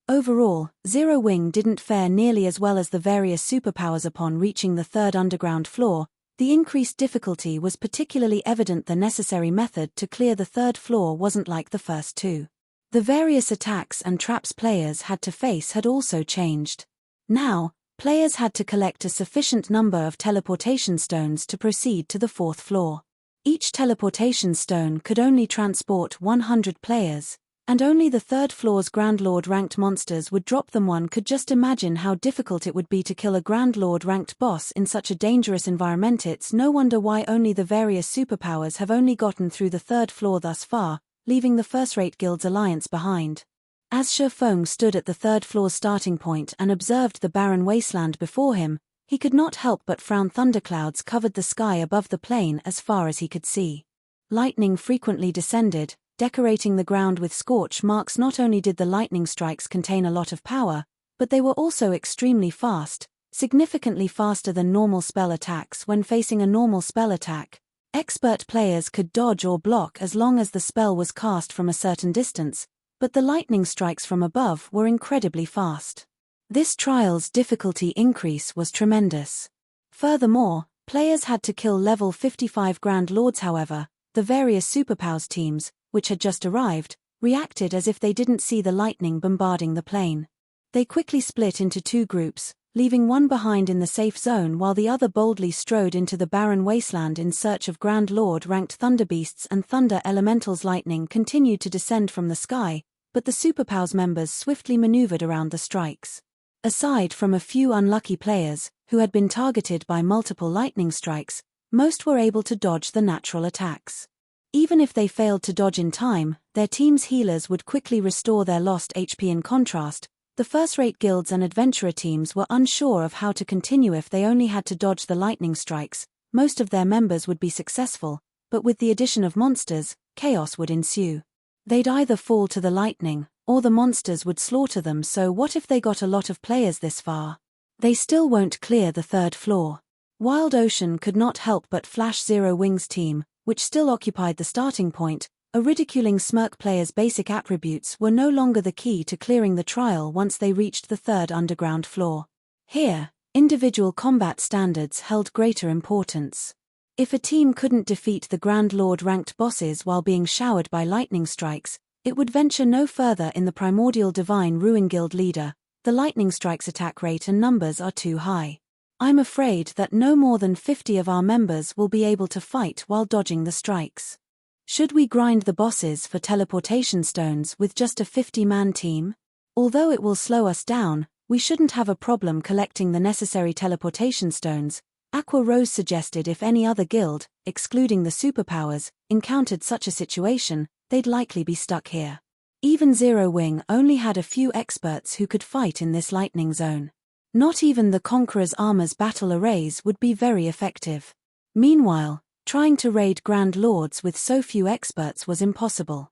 Speaker 1: Overall, Zero Wing didn't fare nearly as well as the various superpowers. Upon reaching the third underground floor, the increased difficulty was particularly evident. The necessary method to clear the third floor wasn't like the first two. The various attacks and traps players had to face had also changed. Now, players had to collect a sufficient number of teleportation stones to proceed to the fourth floor. Each teleportation stone could only transport 100 players, and only the third floor's Grand Lord-ranked monsters would drop them. One could just imagine how difficult it would be to kill a Grand Lord-ranked boss in such a dangerous environment. It's no wonder why only the various superpowers have only gotten through the third floor thus far, leaving the first-rate guild's alliance behind. As Shi Feng stood at the third floor's starting point and observed the barren wasteland before him, he could not help but frown. Thunderclouds covered the sky above the plain as far as he could see. Lightning frequently descended, decorating the ground with scorch marks. Not only did the lightning strikes contain a lot of power, but they were also extremely fast, significantly faster than normal spell attacks. When facing a normal spell attack, expert players could dodge or block as long as the spell was cast from a certain distance, but the lightning strikes from above were incredibly fast. This trial's difficulty increase was tremendous. Furthermore, players had to kill level 55 Grand Lords. However, the various superpowers teams, which had just arrived, reacted as if they didn't see the lightning bombarding the plane. They quickly split into two groups, leaving one behind in the safe zone while the other boldly strode into the barren wasteland in search of Grand Lord-ranked thunderbeasts and thunder elementals. Lightning continued to descend from the sky, but the superpowers members swiftly maneuvered around the strikes. Aside from a few unlucky players, who had been targeted by multiple lightning strikes, most were able to dodge the natural attacks. Even if they failed to dodge in time, their team's healers would quickly restore their lost HP. In contrast, the first-rate guilds and adventurer teams were unsure of how to continue. If they only had to dodge the lightning strikes, most of their members would be successful, but with the addition of monsters, chaos would ensue. They'd either fall to the lightning, or the monsters would slaughter them. So what if they got a lot of players this far? They still won't clear the third floor. Wild Ocean could not help but flash Zero Wings' team, which still occupied the starting point, a ridiculing smirk. Players' basic attributes were no longer the key to clearing the trial once they reached the third underground floor. Here, individual combat standards held greater importance. If a team couldn't defeat the Grand Lord-ranked bosses while being showered by lightning strikes, it would venture no further. In the Primordial Divine Ruin Guild leader, the lightning strikes' attack rate and numbers are too high. I'm afraid that no more than 50 of our members will be able to fight while dodging the strikes. Should we grind the bosses for teleportation stones with just a 50-man team? Although it will slow us down, we shouldn't have a problem collecting the necessary teleportation stones, Aqua Rose suggested. If any other guild, excluding the superpowers, encountered such a situation, they'd likely be stuck here. Even Zero Wing only had a few experts who could fight in this lightning zone. Not even the Conqueror's armor's battle arrays would be very effective. Meanwhile, trying to raid Grand Lords with so few experts was impossible.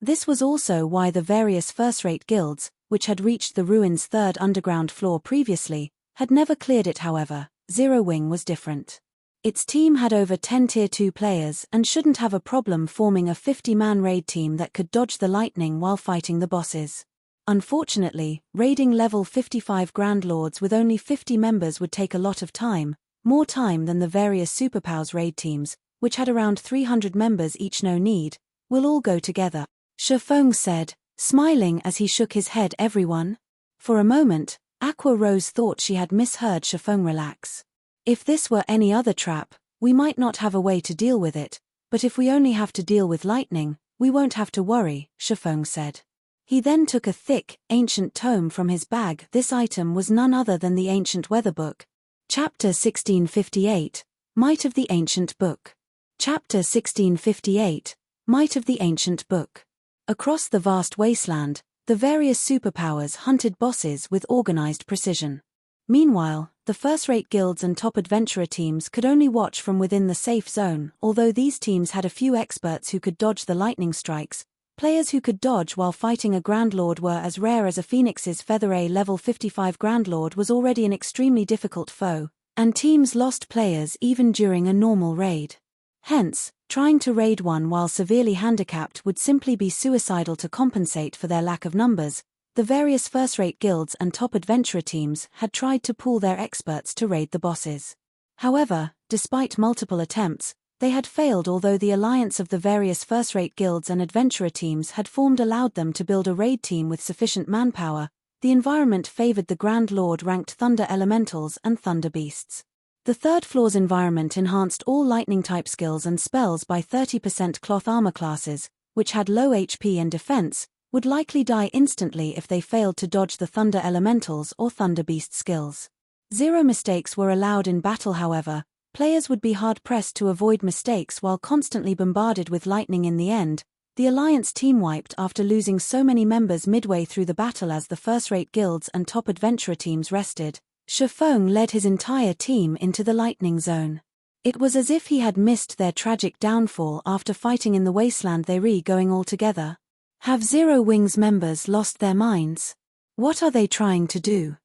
Speaker 1: This was also why the various first-rate guilds, which had reached the ruins' third underground floor previously, had never cleared it. However, Zero Wing was different. Its team had over 10 Tier 2 players and shouldn't have a problem forming a 50-man raid team that could dodge the lightning while fighting the bosses. Unfortunately, raiding level 55 Grand Lords with only 50 members would take a lot of time, more time than the various superpowers raid teams, which had around 300 members each. No need, we'll all go together, Shifeng said, smiling as he shook his head. Everyone? For a moment, Aqua Rose thought she had misheard Shifeng. Relax. If this were any other trap, we might not have a way to deal with it, but if we only have to deal with lightning, we won't have to worry, Shifeng said. He then took a thick, ancient tome from his bag. This item was none other than the Ancient Weather Book. Chapter 1658, Might of the Ancient Book. Chapter 1658, Might of the Ancient Book. Across the vast wasteland, the various superpowers hunted bosses with organized precision. Meanwhile, the first-rate guilds and top adventurer teams could only watch from within the safe zone. Although these teams had a few experts who could dodge the lightning strikes, players who could dodge while fighting a Grand Lord were as rare as a phoenix's feather. A level 55 Grand Lord was already an extremely difficult foe, and teams lost players even during a normal raid. Hence, trying to raid one while severely handicapped would simply be suicidal. To compensate for their lack of numbers, the various first-rate guilds and top adventurer teams had tried to pool their experts to raid the bosses. However, despite multiple attempts, they had failed. Although the alliance of the various first-rate guilds and adventurer teams had formed allowed them to build a raid team with sufficient manpower, the environment favored the Grand Lord-ranked thunder elementals and thunder beasts. The third floor's environment enhanced all lightning-type skills and spells by 30%. Cloth armor classes, which had low HP and defense, would likely die instantly if they failed to dodge the thunder elementals or thunder beast skills. Zero mistakes were allowed in battle. However, players would be hard-pressed to avoid mistakes while constantly bombarded with lightning. In the end, the Alliance team wiped after losing so many members midway through the battle. As the first-rate guilds and top adventurer teams rested, Shifeng led his entire team into the lightning zone. It was as if he had missed their tragic downfall after fighting in the wasteland. They were going all together. Have Zero Wings members lost their minds? What are they trying to do?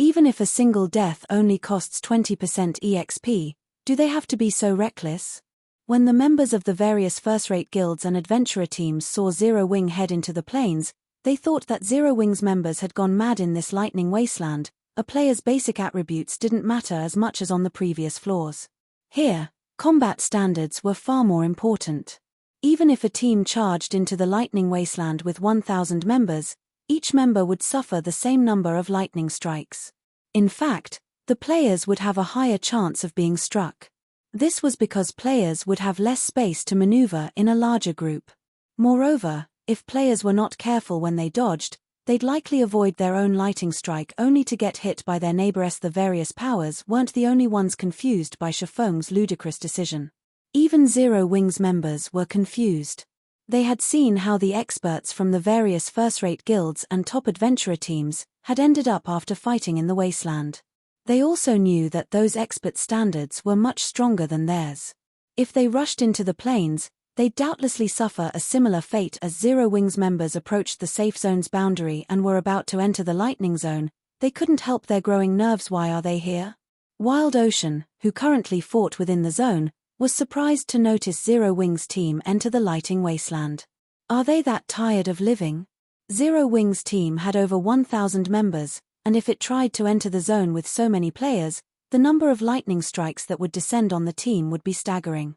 Speaker 1: Even if a single death only costs 20% EXP, do they have to be so reckless? When the members of the various first-rate guilds and adventurer teams saw Zero Wing head into the plains, they thought that Zero Wing's members had gone mad in this lightning wasteland. A player's basic attributes didn't matter as much as on the previous floors. Here, combat standards were far more important. Even if a team charged into the lightning wasteland with 1,000 members, each member would suffer the same number of lightning strikes. In fact, the players would have a higher chance of being struck. This was because players would have less space to maneuver in a larger group. Moreover, if players were not careful when they dodged, they'd likely avoid their own lightning strike only to get hit by their neighbors. The various powers weren't the only ones confused by Shifeng's ludicrous decision. Even Zero Wing's members were confused. They had seen how the experts from the various first-rate guilds and top adventurer teams had ended up after fighting in the wasteland. They also knew that those expert standards were much stronger than theirs. If they rushed into the plains, they'd doubtlessly suffer a similar fate. As Zero Wing's members approached the safe zone's boundary and were about to enter the lightning zone, they couldn't help their growing nerves. Why are they here? Wild Ocean, who currently fought within the zone, was surprised to notice Zero Wing's team enter the lightning wasteland. Are they that tired of living? Zero Wing's team had over 1,000 members, and if it tried to enter the zone with so many players, the number of lightning strikes that would descend on the team would be staggering.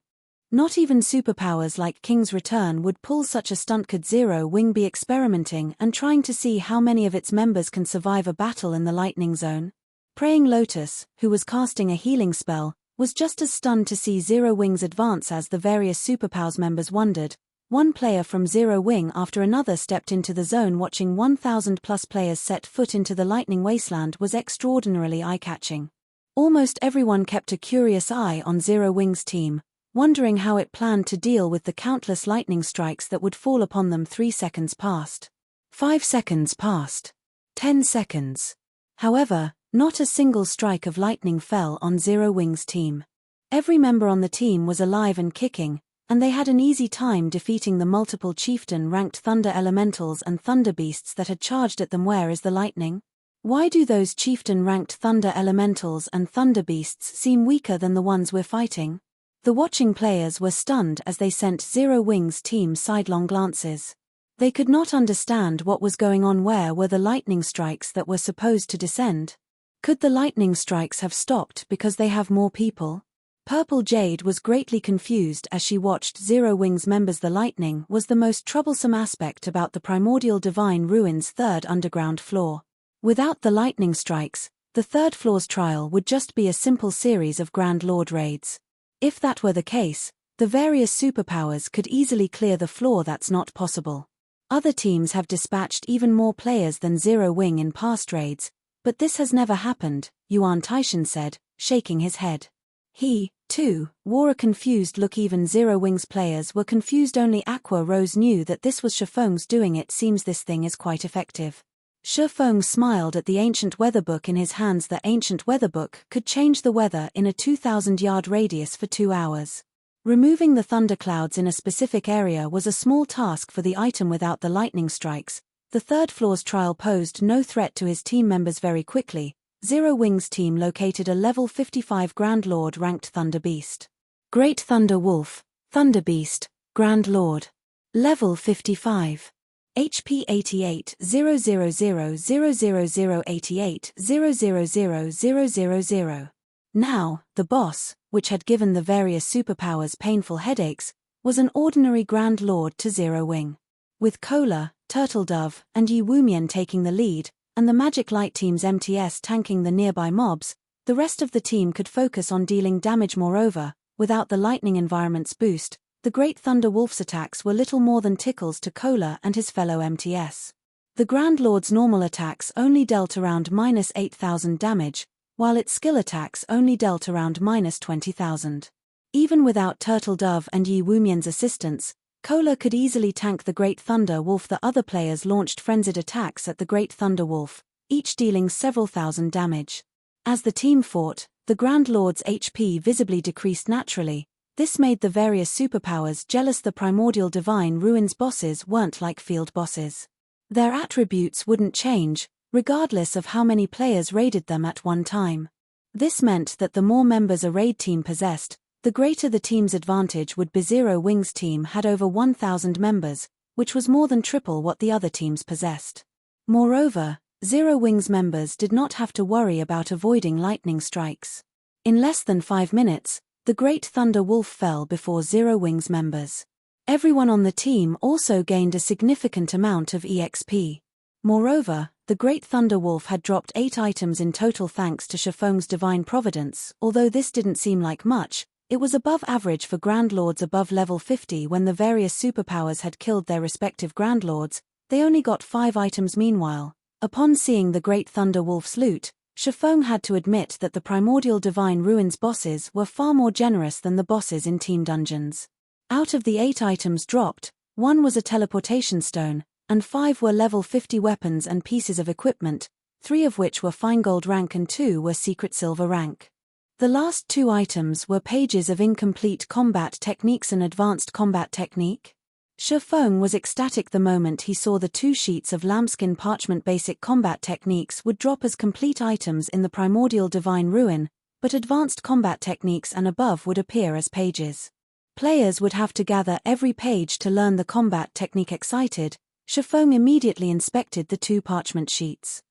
Speaker 1: Not even superpowers like King's Return would pull such a stunt. Could Zero Wing be experimenting and trying to see how many of its members can survive a battle in the lightning zone? Praying Lotus, who was casting a healing spell, was just as stunned to see Zero Wing's advance as the various superpowers members wondered. One player from Zero Wing after another stepped into the zone. Watching 1,000+ players set foot into the lightning wasteland was extraordinarily eye-catching. Almost everyone kept a curious eye on Zero Wing's team, wondering how it planned to deal with the countless lightning strikes that would fall upon them. 3 seconds passed. 5 seconds passed. 10 seconds. However, not a single strike of lightning fell on Zero Wing's team. Every member on the team was alive and kicking, and they had an easy time defeating the multiple chieftain-ranked thunder elementals and thunder beasts that had charged at them. Where is the lightning? Why do those chieftain-ranked thunder elementals and thunder beasts seem weaker than the ones we're fighting? The watching players were stunned as they sent Zero Wing's team sidelong glances. They could not understand what was going on. Where were the lightning strikes that were supposed to descend? Could the lightning strikes have stopped because they have more people? Purple Jade was greatly confused as she watched Zero Wing's members. The lightning was the most troublesome aspect about the Primordial Divine Ruins' third underground floor. Without the lightning strikes, the third floor's trial would just be a simple series of Grand Lord raids. If that were the case, the various superpowers could easily clear the floor. That's not possible. Other teams have dispatched even more players than Zero Wing in past raids, but this has never happened, Yuan Taishan said, shaking his head. He, too, wore a confused look. Even Zero Wing's players were confused. Only Aqua Rose knew that this was Shifeng's doing. It seems this thing is quite effective. Shifeng smiled at the ancient weather book in his hands. The ancient weather book could change the weather in a 2,000-yard radius for 2 hours. Removing the thunderclouds in a specific area was a small task for the item. Without the lightning strikes, the third floor's trial posed no threat to his team members. Very quickly, Zero Wing's team located a level 55 Grand Lord ranked Thunder Beast. Great Thunder Wolf, Thunder Beast, Grand Lord. Level 55. HP 88 00000088 000000. Now, the boss, which had given the various superpowers painful headaches, was an ordinary Grand Lord to Zero Wing. With Cola, Turtledove, and Yi Wumian taking the lead, and the Magic Light Team's MTS tanking the nearby mobs, the rest of the team could focus on dealing damage. Moreover, without the lightning environment's boost, the Great Thunder Wolf's attacks were little more than tickles to Cola and his fellow MTS. The Grand Lord's normal attacks only dealt around -8,000 damage, while its skill attacks only dealt around -20,000. Even without Turtledove and Yi Wumian's assistance, Cola could easily tank the Great Thunder Wolf. The other players launched frenzied attacks at the Great Thunder Wolf, each dealing several thousand damage. As the team fought, the Grand Lord's HP visibly decreased naturally. This made the various superpowers jealous. The Primordial Divine Ruins bosses weren't like field bosses. Their attributes wouldn't change, regardless of how many players raided them at one time. This meant that the more members a raid team possessed, the greater the team's advantage would be. Zero Wings team had over 1,000 members, which was more than triple what the other teams possessed. Moreover, Zero Wings members did not have to worry about avoiding lightning strikes. In less than 5 minutes, the Great Thunder Wolf fell before Zero Wings members. Everyone on the team also gained a significant amount of EXP. Moreover, the Great Thunder Wolf had dropped 8 items in total thanks to Shifeng's divine providence. Although this didn't seem like much, it was above average for Grand Lords above level 50. When the various superpowers had killed their respective Grand Lords, they only got 5 items. Meanwhile, upon seeing the Great Thunder Wolf's loot, Shifeng had to admit that the Primordial Divine Ruins bosses were far more generous than the bosses in Team Dungeons. Out of the 8 items dropped, 1 was a teleportation stone, and 5 were level 50 weapons and pieces of equipment, 3 of which were fine gold rank and 2 were secret silver rank. The last 2 items were pages of incomplete combat techniques and advanced combat technique. Shifeng was ecstatic the moment he saw the 2 sheets of lambskin parchment. Basic combat techniques would drop as complete items in the Primordial Divine Ruin, but advanced combat techniques and above would appear as pages. Players would have to gather every page to learn the combat technique. Excited, Shifeng immediately inspected the 2 parchment sheets.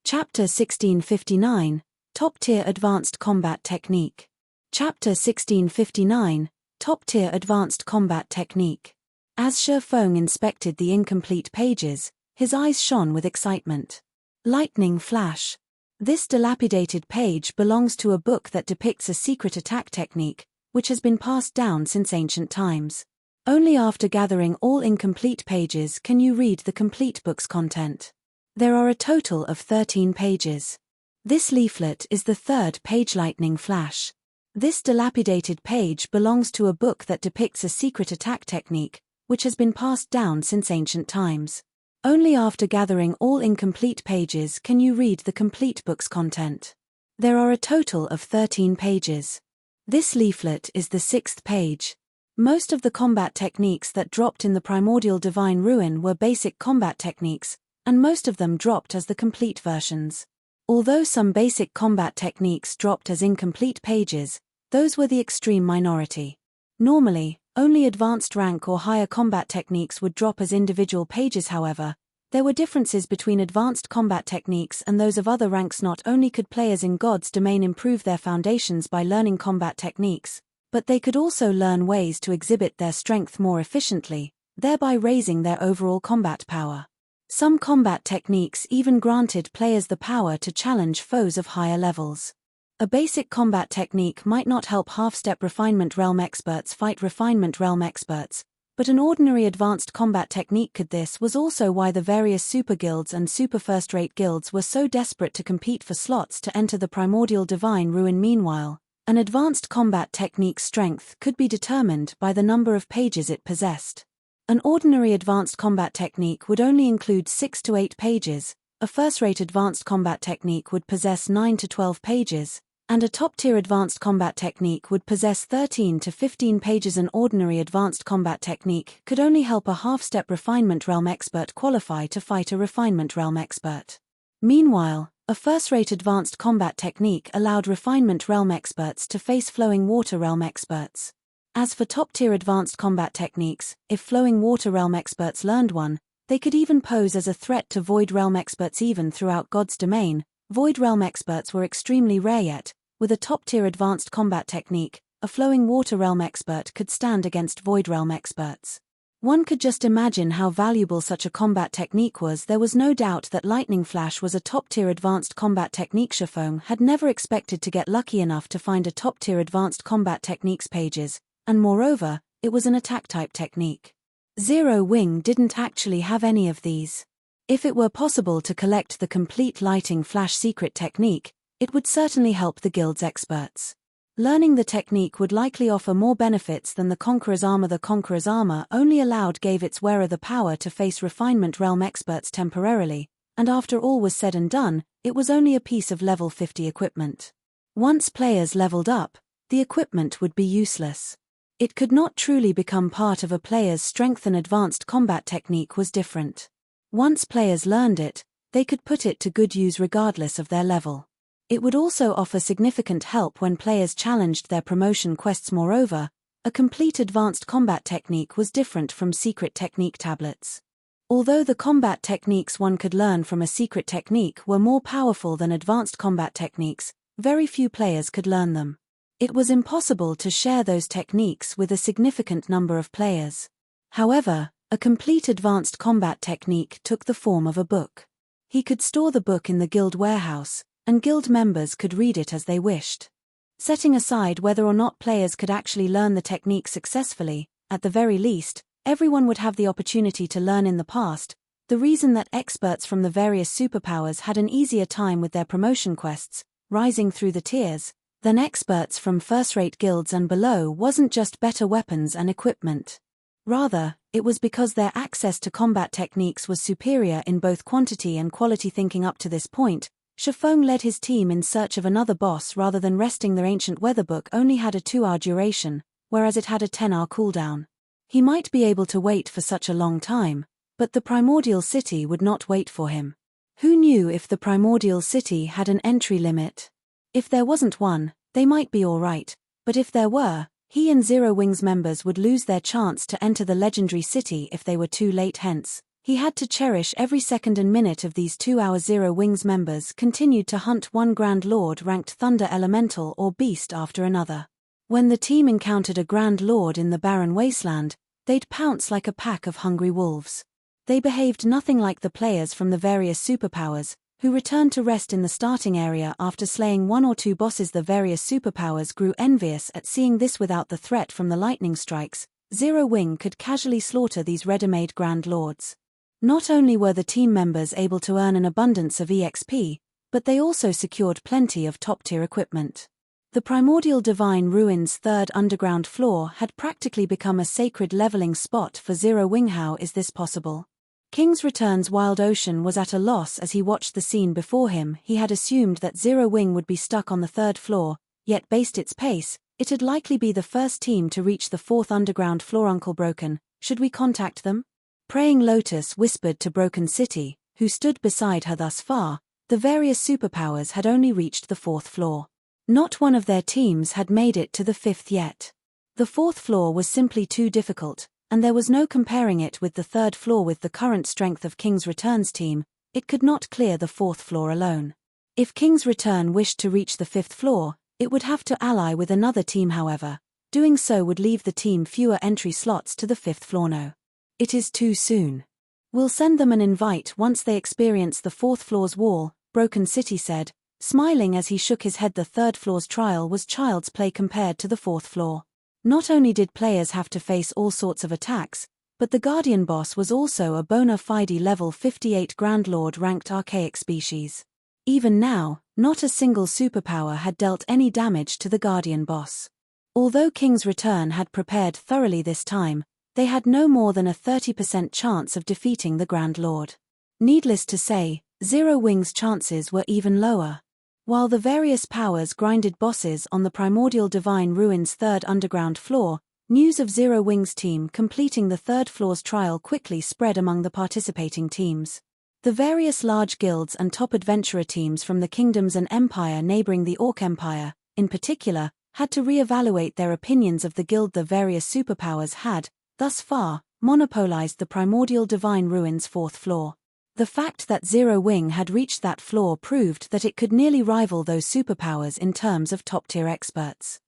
Speaker 1: Chapter 1659, Top-Tier Advanced Combat Technique. Chapter 1659, Top-Tier Advanced Combat Technique. As Shifeng inspected the incomplete pages, his eyes shone with excitement. Lightning Flash. This dilapidated page belongs to a book that depicts a secret attack technique, which has been passed down since ancient times. Only after gathering all incomplete pages can you read the complete book's content. There are a total of 13 pages. This leaflet is the 3rd page. Lightning Flash. This dilapidated page belongs to a book that depicts a secret attack technique, which has been passed down since ancient times. Only after gathering all incomplete pages can you read the complete book's content. There are a total of 13 pages. This leaflet is the 6th page. Most of the combat techniques that dropped in the Primordial Divine Ruin were basic combat techniques, and most of them dropped as the complete versions. Although some basic combat techniques dropped as incomplete pages, those were the extreme minority. Normally, only advanced rank or higher combat techniques would drop as individual pages. However, there were differences between advanced combat techniques and those of other ranks. Not only could players in God's domain improve their foundations by learning combat techniques, but they could also learn ways to exhibit their strength more efficiently, thereby raising their overall combat power. Some combat techniques even granted players the power to challenge foes of higher levels. A basic combat technique might not help half-step Refinement Realm experts fight Refinement Realm experts, but an ordinary advanced combat technique could. This was also why the various super guilds and super first-rate guilds were so desperate to compete for slots to enter the Primordial Divine Ruin. Meanwhile, an advanced combat technique's strength could be determined by the number of pages it possessed. An ordinary advanced combat technique would only include 6 to 8 pages, a first-rate advanced combat technique would possess 9 to 12 pages, and a top-tier advanced combat technique would possess 13 to 15 pages. An ordinary advanced combat technique could only help a half-step Refinement Realm expert qualify to fight a Refinement Realm expert. Meanwhile, a first-rate advanced combat technique allowed Refinement Realm experts to face Flowing Water Realm experts. As for top-tier advanced combat techniques, if Flowing Water Realm experts learned one, they could even pose as a threat to Void Realm experts. Even throughout God's domain, Void Realm experts were extremely rare. Yet, with a top-tier advanced combat technique, a Flowing Water Realm expert could stand against Void Realm experts. One could just imagine how valuable such a combat technique was. There was no doubt that Lightning Flash was a top-tier advanced combat technique. Shifeng had never expected to get lucky enough to find a top-tier advanced combat techniques pages, and moreover, it was an attack-type technique. Zero Wing didn't actually have any of these. If it were possible to collect the complete Lightning Flash secret technique, it would certainly help the guild's experts. Learning the technique would likely offer more benefits than the Conqueror's Armor. The Conqueror's Armor only gave its wearer the power to face Refinement Realm experts temporarily, and after all was said and done, it was only a piece of level 50 equipment. Once players leveled up, the equipment would be useless. It could not truly become part of a player's strength. An advanced combat technique was different. Once players learned it, They could put it to good use regardless of their level. It would also offer significant help when players challenged their promotion quests. Moreover, a complete advanced combat technique was different from secret technique tablets. Although the combat techniques one could learn from a secret technique were more powerful than advanced combat techniques, very few players could learn them. It was impossible to share those techniques with a significant number of players. However, a complete advanced combat technique took the form of a book. He could store the book in the guild warehouse, and guild members could read it as they wished. Setting aside whether or not players could actually learn the technique successfully, at the very least, everyone would have the opportunity to learn. In the past, the reason that experts from the various superpowers had an easier time with their promotion quests, rising through the tiers, than experts from first-rate guilds and below wasn't just better weapons and equipment. Rather, it was because their access to combat techniques was superior in both quantity and quality. Thinking up to this point, Shifeng led his team in search of another boss rather than resting. Their ancient weatherbook only had a 2-hour duration, whereas it had a 10-hour cooldown. He might be able to wait for such a long time, but the Primordial City would not wait for him. Who knew if the Primordial City had an entry limit? If there wasn't one, they might be alright, but if there were, he and Zero Wings members would lose their chance to enter the legendary city if they were too late. Hence, he had to cherish every second and minute of these 2 hours. Zero Wings members continued to hunt one Grand Lord ranked Thunder Elemental or Beast after another. When the team encountered a Grand Lord in the barren wasteland, they'd pounce like a pack of hungry wolves. They behaved nothing like the players from the various superpowers, who returned to rest in the starting area after slaying 1 or 2 bosses. The various superpowers grew envious at seeing this. Without the threat from the lightning strikes, Zero Wing could casually slaughter these ready-made Grand Lords. Not only were the team members able to earn an abundance of EXP, but they also secured plenty of top-tier equipment. The Primordial Divine Ruins' third underground floor had practically become a sacred leveling spot for Zero Wing. How is this possible? King's Return's Wild Ocean was at a loss as he watched the scene before him. He had assumed that Zero Wing would be stuck on the 3rd floor, yet based its pace, it'd likely be the first team to reach the 4th underground floor. Uncle Broken, should we contact them? Praying Lotus whispered to Broken City, who stood beside her. Thus far, the various superpowers had only reached the 4th floor. Not one of their teams had made it to the 5th yet. The 4th floor was simply too difficult, and there was no comparing it with the 3rd floor. With the current strength of King's Return's team, it could not clear the 4th floor alone. If King's Return wished to reach the 5th floor, it would have to ally with another team. However, doing so would leave the team fewer entry slots to the 5th floor. No. It is too soon. We'll send them an invite once they experience the 4th floor's wall, Broken City said, smiling as he shook his head. The 3rd floor's trial was child's play compared to the 4th floor. Not only did players have to face all sorts of attacks, but the Guardian boss was also a bona fide level 58 Grand Lord ranked archaic species. Even now, not a single superpower had dealt any damage to the Guardian boss. Although King's Return had prepared thoroughly this time, they had no more than a 30% chance of defeating the Grand Lord. Needless to say, Zero Wing's chances were even lower. While the various powers grinded bosses on the Primordial Divine Ruins' 3rd underground floor, news of Zero Wing's team completing the 3rd floor's trial quickly spread among the participating teams. The various large guilds and top adventurer teams from the kingdoms and empire neighboring the Orc Empire, in particular, had to re-evaluate their opinions of the guild. The various superpowers had, thus far, monopolized the Primordial Divine Ruins' 4th floor. The fact that Zero Wing had reached that floor proved that it could nearly rival those superpowers in terms of top-tier experts.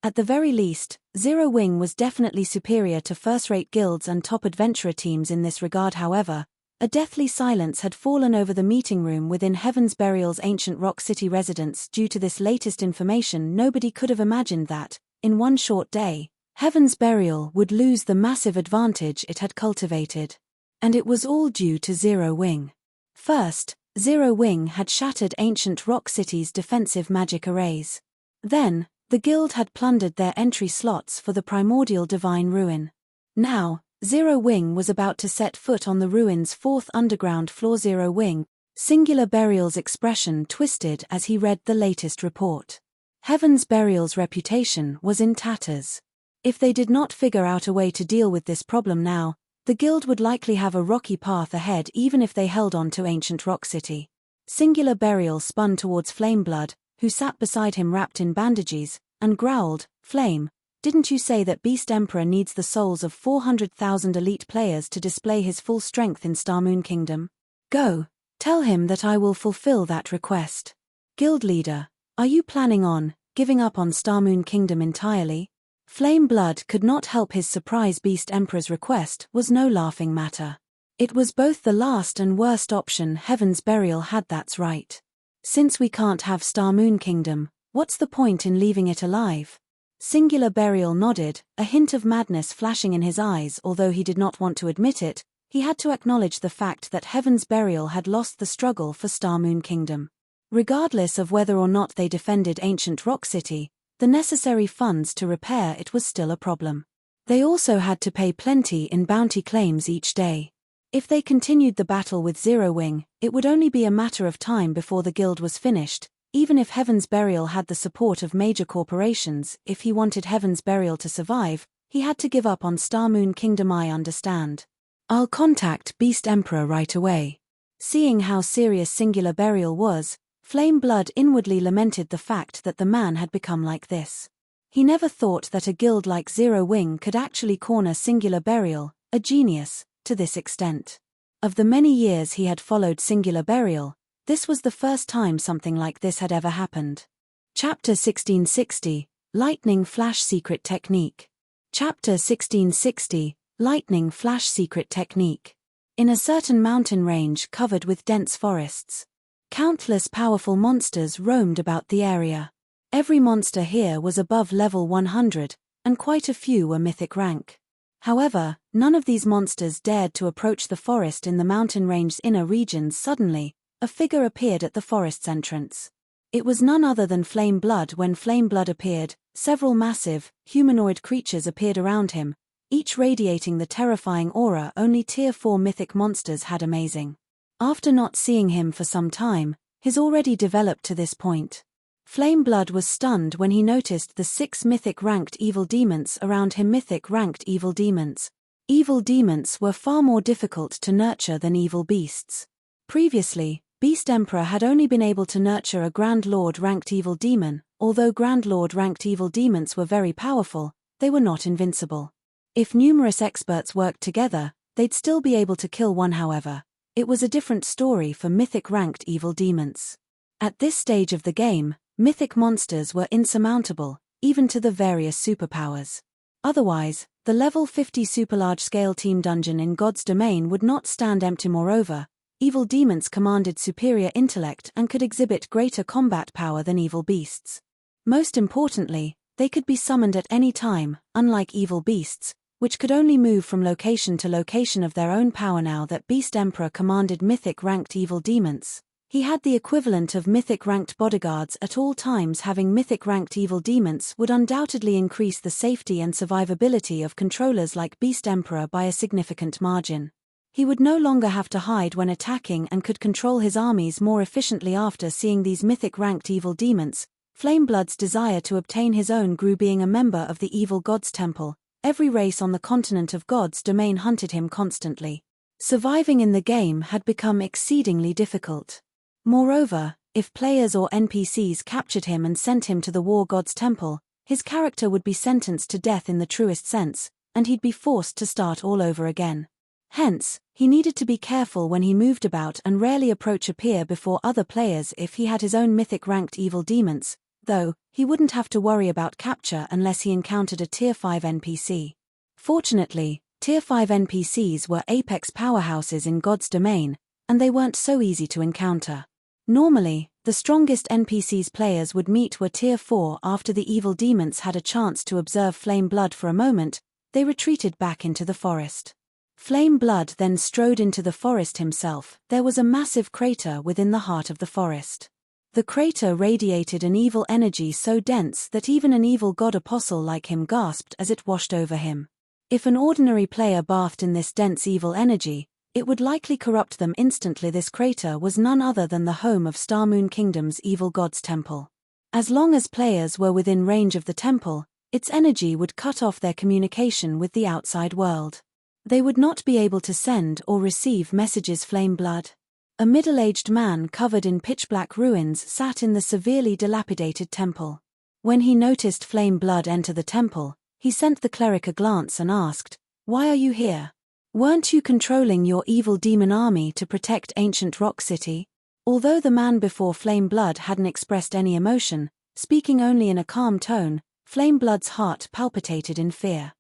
Speaker 1: At the very least, Zero Wing was definitely superior to first-rate guilds and top adventurer teams in this regard. However, a deathly silence had fallen over the meeting room within Heaven's Burial's ancient Rock City residence. Due to this latest information, nobody could have imagined that, in one short day, Heaven's Burial would lose the massive advantage it had cultivated. And it was all due to Zero Wing. First, Zero Wing had shattered ancient Rock City's defensive magic arrays. Then, the guild had plundered their entry slots for the Primordial Divine Ruin. Now, Zero Wing was about to set foot on the ruin's 4th underground floor. Zero Wing, Singular Burial's expression twisted as he read the latest report. Heaven's Burial's reputation was in tatters. If they did not figure out a way to deal with this problem now, The guild would likely have a rocky path ahead even if they held on to ancient Rock City. Singular Burial spun towards Flameblood, who sat beside him wrapped in bandages, and growled, "Flame, didn't you say that Beast Emperor needs the souls of 400,000 elite players to display his full strength in Starmoon Kingdom? Go, tell him that I will fulfill that request. Guild leader, are you planning on giving up on Starmoon Kingdom entirely?" Flameblood could not help his surprise. Beast Emperor's request was no laughing matter. It was both the last and worst option Heaven's Burial had. That's right. Since we can't have Starmoon Kingdom, what's the point in leaving it alive? Singular Burial nodded, a hint of madness flashing in his eyes. Although he did not want to admit it, he had to acknowledge the fact that Heaven's Burial had lost the struggle for Starmoon Kingdom. Regardless of whether or not they defended ancient Rock City, the necessary funds to repair it was still a problem. They also had to pay plenty in bounty claims each day. If they continued the battle with Zero Wing, it would only be a matter of time before the guild was finished. Even if Heaven's Burial had the support of major corporations, if he wanted Heaven's Burial to survive, he had to give up on Starmoon Kingdom. I understand. I'll contact Beast Emperor right away. Seeing how serious Singular Burial was, Flameblood inwardly lamented the fact that the man had become like this. He never thought that a guild like Zero Wing could actually corner Singular Burial, a genius, to this extent. Of the many years he had followed Singular Burial, this was the first time something like this had ever happened. Chapter 1660, Lightning Flash Secret Technique. Chapter 1660, Lightning Flash Secret Technique. In a certain mountain range covered with dense forests, countless powerful monsters roamed about the area. Every monster here was above level 100, and quite a few were mythic rank. However, none of these monsters dared to approach the forest in the mountain range's inner regions. Suddenly, a figure appeared at the forest's entrance. It was none other than Flameblood. When Flameblood appeared, several massive, humanoid creatures appeared around him, each radiating the terrifying aura only Tier 4 mythic monsters had. Amazing. After not seeing him for some time, his already developed to this point. Flameblood was stunned when he noticed the 6 mythic-ranked evil demons around him. Mythic-ranked evil demons. Evil demons were far more difficult to nurture than evil beasts. Previously, Beast Emperor had only been able to nurture a Grand Lord-ranked evil demon. Although Grand Lord-ranked evil demons were very powerful, they were not invincible. If numerous experts worked together, they'd still be able to kill one. However, it was a different story for mythic-ranked evil demons. At this stage of the game, mythic monsters were insurmountable, even to the various superpowers. Otherwise, the level 50 super-large-scale team dungeon in God's domain would not stand empty. Moreover, evil demons commanded superior intellect and could exhibit greater combat power than evil beasts. Most importantly, they could be summoned at any time, unlike evil beasts, which could only move from location to location of their own power. Now that Beast Emperor commanded mythic-ranked evil demons, he had the equivalent of mythic-ranked bodyguards at all times. Having mythic-ranked evil demons would undoubtedly increase the safety and survivability of controllers like Beast Emperor by a significant margin. He would no longer have to hide when attacking and could control his armies more efficiently. After seeing these mythic-ranked evil demons, Flameblood's desire to obtain his own grew. Being a member of the Evil Gods Temple, every race on the continent of God's domain hunted him constantly. Surviving in the game had become exceedingly difficult. Moreover, if players or NPCs captured him and sent him to the War God's Temple, his character would be sentenced to death in the truest sense, and he'd be forced to start all over again. Hence, he needed to be careful when he moved about and rarely approach a peer before other players. If he had his own mythic-ranked evil demons, though, he wouldn't have to worry about capture unless he encountered a Tier 5 NPC. Fortunately, Tier 5 NPCs were apex powerhouses in God's domain, and they weren't so easy to encounter. Normally, the strongest NPCs players would meet were Tier 4. After the evil demons had a chance to observe Flameblood for a moment, they retreated back into the forest. Flameblood then strode into the forest himself. There was a massive crater within the heart of the forest. The crater radiated an evil energy so dense that even an evil god apostle like him gasped as it washed over him. If an ordinary player bathed in this dense evil energy, it would likely corrupt them instantly. This crater was none other than the home of Starmoon Kingdom's Evil Gods Temple. As long as players were within range of the temple, its energy would cut off their communication with the outside world. They would not be able to send or receive messages. Flameblood. A middle-aged man covered in pitch-black ruins sat in the severely dilapidated temple. When he noticed Flameblood enter the temple, he sent the cleric a glance and asked, "Why are you here? Weren't you controlling your evil demon army to protect ancient Rock City?" Although the man before Flameblood hadn't expressed any emotion, speaking only in a calm tone, Flameblood's heart palpitated in fear.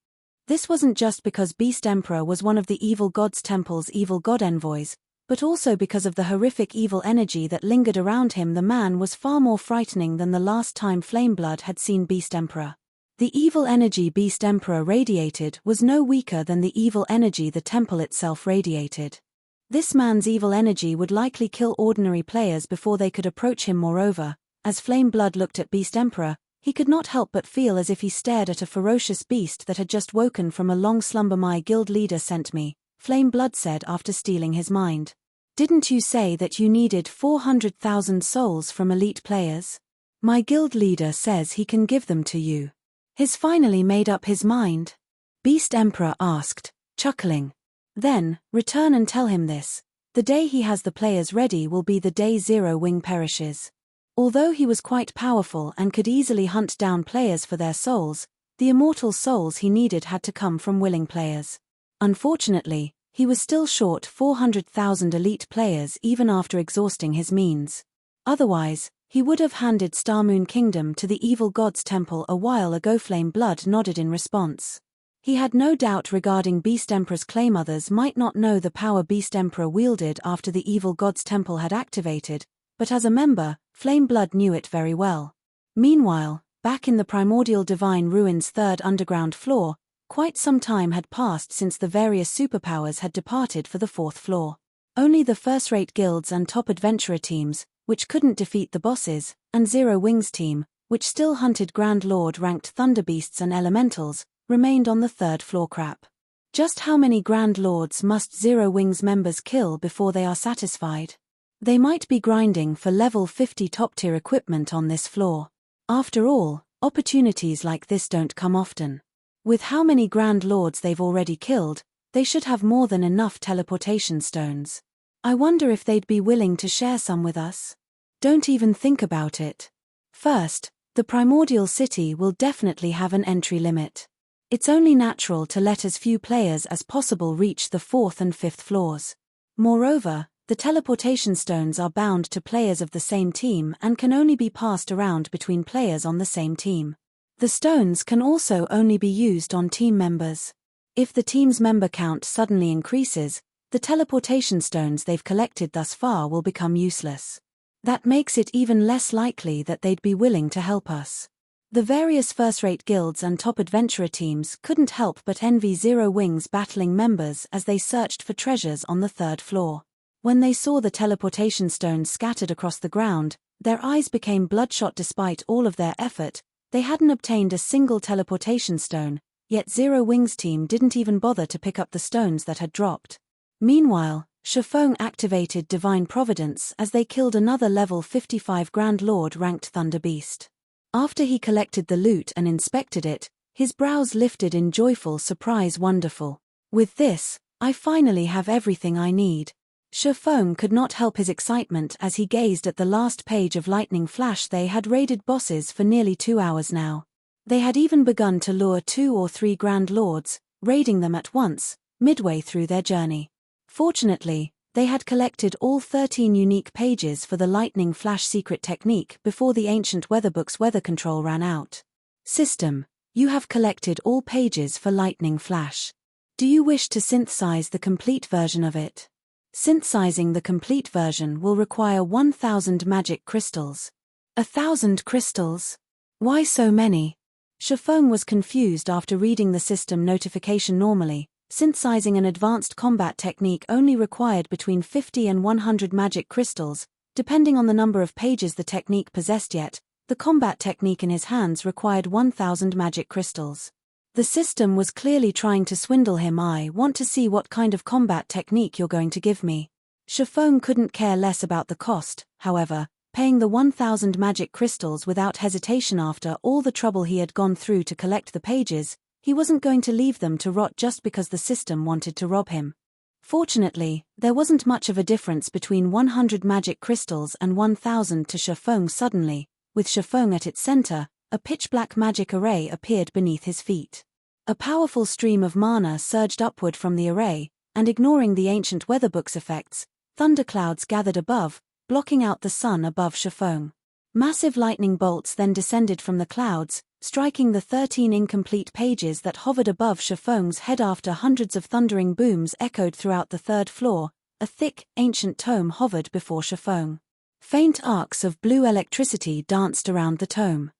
Speaker 1: This wasn't just because Beast Emperor was one of the evil god's temple's evil god envoys, but also because of the horrific evil energy that lingered around him. The man was far more frightening than the last time Flameblood had seen Beast Emperor. The evil energy Beast Emperor radiated was no weaker than the evil energy the temple itself radiated. This man's evil energy would likely kill ordinary players before they could approach him. Moreover, as Flameblood looked at Beast Emperor, he could not help but feel as if he stared at a ferocious beast that had just woken from a long slumber. "My guild leader sent me," Flameblood said after stealing his mind. "Didn't you say that you needed 400,000 souls from elite players? My guild leader says he can give them to you. He's finally made up his mind?" Beast Emperor asked, chuckling. "Then, return and tell him this. The day he has the players ready will be the day Zero Wing perishes." Although he was quite powerful and could easily hunt down players for their souls, the immortal souls he needed had to come from willing players. Unfortunately, he was still short 400,000 elite players even after exhausting his means. Otherwise, he would have handed Starmoon Kingdom to the evil god's temple a while ago. Flameblood nodded in response. He had no doubt regarding Beast Emperor's claim. Others might not know the power Beast Emperor wielded after the evil god's temple had activated, but as a member, Flameblood knew it very well. Meanwhile, back in the Primordial Divine Ruins' third underground floor, quite some time had passed since the various superpowers had departed for the fourth floor. Only the first-rate guilds and top adventurer teams, which couldn't defeat the bosses, and Zero Wings' team, which still hunted Grand Lord-ranked thunderbeasts and elementals, remained on the third floor. Crap. Just how many Grand Lords must Zero Wings members kill before they are satisfied? They might be grinding for level 50 top-tier equipment on this floor. After all, opportunities like this don't come often. With how many Grand Lords they've already killed, they should have more than enough teleportation stones. I wonder if they'd be willing to share some with us? Don't even think about it. First, the Primordial City will definitely have an entry limit. It's only natural to let as few players as possible reach the 4th and 5th floors. Moreover, the teleportation stones are bound to players of the same team and can only be passed around between players on the same team. The stones can also only be used on team members. If the team's member count suddenly increases, the teleportation stones they've collected thus far will become useless. That makes it even less likely that they'd be willing to help us. The various first-rate guilds and top adventurer teams couldn't help but envy Zero Wings' battling members as they searched for treasures on the 3rd floor. When they saw the teleportation stones scattered across the ground, their eyes became bloodshot. Despite all of their effort, they hadn't obtained a single teleportation stone, yet Zero Wings' team didn't even bother to pick up the stones that had dropped. Meanwhile, Shifeng activated Divine Providence as they killed another level 55 Grand Lord-ranked Thunder Beast. After he collected the loot and inspected it, his brows lifted in joyful surprise. "Wonderful. With this, I finally have everything I need." Shifeng could not help his excitement as he gazed at the last page of Lightning Flash. They had raided bosses for nearly 2 hours now. They had even begun to lure 2 or 3 Grand Lords, raiding them at once, midway through their journey. Fortunately, they had collected all 13 unique pages for the Lightning Flash secret technique before the ancient weatherbook's weather control ran out. System, you have collected all pages for Lightning Flash. Do you wish to synthesize the complete version of it? Synthesizing the complete version will require 1,000 magic crystals. 1,000 crystals? Why so many? Shifeng was confused after reading the system notification. Normally, synthesizing an advanced combat technique only required between 50 and 100 magic crystals, depending on the number of pages the technique possessed. Yet, the combat technique in his hands required 1,000 magic crystals. The system was clearly trying to swindle him. "I want to see what kind of combat technique you're going to give me." Shifeng couldn't care less about the cost, however, paying the 1,000 magic crystals without hesitation. After all the trouble he had gone through to collect the pages, He wasn't going to leave them to rot just because the system wanted to rob him. Fortunately, there wasn't much of a difference between 100 magic crystals and 1,000 to Shifeng. Suddenly, with Shifeng at its center, a pitch-black magic array appeared beneath his feet. A powerful stream of mana surged upward from the array, and ignoring the ancient weatherbook's effects, thunderclouds gathered above, blocking out the sun above Shifeng. Massive lightning bolts then descended from the clouds, striking the 13 incomplete pages that hovered above Shifeng's head. After hundreds of thundering booms echoed throughout the third floor, a thick, ancient tome hovered before Shifeng. Faint arcs of blue electricity danced around the tome.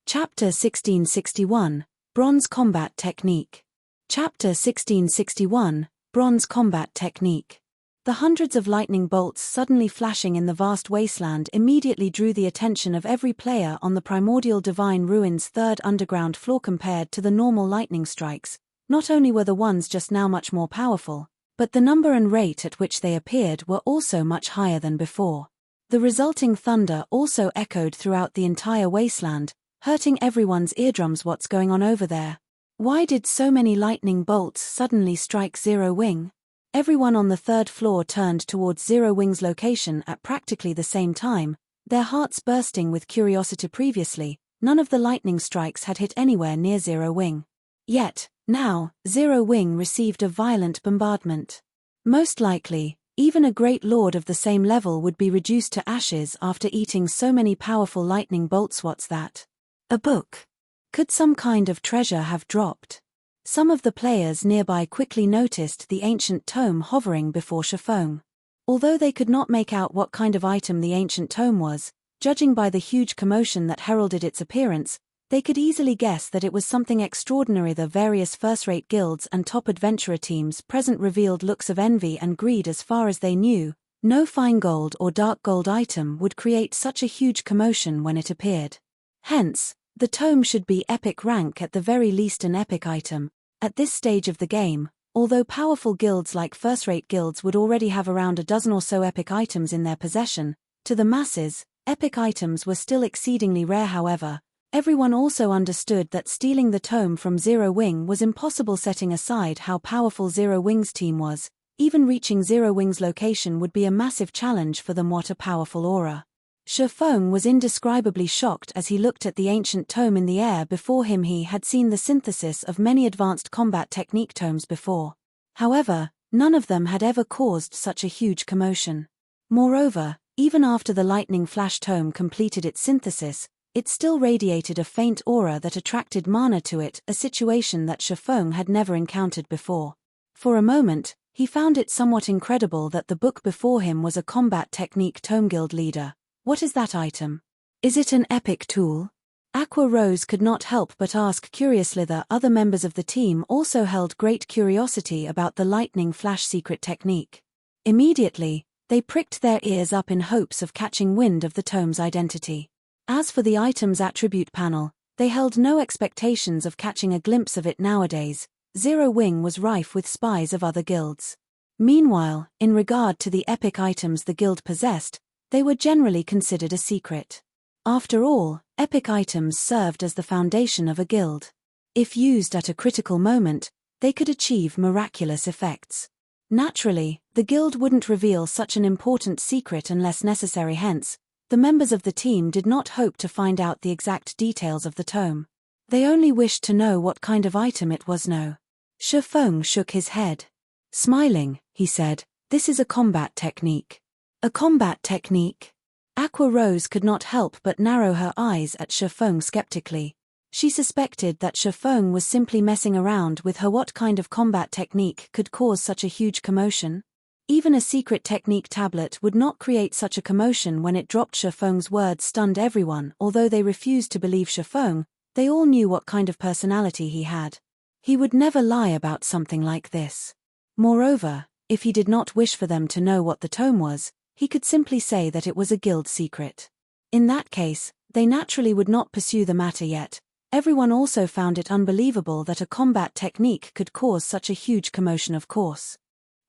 Speaker 1: Chapter 1661, Bronze Combat Technique. Chapter 1661, Bronze Combat Technique. The hundreds of lightning bolts suddenly flashing in the vast wasteland immediately drew the attention of every player on the Primordial Divine Ruins' third underground floor. Compared to the normal lightning strikes, not only were the ones just now much more powerful, but the number and rate at which they appeared were also much higher than before. The resulting thunder also echoed throughout the entire wasteland, hurting everyone's eardrums. What's going on over there? Why did so many lightning bolts suddenly strike Zero Wing? Everyone on the third floor turned towards Zero Wing's location at practically the same time, their hearts bursting with curiosity. Previously, none of the lightning strikes had hit anywhere near Zero Wing. Yet, now, Zero Wing received a violent bombardment. Most likely, even a great lord of the same level would be reduced to ashes after eating so many powerful lightning bolts. What's that? A book? Could some kind of treasure have dropped? Some of the players nearby quickly noticed the ancient tome hovering before Shifeng. Although they could not make out what kind of item the ancient tome was, judging by the huge commotion that heralded its appearance, they could easily guess that it was something extraordinary. The various first-rate guilds and top adventurer teams present revealed looks of envy and greed. As far as they knew, no fine gold or dark gold item would create such a huge commotion when it appeared. Hence, the tome should be epic rank, at the very least an epic item. At this stage of the game, although powerful guilds like first-rate guilds would already have around a dozen or so epic items in their possession, to the masses, epic items were still exceedingly rare. However, everyone also understood that stealing the tome from Zero Wing was impossible. Setting aside how powerful Zero Wing's team was, even reaching Zero Wing's location would be a massive challenge for them. What a powerful aura. Shifeng was indescribably shocked as he looked at the ancient tome in the air before him. He had seen the synthesis of many advanced combat technique tomes before. However, none of them had ever caused such a huge commotion. Moreover, even after the lightning flash tome completed its synthesis, it still radiated a faint aura that attracted mana to it, a situation that Shifeng had never encountered before. For a moment, he found it somewhat incredible that the book before him was a combat technique tome. Guild leader. What is that item? Is it an epic tool? Aqua Rose could not help but ask curiously. The other members of the team also held great curiosity about the lightning flash secret technique. Immediately, they pricked their ears up in hopes of catching wind of the tome's identity. As for the item's attribute panel, they held no expectations of catching a glimpse of it. Nowadays, Zero Wing was rife with spies of other guilds. Meanwhile, in regard to the epic items the guild possessed, they were generally considered a secret. After all, epic items served as the foundation of a guild. If used at a critical moment, they could achieve miraculous effects. Naturally, the guild wouldn't reveal such an important secret unless necessary. Hence, the members of the team did not hope to find out the exact details of the tome. They only wished to know what kind of item it was. No. Shifeng shook his head. Smiling, he said, "This is a combat technique." A combat technique? Aqua Rose could not help but narrow her eyes at Shifeng skeptically. She suspected that Shifeng was simply messing around with her. What kind of combat technique could cause such a huge commotion? Even a secret technique tablet would not create such a commotion. When it dropped, Shifeng's words stunned everyone. Although they refused to believe Shifeng, they all knew what kind of personality he had. He would never lie about something like this. Moreover, if he did not wish for them to know what the tome was, he could simply say that it was a guild secret. In that case, they naturally would not pursue the matter. Yet, everyone also found it unbelievable that a combat technique could cause such a huge commotion. Of course.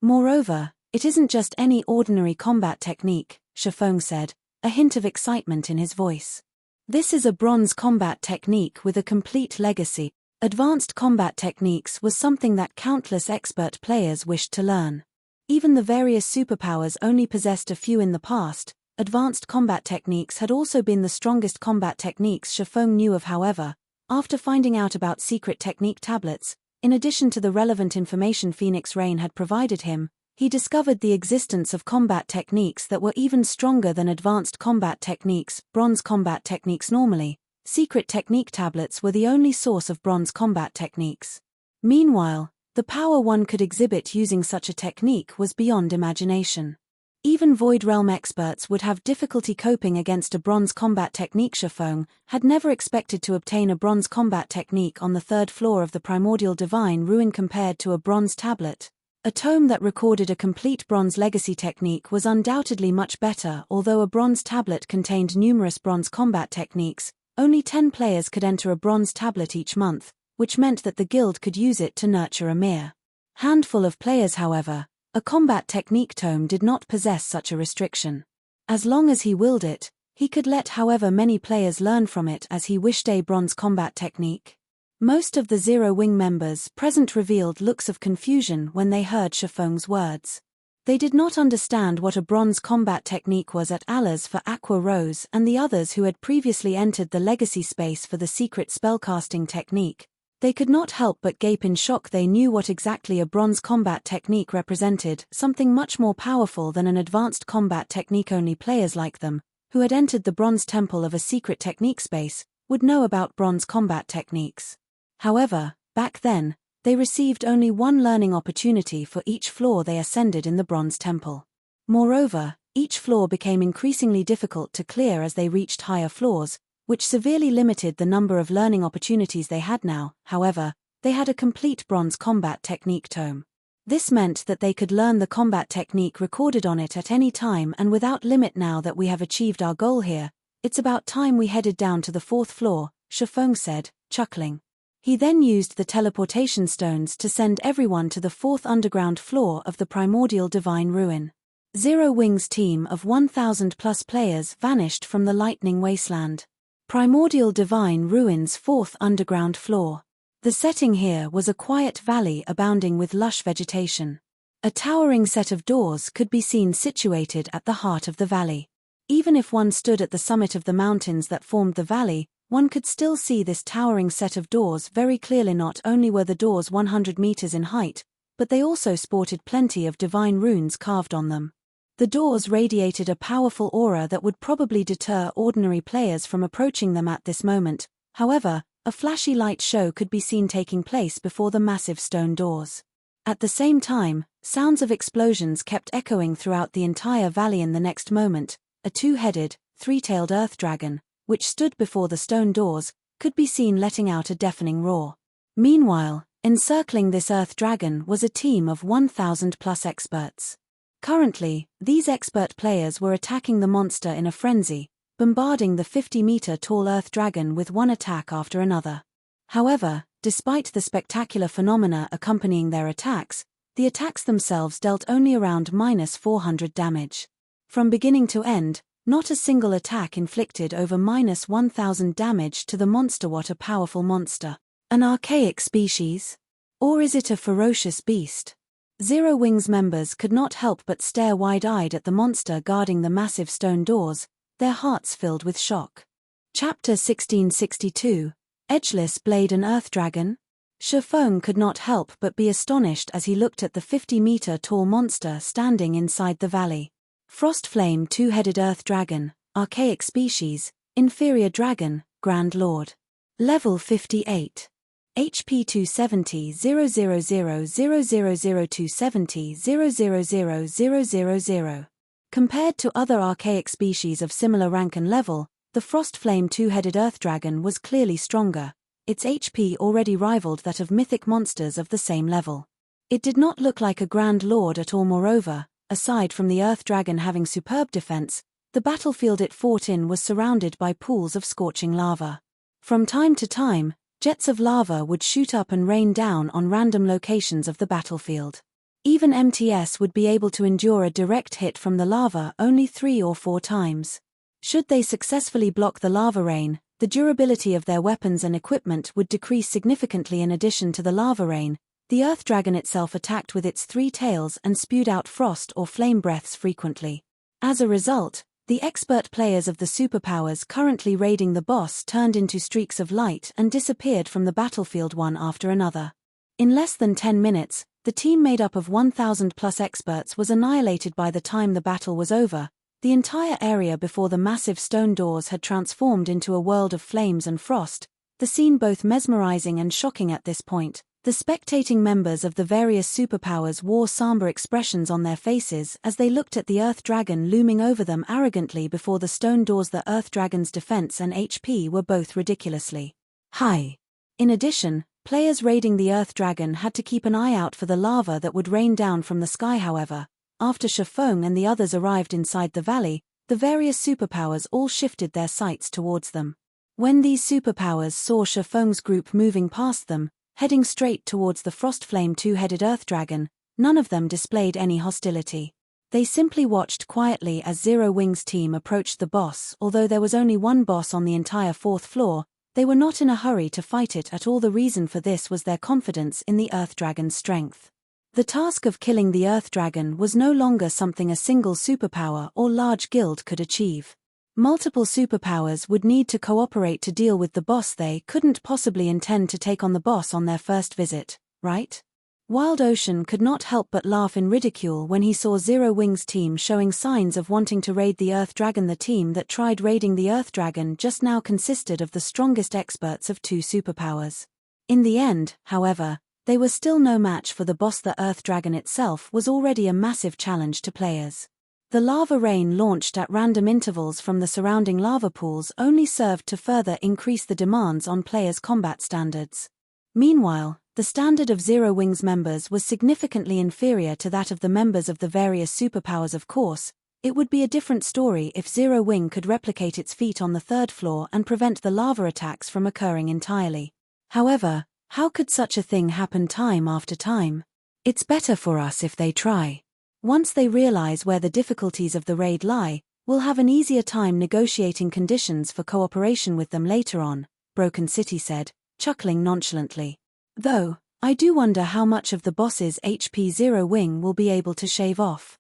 Speaker 1: Moreover, it isn't just any ordinary combat technique, Shifeng said, a hint of excitement in his voice. This is a bronze combat technique with a complete legacy. Advanced combat techniques was something that countless expert players wished to learn. Even the various superpowers only possessed a few in the past. Advanced combat techniques had also been the strongest combat techniques Shifeng knew of. However, after finding out about secret technique tablets, in addition to the relevant information Phoenix Rain had provided him, he discovered the existence of combat techniques that were even stronger than advanced combat techniques, bronze combat techniques. Normally, secret technique tablets were the only source of bronze combat techniques. Meanwhile, the power one could exhibit using such a technique was beyond imagination. Even Void Realm experts would have difficulty coping against a bronze combat technique. Shifeng had never expected to obtain a bronze combat technique on the third floor of the Primordial Divine Ruin. Compared to a bronze tablet, a tome that recorded a complete bronze legacy technique was undoubtedly much better. Although a bronze tablet contained numerous bronze combat techniques, only 10 players could enter a bronze tablet each month, which meant that the guild could use it to nurture a mere handful of players. However, a combat technique tome did not possess such a restriction. As long as he willed it, he could let however many players learn from it as he wished. A bronze combat technique. Most of the Zero Wing members present revealed looks of confusion when they heard Shifeng's words. They did not understand what a bronze combat technique was. At Allah's for Aqua Rose and the others who had previously entered the legacy space for the secret spellcasting technique, they could not help but gape in shock. They knew what exactly a bronze combat technique represented, something much more powerful than an advanced combat technique. Only players like them, who had entered the bronze temple of a secret technique space, would know about bronze combat techniques. However, back then, they received only one learning opportunity for each floor they ascended in the bronze temple. Moreover, each floor became increasingly difficult to clear as they reached higher floors, which severely limited the number of learning opportunities they had now. However, they had a complete bronze combat technique tome. This meant that they could learn the combat technique recorded on it at any time and without limit. Now that we have achieved our goal here, it's about time we headed down to the 4th floor, Shifeng said, chuckling. He then used the teleportation stones to send everyone to the 4th underground floor of the Primordial Divine Ruin. Zero Wing's team of 1,000+ players vanished from the lightning wasteland. Primordial Divine Ruin's 4th underground floor. The setting here was a quiet valley abounding with lush vegetation. A towering set of doors could be seen situated at the heart of the valley. Even if one stood at the summit of the mountains that formed the valley, one could still see this towering set of doors very clearly. Not only were the doors 100 meters in height, but they also sported plenty of divine runes carved on them. The doors radiated a powerful aura that would probably deter ordinary players from approaching them at this moment. However, a flashy light show could be seen taking place before the massive stone doors. At the same time, sounds of explosions kept echoing throughout the entire valley. In the next moment, a two-headed, three-tailed earth dragon, which stood before the stone doors, could be seen letting out a deafening roar. Meanwhile, encircling this earth dragon was a team of 1,000+ experts. Currently, these expert players were attacking the monster in a frenzy, bombarding the 50-meter-tall earth dragon with one attack after another. However, despite the spectacular phenomena accompanying their attacks, the attacks themselves dealt only around -400 damage. From beginning to end, not a single attack inflicted over -1,000 damage to the monster. What a powerful monster! An archaic species? Or is it a ferocious beast? Zero Wing's members could not help but stare wide-eyed at the monster guarding the massive stone doors, their hearts filled with shock. Chapter 1662, Edgeless Blade and Earth Dragon? Shifeng could not help but be astonished as he looked at the 50-meter-tall monster standing inside the valley. Frostflame two-headed earth dragon, archaic species, inferior dragon, Grand Lord. Level 58. HP 270 270 000 Compared to other archaic species of similar rank and level, the Frostflame two-headed earth dragon was clearly stronger. Its HP already rivaled that of mythic monsters of the same level. It did not look like a Grand Lord at all. Moreover, aside from the earth dragon having superb defense, the battlefield it fought in was surrounded by pools of scorching lava. From time to time, jets of lava would shoot up and rain down on random locations of the battlefield. Even MTS would be able to endure a direct hit from the lava only 3 or 4 times. Should they successfully block the lava rain, the durability of their weapons and equipment would decrease significantly. In addition to the lava rain, the Earth Dragon itself attacked with its 3 tails and spewed out frost or flame breaths frequently. As a result, the expert players of the superpowers currently raiding the boss turned into streaks of light and disappeared from the battlefield one after another. In less than 10 minutes, the team made up of 1,000+ experts was annihilated. By the time the battle was over, the entire area before the massive stone doors had transformed into a world of flames and frost, the scene both mesmerizing and shocking at this point. The spectating members of the various superpowers wore somber expressions on their faces as they looked at the Earth Dragon looming over them arrogantly before the stone doors. The Earth Dragon's defense and HP were both ridiculously high. In addition, players raiding the Earth Dragon had to keep an eye out for the lava that would rain down from the sky. However, after Shifeng and the others arrived inside the valley, the various superpowers all shifted their sights towards them. When these superpowers saw Shifeng's group moving past them, heading straight towards the Frost Flame 2-headed Earth Dragon, none of them displayed any hostility. They simply watched quietly as Zero Wing's team approached the boss. Although there was only one boss on the entire 4th floor, they were not in a hurry to fight it at all. The reason for this was their confidence in the Earth Dragon's strength. The task of killing the Earth Dragon was no longer something a single superpower or large guild could achieve. Multiple superpowers would need to cooperate to deal with the boss. They couldn't possibly intend to take on the boss on their first visit, right? Wild Ocean could not help but laugh in ridicule when he saw Zero Wing's team showing signs of wanting to raid the Earth Dragon. The team that tried raiding the Earth Dragon just now consisted of the strongest experts of 2 superpowers. In the end, however, they were still no match for the boss. The Earth Dragon itself was already a massive challenge to players. The lava rain launched at random intervals from the surrounding lava pools only served to further increase the demands on players' combat standards. Meanwhile, the standard of Zero Wing's members was significantly inferior to that of the members of the various superpowers. Of course, it would be a different story if Zero Wing could replicate its feat on the 3rd floor and prevent the lava attacks from occurring entirely. However, how could such a thing happen time after time? It's better for us if they try. Once they realize where the difficulties of the raid lie, we'll have an easier time negotiating conditions for cooperation with them later on, Broken City said, chuckling nonchalantly. Though, I do wonder how much of the boss's HP Zero Wing will be able to shave off.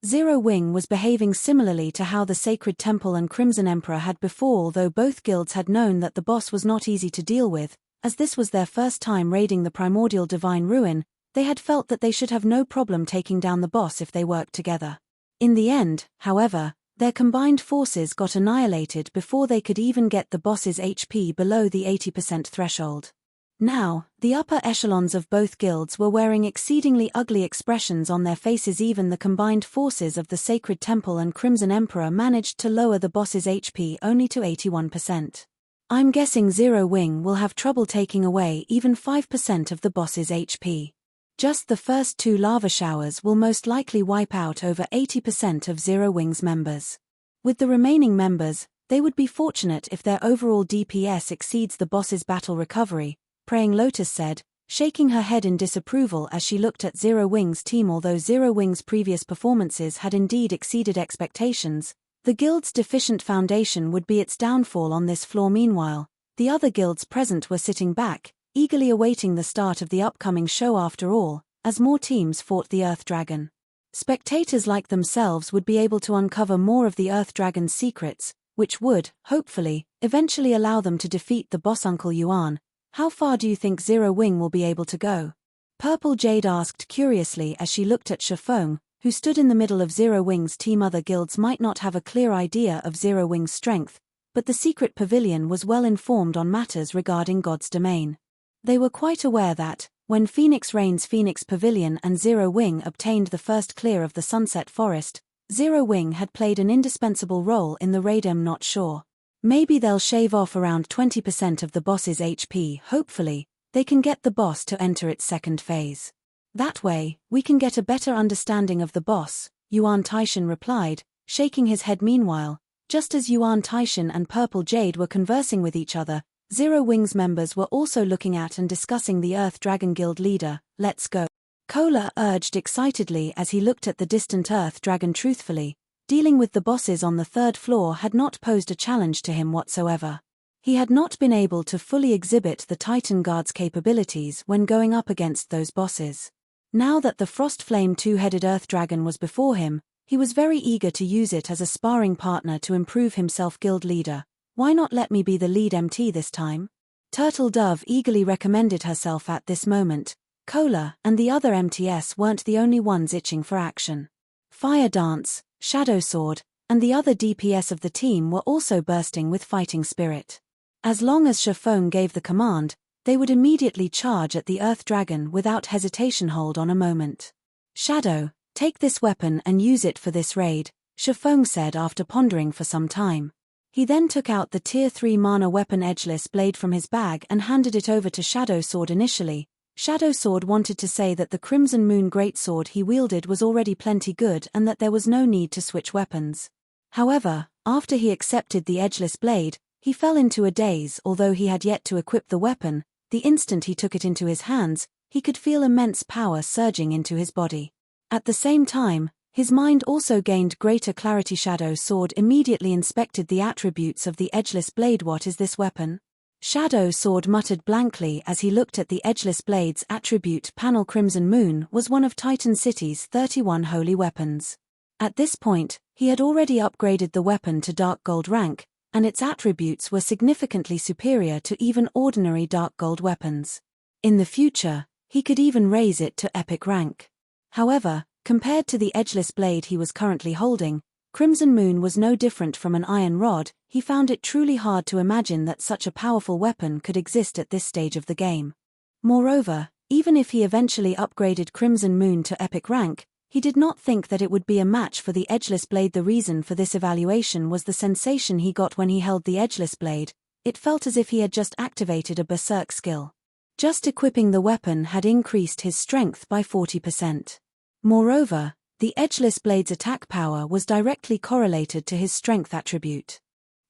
Speaker 1: Zero Wing was behaving similarly to how the Sacred Temple and Crimson Emperor had before. Although both guilds had known that the boss was not easy to deal with, as this was their first time raiding the Primordial Divine Ruin, they had felt that they should have no problem taking down the boss if they worked together. In the end, however, their combined forces got annihilated before they could even get the boss's HP below the 80% threshold. Now, the upper echelons of both guilds were wearing exceedingly ugly expressions on their faces. Even the combined forces of the Sacred Temple and Crimson Emperor managed to lower the boss's HP only to 81%. I'm guessing Zero Wing will have trouble taking away even 5% of the boss's HP. Just the first 2 lava showers will most likely wipe out over 80% of Zero Wing's members. With the remaining members, they would be fortunate if their overall DPS exceeds the boss's battle recovery, Praying Lotus said, shaking her head in disapproval as she looked at Zero Wing's team. Although Zero Wing's previous performances had indeed exceeded expectations, the guild's deficient foundation would be its downfall on this floor. Meanwhile, the other guilds present were sitting back, eagerly awaiting the start of the upcoming show. After all, as more teams fought the Earth Dragon, spectators like themselves would be able to uncover more of the Earth Dragon's secrets, which would, hopefully, eventually allow them to defeat the boss. Uncle Yuan, how far do you think Zero Wing will be able to go? Purple Jade asked curiously as she looked at Shifeng, who stood in the middle of Zero Wing's team. Other guilds might not have a clear idea of Zero Wing's strength, but the secret pavilion was well informed on matters regarding God's domain. They were quite aware that, when Phoenix Rain's Phoenix Pavilion and Zero Wing obtained the first clear of the Sunset Forest, Zero Wing had played an indispensable role in the raid. I'm not sure. Maybe they'll shave off around 20% of the boss's HP. Hopefully, they can get the boss to enter its second phase. That way, we can get a better understanding of the boss, Yuan Taishan replied, shaking his head. Meanwhile, just as Yuan Taishan and Purple Jade were conversing with each other, Zero Wing's members were also looking at and discussing the Earth Dragon Guild leader. Let's go, Kola urged excitedly as he looked at the distant Earth Dragon. Truthfully, dealing with the bosses on the 3rd floor had not posed a challenge to him whatsoever. He had not been able to fully exhibit the Titan Guard's capabilities when going up against those bosses. Now that the Frostflame two-headed Earth Dragon was before him, he was very eager to use it as a sparring partner to improve himself. Guild leader, why not let me be the lead MT this time? Turtle Dove eagerly recommended herself at this moment. Cola and the other MTS weren't the only ones itching for action. Fire Dance, Shadow Sword, and the other DPS of the team were also bursting with fighting spirit. As long as Shafong gave the command, they would immediately charge at the Earth Dragon without hesitation. Hold on a moment. Shadow, take this weapon and use it for this raid, Shafong said after pondering for some time. He then took out the Tier 3 mana weapon Edgeless blade from his bag and handed it over to Shadow Sword. Initially, Shadow Sword wanted to say that the Crimson Moon greatsword he wielded was already plenty good and that there was no need to switch weapons. However, after he accepted the Edgeless blade, he fell into a daze. Although he had yet to equip the weapon, the instant he took it into his hands, he could feel immense power surging into his body. At the same time, his mind also gained greater clarity. Shadow Sword immediately inspected the attributes of the Edgeless blade. What is this weapon? Shadow Sword muttered blankly as he looked at the Edgeless blade's attribute panel. Crimson Moon was one of Titan City's 31 holy weapons. At this point, he had already upgraded the weapon to Dark Gold rank, and its attributes were significantly superior to even ordinary Dark Gold weapons. In the future, he could even raise it to Epic rank. However, compared to the Edgeless blade he was currently holding, Crimson Moon was no different from an iron rod. He found it truly hard to imagine that such a powerful weapon could exist at this stage of the game. Moreover, even if he eventually upgraded Crimson Moon to Epic rank, he did not think that it would be a match for the Edgeless blade. The reason for this evaluation was the sensation he got when he held the Edgeless blade. It felt as if he had just activated a berserk skill. Just equipping the weapon had increased his strength by 40%. Moreover, the Edgeless blade's attack power was directly correlated to his strength attribute.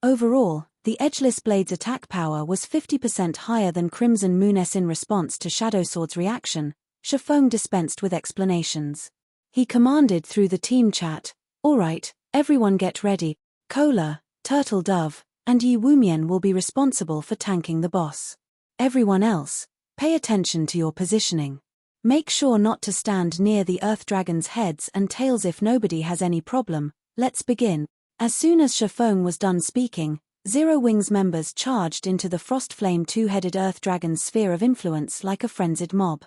Speaker 1: Overall, the Edgeless blade's attack power was 50% higher than Crimson Moon's. In response to Shadow Sword's reaction, Shafong dispensed with explanations. He commanded through the team chat, "Alright, everyone get ready. Cola, Turtle Dove, and Yi Wumian will be responsible for tanking the boss. Everyone else, pay attention to your positioning. Make sure not to stand near the Earth Dragon's heads and tails if nobody has any problem. Let's begin." As soon as Shafong was done speaking, Zero Wings members charged into the Frostflame two-headed Earth Dragon's sphere of influence like a frenzied mob.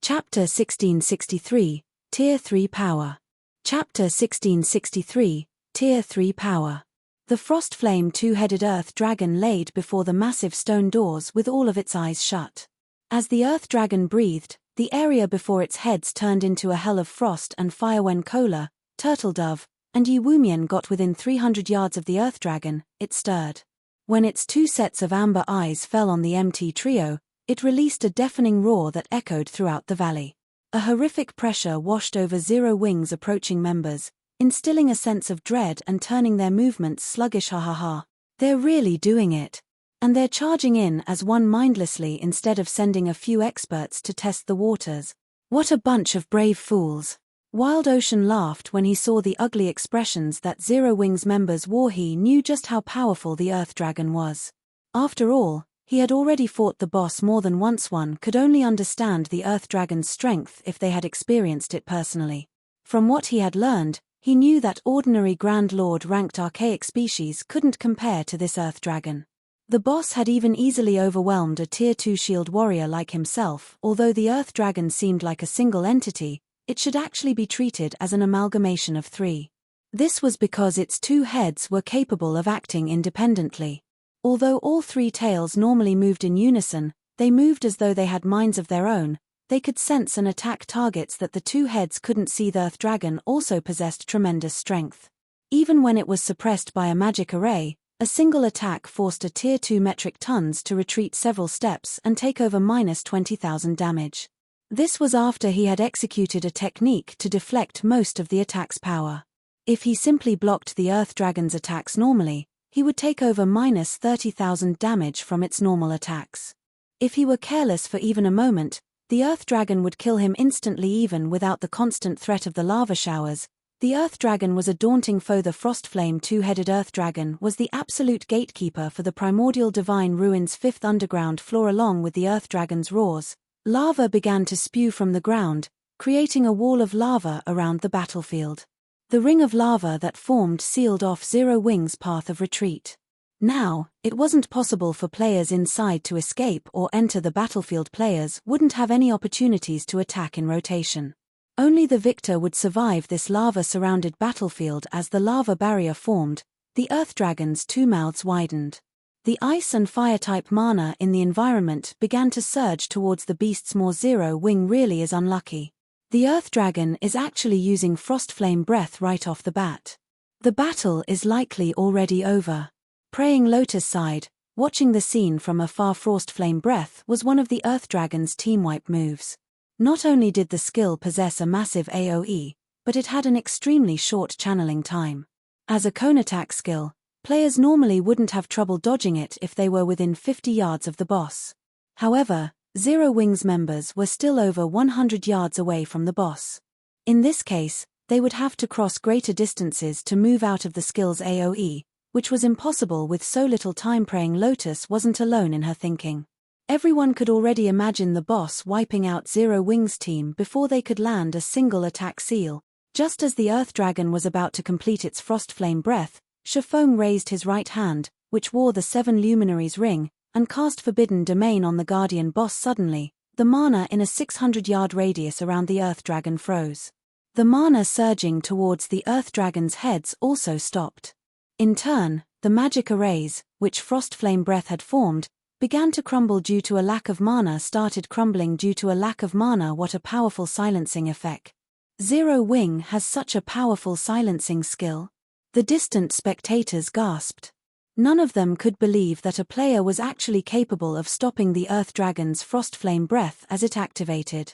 Speaker 1: Chapter 1663, Tier 3 Power. Chapter 1663, Tier 3 Power. The Frostflame two-headed Earth Dragon laid before the massive stone doors with all of its eyes shut. As the Earth Dragon breathed, the area before its heads turned into a hell of frost and fire. When Cola, Turtle Dove, and Yi Wumian got within 300 yards of the Earth Dragon, it stirred. When its two sets of amber eyes fell on the MT trio, it released a deafening roar that echoed throughout the valley. A horrific pressure washed over Zero Wings' approaching members, instilling a sense of dread and turning their movements sluggish. Ha ha ha. They're really doing it. And they're charging in as one mindlessly instead of sending a few experts to test the waters. What a bunch of brave fools. Wild Ocean laughed when he saw the ugly expressions that Zero Wings members wore. He knew just how powerful the Earth Dragon was. After all, he had already fought the boss more than once. One could only understand the Earth Dragon's strength if they had experienced it personally. From what he had learned, he knew that ordinary Grand Lord ranked archaic species couldn't compare to this Earth Dragon. The boss had even easily overwhelmed a Tier 2 shield warrior like himself. Although the Earth Dragon seemed like a single entity, it should actually be treated as an amalgamation of three. This was because its two heads were capable of acting independently. Although all three tails normally moved in unison, they moved as though they had minds of their own. They could sense and attack targets that the two heads couldn't see. The Earth Dragon also possessed tremendous strength. Even when it was suppressed by a magic array, a single attack forced a Tier 2 metric tons to retreat several steps and take over -20,000 damage. This was after he had executed a technique to deflect most of the attack's power. If he simply blocked the Earth Dragon's attacks normally, he would take over -30,000 damage from its normal attacks. If he were careless for even a moment, the Earth Dragon would kill him instantly. Even without the constant threat of the lava showers, The Earth Dragon was a daunting foe. The Frostflame two-headed Earth Dragon was the absolute gatekeeper for the Primordial Divine Ruins' fifth underground floor. Along with the Earth Dragon's roars, lava began to spew from the ground, creating a wall of lava around the battlefield. The ring of lava that formed sealed off Zero Wing's path of retreat. Now, it wasn't possible for players inside to escape or enter the battlefield. Players wouldn't have any opportunities to attack in rotation. Only the victor would survive this lava-surrounded battlefield. As the lava barrier formed, the Earth Dragon's two mouths widened. The ice and fire-type mana in the environment began to surge towards the beast's maw. Zero Wing really is unlucky. The Earth Dragon is actually using Frostflame breath right off the bat. The battle is likely already over. Praying Lotus sighed, watching the scene from afar. Frostflame breath was one of the Earth Dragon's team wipe moves. Not only did the skill possess a massive AoE, but it had an extremely short channeling time. As a cone attack skill, players normally wouldn't have trouble dodging it if they were within 50 yards of the boss. However, Zero Wing's members were still over 100 yards away from the boss. In this case, they would have to cross greater distances to move out of the skill's AoE, which was impossible with so little time. Praying Lotus wasn't alone in her thinking. Everyone could already imagine the boss wiping out Zero Wing's team before they could land a single attack seal. Just as the Earth Dragon was about to complete its Frostflame breath, Shifeng raised his right hand, which wore the 7 Luminaries ring, and cast Forbidden Domain on the Guardian boss. Suddenly, the mana in a 600-yard radius around the Earth Dragon froze. The mana surging towards the Earth Dragon's heads also stopped. In turn, the magic arrays, which Frostflame breath had formed, began to crumble due to a lack of mana. Started crumbling due to a lack of mana. What a powerful silencing effect. Zero Wing has such a powerful silencing skill. The distant spectators gasped. None of them could believe that a player was actually capable of stopping the Earth Dragon's Frostflame breath as it activated.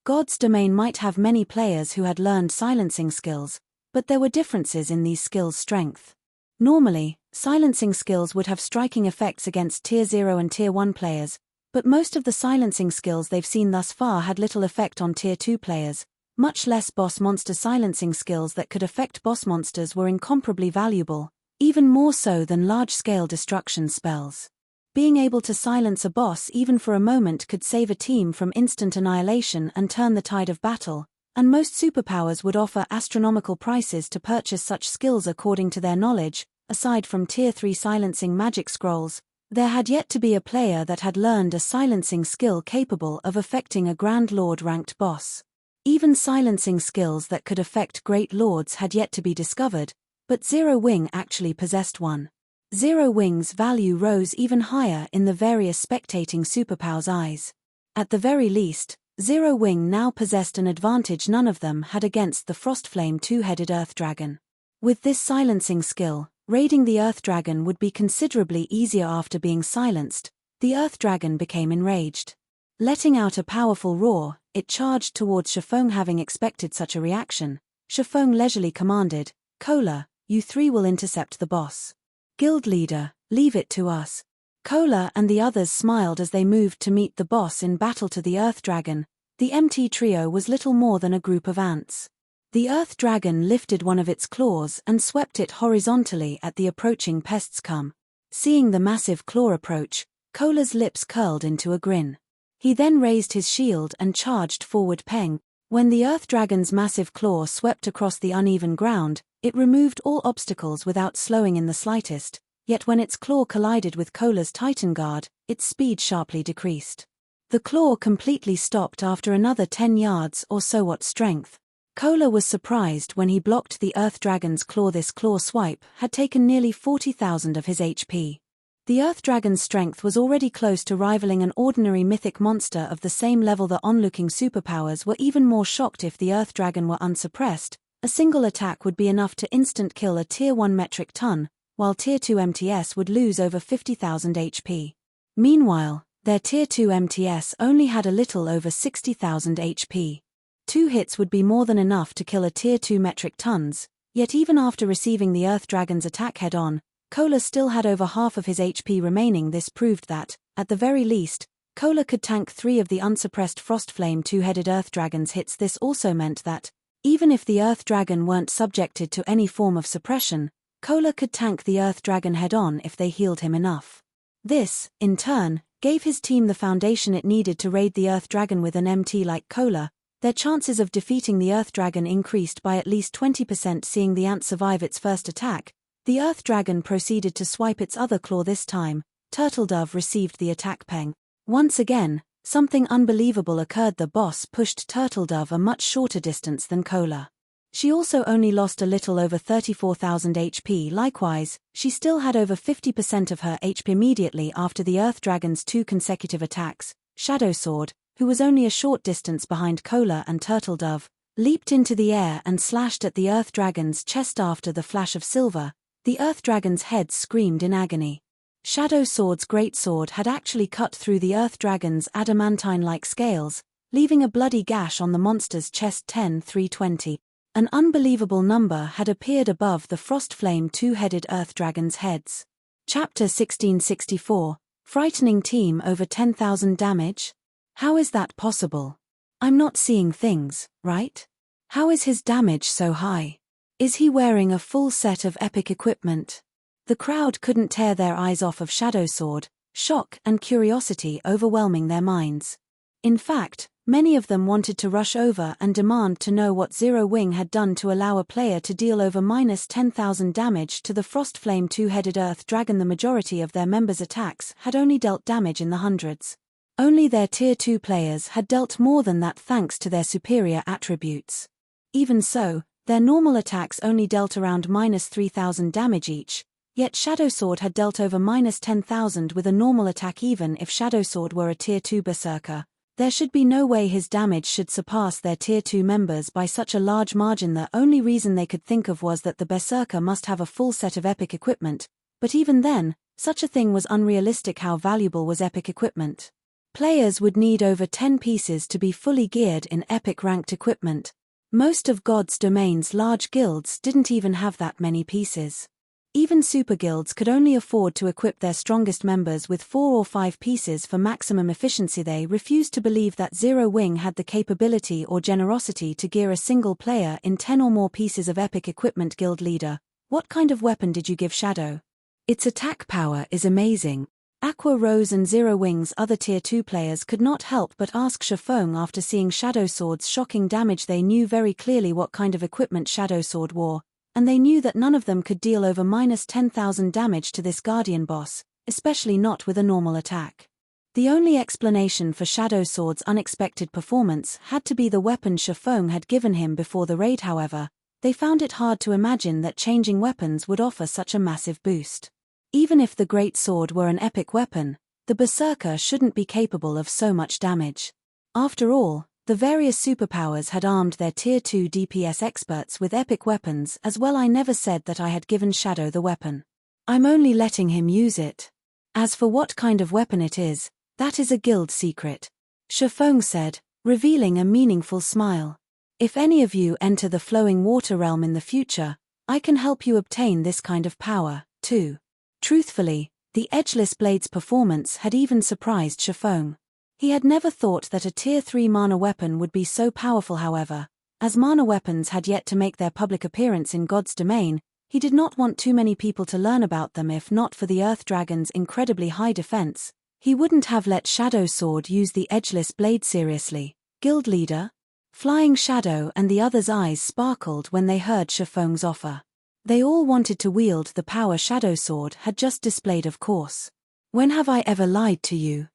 Speaker 1: God's Domain might have many players who had learned silencing skills, but there were differences in these skills' strength. Normally, silencing skills would have striking effects against Tier 0 and Tier 1 players, but most of the silencing skills they've seen thus far had little effect on Tier 2 players. Much less boss monster. Silencing skills that could affect boss monsters were incomparably valuable, even more so than large-scale destruction spells. Being able to silence a boss even for a moment could save a team from instant annihilation and turn the tide of battle, and most superpowers would offer astronomical prices to purchase such skills. According to their knowledge, aside from Tier 3 silencing magic scrolls, there had yet to be a player that had learned a silencing skill capable of affecting a Grand Lord-ranked boss. Even silencing skills that could affect Great Lords had yet to be discovered, but Zero Wing actually possessed one. Zero Wing's value rose even higher in the various spectating superpowers' eyes. At the very least, Zero Wing now possessed an advantage none of them had against the Frostflame two-headed Earth Dragon. With this silencing skill, raiding the Earth Dragon would be considerably easier. After being silenced, the Earth Dragon became enraged. Letting out a powerful roar, it charged towards Shifeng. Having expected such a reaction, Shifeng leisurely commanded, "Kola, you three will intercept the boss. Guild leader, leave it to us." Kola and the others smiled as they moved to meet the boss in battle. To the Earth Dragon, the MT trio was little more than a group of ants. The Earth Dragon lifted one of its claws and swept it horizontally at the approaching pests. Seeing the massive claw approach, Kola's lips curled into a grin. He then raised his shield and charged forward. Peng. When the Earth Dragon's massive claw swept across the uneven ground, it removed all obstacles without slowing in the slightest, yet when its claw collided with Kola's Titan Guard, its speed sharply decreased. The claw completely stopped after another 10 yards or so. What strength! Kola was surprised when he blocked the Earth Dragon's claw. This claw swipe had taken nearly 40,000 of his HP. The Earth Dragon's strength was already close to rivaling an ordinary mythic monster of the same level. The onlooking superpowers were even more shocked. If the Earth Dragon were unsuppressed, a single attack would be enough to instant kill a Tier 1 metric ton, while Tier 2 MTS would lose over 50,000 HP. Meanwhile, their Tier 2 MTS only had a little over 60,000 HP. 2 hits would be more than enough to kill a Tier 2 metric tons, yet even after receiving the Earth Dragon's attack head-on, Kola still had over half of his HP remaining. This proved that, at the very least, Kola could tank 3 of the unsuppressed Frostflame two-headed Earth Dragon's hits. This also meant that, Even if the Earth Dragon weren't subjected to any form of suppression, Kola could tank the Earth Dragon head-on if they healed him enough. This, in turn, gave his team the foundation it needed to raid the Earth Dragon with an MT like Kola. Their chances of defeating the Earth Dragon increased by at least 20%. Seeing the ant survive its first attack, the Earth Dragon proceeded to swipe its other claw. This time, Turtledove received the attack peng. Once again, something unbelievable occurred. The boss pushed Turtledove a much shorter distance than Kola. She also only lost a little over 34,000 HP. Likewise, she still had over 50% of her HP. Immediately after the Earth Dragon's 2 consecutive attacks, Shadow Sword, who was only a short distance behind Kola and Turtledove, leaped into the air and slashed at the Earth Dragon's chest. After the flash of silver, the Earth Dragon's head screamed in agony. Shadow Sword's greatsword had actually cut through the Earth Dragon's adamantine-like scales, leaving a bloody gash on the monster's chest. 10,320. An unbelievable number had appeared above the Frostflame two-headed Earth Dragon's heads. Chapter 1664, Frightening Team over 10,000 damage? How is that possible? I'm not seeing things, right? How is his damage so high? Is he wearing a full set of epic equipment? The crowd couldn't tear their eyes off of Shadow Sword, shock and curiosity overwhelming their minds. In fact, many of them wanted to rush over and demand to know what Zero Wing had done to allow a player to deal over -10,000 damage to the Frostflame two-headed Earth Dragon. The majority of their members' attacks had only dealt damage in the hundreds. Only their Tier 2 players had dealt more than that thanks to their superior attributes. Even so, their normal attacks only dealt around -3,000 damage each, yet Shadow Sword had dealt over -10,000 with a normal attack. Even if Shadow Sword were a Tier 2 Berserker, there should be no way his damage should surpass their Tier 2 members by such a large margin. The only reason they could think of was that the Berserker must have a full set of epic equipment, but even then, such a thing was unrealistic. How valuable was epic equipment? Players would need over 10 pieces to be fully geared in epic ranked equipment. Most of God's Domain's large guilds didn't even have that many pieces. Even super guilds could only afford to equip their strongest members with 4 or 5 pieces for maximum efficiency. They refused to believe that Zero Wing had the capability or generosity to gear a single player in 10 or more pieces of epic equipment. Guild leader, what kind of weapon did you give Shadow? Its attack power is amazing. Aqua Rose and Zero Wing's other Tier 2 players could not help but ask Shifeng after seeing Shadow Sword's shocking damage. They knew very clearly what kind of equipment Shadow Sword wore, and they knew that none of them could deal over -10,000 damage to this Guardian boss, especially not with a normal attack. The only explanation for Shadow Sword's unexpected performance had to be the weapon Shifeng had given him before the raid. However, they found it hard to imagine that changing weapons would offer such a massive boost. Even if the Great Sword were an epic weapon, the Berserker shouldn't be capable of so much damage. After all, the various superpowers had armed their Tier 2 DPS experts with epic weapons as well. I never said that I had given Shadow the weapon. I'm only letting him use it. As for what kind of weapon it is, that is a guild secret, Shifeng said, revealing a meaningful smile. If any of you enter the Flowing Water Realm in the future, I can help you obtain this kind of power, too. Truthfully, the Edgeless Blade's performance had even surprised Shifeng. He had never thought that a Tier 3 mana weapon would be so powerful. However, as mana weapons had yet to make their public appearance in God's Domain, he did not want too many people to learn about them. If not for the Earth Dragon's incredibly high defense, he wouldn't have let Shadow Sword use the Edgeless Blade. Seriously, Guild Leader? Flying Shadow and the others' eyes sparkled when they heard Shifeng's offer. They all wanted to wield the power Shadow Sword had just displayed. Of course. When have I ever lied to you?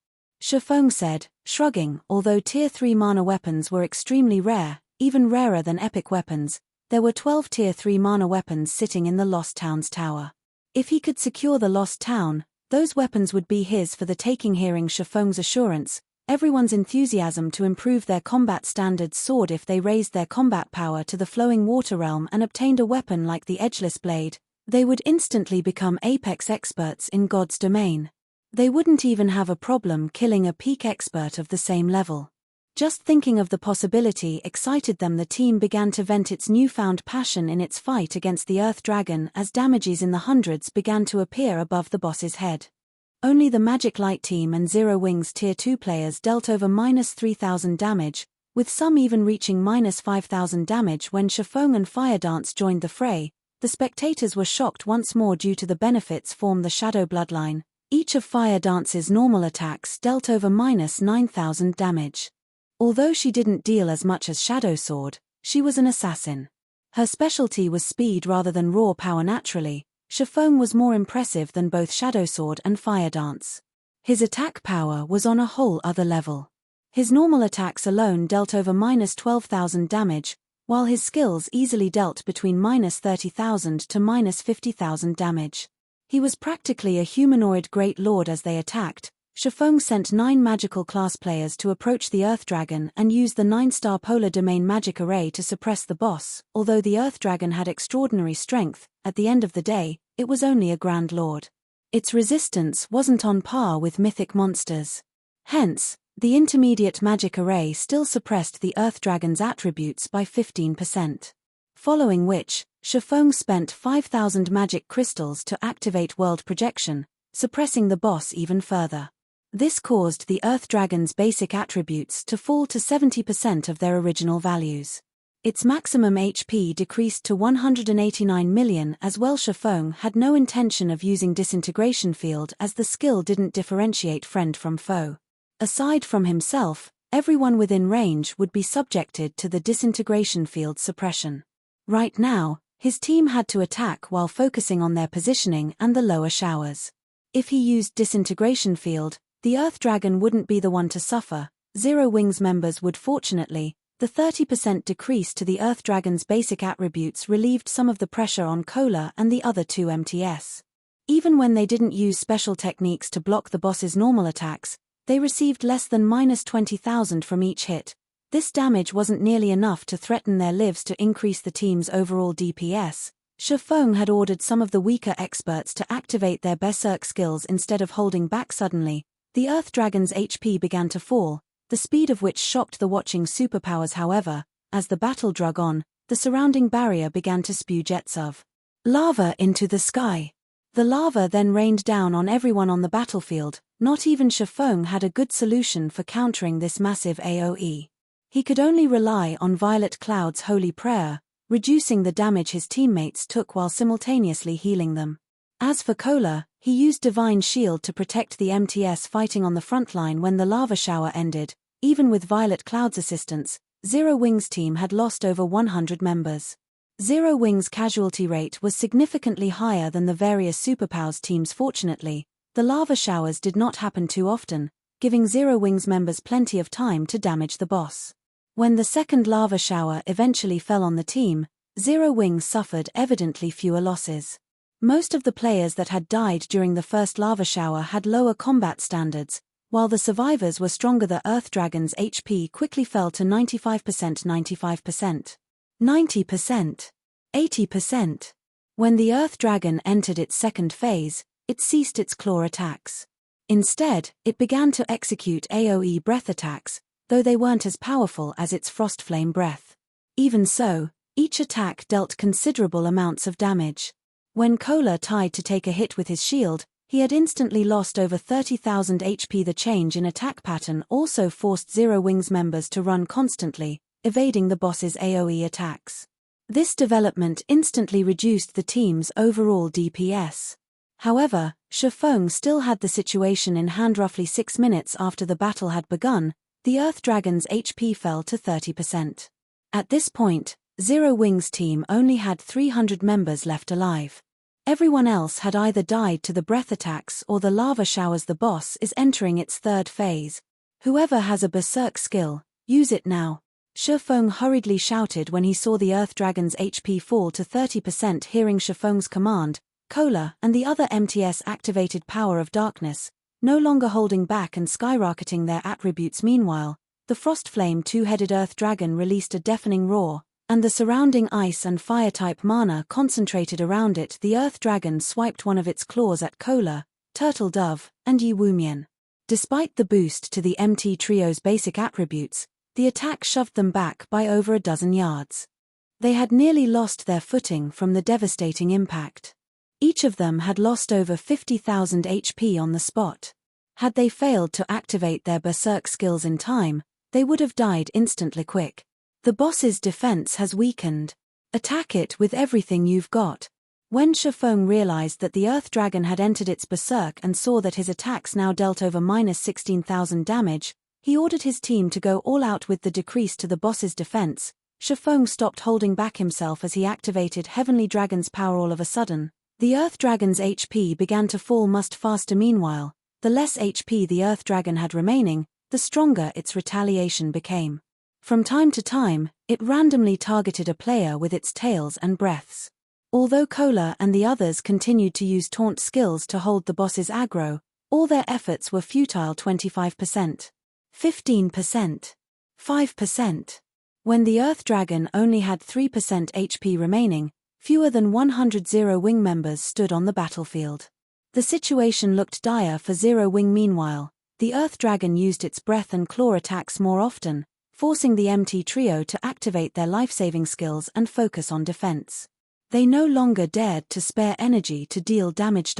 Speaker 1: Shifeng said, shrugging. Although Tier 3 mana weapons were extremely rare, even rarer than epic weapons, there were 12 Tier 3 mana weapons sitting in the Lost Town's tower. If he could secure the Lost Town, those weapons would be his for the taking. Hearing Shifeng's assurance, everyone's enthusiasm to improve their combat standards soared. If they raised their combat power to the Flowing Water Realm and obtained a weapon like the Edgeless Blade, they would instantly become apex experts in God's Domain. They wouldn't even have a problem killing a peak expert of the same level. Just thinking of the possibility excited them. The team began to vent its newfound passion in its fight against the Earth Dragon as damages in the hundreds began to appear above the boss's head. Only the Magic Light team and Zero Wing's Tier 2 players dealt over -3,000 damage, with some even reaching -5,000 damage when Shifeng and Fire Dance joined the fray. The spectators were shocked once more due to the benefits from the Shadow bloodline. Each of Fire Dance's normal attacks dealt over -9,000 damage. Although she didn't deal as much as Shadow Sword, she was an assassin. Her specialty was speed rather than raw power naturally. Shifeng was more impressive than both Shadow Sword and Fire Dance. His attack power was on a whole other level. His normal attacks alone dealt over -12,000 damage, while his skills easily dealt between -30,000 to -50,000 damage. He was practically a humanoid Great Lord as they attacked. Shifeng sent 9 magical class players to approach the Earth Dragon and use the 9-star Polar Domain magic array to suppress the boss. Although the Earth Dragon had extraordinary strength, at the end of the day, it was only a Grand Lord. Its resistance wasn't on par with mythic monsters. Hence, the intermediate magic array still suppressed the Earth Dragon's attributes by 15%. Following which, Shifeng spent 5,000 magic crystals to activate World Projection, suppressing the boss even further. This caused the Earth Dragon's basic attributes to fall to 70% of their original values. Its maximum HP decreased to 189 million as well. Shifeng had no intention of using Disintegration Field as the skill didn't differentiate friend from foe. Aside from himself, everyone within range would be subjected to the Disintegration Field suppression. Right now, his team had to attack while focusing on their positioning and the lower showers. If he used Disintegration Field, the Earth Dragon wouldn't be the one to suffer. Zero Wings members would. Fortunately, the 30% decrease to the Earth Dragon's basic attributes relieved some of the pressure on Kola and the other 2 MTS. Even when they didn't use special techniques to block the boss's normal attacks, they received less than -20,000 from each hit. This damage wasn't nearly enough to threaten their lives to increase the team's overall DPS. Shifeng had ordered some of the weaker experts to activate their Berserk skills instead of holding back. Suddenly, the Earth Dragon's HP began to fall, the speed of which shocked the watching superpowers. However, as the battle drug on, the surrounding barrier began to spew jets of lava into the sky. The lava then rained down on everyone on the battlefield. Not even Shifeng had a good solution for countering this massive AoE. He could only rely on Violet Cloud's Holy Prayer, reducing the damage his teammates took while simultaneously healing them. As for Kola, he used Divine Shield to protect the MTS fighting on the front line when the lava shower ended. Even with Violet Cloud's assistance, Zero Wings' team had lost over 100 members. Zero Wings' casualty rate was significantly higher than the various superpowers teams. Fortunately, the lava showers did not happen too often, giving Zero Wings members plenty of time to damage the boss. When the second lava shower eventually fell on the team, Zero Wings suffered evidently fewer losses. Most of the players that had died during the first lava shower had lower combat standards, while the survivors were stronger. The Earth Dragon's HP quickly fell to 95%, 95%, 90%, 80%. When the Earth Dragon entered its second phase, it ceased its claw attacks. Instead, it began to execute AoE breath attacks, though they weren't as powerful as its Frost Flame breath. Even so, each attack dealt considerable amounts of damage. When Kola tried to take a hit with his shield, he had instantly lost over 30,000 HP. The change in attack pattern also forced Zero Wings members to run constantly, evading the boss's AoE attacks. This development instantly reduced the team's overall DPS. However, Shifeng still had the situation in hand. Roughly 6 minutes after the battle had begun, the Earth Dragon's HP fell to 30%. At this point, Zero Wings' team only had 300 members left alive. Everyone else had either died to the breath attacks or the lava showers. The boss is entering its third phase. Whoever has a Berserk skill, use it now. Shifeng hurriedly shouted when he saw the Earth Dragon's HP fall to 30%. Hearing Shifeng's command, Kola and the other MTS activated Power of Darkness, no longer holding back and skyrocketing their attributes. Meanwhile, the Frost Flame two-headed Earth Dragon released a deafening roar, and the surrounding ice and fire-type mana concentrated around it. The Earth Dragon swiped one of its claws at Kola, Turtle Dove, and Yi Wumian. Despite the boost to the MT Trio's basic attributes, the attack shoved them back by over a dozen yards. They had nearly lost their footing from the devastating impact. Each of them had lost over 50,000 HP on the spot. Had they failed to activate their Berserk skills in time, They would have died instantly quick. The boss's defense has weakened. Attack it with everything you've got. When Shifeng realized that the Earth Dragon had entered its berserk and saw that his attacks now dealt over -16,000 damage, he ordered his team to go all out with the decrease to the boss's defense. Shifeng stopped holding back himself as he activated Heavenly Dragon's power. All of a sudden, the Earth Dragon's HP began to fall much faster. Meanwhile, the less HP the Earth Dragon had remaining, the stronger its retaliation became. From time to time, it randomly targeted a player with its tails and breaths. Although Kola and the others continued to use taunt skills to hold the boss's aggro, all their efforts were futile. 25%. 15%. 5%. When the Earth Dragon only had 3% HP remaining, fewer than 100 Zero Wing members stood on the battlefield. The situation looked dire for Zero Wing. Meanwhile, the Earth Dragon used its breath and claw attacks more often, forcing the MT trio to activate their life-saving skills and focus on defense. They no longer dared to spare energy to deal damage.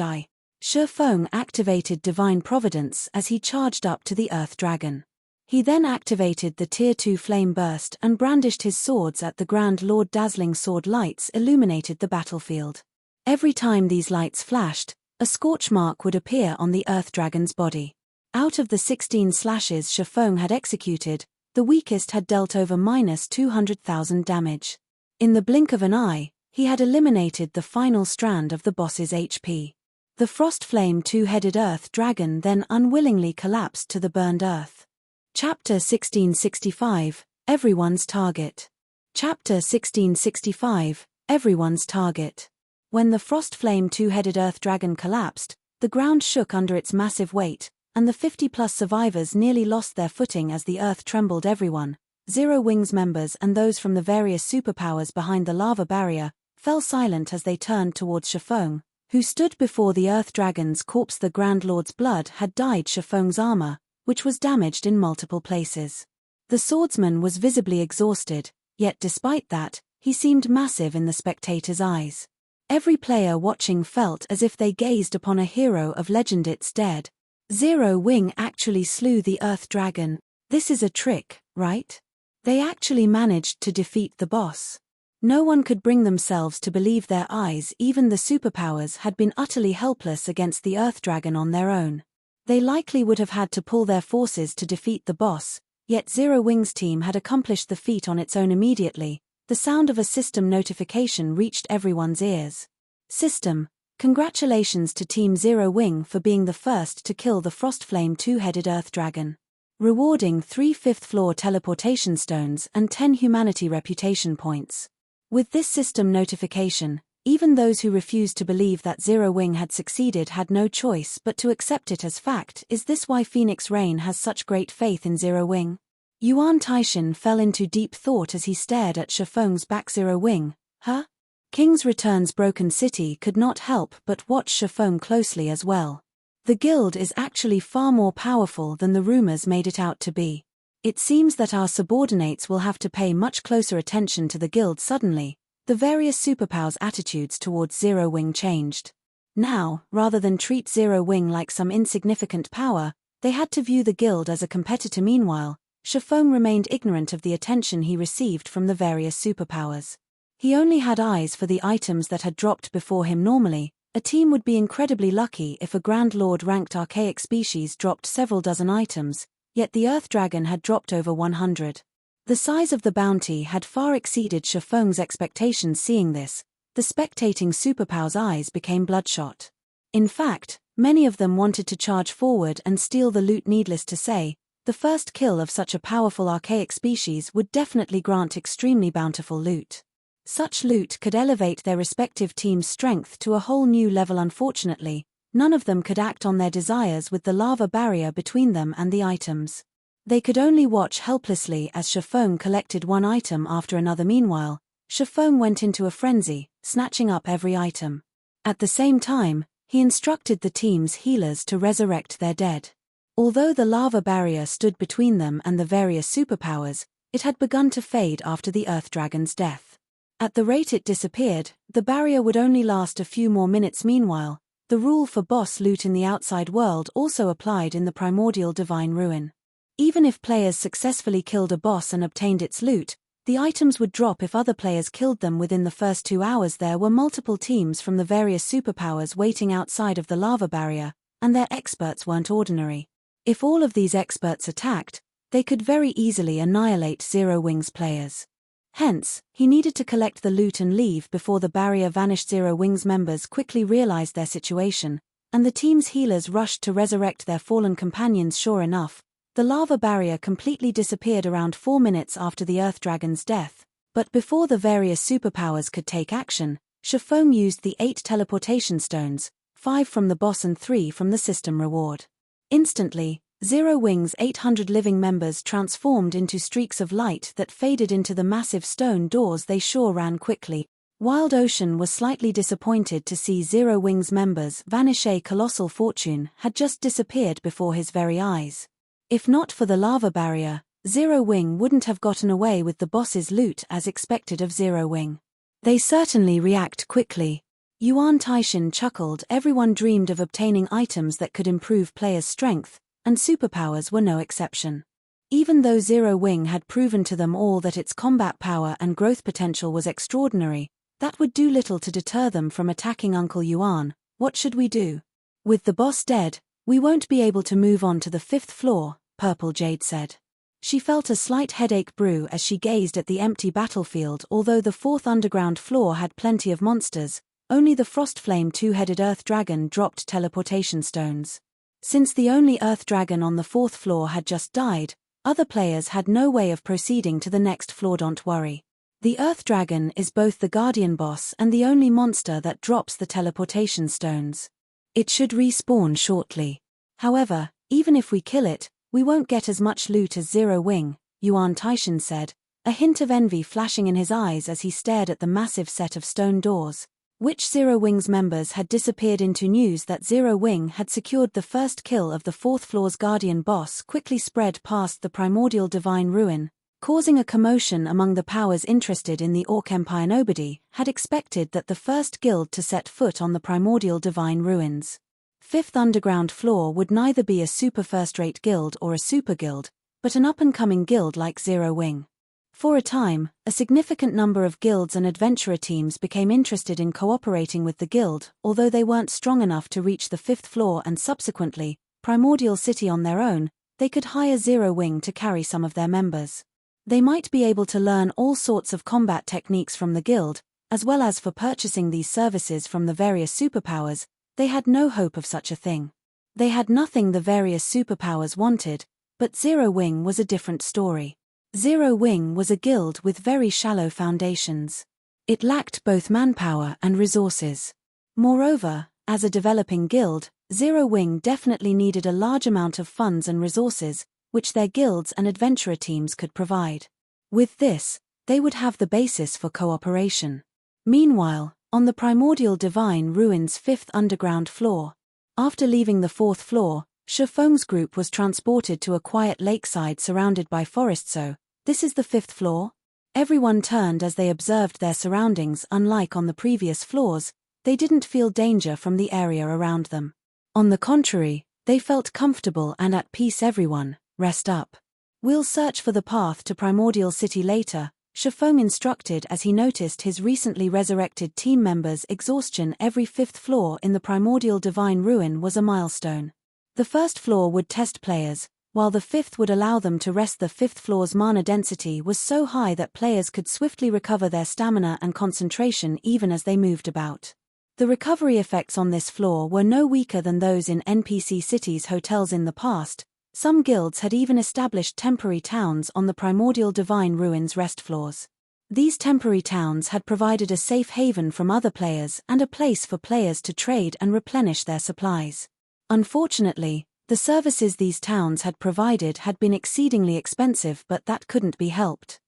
Speaker 1: Shifeng activated Divine Providence as he charged up to the Earth Dragon. He then activated the Tier 2 Flame Burst and brandished his swords at the Grand Lord. Dazzling sword lights illuminated the battlefield. Every time these lights flashed, a scorch mark would appear on the Earth Dragon's body. Out of the 16 slashes Shifeng had executed, the weakest had dealt over -200,000 damage. In the blink of an eye, he had eliminated the final strand of the boss's HP. The Frost Flame two-headed Earth Dragon then unwillingly collapsed to the burned earth. Chapter 1665, Everyone's Target. Chapter 1665, Everyone's Target. When the Frost Flame two-headed Earth Dragon collapsed, the ground shook under its massive weight, and the 50-plus survivors nearly lost their footing as the earth trembled. Everyone, Zero Wings members and those from the various superpowers behind the lava barrier, fell silent as they turned towards Shifeng, who stood before the Earth Dragon's corpse. The Grand Lord's blood had dyed Shifeng's armor, which was damaged in multiple places. The swordsman was visibly exhausted, yet despite that, he seemed massive in the spectators' eyes. Every player watching felt as if they gazed upon a hero of legend. It's dead. Zero Wing actually slew the Earth Dragon. This is a trick, right? They actually managed to defeat the boss. No one could bring themselves to believe their eyes. Even the superpowers had been utterly helpless against the Earth Dragon on their own. They likely would have had to pool their forces to defeat the boss, yet Zero Wing's team had accomplished the feat on its own immediately. The sound of a system notification reached everyone's ears. System, congratulations to Team Zero Wing for being the first to kill the Frostflame two-headed Earth Dragon. Rewarding 3 fifth-floor teleportation stones and 10 humanity reputation points. With this system notification, even those who refused to believe that Zero Wing had succeeded had no choice but to accept it as fact. Is this why Phoenix Rain has such great faith in Zero Wing? Yuan Taishan fell into deep thought as he stared at Shifeng's back. Zero Wing, huh? King's Return's Broken City could not help but watch Shifeng closely as well. The guild is actually far more powerful than the rumors made it out to be. It seems that our subordinates will have to pay much closer attention to the guild. Suddenly, the various superpowers' attitudes towards Zero Wing changed. Now, rather than treat Zero Wing like some insignificant power, they had to view the guild as a competitor. Meanwhile, Shifeng remained ignorant of the attention he received from the various superpowers. He only had eyes for the items that had dropped before him. Normally, a team would be incredibly lucky if a Grand Lord-ranked archaic species dropped several dozen items, yet the Earth Dragon had dropped over 100. The size of the bounty had far exceeded Shifeng's expectations. Seeing this, the spectating superpowers' eyes became bloodshot. In fact, many of them wanted to charge forward and steal the loot. Needless to say, the first kill of such a powerful archaic species would definitely grant extremely bountiful loot. Such loot could elevate their respective team's strength to a whole new level. Unfortunately, none of them could act on their desires with the lava barrier between them and the items. They could only watch helplessly as Shifeng collected one item after another. Meanwhile, Shifeng went into a frenzy, snatching up every item. At the same time, he instructed the team's healers to resurrect their dead. Although the lava barrier stood between them and the various superpowers, it had begun to fade after the Earth Dragon's death. At the rate it disappeared, the barrier would only last a few more minutes. Meanwhile, the rule for boss loot in the outside world also applied in the Primordial Divine Ruin. Even if players successfully killed a boss and obtained its loot, the items would drop if other players killed them within the first 2 hours. There were multiple teams from the various superpowers waiting outside of the lava barrier, and their experts weren't ordinary. If all of these experts attacked, they could very easily annihilate Zero Wing's players. Hence, he needed to collect the loot and leave before the barrier vanished. Zero Wing's members quickly realized their situation, and the team's healers rushed to resurrect their fallen companions. Sure enough, the lava barrier completely disappeared around 4 minutes after the Earth Dragon's death, but before the various superpowers could take action, Shifeng used the 8 teleportation stones, 5 from the boss and 3 from the system reward. Instantly, Zero Wing's 800 living members transformed into streaks of light that faded into the massive stone doors. They sure ran quickly. Wild Ocean was slightly disappointed to see Zero Wing's members vanish. A colossal fortune had just disappeared before his very eyes. If not for the lava barrier, Zero Wing wouldn't have gotten away with the boss's loot as expected of Zero Wing. They certainly react quickly. Yuan Taishin chuckled. Everyone dreamed of obtaining items that could improve players' strength, and superpowers were no exception. Even though Zero Wing had proven to them all that its combat power and growth potential was extraordinary, that would do little to deter them from attacking Uncle Yuan. What should we do? With the boss dead, we won't be able to move on to the 5th floor, Purple Jade said. She felt a slight headache brew as she gazed at the empty battlefield. Although the 4th underground floor had plenty of monsters, only the Frostflame 2-headed Earth Dragon dropped teleportation stones. Since the only Earth Dragon on the 4th floor had just died, other players had no way of proceeding to the next floor. Don't worry. The Earth Dragon is both the Guardian boss and the only monster that drops the teleportation stones. It should respawn shortly. However, even if we kill it, we won't get as much loot as Zero Wing, Yuan Taishin said, a hint of envy flashing in his eyes as he stared at the massive set of stone doors, which Zero Wing's members had disappeared into. News that Zero Wing had secured the first kill of the 4th floor's Guardian boss quickly spread past the Primordial Divine Ruin, causing a commotion among the powers interested in the Orc Empire. Nobody had expected that the first guild to set foot on the Primordial Divine Ruins. 5th underground floor would neither be a super first-rate guild or a super guild, but an up-and-coming guild like Zero Wing. For a time, a significant number of guilds and adventurer teams became interested in cooperating with the guild, although they weren't strong enough to reach the 5th floor and subsequently, Primordial City on their own. They could hire Zero Wing to carry some of their members. They might be able to learn all sorts of combat techniques from the guild, as well as for purchasing these services from the various superpowers. They had no hope of such a thing. They had nothing the various superpowers wanted, but Zero Wing was a different story. Zero Wing was a guild with very shallow foundations. It lacked both manpower and resources. Moreover, as a developing guild, Zero Wing definitely needed a large amount of funds and resources, which their guilds and adventurer teams could provide. With this, they would have the basis for cooperation. Meanwhile, on the Primordial Divine Ruins' 5th underground floor, after leaving the 4th floor, Shifeng's group was transported to a quiet lakeside surrounded by forest. So, this is the 5th floor? Everyone turned as they observed their surroundings. Unlike on the previous floors, they didn't feel danger from the area around them. On the contrary, they felt comfortable and at peace. Everyone, rest up. We'll search for the path to Primordial City later, Shifeng instructed as he noticed his recently resurrected team members' exhaustion. Every 5th floor in the Primordial Divine Ruin was a milestone. The 1st floor would test players, while the 5th would allow them to rest. The 5th floor's mana density was so high that players could swiftly recover their stamina and concentration even as they moved about. The recovery effects on this floor were no weaker than those in NPC cities' hotels in the past. Some guilds had even established temporary towns on the Primordial Divine Ruins rest floors. These temporary towns had provided a safe haven from other players and a place for players to trade and replenish their supplies. Unfortunately, the services these towns had provided had been exceedingly expensive, but that couldn't be helped.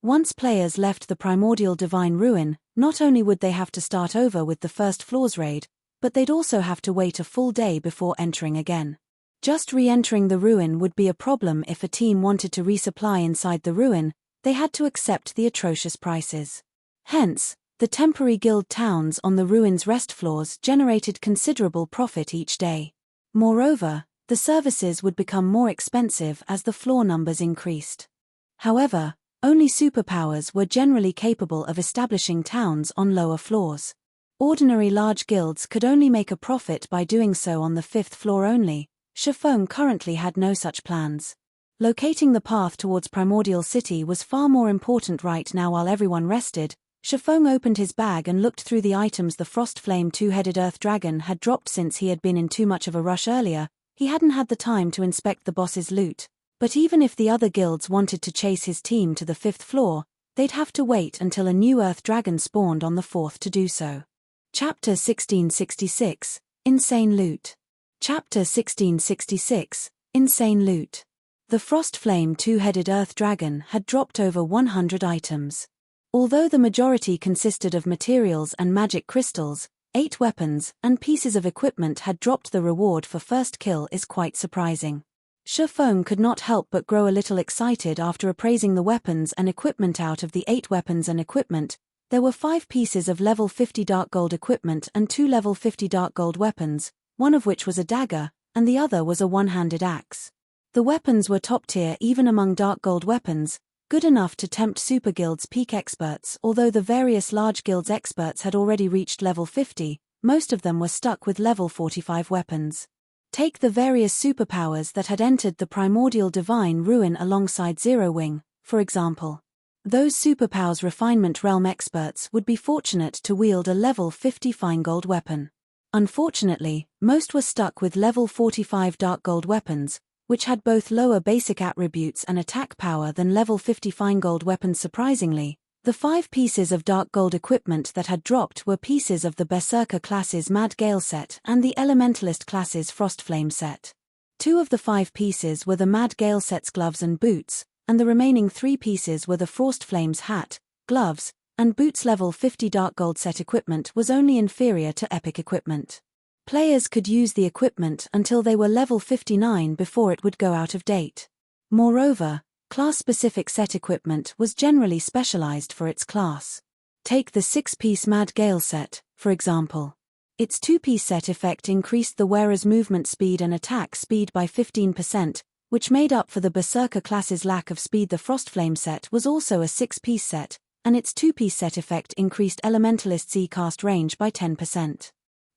Speaker 1: Once players left the Primordial Divine Ruin, not only would they have to start over with the 1st floor's raid, but they'd also have to wait a full day before entering again. Just re-entering the ruin would be a problem. If a team wanted to resupply inside the ruin, they had to accept the atrocious prices. Hence, the temporary guild towns on the ruin's rest floors generated considerable profit each day. Moreover, The services would become more expensive as the floor numbers increased. However, only superpowers were generally capable of establishing towns on lower floors. Ordinary large guilds could only make a profit by doing so on the 5th floor only. Shifeng currently had no such plans. Locating the path towards Primordial City was far more important right now. While everyone rested, Shifeng opened his bag and looked through the items the Frostflame two-headed Earth Dragon had dropped. Since he had been in too much of a rush earlier, he hadn't had the time to inspect the boss's loot. But even if the other guilds wanted to chase his team to the 5th floor, they'd have to wait until a new Earth Dragon spawned on the 4th to do so. Chapter 1666, Insane Loot. Chapter 1666, Insane Loot. The Frostflame two-headed Earth Dragon had dropped over 100 items. Although the majority consisted of materials and magic crystals, 8 weapons and pieces of equipment had dropped. The reward for first kill is quite surprising. Shifeng could not help but grow a little excited after appraising the weapons and equipment. Out of the 8 weapons and equipment, there were 5 pieces of level 50 dark gold equipment and 2 level 50 dark gold weapons, one of which was a dagger, and the other was a one-handed axe. The weapons were top tier even among dark gold weapons, good enough to tempt super guilds' peak experts. Although the various large guilds' experts had already reached level 50, most of them were stuck with level 45 weapons. Take the various superpowers that had entered the Primordial Divine Ruin alongside Zero Wing, for example. Those superpowers refinement realm experts would be fortunate to wield a level 50 fine gold weapon. Unfortunately, most were stuck with level 45 dark gold weapons, which had both lower basic attributes and attack power than level 50 fine gold weapons. Surprisingly, the 5 pieces of dark gold equipment that had dropped were pieces of the Berserker class's Mad Gale set and the Elementalist class's Frostflame set. 2 of the 5 pieces were the Mad Gale set's gloves and boots, and the remaining 3 pieces were the Frostflame's hat, gloves, and boots. Level 50 dark gold set equipment was only inferior to epic equipment. Players could use the equipment until they were level 59 before it would go out of date. Moreover, class-specific set equipment was generally specialized for its class. Take the 6-piece Mad Gale set, for example. Its 2-piece set effect increased the wearer's movement speed and attack speed by 15%, which made up for the Berserker class's lack of speed. The Frostflame set was also a 6-piece set, and its 2-piece set effect increased Elementalist's E-cast range by 10%.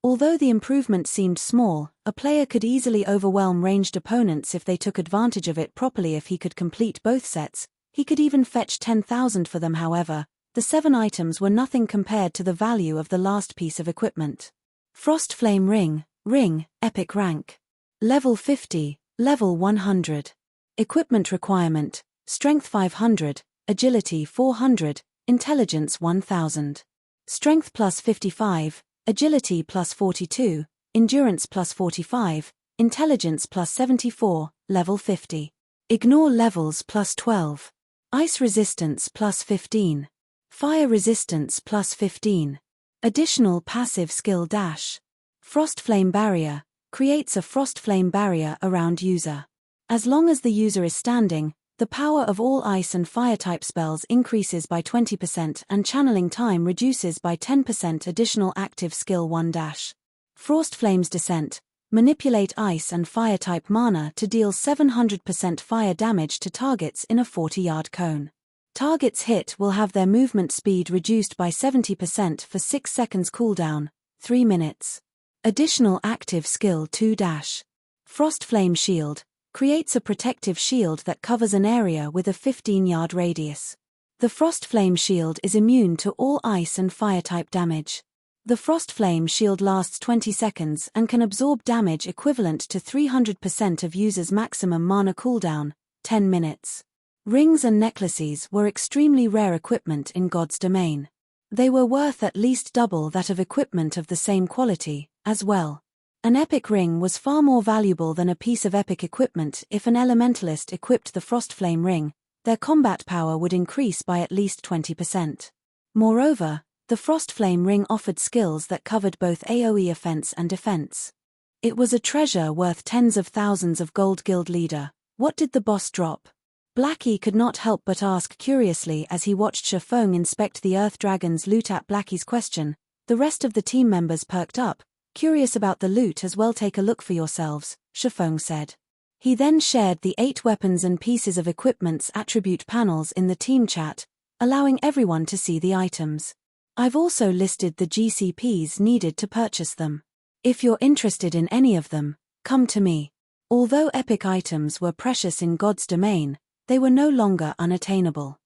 Speaker 1: Although the improvement seemed small, a player could easily overwhelm ranged opponents if they took advantage of it properly. If he could complete both sets, he could even fetch 10,000 for them. However, the 7 items were nothing compared to the value of the last piece of equipment. Frostflame Ring, Epic Rank. Level 50, Level 100. Equipment requirement, Strength 500, Agility 400, Intelligence 1000. Strength plus 55, Agility plus 42, Endurance plus 45, Intelligence plus 74, Level 50. Ignore levels plus 12. Ice resistance plus 15. Fire resistance plus 15. Additional passive skill dash. Frostflame Barrier, creates a Frostflame barrier around user. As long as the user is standing, the power of all ice and fire-type spells increases by 20% and channeling time reduces by 10%. Additional active skill 1 dash. Frostflame's Descent, manipulate ice and fire-type mana to deal 700% fire damage to targets in a 40-yard cone. Targets hit will have their movement speed reduced by 70% for 6 seconds cooldown, 3 minutes. Additional active skill 2 dash. Frostflame Shield, creates a protective shield that covers an area with a 15-yard radius. The Frostflame Shield is immune to all ice and fire-type damage. The Frostflame Shield lasts 20 seconds and can absorb damage equivalent to 300% of user's maximum mana cooldown, 10 minutes. Rings and necklaces were extremely rare equipment in God's domain. They were worth at least double that of equipment of the same quality, as well. An epic ring was far more valuable than a piece of epic equipment. If an elementalist equipped the Frostflame ring, their combat power would increase by at least 20%. Moreover, the Frostflame ring offered skills that covered both AoE offense and defense. It was a treasure worth tens of thousands of gold. Guild leader, what did the boss drop? Blackie could not help but ask curiously as he watched Shifeng inspect the Earth Dragon's loot. At Blackie's question, the rest of the team members perked up, Curious about the loot as well, take a look for yourselves, Shifeng said. He then shared the 8 weapons and pieces of equipment's attribute panels in the team chat, allowing everyone to see the items. I've also listed the GCPs needed to purchase them. If you're interested in any of them, come to me. Although epic items were precious in God's domain, they were no longer unattainable.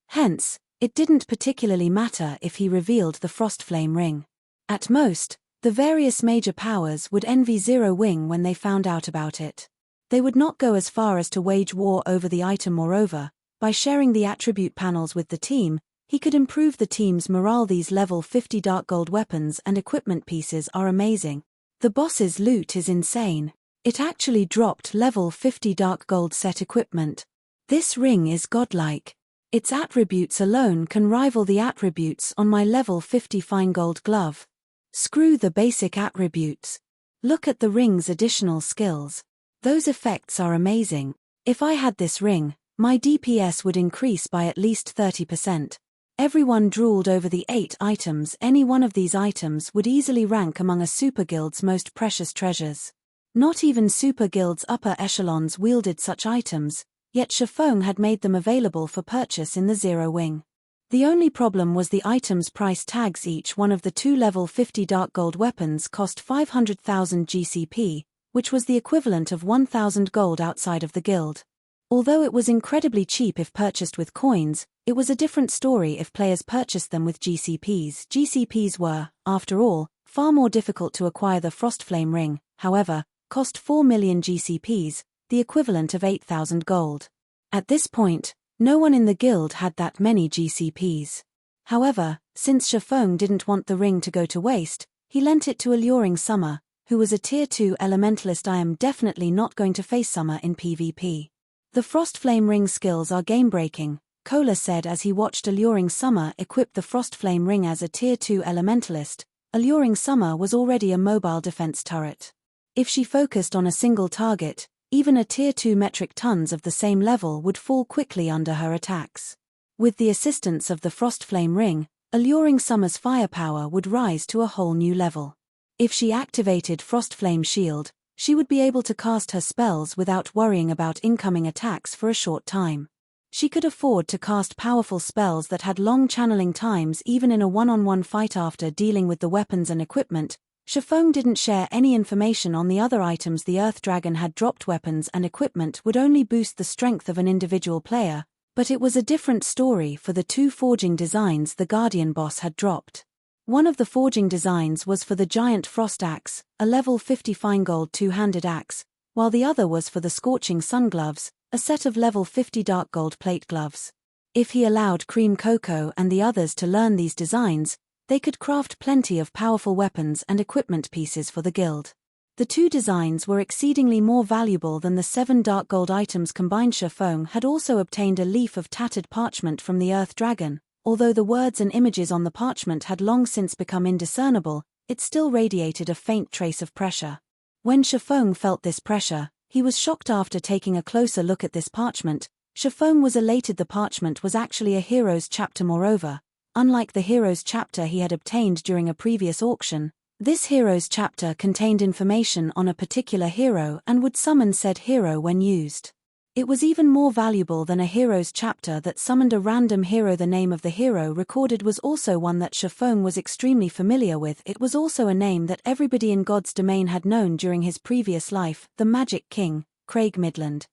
Speaker 1: Hence, it didn't particularly matter if he revealed the Frostflame ring. At most, the various major powers would envy Zero Wing when they found out about it. They would not go as far as to wage war over the item. Moreover, by sharing the attribute panels with the team, he could improve the team's morale. These level 50 dark gold weapons and equipment pieces are amazing. The boss's loot is insane. It actually dropped level 50 dark gold set equipment. This ring is godlike. Its attributes alone can rival the attributes on my level 50 fine gold glove. Screw the basic attributes. Look at the ring's additional skills. Those effects are amazing. If I had this ring, my DPS would increase by at least 30%. Everyone drooled over the 8 items. Any one of these items would easily rank among a super guild's most precious treasures. Not even super guild's upper echelons wielded such items, yet Shifeng had made them available for purchase in the Zero Wing. The only problem was the items' price tags. Each one of the 2 level 50 dark gold weapons cost 500,000 GCP, which was the equivalent of 1,000 gold outside of the guild. Although it was incredibly cheap if purchased with coins, it was a different story if players purchased them with GCPs. GCPs were, after all, far more difficult to acquire. The Frostflame ring, however, cost 4 million GCPs, the equivalent of 8,000 gold. At this point, no one in the guild had that many GCPs. However, since Shifeng didn't want the ring to go to waste, he lent it to Alluring Summer, who was a Tier 2 elementalist. I am definitely not going to face Summer in PvP. The Frostflame ring skills are game-breaking, Kola said as he watched Alluring Summer equip the Frostflame ring. As a Tier 2 elementalist, Alluring Summer was already a mobile defense turret. If she focused on a single target, even a Tier 2 metric tons of the same level would fall quickly under her attacks. With the assistance of the Frostflame ring, Alluring Summer's firepower would rise to a whole new level. If she activated Frostflame Shield, she would be able to cast her spells without worrying about incoming attacks for a short time. She could afford to cast powerful spells that had long channeling times even in a one-on-one fight. After dealing with the weapons and equipment, Shifeng didn't share any information on the other items the Earth Dragon had dropped. Weapons and equipment would only boost the strength of an individual player, but it was a different story for the 2 forging designs the Guardian boss had dropped. One of the forging designs was for the giant frost axe, a level 50 fine gold 2-handed axe, while the other was for the scorching sun gloves, a set of level 50 dark gold plate gloves. If he allowed Cream Cocoa and the others to learn these designs, they could craft plenty of powerful weapons and equipment pieces for the guild. The 2 designs were exceedingly more valuable than the 7 dark gold items combined. Shifeng had also obtained a leaf of tattered parchment from the Earth Dragon. Although the words and images on the parchment had long since become indiscernible, it still radiated a faint trace of pressure. When Shifeng felt this pressure, he was shocked. After taking a closer look at this parchment, Shifeng was elated. The parchment was actually a hero's chapter. Moreover, unlike the hero's chapter he had obtained during a previous auction, this hero's chapter contained information on a particular hero and would summon said hero when used. It was even more valuable than a hero's chapter that summoned a random hero. The name of the hero recorded was also one that Shifeng was extremely familiar with. It was also a name that everybody in God's domain had known during his previous life, the Magic King, Craig Midland.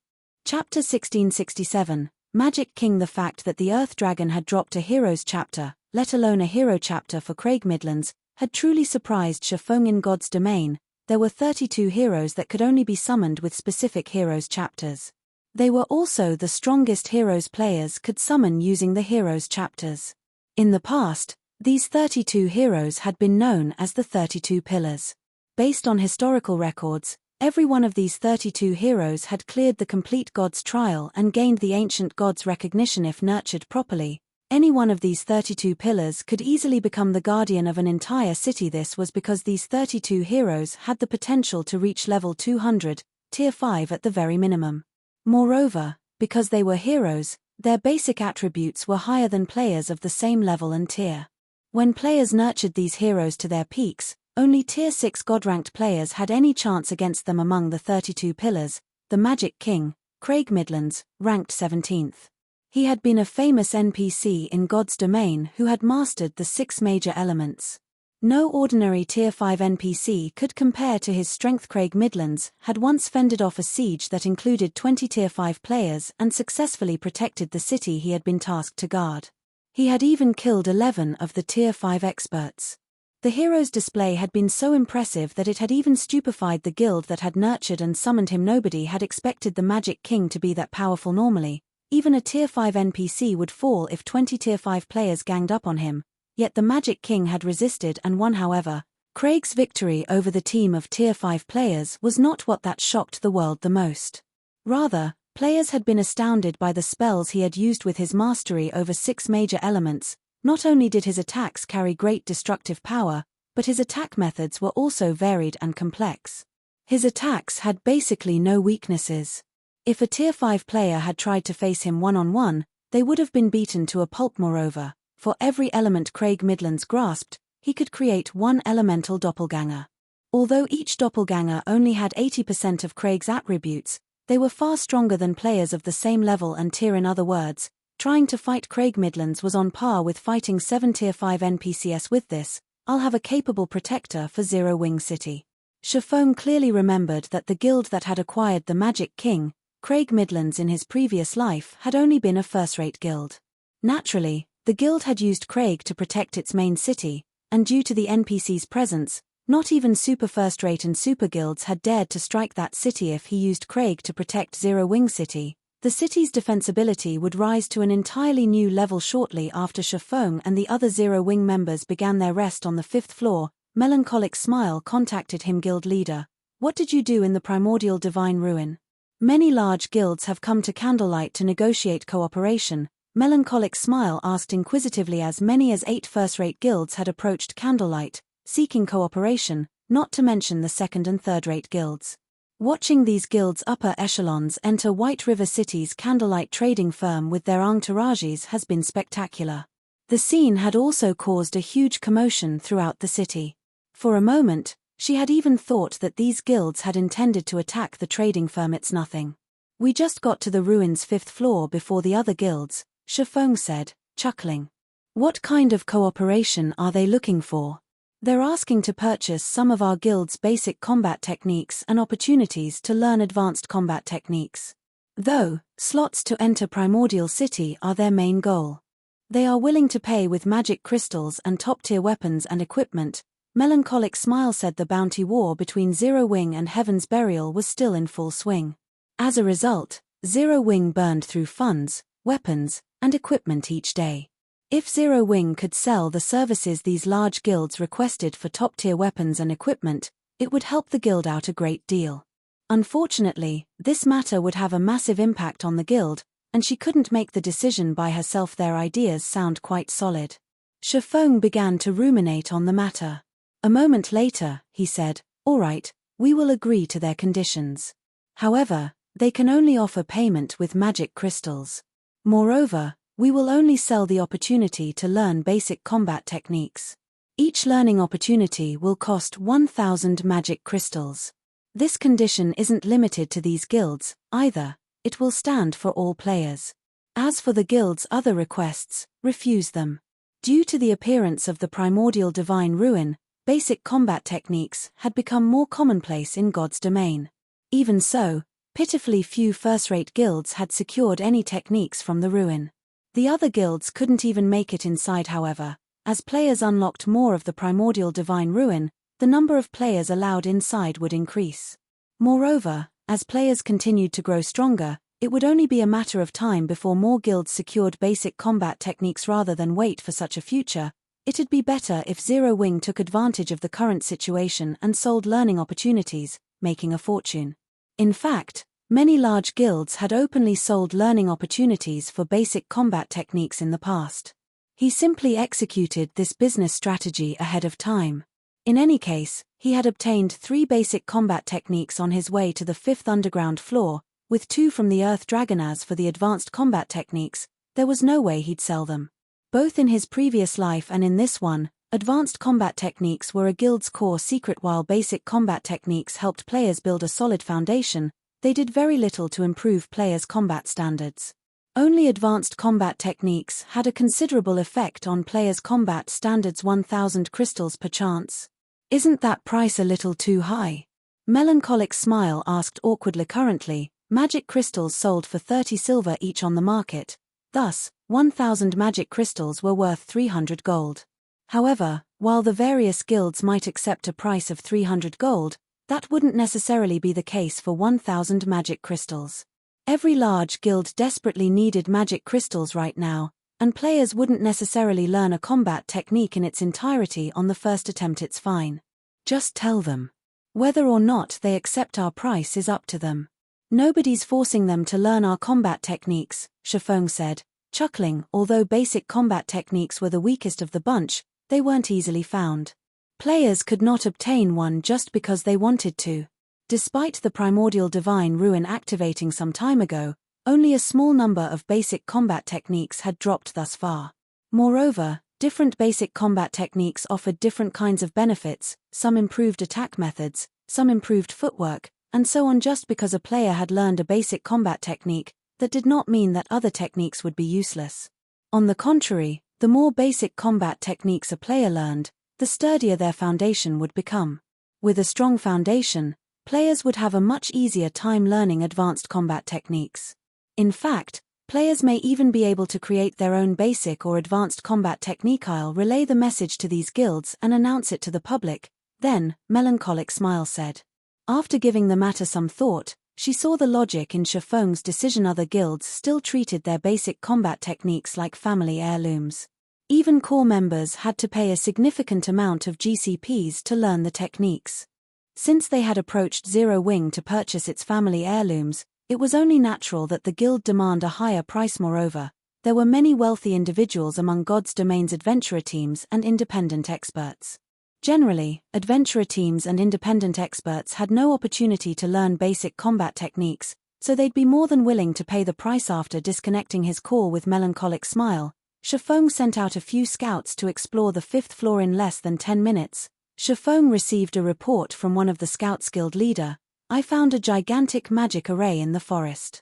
Speaker 1: Chapter 1667, Magic King. The fact that the Earth Dragon had dropped a hero's chapter, let alone a hero chapter for Craig Midlands, had truly surprised Shifeng. In God's domain, there were 32 heroes that could only be summoned with specific heroes chapters. They were also the strongest heroes players could summon using the heroes chapters. In the past, these 32 heroes had been known as the 32 Pillars. Based on historical records, every one of these 32 heroes had cleared the complete God's trial and gained the ancient God's recognition. If nurtured properly, any one of these 32 pillars could easily become the guardian of an entire city. This was because these 32 heroes had the potential to reach level 200, tier 5 at the very minimum. Moreover, because they were heroes, their basic attributes were higher than players of the same level and tier. When players nurtured these heroes to their peaks, Only Tier 6 God-ranked players had any chance against them. Among the 32 pillars, the Magic King, Craig Midlands, ranked 17th. He had been a famous NPC in God's domain who had mastered the 6 major elements. No ordinary Tier 5 NPC could compare to his strength. Craig Midlands had once fended off a siege that included 20 Tier 5 players and successfully protected the city he had been tasked to guard. He had even killed 11 of the Tier 5 experts. The hero's display had been so impressive that it had even stupefied the guild that had nurtured and summoned him. Nobody had expected the Magic King to be that powerful normally. Even a Tier 5 NPC would fall if 20 Tier 5 players ganged up on him, yet the Magic King had resisted and won. However, Craig's victory over the team of Tier 5 players was not what that shocked the world the most. Rather, players had been astounded by the spells he had used. With his mastery over 6 major elements, not only did his attacks carry great destructive power, but his attack methods were also varied and complex. His attacks had basically no weaknesses. If a Tier 5 player had tried to face him one-on-one, they would have been beaten to a pulp. Moreover, for every element Craig Midlands grasped, he could create one elemental doppelganger. Although each doppelganger only had 80% of Craig's attributes, they were far stronger than players of the same level and tier. In other words, trying to fight Craig Midlands was on par with fighting 7 Tier 5 NPCs. With this, I'll have a capable protector for Zero Wing City. Shifeng clearly remembered that the guild that had acquired the Magic King, Craig Midlands, in his previous life had only been a first-rate guild. Naturally, the guild had used Craig to protect its main city, and due to the NPC's presence, not even super first-rate and super guilds had dared to strike that city. If he used Craig to protect Zero Wing City, the city's defensibility would rise to an entirely new level. Shortly after Shifeng and the other Zero Wing members began their rest on the 5th floor, Melancholic Smile contacted him. Guild leader, what did you do in the Primordial Divine Ruin? Many large guilds have come to Candlelight to negotiate cooperation, Melancholic Smile asked inquisitively. As many as 8 first-rate guilds had approached Candlelight, seeking cooperation, not to mention the second and third-rate guilds. Watching these guilds' upper echelons enter White River City's Candlelight trading firm with their entourages has been spectacular. The scene had also caused a huge commotion throughout the city. For a moment, she had even thought that these guilds had intended to attack the trading firm. It's nothing. We just got to the ruins' 5th floor before the other guilds, Shifeng said, chuckling. What kind of cooperation are they looking for? They're asking to purchase some of our guild's basic combat techniques and opportunities to learn advanced combat techniques. Though, slots to enter Primordial City are their main goal. They are willing to pay with magic crystals and top-tier weapons and equipment. Melancholic Smile said the bounty war between Zero Wing and Heaven's Burial was still in full swing. As a result, Zero Wing burned through funds, weapons, and equipment each day. If Zero Wing could sell the services these large guilds requested for top-tier weapons and equipment, it would help the guild out a great deal. Unfortunately, this matter would have a massive impact on the guild, and she couldn't make the decision by herself. Their ideas sound quite solid. Shifeng began to ruminate on the matter. A moment later, he said, all right, we will agree to their conditions. However, they can only offer payment with magic crystals. Moreover, we will only sell the opportunity to learn basic combat techniques. Each learning opportunity will cost 1,000 magic crystals. This condition isn't limited to these guilds, either, it will stand for all players. As for the guild's other requests, refuse them. Due to the appearance of the Primordial Divine Ruin, basic combat techniques had become more commonplace in God's domain. Even so, pitifully few first-rate guilds had secured any techniques from the ruin. The other guilds couldn't even make it inside. However, as players unlocked more of the Primordial Divine Ruin, the number of players allowed inside would increase. Moreover, as players continued to grow stronger, it would only be a matter of time before more guilds secured basic combat techniques. Rather than wait for such a future, it'd be better if Zero Wing took advantage of the current situation and sold learning opportunities, making a fortune. In fact, many large guilds had openly sold learning opportunities for basic combat techniques in the past. He simply executed this business strategy ahead of time. In any case, he had obtained 3 basic combat techniques on his way to the 5th underground floor, with 2 from the Earth Dragon. As for the advanced combat techniques, there was no way he'd sell them. Both in his previous life and in this one, Advanced combat techniques were a guild's core secret. While basic combat techniques helped players build a solid foundation, they did very little to improve players' combat standards. Only advanced combat techniques had a considerable effect on players' combat standards. 1,000 crystals per chance. Isn't that price a little too high? Melancholic Smile asked awkwardly. Currently, magic crystals sold for 30 silver each on the market. Thus, 1,000 magic crystals were worth 300 gold. However, while the various guilds might accept a price of 300 gold, that wouldn't necessarily be the case for 1,000 magic crystals. Every large guild desperately needed magic crystals right now, and players wouldn't necessarily learn a combat technique in its entirety on the first attempt. It's fine. Just tell them. Whether or not they accept our price is up to them. Nobody's forcing them to learn our combat techniques, Shifeng said, chuckling. Although basic combat techniques were the weakest of the bunch, they weren't easily found. Players could not obtain one just because they wanted to. Despite the Primordial Divine Ruin activating some time ago, only a small number of basic combat techniques had dropped thus far. Moreover, different basic combat techniques offered different kinds of benefits, some improved attack methods, some improved footwork, and so on. Just because a player had learned a basic combat technique, that did not mean that other techniques would be useless. On the contrary, the more basic combat techniques a player learned, the sturdier their foundation would become. With a strong foundation, players would have a much easier time learning advanced combat techniques. In fact, players may even be able to create their own basic or advanced combat technique. I'll relay the message to these guilds and announce it to the public, then, Melancholic Smile said. After giving the matter some thought, she saw the logic in Shifeng's decision. Other guilds still treated their basic combat techniques like family heirlooms. Even core members had to pay a significant amount of GCPs to learn the techniques. Since they had approached Zero Wing to purchase its family heirlooms, it was only natural that the guild demand a higher price. Moreover, there were many wealthy individuals among God's Domain's adventurer teams and independent experts. Generally, adventurer teams and independent experts had no opportunity to learn basic combat techniques, so they'd be more than willing to pay the price. After disconnecting his call with Melancholic Smile, Shifeng sent out a few scouts to explore the 5th floor. In less than 10 minutes, Shifeng received a report from one of the scouts. Guild leader, I found a gigantic magic array in the forest.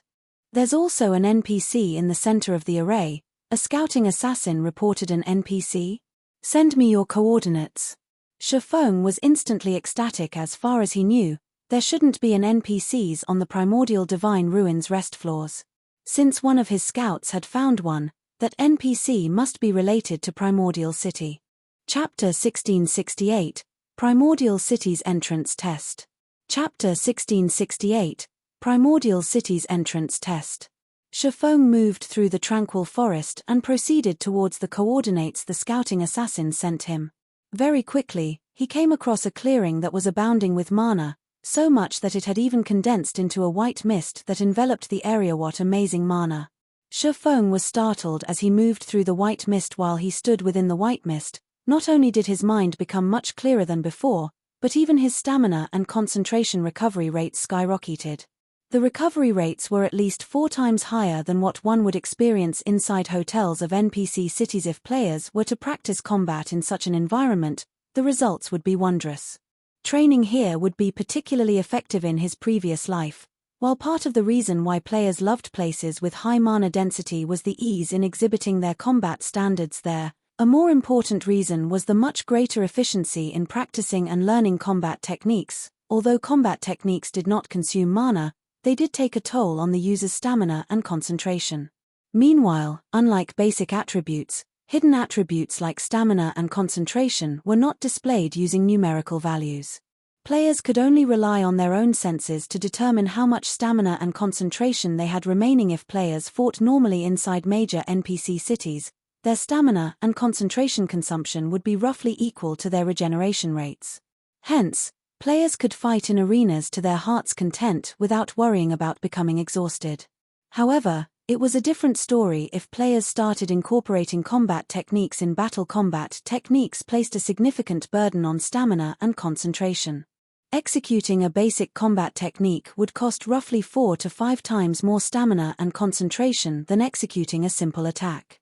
Speaker 1: There's also an NPC in the center of the array, a scouting assassin reported. An NPC? Send me your coordinates. Shifeng was instantly ecstatic. As far as he knew, there shouldn't be an NPCs on the Primordial Divine Ruins rest floors. Since one of his scouts had found one, that NPC must be related to Primordial City. Chapter 1668, Primordial City's Entrance Test. Chapter 1668, Primordial City's Entrance Test. Shifeng moved through the tranquil forest and proceeded towards the coordinates the scouting assassin sent him. Very quickly, he came across a clearing that was abounding with mana, so much that it had even condensed into a white mist that enveloped the area. What amazing mana! Shifeng was startled as he moved through the white mist. While he stood within the white mist, not only did his mind become much clearer than before, but even his stamina and concentration recovery rates skyrocketed. The recovery rates were at least 4 times higher than what one would experience inside hotels of NPC cities. If players were to practice combat in such an environment, the results would be wondrous. Training here would be particularly effective. In his previous life, while part of the reason why players loved places with high mana density was the ease in exhibiting their combat standards there, a more important reason was the much greater efficiency in practicing and learning combat techniques. Although combat techniques did not consume mana, they did take a toll on the user's stamina and concentration. Meanwhile, unlike basic attributes, hidden attributes like stamina and concentration were not displayed using numerical values. Players could only rely on their own senses to determine how much stamina and concentration they had remaining. If players fought normally inside major NPC cities, their stamina and concentration consumption would be roughly equal to their regeneration rates. Hence, players could fight in arenas to their heart's content without worrying about becoming exhausted. However, it was a different story if players started incorporating combat techniques in battle. Combat techniques placed a significant burden on stamina and concentration. Executing a basic combat technique would cost roughly 4 to 5 times more stamina and concentration than executing a simple attack.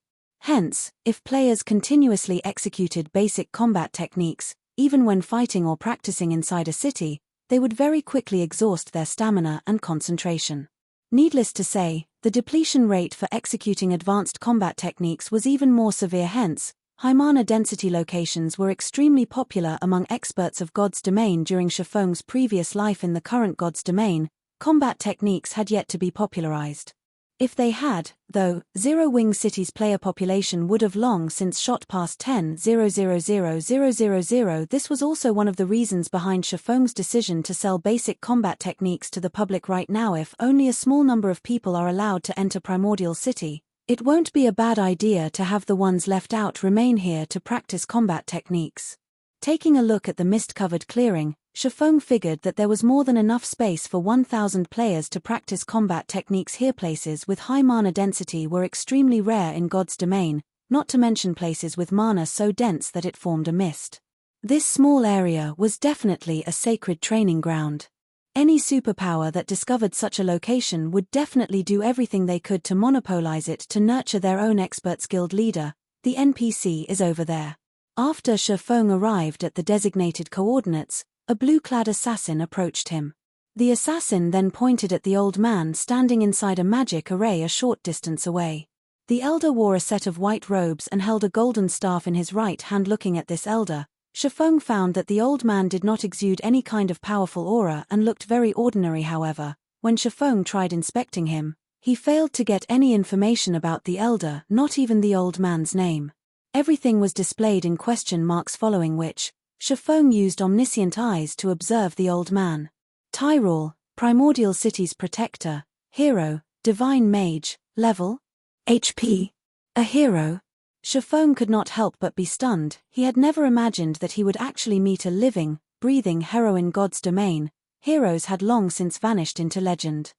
Speaker 1: Hence, if players continuously executed basic combat techniques, even when fighting or practicing inside a city, they would very quickly exhaust their stamina and concentration. Needless to say, the depletion rate for executing advanced combat techniques was even more severe. Hence, high mana density locations were extremely popular among experts of God's Domain during Shifeng's previous life. In the current God's Domain, combat techniques had yet to be popularized. If they had, though, Zero Wing City's player population would have long since shot past 10,000,000. This was also one of the reasons behind Shifeng's decision to sell basic combat techniques to the public right now. If only a small number of people are allowed to enter Primordial City, it won't be a bad idea to have the ones left out remain here to practice combat techniques. Taking a look at the mist-covered clearing, Shifeng figured that there was more than enough space for 1,000 players to practice combat techniques here. Places with high mana density were extremely rare in God's Domain, not to mention places with mana so dense that it formed a mist. This small area was definitely a sacred training ground. Any superpower that discovered such a location would definitely do everything they could to monopolize it to nurture their own experts. Guild leader, the NPC is over there. After Shifeng arrived at the designated coordinates, a blue-clad assassin approached him. The assassin then pointed at the old man standing inside a magic array a short distance away. The elder wore a set of white robes and held a golden staff in his right hand. Looking at this elder, Shifeng found that the old man did not exude any kind of powerful aura and looked very ordinary. However, when Shifeng tried inspecting him, he failed to get any information about the elder, not even the old man's name. Everything was displayed in question marks, following which, Shifeng used omniscient eyes to observe the old man. Tyrol, Primordial City's protector, hero, divine mage, level HP. A hero? Shifeng could not help but be stunned. He had never imagined that he would actually meet a living, breathing hero in God's Domain. Heroes had long since vanished into legend.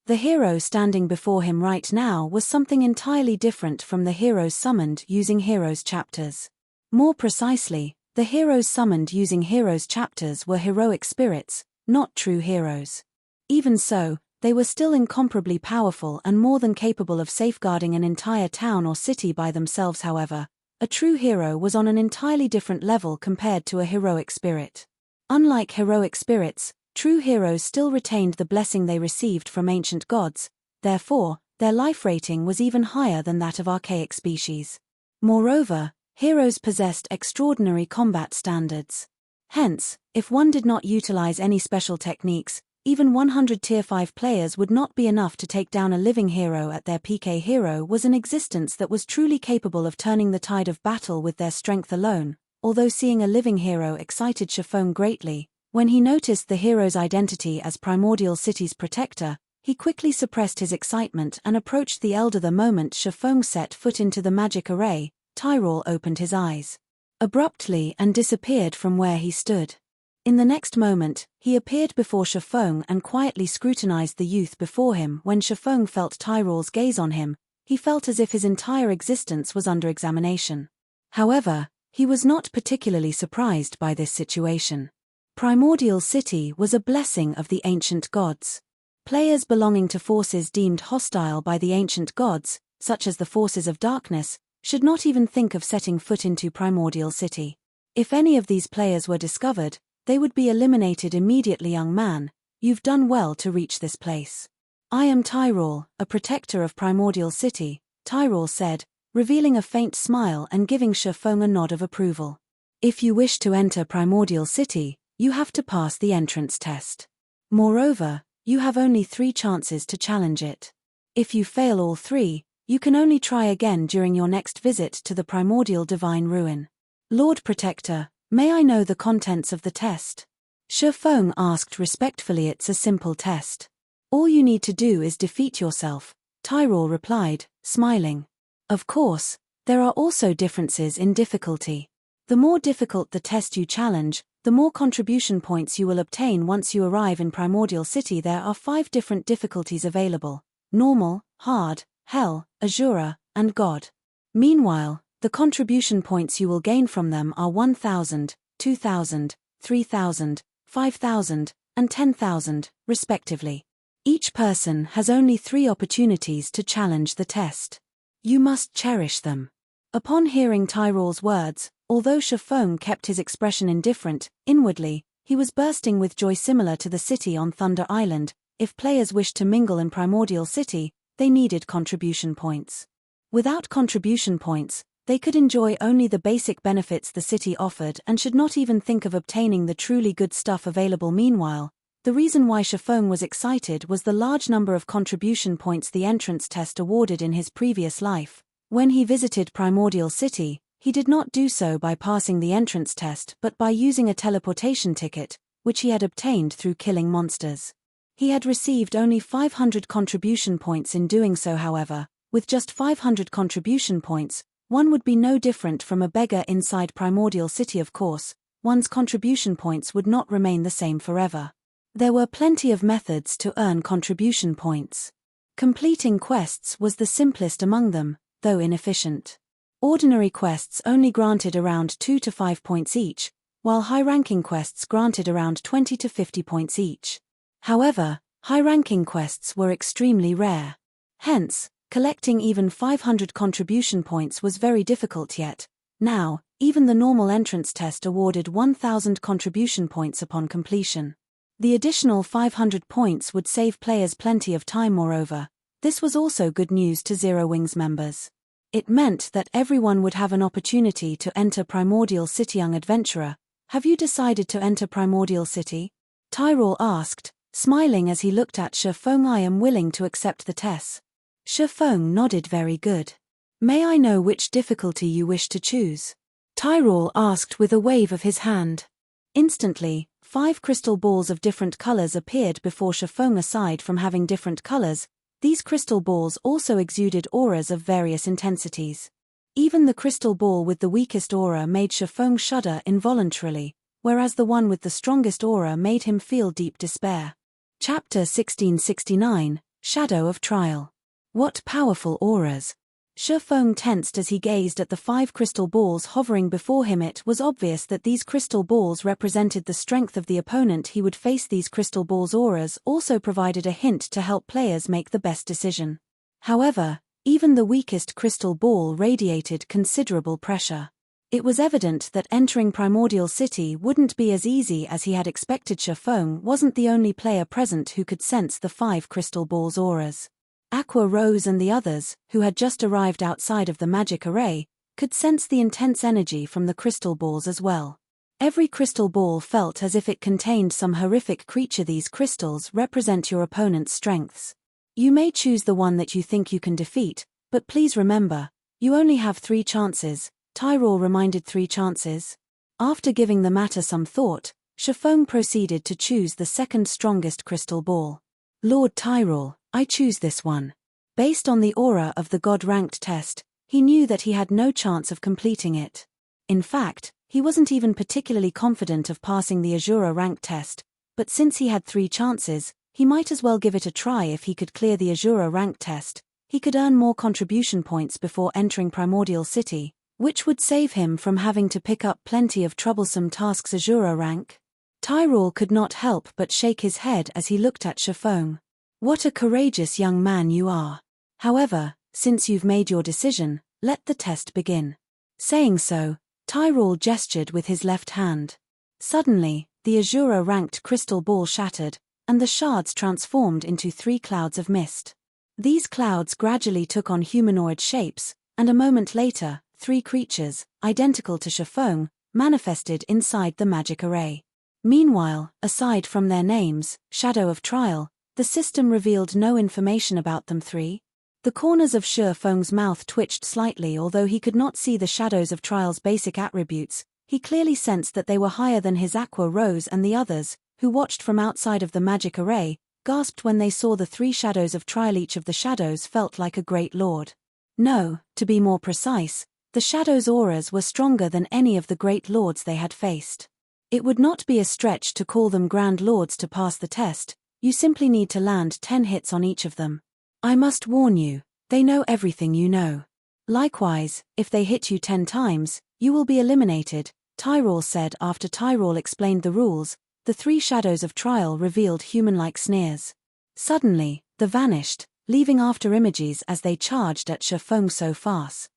Speaker 1: The hero standing before him right now was something entirely different from the heroes summoned using heroes chapters. More precisely, the heroes summoned using heroes chapters were heroic spirits, not true heroes. Even so, they were still incomparably powerful and more than capable of safeguarding an entire town or city by themselves. However, a true hero was on an entirely different level compared to a heroic spirit. Unlike heroic spirits, true heroes still retained the blessing they received from ancient gods, therefore, their life rating was even higher than that of archaic species. Moreover, heroes possessed extraordinary combat standards. Hence, if one did not utilize any special techniques, even 100 Tier 5 players would not be enough to take down a living hero at their peak. A hero was an existence that was truly capable of turning the tide of battle with their strength alone. Although seeing a living hero excited Shifeng greatly, when he noticed the hero's identity as Primordial City's protector, he quickly suppressed his excitement and approached the elder. The moment Shifeng set foot into the magic array, Tyrol opened his eyes abruptly and disappeared from where he stood. In the next moment, he appeared before Shifeng and quietly scrutinized the youth before him. When Shifeng felt Tyrol's gaze on him, he felt as if his entire existence was under examination. However, he was not particularly surprised by this situation. Primordial City was a blessing of the ancient gods. Players belonging to forces deemed hostile by the ancient gods, such as the forces of darkness, should not even think of setting foot into Primordial City. If any of these players were discovered, they would be eliminated immediately. Young man, you've done well to reach this place. I am Tyrol, a protector of Primordial City, Tyrol said, revealing a faint smile and giving Shifeng a nod of approval. If you wish to enter Primordial City, you have to pass the entrance test. Moreover, you have only 3 chances to challenge it. If you fail all 3, you can only try again during your next visit to the Primordial Divine Ruin. Lord Protector, may I know the contents of the test? Shifeng asked respectfully. It's a simple test. All you need to do is defeat yourself, Tyrol replied, smiling. Of course, there are also differences in difficulty. The more difficult the test you challenge, the more contribution points you will obtain once you arrive in Primordial City. There are 5 different difficulties available: normal, hard, hell, Azura, and God. Meanwhile, the contribution points you will gain from them are 1,000, 2,000, 3,000, 5,000, and 10,000, respectively. Each person has only 3 opportunities to challenge the test. You must cherish them. Upon hearing Tyrell's words, although Shafong kept his expression indifferent, inwardly, he was bursting with joy similar to the city on Thunder Island. If players wished to mingle in Primordial City, they needed contribution points. Without contribution points, they could enjoy only the basic benefits the city offered and should not even think of obtaining the truly good stuff available. Meanwhile, the reason why Shafong was excited was the large number of contribution points the entrance test awarded in his previous life. When he visited Primordial City, he did not do so by passing the entrance test but by using a teleportation ticket, which he had obtained through killing monsters. He had received only 500 contribution points in doing so. However, with just 500 contribution points, one would be no different from a beggar inside Primordial City. Of course, one's contribution points would not remain the same forever. There were plenty of methods to earn contribution points. Completing quests was the simplest among them, though inefficient. Ordinary quests only granted around 2 to 5 points each, while high-ranking quests granted around 20 to 50 points each. However, high-ranking quests were extremely rare. Hence, collecting even 500 contribution points was very difficult. Yet now, even the normal entrance test awarded 1,000 contribution points upon completion. The additional 500 points would save players plenty of time. Moreover, this was also good news to Zero Wings members. It meant that everyone would have an opportunity to enter Primordial City. Young adventurer, have you decided to enter Primordial City? Tyrell asked, smiling as he looked at Shafong. I am willing to accept the test. Shafong nodded. Very good. May I know which difficulty you wish to choose? Tyrell asked with a wave of his hand. Instantly, 5 crystal balls of different colors appeared before Shafong. Aside from having different colors, these crystal balls also exuded auras of various intensities. Even the crystal ball with the weakest aura made Shafong shudder involuntarily, whereas the one with the strongest aura made him feel deep despair. Chapter 1669, Shadow of Trial. What powerful auras! Shafong tensed as he gazed at the 5 crystal balls hovering before him. It was obvious that these crystal balls represented the strength of the opponent he would face. These crystal balls' auras also provided a hint to help players make the best decision. However, even the weakest crystal ball radiated considerable pressure. It was evident that entering Primordial City wouldn't be as easy as he had expected. Shafong wasn't the only player present who could sense the 5 crystal balls' auras. Aqua Rose and the others, who had just arrived outside of the magic array, could sense the intense energy from the crystal balls as well. Every crystal ball felt as if it contained some horrific creature. These crystals represent your opponent's strengths. You may choose the one that you think you can defeat, but please remember, you only have 3 chances, Tyrell reminded. 3 chances? After giving the matter some thought, Shafong proceeded to choose the second strongest crystal ball. Lord Tyrell, I choose this one. Based on the aura of the God-ranked test, he knew that he had no chance of completing it. In fact, he wasn't even particularly confident of passing the Azura rank test, but since he had 3 chances, he might as well give it a try. If he could clear the Azura rank test, he could earn more contribution points before entering Primordial City, which would save him from having to pick up plenty of troublesome tasks. Azura rank? Tyrell could not help but shake his head as he looked at Shafong. What a courageous young man you are. However, since you've made your decision, let the test begin. Saying so, Tyrell gestured with his left hand. Suddenly, the Azura-ranked crystal ball shattered, and the shards transformed into 3 clouds of mist. These clouds gradually took on humanoid shapes, and a moment later, 3 creatures, identical to Shafong, manifested inside the magic array. Meanwhile, aside from their names, Shadow of Trial, the system revealed no information about them. 3. The corners of Shafong's mouth twitched slightly. Although he could not see the Shadows of Trial's basic attributes, he clearly sensed that they were higher than his Aqua Rose, and the others, who watched from outside of the magic array, gasped when they saw the 3 Shadows of Trial. Each of the shadows felt like a great lord. No, to be more precise, the shadows' auras were stronger than any of the great lords they had faced. It would not be a stretch to call them grand lords to pass the test. You simply need to land 10 hits on each of them. I must warn you, they know everything you know. Likewise, if they hit you 10 times, you will be eliminated, Tyrell said. After Tyrell explained the rules, the 3 Shadows of Trial revealed human-like sneers. Suddenly, they vanished, leaving after images as they charged at Shafong so fast.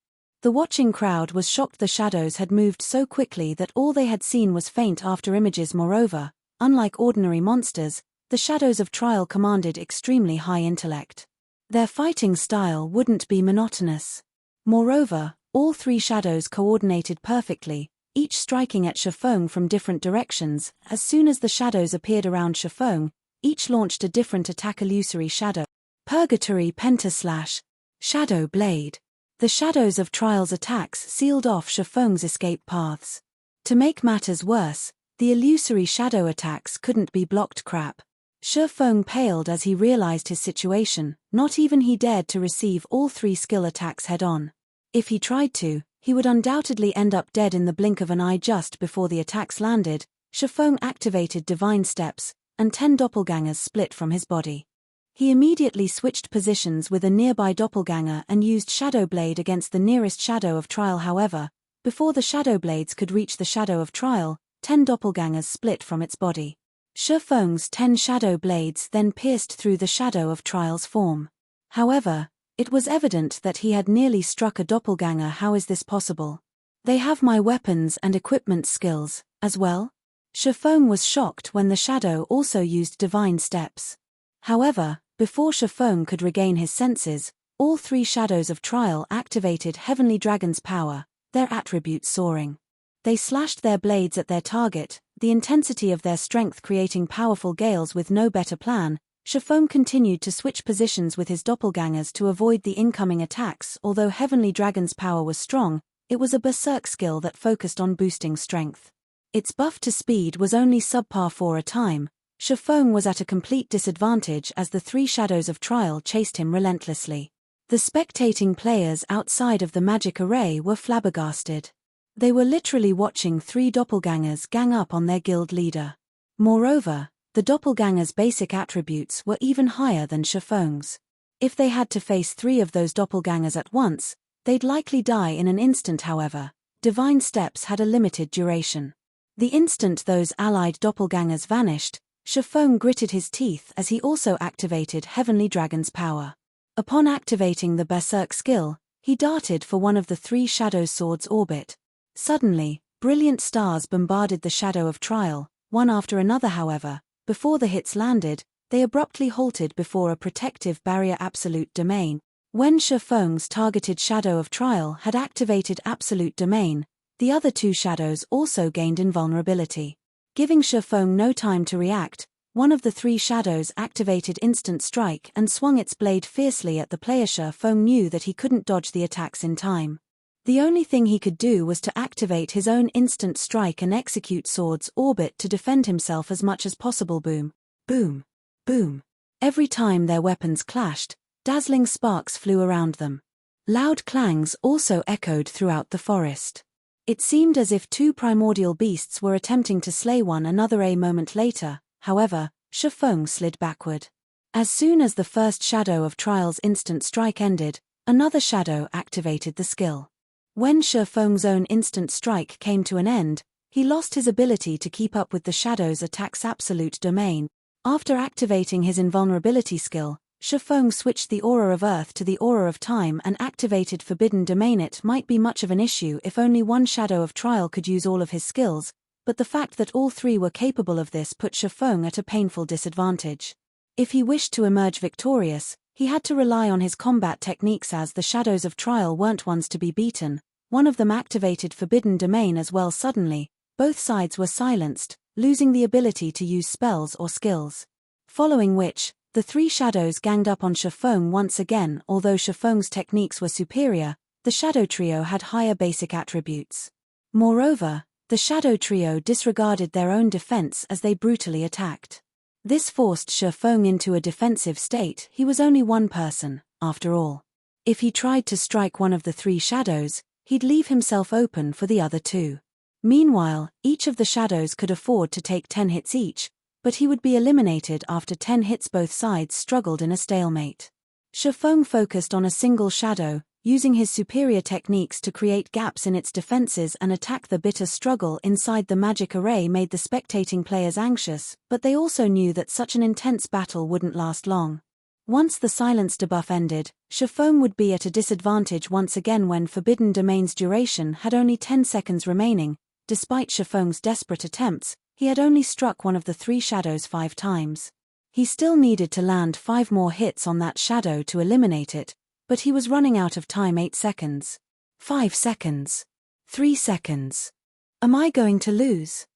Speaker 1: The watching crowd was shocked the shadows had moved so quickly that all they had seen was faint after images. Moreover, unlike ordinary monsters, the shadows of trial commanded extremely high intellect. Their fighting style wouldn't be monotonous. Moreover, all three shadows coordinated perfectly, each striking at Shifeng from different directions. As soon as the shadows appeared around Shifeng, each launched a different attack. Illusory Shadow, Purgatory Pentaslash, Shadow Blade. The shadows of trial's attacks sealed off Shifeng's escape paths. To make matters worse, the illusory shadow attacks couldn't be blocked. Crap. Shifeng paled as he realized his situation. Not even he dared to receive all three skill attacks head-on. If he tried to, he would undoubtedly end up dead in the blink of an eye. Just before the attacks landed, Shifeng activated Divine Steps, and 10 doppelgangers split from his body. He immediately switched positions with a nearby doppelganger and used Shadow Blade against the nearest shadow of trial. However, before the shadow blades could reach the shadow of trial, 10 doppelgangers split from its body. Shifeng's 10 shadow blades then pierced through the shadow of trial's form. However, it was evident that he had nearly struck a doppelganger. How is this possible? They have my weapons and equipment skills, as well? Shifeng was shocked when the shadow also used Divine Steps. However, before Shifeng could regain his senses, all three shadows of trial activated Heavenly Dragon's power, their attributes soaring. They slashed their blades at their target, the intensity of their strength creating powerful gales. With no better plan, Shifeng continued to switch positions with his doppelgangers to avoid the incoming attacks. Although Heavenly Dragon's power was strong, it was a berserk skill that focused on boosting strength. Its buff to speed was only subpar. For a time, Shifeng was at a complete disadvantage as the three shadows of trial chased him relentlessly. The spectating players outside of the magic array were flabbergasted. They were literally watching three doppelgangers gang up on their guild leader. Moreover, the doppelgangers' basic attributes were even higher than Shifeng's. If they had to face three of those doppelgangers at once, they'd likely die in an instant. However, Divine Steps had a limited duration. The instant those allied doppelgangers vanished, Shifeng gritted his teeth as he also activated Heavenly Dragon's power. Upon activating the Berserk skill, he darted for one of the three shadow swords' orbit. Suddenly, brilliant stars bombarded the shadow of trial, one after another. However, before the hits landed, they abruptly halted before a protective barrier. Absolute Domain. When Shifeng's targeted shadow of trial had activated Absolute Domain, the other two shadows also gained invulnerability. Giving Shifeng no time to react, one of the three shadows activated Instant Strike and swung its blade fiercely at the player. Shifeng knew that he couldn't dodge the attacks in time. The only thing he could do was to activate his own Instant Strike and execute Sword's Orbit to defend himself as much as possible. Boom, boom, boom. Every time their weapons clashed, dazzling sparks flew around them. Loud clangs also echoed throughout the forest. It seemed as if two primordial beasts were attempting to slay one another. A moment later, however, Shifeng slid backward. As soon as the first shadow of trial's instant strike ended, another shadow activated the skill. When Shifeng's own instant strike came to an end, he lost his ability to keep up with the shadow's attack's Absolute Domain. After activating his invulnerability skill, Shifeng switched the Aura of Earth to the Aura of Time and activated Forbidden Domain. It might be much of an issue if only one shadow of trial could use all of his skills, but the fact that all three were capable of this put Shifeng at a painful disadvantage. If he wished to emerge victorious, he had to rely on his combat techniques. As the shadows of trial weren't ones to be beaten, one of them activated Forbidden Domain as well. Suddenly, both sides were silenced, losing the ability to use spells or skills. Following which, the three shadows ganged up on Shifeng once again. Although Shifeng's techniques were superior, the Shadow Trio had higher basic attributes. Moreover, the Shadow Trio disregarded their own defense as they brutally attacked. This forced Shifeng into a defensive state. He was only one person, after all. If he tried to strike one of the three shadows, he'd leave himself open for the other two. Meanwhile, each of the shadows could afford to take 10 hits each, but he would be eliminated after 10 hits. Both sides struggled in a stalemate. Shifeng focused on a single shadow, using his superior techniques to create gaps in its defenses and attack. The bitter struggle inside the magic array made the spectating players anxious, but they also knew that such an intense battle wouldn't last long. Once the silence debuff ended, Shifeng would be at a disadvantage once again when Forbidden Domain's duration had only 10 seconds remaining. Despite Shifeng's desperate attempts, he had only struck one of the 3 shadows 5 times. He still needed to land 5 more hits on that shadow to eliminate it, but he was running out of time. 8 seconds. 5 seconds. 3 seconds. Am I going to lose?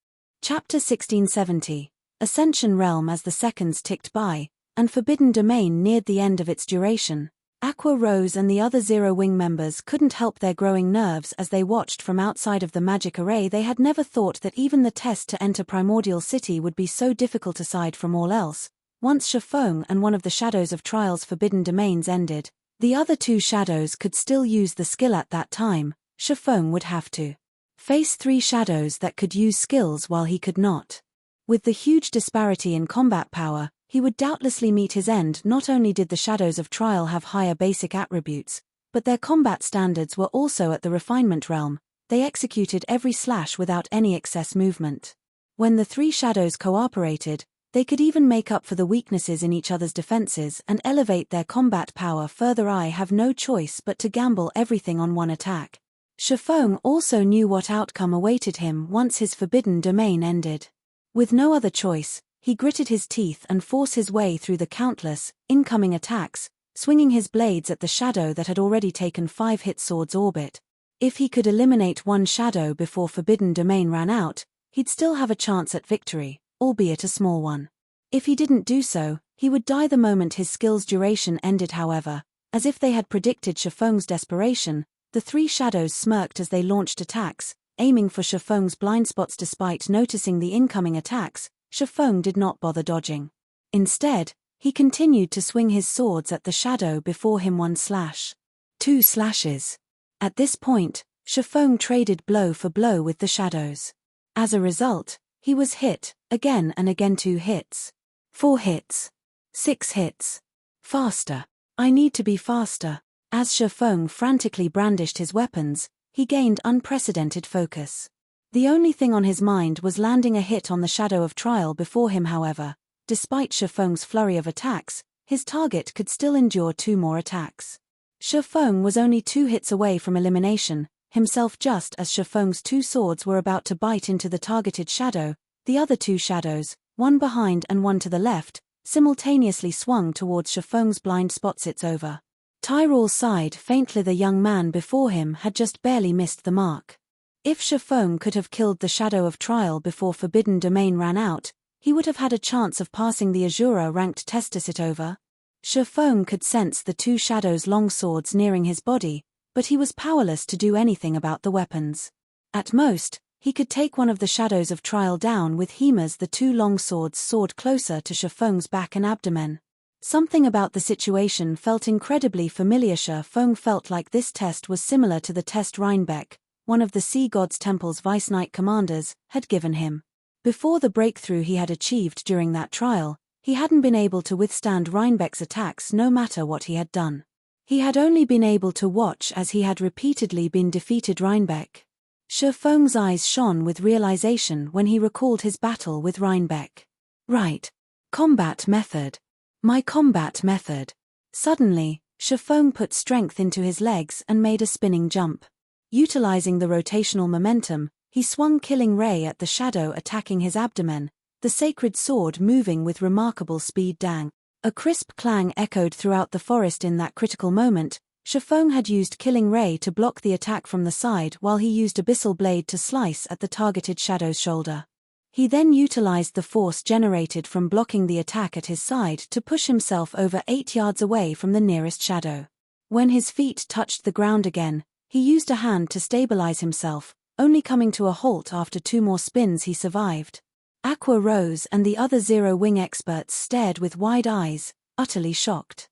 Speaker 1: Chapter 1670. Ascension Realm. As the seconds ticked by, and Forbidden Domain neared the end of its duration, Aqua Rose and the other Zero Wing members couldn't help their growing nerves as they watched from outside of the magic array. They had never thought that even the test to enter Primordial City would be so difficult. Aside from all else, once Shifeng and one of the Shadows of Trial's Forbidden Domains ended, the other 2 shadows could still use the skill. At that time, Shifeng would have to face 3 shadows that could use skills while he could not. With the huge disparity in combat power, he would doubtlessly meet his end. Not only did the Shadows of Trial have higher basic attributes, but their combat standards were also at the refinement realm. They executed every slash without any excess movement. When the 3 shadows cooperated, they could even make up for the weaknesses in each other's defenses and elevate their combat power further. I have no choice but to gamble everything on one attack. Shifeng also knew what outcome awaited him once his Forbidden Domain ended. With no other choice, he gritted his teeth and forced his way through the countless, incoming attacks, swinging his blades at the shadow that had already taken 5 hits. Sword's orbit. If he could eliminate one shadow before Forbidden Domain ran out, he'd still have a chance at victory, albeit a small one. If he didn't do so, he would die the moment his skill's duration ended. However, as if they had predicted Shifeng's desperation, the 3 shadows smirked as they launched attacks, aiming for Shifeng's blind spots. Despite noticing the incoming attacks, Shifeng did not bother dodging. Instead, he continued to swing his swords at the shadow before him. 1 slash. 2 slashes. At this point, Shifeng traded blow for blow with the shadows. As a result, he was hit, again and again. 2 hits. 4 hits. 6 hits. Faster. I need to be faster. As Shifeng frantically brandished his weapons, he gained unprecedented focus. The only thing on his mind was landing a hit on the Shadow of Trial before him. However, despite Shifeng's flurry of attacks, his target could still endure 2 more attacks. Shifeng was only 2 hits away from elimination himself. Just as Shifeng's 2 swords were about to bite into the targeted shadow, the other 2 shadows, one behind and one to the left, simultaneously swung towards Shifeng's blind spots. It's over. Tyrell sighed faintly. The young man before him had just barely missed the mark. If Shifeng could have killed the Shadow of Trial before Forbidden Domain ran out, he would have had a chance of passing the Azura-ranked test. It over. Shifeng could sense the 2 shadows' long swords nearing his body, but he was powerless to do anything about the weapons. At most, he could take one of the Shadows of Trial down with Hima's. The 2 long swords soared closer to Shifeng's back and abdomen. Something about the situation felt incredibly familiar. Shifeng felt like this test was similar to the test Rhinebeck, one of the Sea God's Temple's Vice Knight commanders, had given him. Before the breakthrough he had achieved during that trial, he hadn't been able to withstand Rhinebeck's attacks no matter what he had done. He had only been able to watch as he had repeatedly been defeated. Rhinebeck. Shifeng's eyes shone with realization when he recalled his battle with Rhinebeck. Right. Combat method. My combat method. Suddenly, Shifeng put strength into his legs and made a spinning jump. Utilizing the rotational momentum, he swung Killing Ray at the shadow attacking his abdomen, the sacred sword moving with remarkable speed. Dang! A crisp clang echoed throughout the forest. In that critical moment, Shifeng had used Killing Ray to block the attack from the side while he used Abyssal Blade to slice at the targeted shadow's shoulder. He then utilized the force generated from blocking the attack at his side to push himself over 8 yards away from the nearest shadow. When his feet touched the ground again, he used a hand to stabilize himself, only coming to a halt after 2 more spins. He survived. Aqua Rose and the other Zero Wing experts stared with wide eyes, utterly shocked.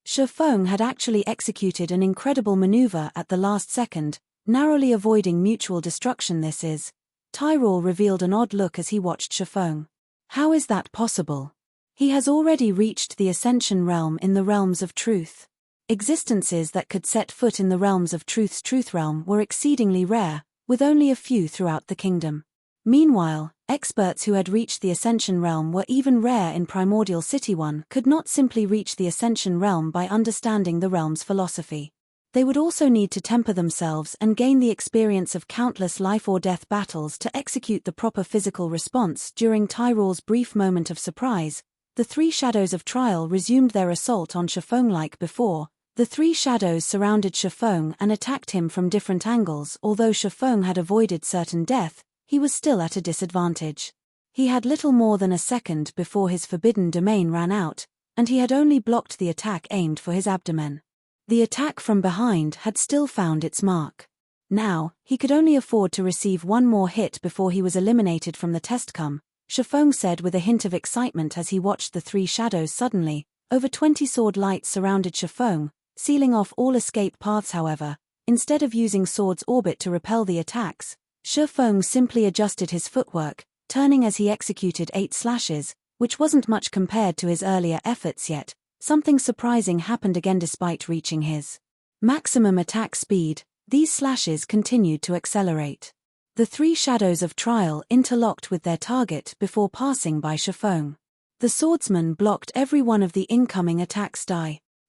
Speaker 1: Shifeng had actually executed an incredible maneuver at the last second, narrowly avoiding mutual destruction. This is. Tyrell revealed an odd look as he watched Shifeng. How is that possible? He has already reached the Ascension realm in the realms of truth. Existences that could set foot in the realms of truth's truth realm were exceedingly rare, with only a few throughout the kingdom. Meanwhile, experts who had reached the Ascension realm were even rare in Primordial City. One could not simply reach the Ascension realm by understanding the realm's philosophy. They would also need to temper themselves and gain the experience of countless life-or-death battles to execute the proper physical response. During Tyrell's brief moment of surprise, the three shadows of trial resumed their assault on Shifeng. Like before, the three shadows surrounded Shifeng and attacked him from different angles. Although Shifeng had avoided certain death, he was still at a disadvantage. He had little more than a second before his forbidden domain ran out, and he had only blocked the attack aimed for his abdomen. The attack from behind had still found its mark. Now, he could only afford to receive one more hit before he was eliminated from the test. Come, Shifeng said with a hint of excitement as he watched the three shadows. Suddenly, over 20 sword lights surrounded Shifeng, sealing off all escape paths. However, instead of using sword's orbit to repel the attacks, Shifeng simply adjusted his footwork, turning as he executed 8 slashes, which wasn't much compared to his earlier efforts. Yet something surprising happened again. Despite reaching his maximum attack speed, these slashes continued to accelerate. The three shadows of trial interlocked with their target before passing by Shifeng. The swordsman blocked every one of the incoming attacks.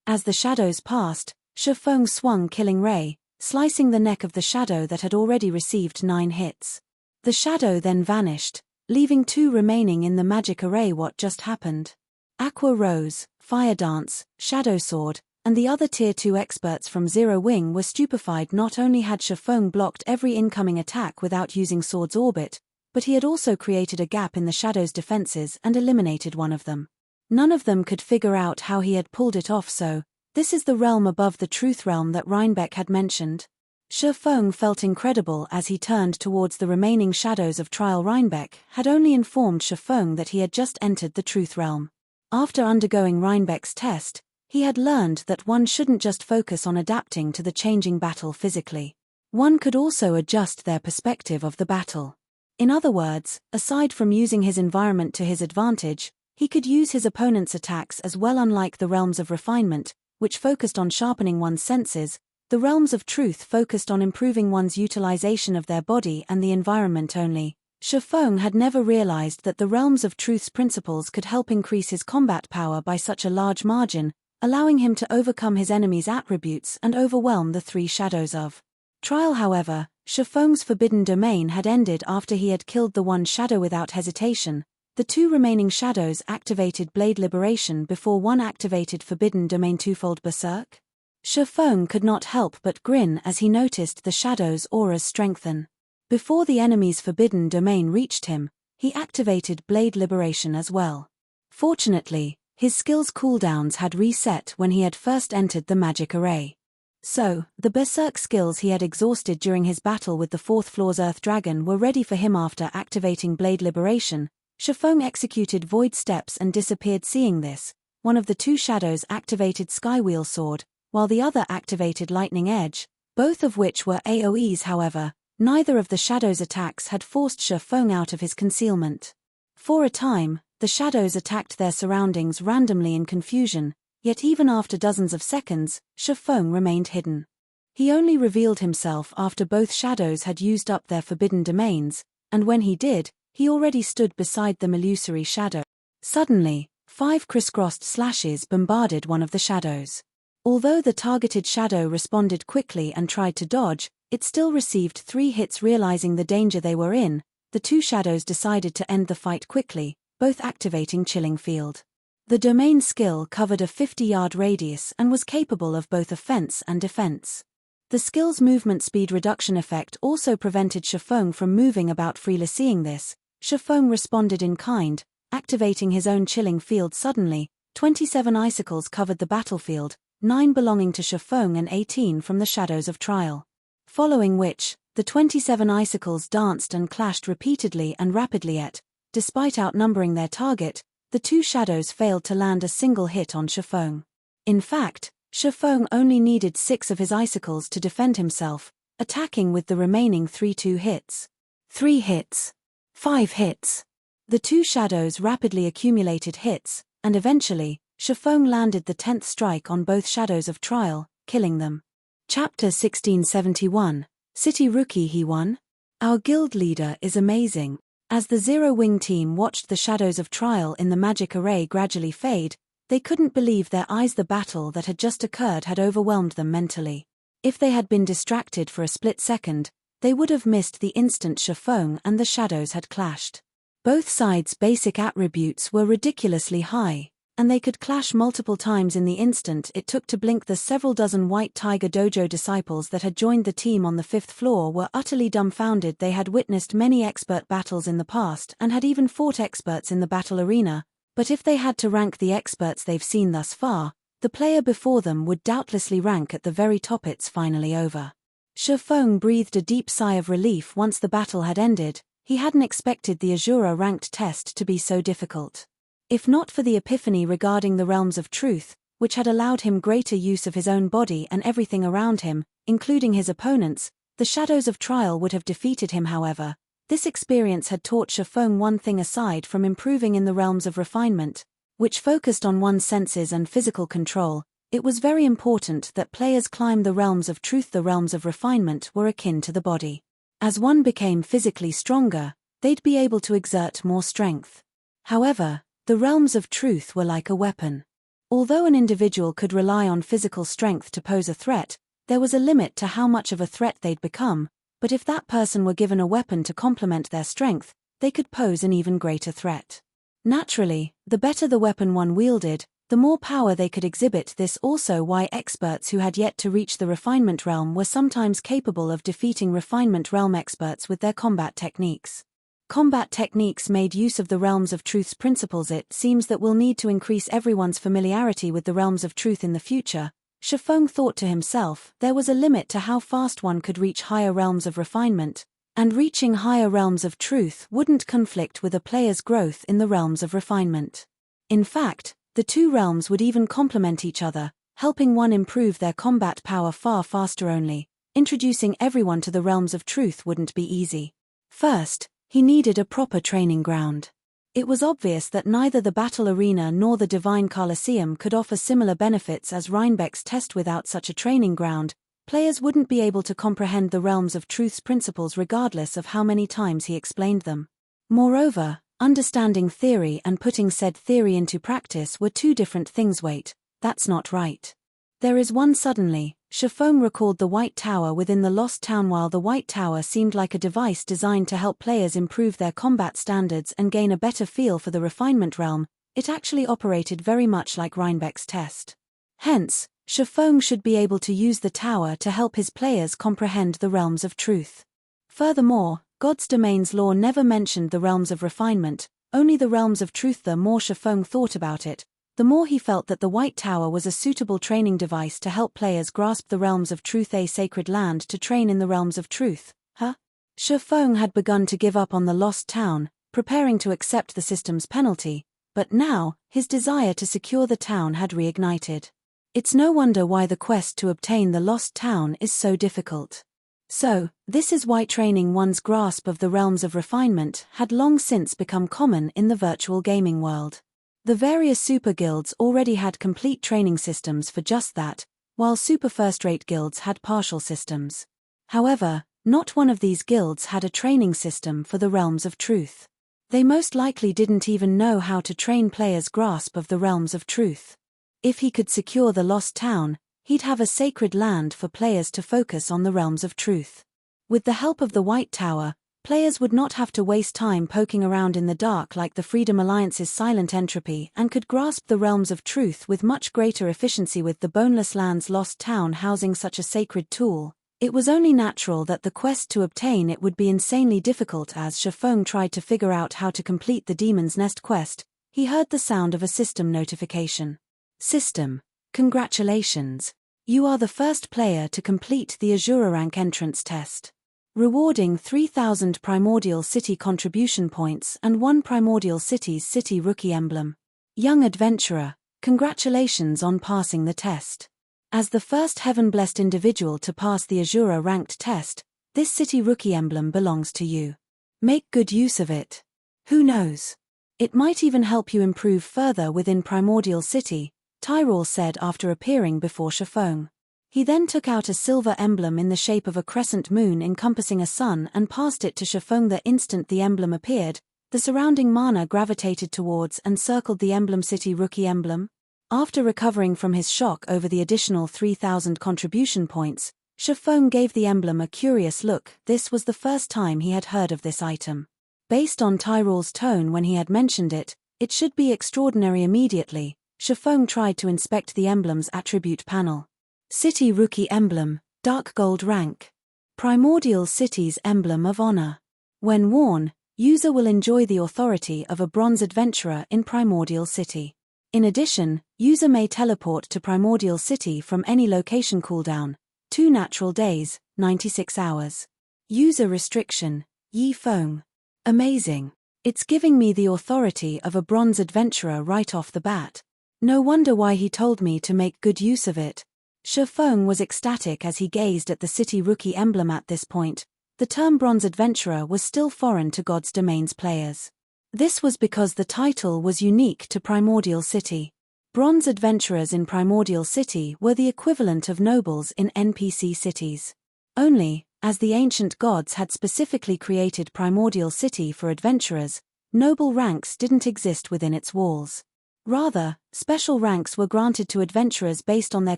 Speaker 1: As the shadows passed, Shifeng swung Killing Ray, slicing the neck of the shadow that had already received 9 hits. The shadow then vanished, leaving 2 remaining in the magic array. What just happened? Aqua Rose, Fire Dance, Shadow Sword, and the other Tier 2 experts from Zero Wing were stupefied. Not only had Shifeng blocked every incoming attack without using sword's orbit, but he had also created a gap in the shadow's defenses and eliminated one of them. None of them could figure out how he had pulled it off. So, this is the realm above the truth realm that Reinbeck had mentioned. Shifeng felt incredible as he turned towards the remaining shadows of trial. Reinbeck had only informed Shifeng that he had just entered the truth realm. After undergoing Reinbeck's test, he had learned that one shouldn't just focus on adapting to the changing battle physically. One could also adjust their perspective of the battle. In other words, aside from using his environment to his advantage, he could use his opponent's attacks as well. Unlike the realms of refinement, which focused on sharpening one's senses, the realms of truth focused on improving one's utilization of their body and the environment only. Shifeng had never realized that the realms of truth's principles could help increase his combat power by such a large margin, allowing him to overcome his enemy's attributes and overwhelm the three shadows of trial. However, Shifeng's forbidden domain had ended after he had killed the one shadow without hesitation. The 2 remaining shadows activated Blade Liberation before one activated Forbidden Domain twofold Berserk. Shifeng could not help but grin as he noticed the shadow's auras strengthen. Before the enemy's Forbidden Domain reached him, he activated Blade Liberation as well. Fortunately, his skill's cooldowns had reset when he had first entered the magic array. So, the Berserk skills he had exhausted during his battle with the 4th floor's Earth Dragon were ready for him. After activating Blade Liberation, Shifeng executed Void Steps and disappeared. Seeing this, one of the 2 shadows activated Skywheel Sword, while the other activated Lightning Edge, both of which were AoEs. However, neither of the shadow's attacks had forced Shifeng out of his concealment. For a time, the shadows attacked their surroundings randomly in confusion, yet even after dozens of seconds, Shifeng remained hidden. He only revealed himself after both shadows had used up their forbidden domains, and when he did, he already stood beside the illusory shadow. Suddenly, 5 crisscrossed slashes bombarded one of the shadows. Although the targeted shadow responded quickly and tried to dodge, it still received 3 hits. Realizing the danger they were in, the 2 shadows decided to end the fight quickly, both activating Chilling Field. The domain skill covered a 50-yard radius and was capable of both offense and defense. The skill's movement speed reduction effect also prevented Shifeng from moving about freely. Seeing this, Shifeng responded in kind, activating his own Chilling Field. Suddenly, 27 icicles covered the battlefield, 9 belonging to Shifeng and 18 from the shadows of trial. Following which, the 27 icicles danced and clashed repeatedly and rapidly. Yet, despite outnumbering their target, the 2 shadows failed to land a single hit on Shifeng. In fact, Shifeng only needed 6 of his icicles to defend himself, attacking with the remaining 2 hits. 3 hits. 5 hits. The 2 shadows rapidly accumulated hits, and eventually, Shifeng landed the 10th strike on both shadows of trial, killing them. Chapter 1671, City Rookie. He won? Our guild leader is amazing. As the Zero-Wing team watched the shadows of trial in the magic array gradually fade, they couldn't believe their eyes. The battle that had just occurred had overwhelmed them mentally. If they had been distracted for a split second, they would have missed the instant Shifeng and the shadows had clashed. Both sides' basic attributes were ridiculously high, and they could clash multiple times in the instant it took to blink. The several dozen White Tiger Dojo disciples that had joined the team on the 5th floor were utterly dumbfounded. They had witnessed many expert battles in the past and had even fought experts in the battle arena, but if they had to rank the experts they've seen thus far, the player before them would doubtlessly rank at the very top. It's finally over. Shifeng breathed a deep sigh of relief once the battle had ended. He hadn't expected the Azura ranked test to be so difficult. If not for the epiphany regarding the realms of truth, which had allowed him greater use of his own body and everything around him, including his opponents, the shadows of trial would have defeated him. However, this experience had taught Shifeng one thing aside from improving in the realms of refinement, which focused on one's senses and physical control. It was very important that players climb the realms of truth. The realms of refinement were akin to the body. As one became physically stronger, they'd be able to exert more strength. However, the realms of truth were like a weapon. Although an individual could rely on physical strength to pose a threat, there was a limit to how much of a threat they'd become, but if that person were given a weapon to complement their strength, they could pose an even greater threat. Naturally, the better the weapon one wielded, the more power they could exhibit. This also why experts who had yet to reach the refinement realm were sometimes capable of defeating refinement realm experts with their combat techniques. Combat techniques made use of the realms of truth's principles. It seems that we'll need to increase everyone's familiarity with the realms of truth in the future. Shifeng thought to himself. There was a limit to how fast one could reach higher realms of refinement, and reaching higher realms of truth wouldn't conflict with a player's growth in the realms of refinement. In fact, the two realms would even complement each other, helping one improve their combat power far faster. Only introducing everyone to the realms of truth wouldn't be easy. First, he needed a proper training ground. It was obvious that neither the battle arena nor the Divine Colosseum could offer similar benefits as Rhinebeck's test. Without such a training ground, players wouldn't be able to comprehend the realms of truth's principles regardless of how many times he explained them. Moreover, understanding theory and putting said theory into practice were two different things. Wait, that's not right. There is one. Suddenly, Shifeng recalled the White Tower within the Lost Town. While the White Tower seemed like a device designed to help players improve their combat standards and gain a better feel for the refinement realm, it actually operated very much like Rhinebeck's test. Hence, Shifeng should be able to use the tower to help his players comprehend the realms of truth. Furthermore, God's Domain's law never mentioned the realms of refinement, only the realms of truth. The more Shifeng thought about it, the more he felt that the White Tower was a suitable training device to help players grasp the realms of truth. A sacred land to train in the realms of truth, huh? Shifeng had begun to give up on the Lost Town, preparing to accept the system's penalty, but now, his desire to secure the town had reignited. It's no wonder why the quest to obtain the Lost Town is so difficult. So, this is why training one's grasp of the realms of refinement had long since become common in the virtual gaming world. The various super guilds already had complete training systems for just that, while super first-rate guilds had partial systems. However, not one of these guilds had a training system for the realms of truth. They most likely didn't even know how to train players' grasp of the realms of truth. If he could secure the Lost Town, he'd have a sacred land for players to focus on the realms of truth. With the help of the White Tower, players would not have to waste time poking around in the dark like the Freedom Alliance's Silent Entropy and could grasp the realms of truth with much greater efficiency. With the Boneless Land's Lost Town housing such a sacred tool, it was only natural that the quest to obtain it would be insanely difficult. As Shifeng tried to figure out how to complete the Demon's Nest quest, he heard the sound of a system notification. System, congratulations. You are the first player to complete the Azura rank entrance test. Rewarding 3,000 Primordial City contribution points and 1 Primordial City's City Rookie emblem. Young adventurer, congratulations on passing the test. As the first heaven-blessed individual to pass the Azura ranked test, this City Rookie emblem belongs to you. Make good use of it. Who knows? It might even help you improve further within Primordial City, Tyrell said after appearing before Shifeng. He then took out a silver emblem in the shape of a crescent moon encompassing a sun and passed it to Shifeng. The instant the emblem appeared, the surrounding mana gravitated towards and circled the emblem city rookie emblem. After recovering from his shock over the additional 3,000 contribution points, Shifeng gave the emblem a curious look. This was the first time he had heard of this item. Based on Tyrole's tone when he had mentioned it, it should be extraordinary. Immediately, Shifeng tried to inspect the emblem's attribute panel. City Rookie Emblem, Dark Gold Rank. Primordial City's Emblem of Honor. When worn, user will enjoy the authority of a bronze adventurer in Primordial City. In addition, user may teleport to Primordial City from any location. Cooldown, 2 natural days, 96 hours. User restriction, Yi Feng. Amazing. It's giving me the authority of a bronze adventurer right off the bat. No wonder why he told me to make good use of it. Shifeng was ecstatic as he gazed at the city rookie emblem. At this point, the term Bronze Adventurer was still foreign to God's Domain's players. This was because the title was unique to Primordial City. Bronze Adventurers in Primordial City were the equivalent of nobles in NPC cities. Only, as the ancient gods had specifically created Primordial City for adventurers, noble ranks didn't exist within its walls. Rather, special ranks were granted to adventurers based on their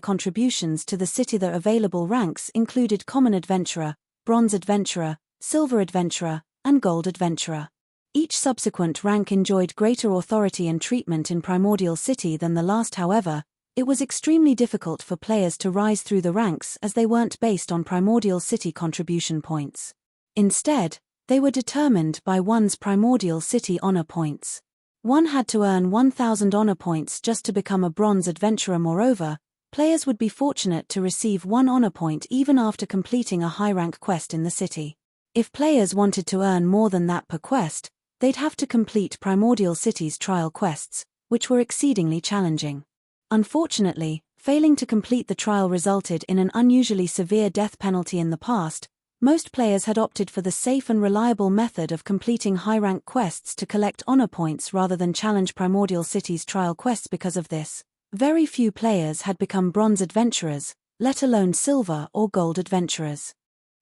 Speaker 1: contributions to the city. The available ranks included Common Adventurer, Bronze Adventurer, Silver Adventurer, and Gold Adventurer. Each subsequent rank enjoyed greater authority and treatment in Primordial City than the last. However, it was extremely difficult for players to rise through the ranks as they weren't based on Primordial City contribution points. Instead, they were determined by one's Primordial City honor points. One had to earn 1,000 honor points just to become a Bronze Adventurer. Moreover, players would be fortunate to receive 1 honor point even after completing a high-rank quest in the city. If players wanted to earn more than that per quest, they'd have to complete Primordial City's trial quests, which were exceedingly challenging. Unfortunately, failing to complete the trial resulted in an unusually severe death penalty. In the past, most players had opted for the safe and reliable method of completing high-rank quests to collect honor points rather than challenge Primordial City's trial quests. Because of this, very few players had become Bronze Adventurers, let alone Silver or Gold Adventurers.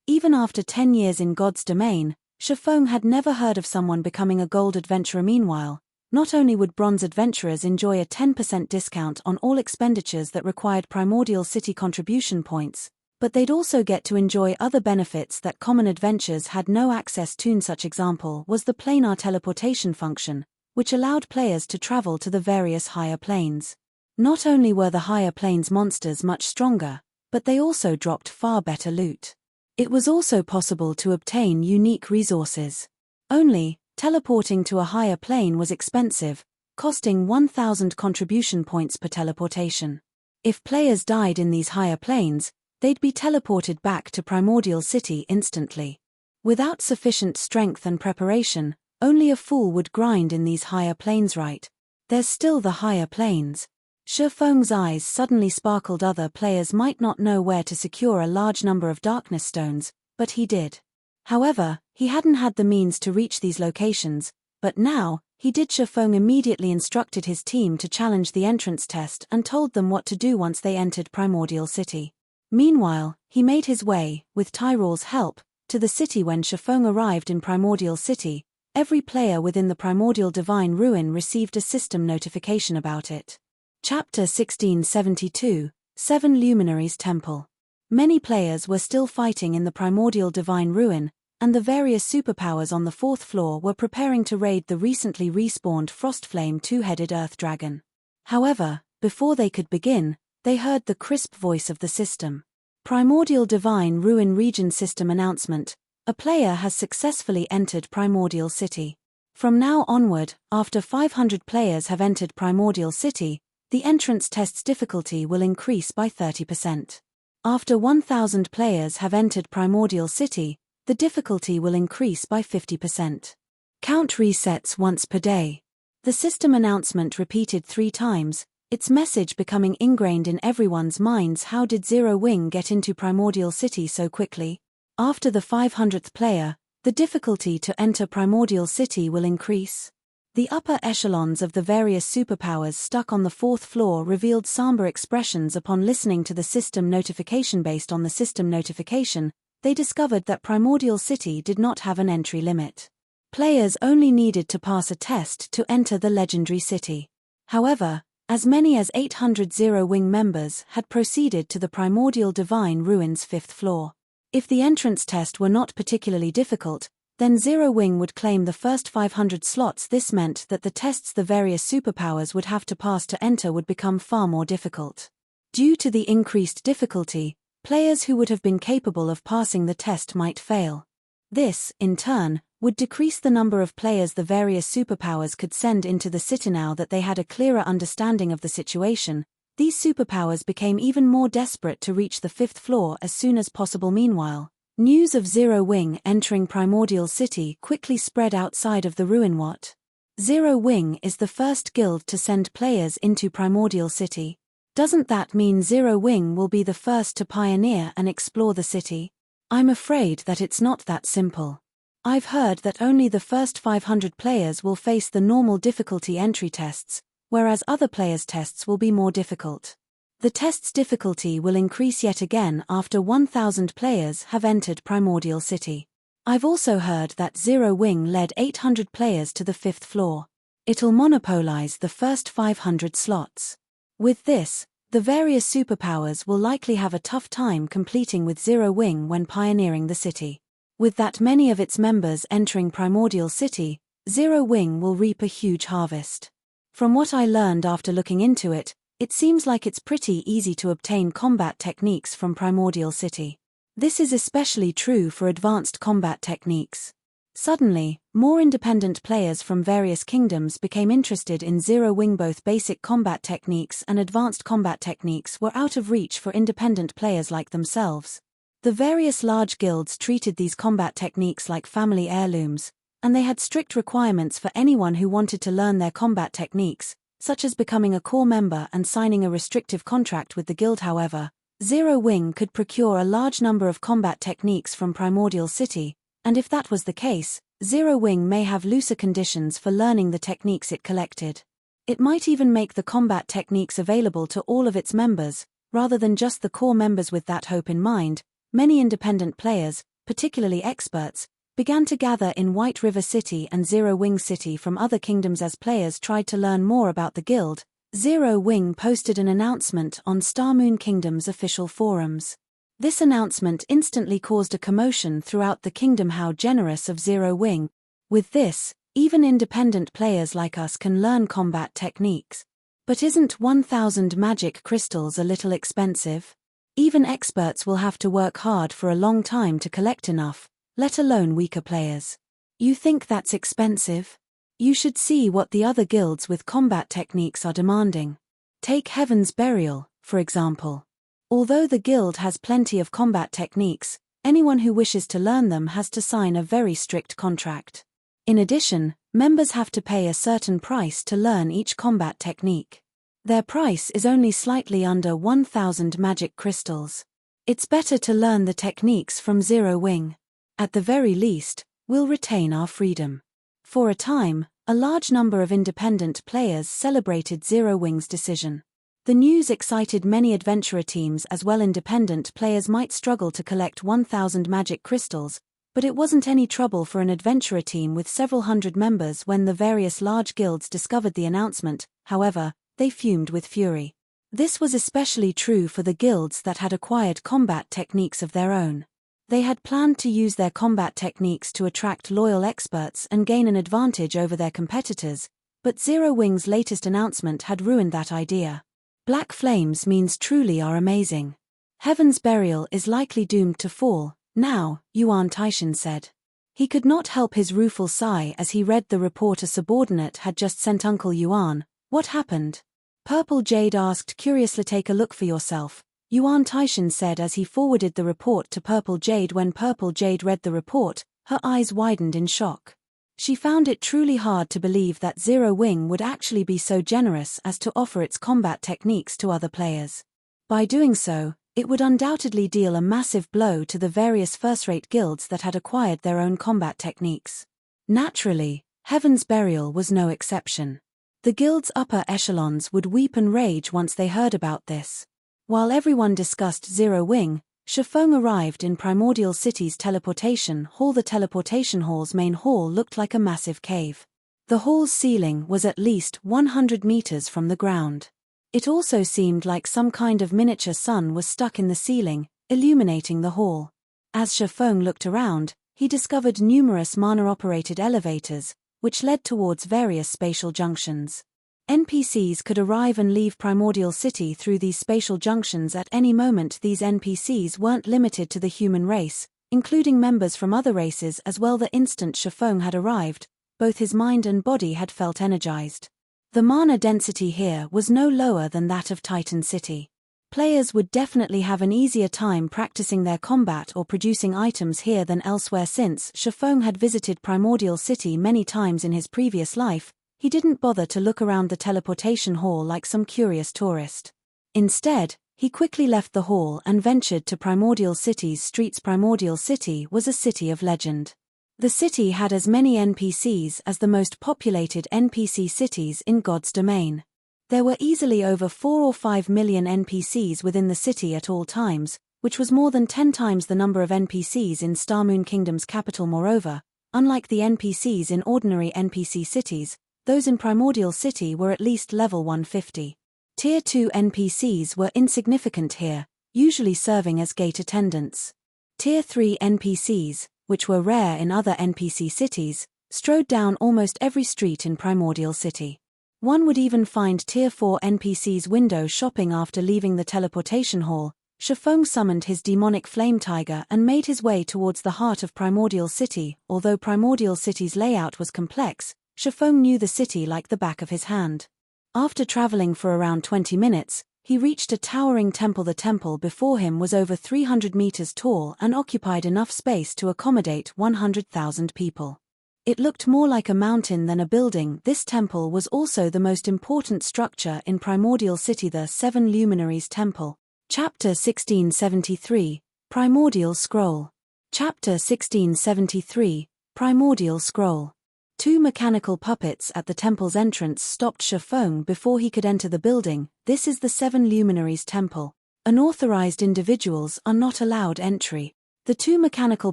Speaker 1: Even after 10 years in God's Domain, Shifeng had never heard of someone becoming a Gold Adventurer. Meanwhile, not only would Bronze Adventurers enjoy a 10% discount on all expenditures that required Primordial City contribution points, but they'd also get to enjoy other benefits that common adventures had no access to. Such example was the planar teleportation function, which allowed players to travel to the various higher planes. Not only were the higher planes monsters much stronger, but they also dropped far better loot. It was also possible to obtain unique resources. Only, teleporting to a higher plane was expensive, costing 1,000 contribution points per teleportation. If players died in these higher planes, they'd be teleported back to Primordial City instantly. Without sufficient strength and preparation, only a fool would grind in these higher planes. Right? There's still the higher planes. Shifeng's eyes suddenly sparkled. Other players might not know where to secure a large number of darkness stones, but he did. However, he hadn't had the means to reach these locations, but now, he did. Shifeng immediately instructed his team to challenge the entrance test and told them what to do once they entered Primordial City. Meanwhile, he made his way, with Tyrole's help, to the city. When Shifeng arrived in Primordial City, every player within the Primordial Divine Ruin received a system notification about it. Chapter 1672, 7 Luminaries Temple. Many players were still fighting in the Primordial Divine Ruin, and the various superpowers on the 4th floor were preparing to raid the recently respawned Frostflame 2-headed Earth Dragon. However, before they could begin, they heard the crisp voice of the system. Primordial Divine Ruin Region System Announcement. A player has successfully entered Primordial City. From now onward, after 500 players have entered Primordial City, the entrance test's difficulty will increase by 30%. After 1,000 players have entered Primordial City, the difficulty will increase by 50%. Count resets once per day. The system announcement repeated 3 times, its message becoming ingrained in everyone's minds. How did Zero Wing get into Primordial City so quickly? After the 500th player, the difficulty to enter Primordial City will increase. The upper echelons of the various superpowers stuck on the fourth floor revealed somber expressions upon listening to the system notification. Based on the system notification, they discovered that Primordial City did not have an entry limit. Players only needed to pass a test to enter the legendary city. However, as many as 800 Zero-Wing members had proceeded to the Primordial Divine Ruins 5th floor. If the entrance test were not particularly difficult, then Zero-Wing would claim the first 500 slots. This meant that the tests the various superpowers would have to pass to enter would become far more difficult. Due to the increased difficulty, players who would have been capable of passing the test might fail. This, in turn, would decrease the number of players the various superpowers could send into the city. Now that they had a clearer understanding of the situation, these superpowers became even more desperate to reach the 5th floor as soon as possible. Meanwhile, news of Zero-Wing entering Primordial City quickly spread outside of the ruin. What? Zero-Wing is the first guild to send players into Primordial City. Doesn't that mean Zero-Wing will be the first to pioneer and explore the city? I'm afraid that it's not that simple. I've heard that only the first 500 players will face the normal difficulty entry tests, whereas other players' tests will be more difficult. The test's difficulty will increase yet again after 1,000 players have entered Primordial City. I've also heard that Zero-Wing led 800 players to the 5th floor. It'll monopolize the first 500 slots. With this, the various superpowers will likely have a tough time competing with Zero-Wing when pioneering the city. With that many of its members entering Primordial City, Zero-Wing will reap a huge harvest. From what I learned after looking into it, it seems like it's pretty easy to obtain combat techniques from Primordial City. This is especially true for advanced combat techniques. Suddenly, more independent players from various kingdoms became interested in Zero-Wing. Both basic combat techniques and advanced combat techniques were out of reach for independent players like themselves. The various large guilds treated these combat techniques like family heirlooms, and they had strict requirements for anyone who wanted to learn their combat techniques, such as becoming a core member and signing a restrictive contract with the guild. However, Zero-Wing could procure a large number of combat techniques from Primordial City, and if that was the case, Zero-Wing may have looser conditions for learning the techniques it collected. It might even make the combat techniques available to all of its members, rather than just the core members. With that hope in mind, many independent players, particularly experts, began to gather in White River City and Zero-Wing City from other kingdoms. As players tried to learn more about the guild, Zero-Wing posted an announcement on Starmoon Kingdom's official forums. This announcement instantly caused a commotion throughout the kingdom. How generous of Zero-Wing. With this, even independent players like us can learn combat techniques. But isn't 1,000 magic crystals a little expensive? Even experts will have to work hard for a long time to collect enough, let alone weaker players. You think that's expensive? You should see what the other guilds with combat techniques are demanding. Take Heaven's Burial, for example. Although the guild has plenty of combat techniques, anyone who wishes to learn them has to sign a very strict contract. In addition, members have to pay a certain price to learn each combat technique. Their price is only slightly under 1,000 magic crystals. It's better to learn the techniques from Zero-Wing. At the very least, we'll retain our freedom. For a time, a large number of independent players celebrated Zero-Wing's decision. The news excited many adventurer teams as well. Independent players might struggle to collect 1,000 magic crystals, but it wasn't any trouble for an adventurer team with several hundred members. When the various large guilds discovered the announcement, however, they fumed with fury. This was especially true for the guilds that had acquired combat techniques of their own. They had planned to use their combat techniques to attract loyal experts and gain an advantage over their competitors, but Zero-Wing's latest announcement had ruined that idea. Black flames means truly are amazing. Heaven's Burial is likely doomed to fall, now, Yuan Taishan said. He could not help his rueful sigh as he read the report a subordinate had just sent. Uncle Yuan, what happened? Purple Jade asked curiously. Take a look for yourself, Yuan Taishan said as he forwarded the report to Purple Jade. When Purple Jade read the report, her eyes widened in shock. She found it truly hard to believe that Zero-Wing would actually be so generous as to offer its combat techniques to other players. By doing so, it would undoubtedly deal a massive blow to the various first-rate guilds that had acquired their own combat techniques. Naturally, Heaven's Burial was no exception. The guild's upper echelons would weep and rage once they heard about this. While everyone discussed Zero Wing, Shifeng arrived in Primordial City's teleportation hall. The teleportation hall's main hall looked like a massive cave. The hall's ceiling was at least 100 meters from the ground. It also seemed like some kind of miniature sun was stuck in the ceiling, illuminating the hall. As Shifeng looked around, he discovered numerous mana-operated elevators, which led towards various spatial junctions. NPCs could arrive and leave Primordial City through these spatial junctions at any moment. These NPCs weren't limited to the human race, including members from other races as well. The instant Shifeng had arrived, both his mind and body had felt energized. The mana density here was no lower than that of Titan City. Players would definitely have an easier time practicing their combat or producing items here than elsewhere. Since Shifeng had visited Primordial City many times in his previous life, he didn't bother to look around the teleportation hall like some curious tourist. Instead, he quickly left the hall and ventured to Primordial City's streets. Primordial City was a city of legend. The city had as many NPCs as the most populated NPC cities in God's domain. There were easily over 4 or 5 million NPCs within the city at all times, which was more than 10 times the number of NPCs in Starmoon Kingdom's capital. Moreover, unlike the NPCs in ordinary NPC cities, those in Primordial City were at least level 150. Tier 2 NPCs were insignificant here, usually serving as gate attendants. Tier 3 NPCs, which were rare in other NPC cities, strode down almost every street in Primordial City. One would even find Tier 4 NPCs window shopping. After leaving the teleportation hall, Shifeng summoned his demonic flame tiger and made his way towards the heart of Primordial City. Although Primordial City's layout was complex, Shifeng knew the city like the back of his hand. After traveling for around 20 minutes, he reached a towering temple. The temple before him was over 300 meters tall and occupied enough space to accommodate 100,000 people. It looked more like a mountain than a building. This temple was also the most important structure in Primordial City, the 7 Luminaries Temple. Chapter 1673, Primordial Scroll. Chapter 1673, Primordial Scroll. 2 mechanical puppets at the temple's entrance stopped Shifeng before he could enter the building. This is the 7 Luminaries Temple. Unauthorized individuals are not allowed entry. The 2 mechanical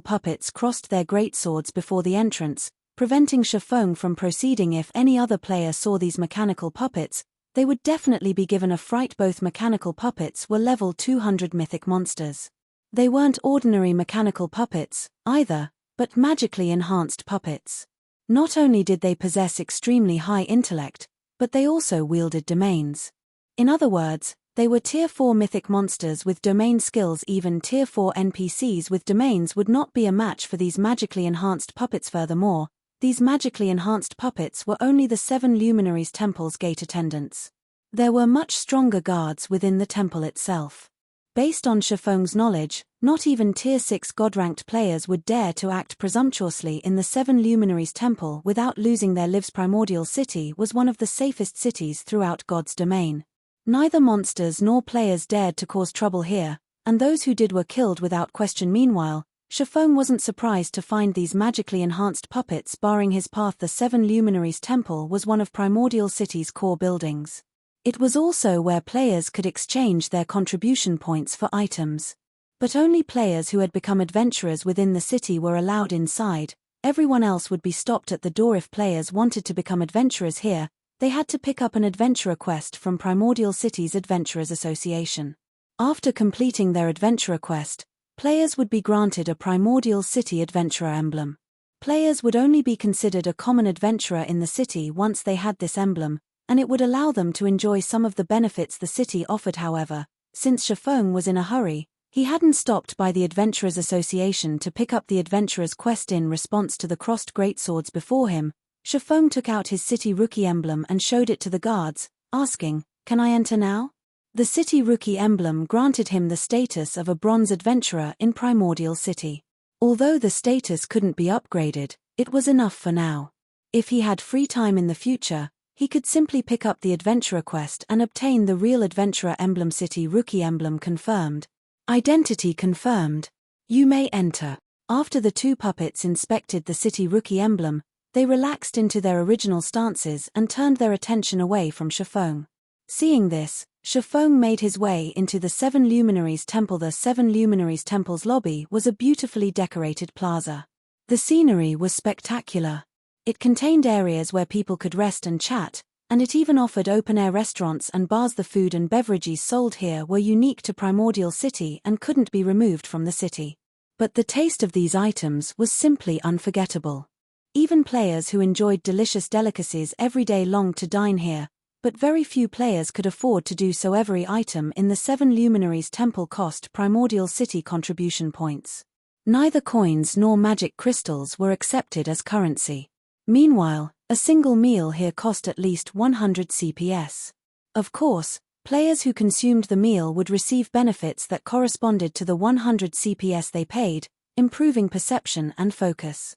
Speaker 1: puppets crossed their greatswords before the entrance, preventing Shifeng from proceeding. If any other player saw these mechanical puppets, they would definitely be given a fright. Both mechanical puppets were level 200 mythic monsters. They weren't ordinary mechanical puppets, either, but magically enhanced puppets. Not only did they possess extremely high intellect, but they also wielded domains. In other words, they were Tier 4 mythic monsters with domain skills. Even Tier 4 NPCs with domains would not be a match for these magically enhanced puppets. Furthermore, these magically enhanced puppets were only the 7 Luminaries Temple's gate attendants. There were much stronger guards within the temple itself. Based on Shifeng's knowledge, not even Tier 6 God-ranked players would dare to act presumptuously in the 7 Luminaries Temple without losing their lives. Primordial City was one of the safest cities throughout God's domain. Neither monsters nor players dared to cause trouble here, and those who did were killed without question. Meanwhile, Shifeng wasn't surprised to find these magically enhanced puppets barring his path. The 7 Luminaries Temple was one of Primordial City's core buildings. It was also where players could exchange their contribution points for items. But only players who had become adventurers within the city were allowed inside. Everyone else would be stopped at the door. If players wanted to become adventurers here, they had to pick up an adventurer quest from Primordial City's Adventurers Association. After completing their adventurer quest, players would be granted a Primordial City Adventurer emblem. Players would only be considered a common adventurer in the city once they had this emblem, and it would allow them to enjoy some of the benefits the city offered. However, since Shifeng was in a hurry, he hadn't stopped by the Adventurers Association to pick up the adventurer's quest. In response to the crossed greatswords before him, Shifeng took out his city rookie emblem and showed it to the guards, asking, "Can I enter now?" The city rookie emblem granted him the status of a bronze adventurer in Primordial City. Although the status couldn't be upgraded, it was enough for now. If he had free time in the future, he could simply pick up the adventurer quest and obtain the real adventurer emblem. City rookie emblem confirmed. Identity confirmed. You may enter. After the 2 puppets inspected the city rookie emblem, They relaxed into their original stances and turned their attention away from Shifeng. Seeing this, Shifeng made his way into the Seven Luminaries Temple. The Seven Luminaries Temple's lobby was a beautifully decorated plaza. The scenery was spectacular. It contained areas where people could rest and chat, and it even offered open-air restaurants and bars. The food and beverages sold here were unique to Primordial City and couldn't be removed from the city. But the taste of these items was simply unforgettable. Even players who enjoyed delicious delicacies every day longed to dine here, but very few players could afford to do so. Every item in the Seven Luminaries Temple cost Primordial City contribution points. Neither coins nor magic crystals were accepted as currency. Meanwhile, a single meal here cost at least 100 CPS. Of course, players who consumed the meal would receive benefits that corresponded to the 100 CPS they paid, improving perception and focus.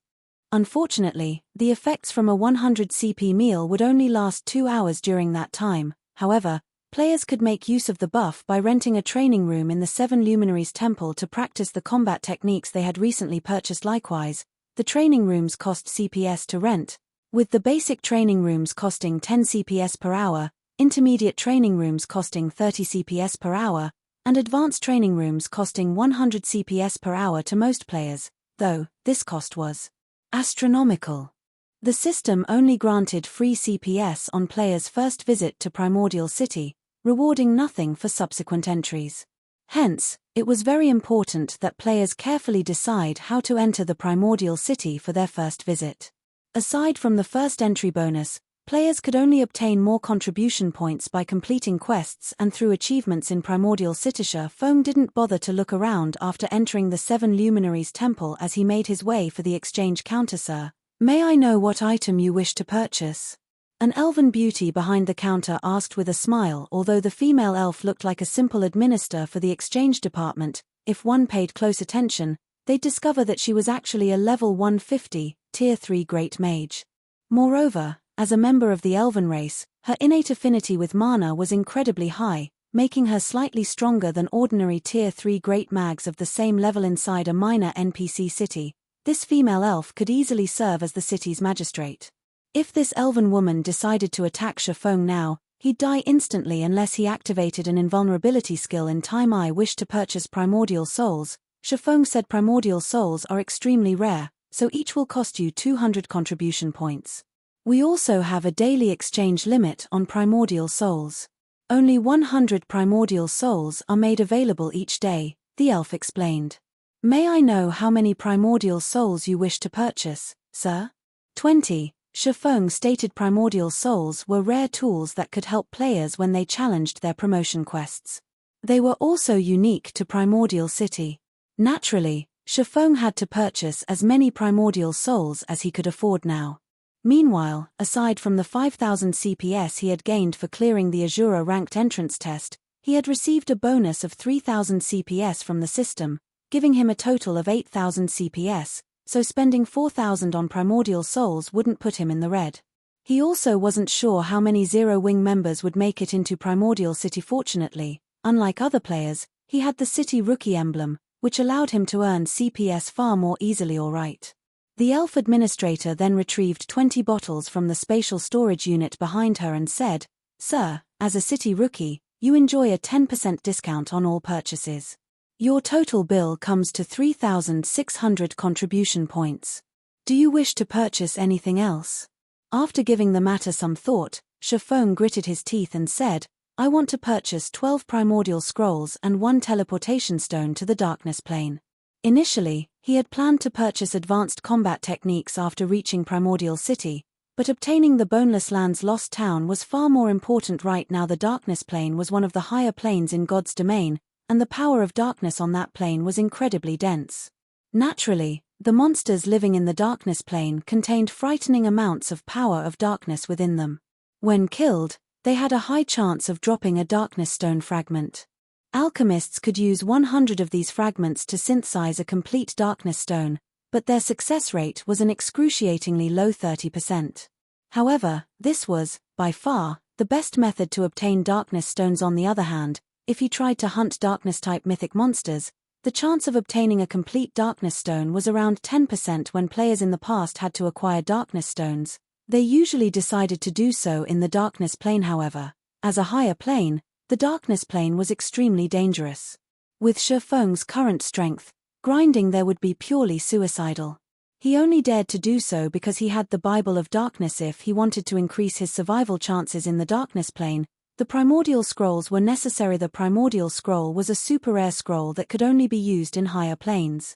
Speaker 1: Unfortunately, the effects from a 100 CP meal would only last 2 hours. During that time, however, players could make use of the buff by renting a training room in the Seven Luminaries Temple to practice the combat techniques they had recently purchased. Likewise, the training rooms cost CPS to rent, with the basic training rooms costing 10 CPS per hour, intermediate training rooms costing 30 CPS per hour, and advanced training rooms costing 100 CPS per hour to most players, though this cost was astronomical. The system only granted free CPS on players' first visit to Primordial City, rewarding nothing for subsequent entries. Hence, it was very important that players carefully decide how to enter the Primordial City for their first visit. Aside from the first entry bonus, players could only obtain more contribution points by completing quests and through achievements in Primordial City. Shifeng didn't bother to look around after entering the Seven Luminaries Temple as he made his way for the exchange counter. Sir, may I know what item you wish to purchase? An elven beauty behind the counter asked with a smile. Although the female elf looked like a simple administrator for the exchange department, if one paid close attention, they'd discover that she was actually a level 150, Tier 3 Great Mage. Moreover, as a member of the elven race, her innate affinity with mana was incredibly high, making her slightly stronger than ordinary Tier 3 Great Mags of the same level. Inside a minor NPC city, this female elf could easily serve as the city's magistrate. If this elven woman decided to attack Shifeng now, he'd die instantly unless he activated an invulnerability skill in time. I wish to purchase Primordial Souls. Shifeng said Primordial Souls are extremely rare, so each will cost you 200 contribution points. We also have a daily exchange limit on Primordial Souls. Only 100 Primordial Souls are made available each day, the elf explained. May I know how many Primordial Souls you wish to purchase, sir? 20. Shifeng stated Primordial Souls were rare tools that could help players when they challenged their promotion quests. They were also unique to Primordial City. Naturally, Shifeng had to purchase as many Primordial Souls as he could afford now. Meanwhile, aside from the 5,000 CPS he had gained for clearing the Azura ranked entrance test, he had received a bonus of 3,000 CPS from the system, giving him a total of 8,000 CPS, so spending 4,000 on Primordial Souls wouldn't put him in the red. He also wasn't sure how many Zero Wing members would make it into Primordial City. Fortunately, unlike other players, he had the City Rookie emblem, which allowed him to earn CPS far more easily. Alright. The elf administrator then retrieved 20 bottles from the spatial storage unit behind her and said, "Sir, as a City Rookie, you enjoy a 10% discount on all purchases. Your total bill comes to 3,600 contribution points. Do you wish to purchase anything else?" After giving the matter some thought, Shifeng gritted his teeth and said, "I want to purchase 12 Primordial Scrolls and 1 teleportation stone to the Darkness Plane." Initially, he had planned to purchase advanced combat techniques after reaching Primordial City, but obtaining the Boneless Land's Lost Town was far more important right now. The Darkness Plane was one of the higher planes in God's domain, and the power of darkness on that plane was incredibly dense. Naturally, the monsters living in the Darkness Plane contained frightening amounts of power of darkness within them. When killed, they had a high chance of dropping a Darkness Stone fragment. Alchemists could use 100 of these fragments to synthesize a complete Darkness Stone, but their success rate was an excruciatingly low 30%. However, this was, by far, the best method to obtain Darkness Stones. On the other hand, if he tried to hunt Darkness-type mythic monsters, The chance of obtaining a complete darkness stone was around 10% when players in the past had to acquire darkness stones. They usually decided to do so in the darkness plane however. As a higher plane, the darkness plane was extremely dangerous. With Shifeng's current strength, grinding there would be purely suicidal. He only dared to do so because he had the Bible of Darkness. If he wanted to increase his survival chances in the darkness plane, the Primordial Scrolls were necessary. The Primordial Scroll was a super rare scroll that could only be used in higher planes.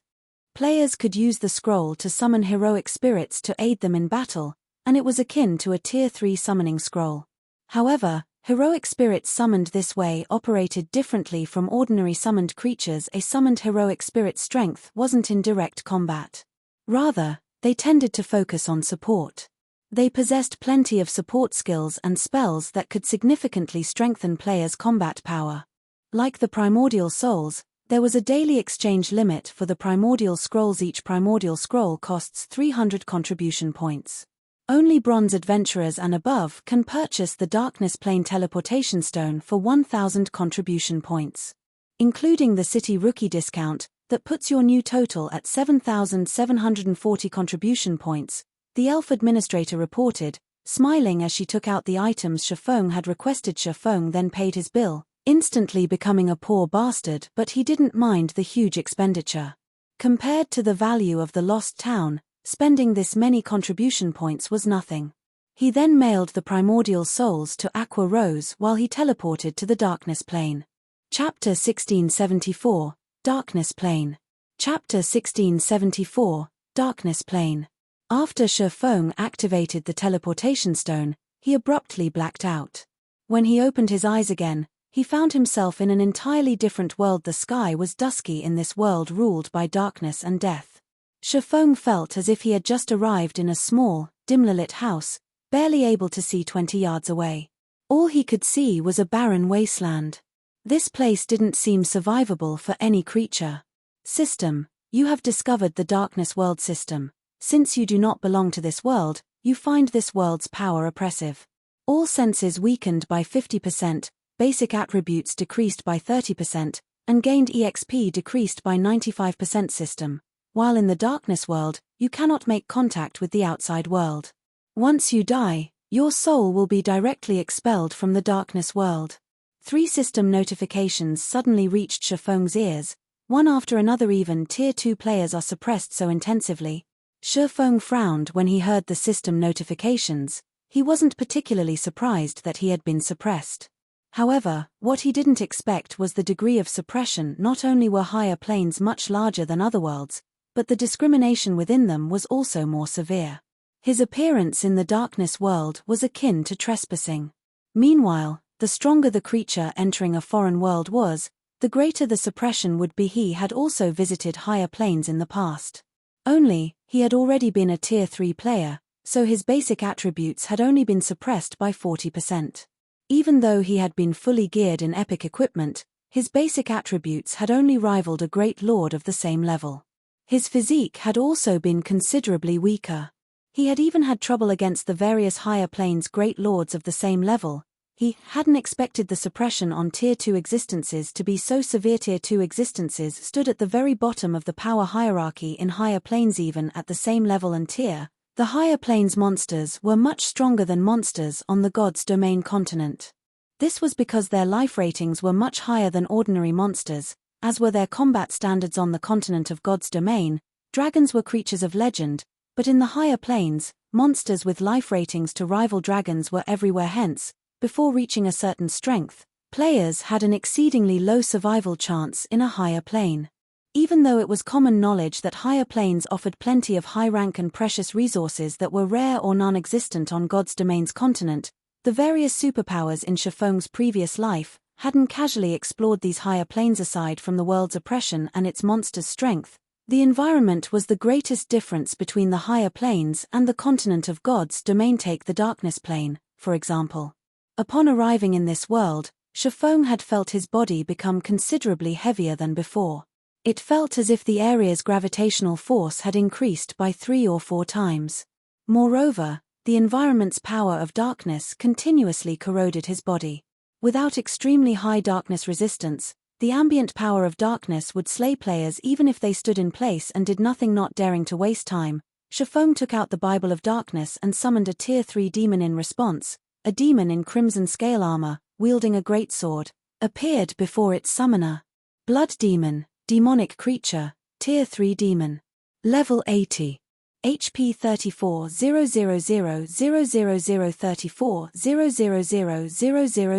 Speaker 1: Players could use the scroll to summon heroic spirits to aid them in battle, and it was akin to a Tier 3 summoning scroll. However, heroic spirits summoned this way operated differently from ordinary summoned creatures. A summoned heroic spirit's strength wasn't in direct combat. Rather, they tended to focus on support. They possessed plenty of support skills and spells that could significantly strengthen players' combat power. Like the Primordial Souls, there was a daily exchange limit for the Primordial Scrolls. Each Primordial Scroll costs 300 contribution points. Only bronze adventurers and above can purchase the Darkness Plane Teleportation Stone for 1000 contribution points. Including the City Rookie discount, that puts your new total at 7,740 contribution points, the elf administrator reported, smiling as she took out the items Shifeng had requested. Shifeng then paid his bill, instantly becoming a poor bastard, but he didn't mind the huge expenditure. Compared to the value of the lost town, spending this many contribution points was nothing. He then mailed the Primordial Souls to Aqua Rose while he teleported to the Darkness Plane. Chapter 1674, Darkness Plane. Chapter 1674, Darkness Plane. After Shifeng activated the teleportation stone, he abruptly blacked out. When he opened his eyes again, he found himself in an entirely different world. The sky was dusky in this world ruled by darkness and death. Shifeng felt as if he had just arrived in a small, dimly lit house, barely able to see 20 yards away. All he could see was a barren wasteland. This place didn't seem survivable for any creature. System, you have discovered the Darkness World system. Since you do not belong to this world, you find this world's power oppressive. All senses weakened by 50%, basic attributes decreased by 30%, and gained EXP decreased by 95%. System. While in the Darkness World, you cannot make contact with the outside world. Once you die, your soul will be directly expelled from the Darkness World. 3 system notifications suddenly reached Shifeng's ears, one after another. Even Tier 2 players are suppressed so intensively. Shifeng frowned when he heard the system notifications. He wasn't particularly surprised that he had been suppressed. However, what he didn't expect was the degree of suppression. Not only were higher planes much larger than other worlds, but the discrimination within them was also more severe. His appearance in the Darkness World was akin to trespassing. Meanwhile, the stronger the creature entering a foreign world was, the greater the suppression would be. He had also visited higher planes in the past. Only, he had already been a Tier 3 player, so his basic attributes had only been suppressed by 40%. Even though he had been fully geared in epic equipment, his basic attributes had only rivaled a great lord of the same level. His physique had also been considerably weaker. He had even had trouble against the various higher planes great lords of the same level. He hadn't expected the suppression on Tier 2 existences to be so severe. Tier 2 existences stood at the very bottom of the power hierarchy in higher planes. Even at the same level and tier, the higher planes monsters were much stronger than monsters on the God's Domain continent. This was because their life ratings were much higher than ordinary monsters, as were their combat standards. On the continent of God's Domain, dragons were creatures of legend, but in the higher planes, monsters with life ratings to rival dragons were everywhere. Hence, before reaching a certain strength, players had an exceedingly low survival chance in a higher plane. Even though it was common knowledge that higher planes offered plenty of high rank and precious resources that were rare or non-existent on God's Domain's continent, the various superpowers in Shifeng's previous life hadn't casually explored these higher planes. Aside from the world's oppression and its monster's strength, the environment was the greatest difference between the higher planes and the continent of God's Domain. Take the Darkness Plane, for example. Upon arriving in this world, Shifeng had felt his body become considerably heavier than before. It felt as if the area's gravitational force had increased by 3 or 4 times. Moreover, the environment's power of darkness continuously corroded his body. Without extremely high darkness resistance, The ambient power of darkness would slay players even if they stood in place and did nothing, not daring to waste time. Shafong took out the Bible of Darkness and summoned a Tier 3 demon in response. A demon in crimson scale armor, wielding a greatsword, appeared before its summoner. Blood Demon, demonic creature, Tier 3 demon. Level 80. HP 34 000 000 34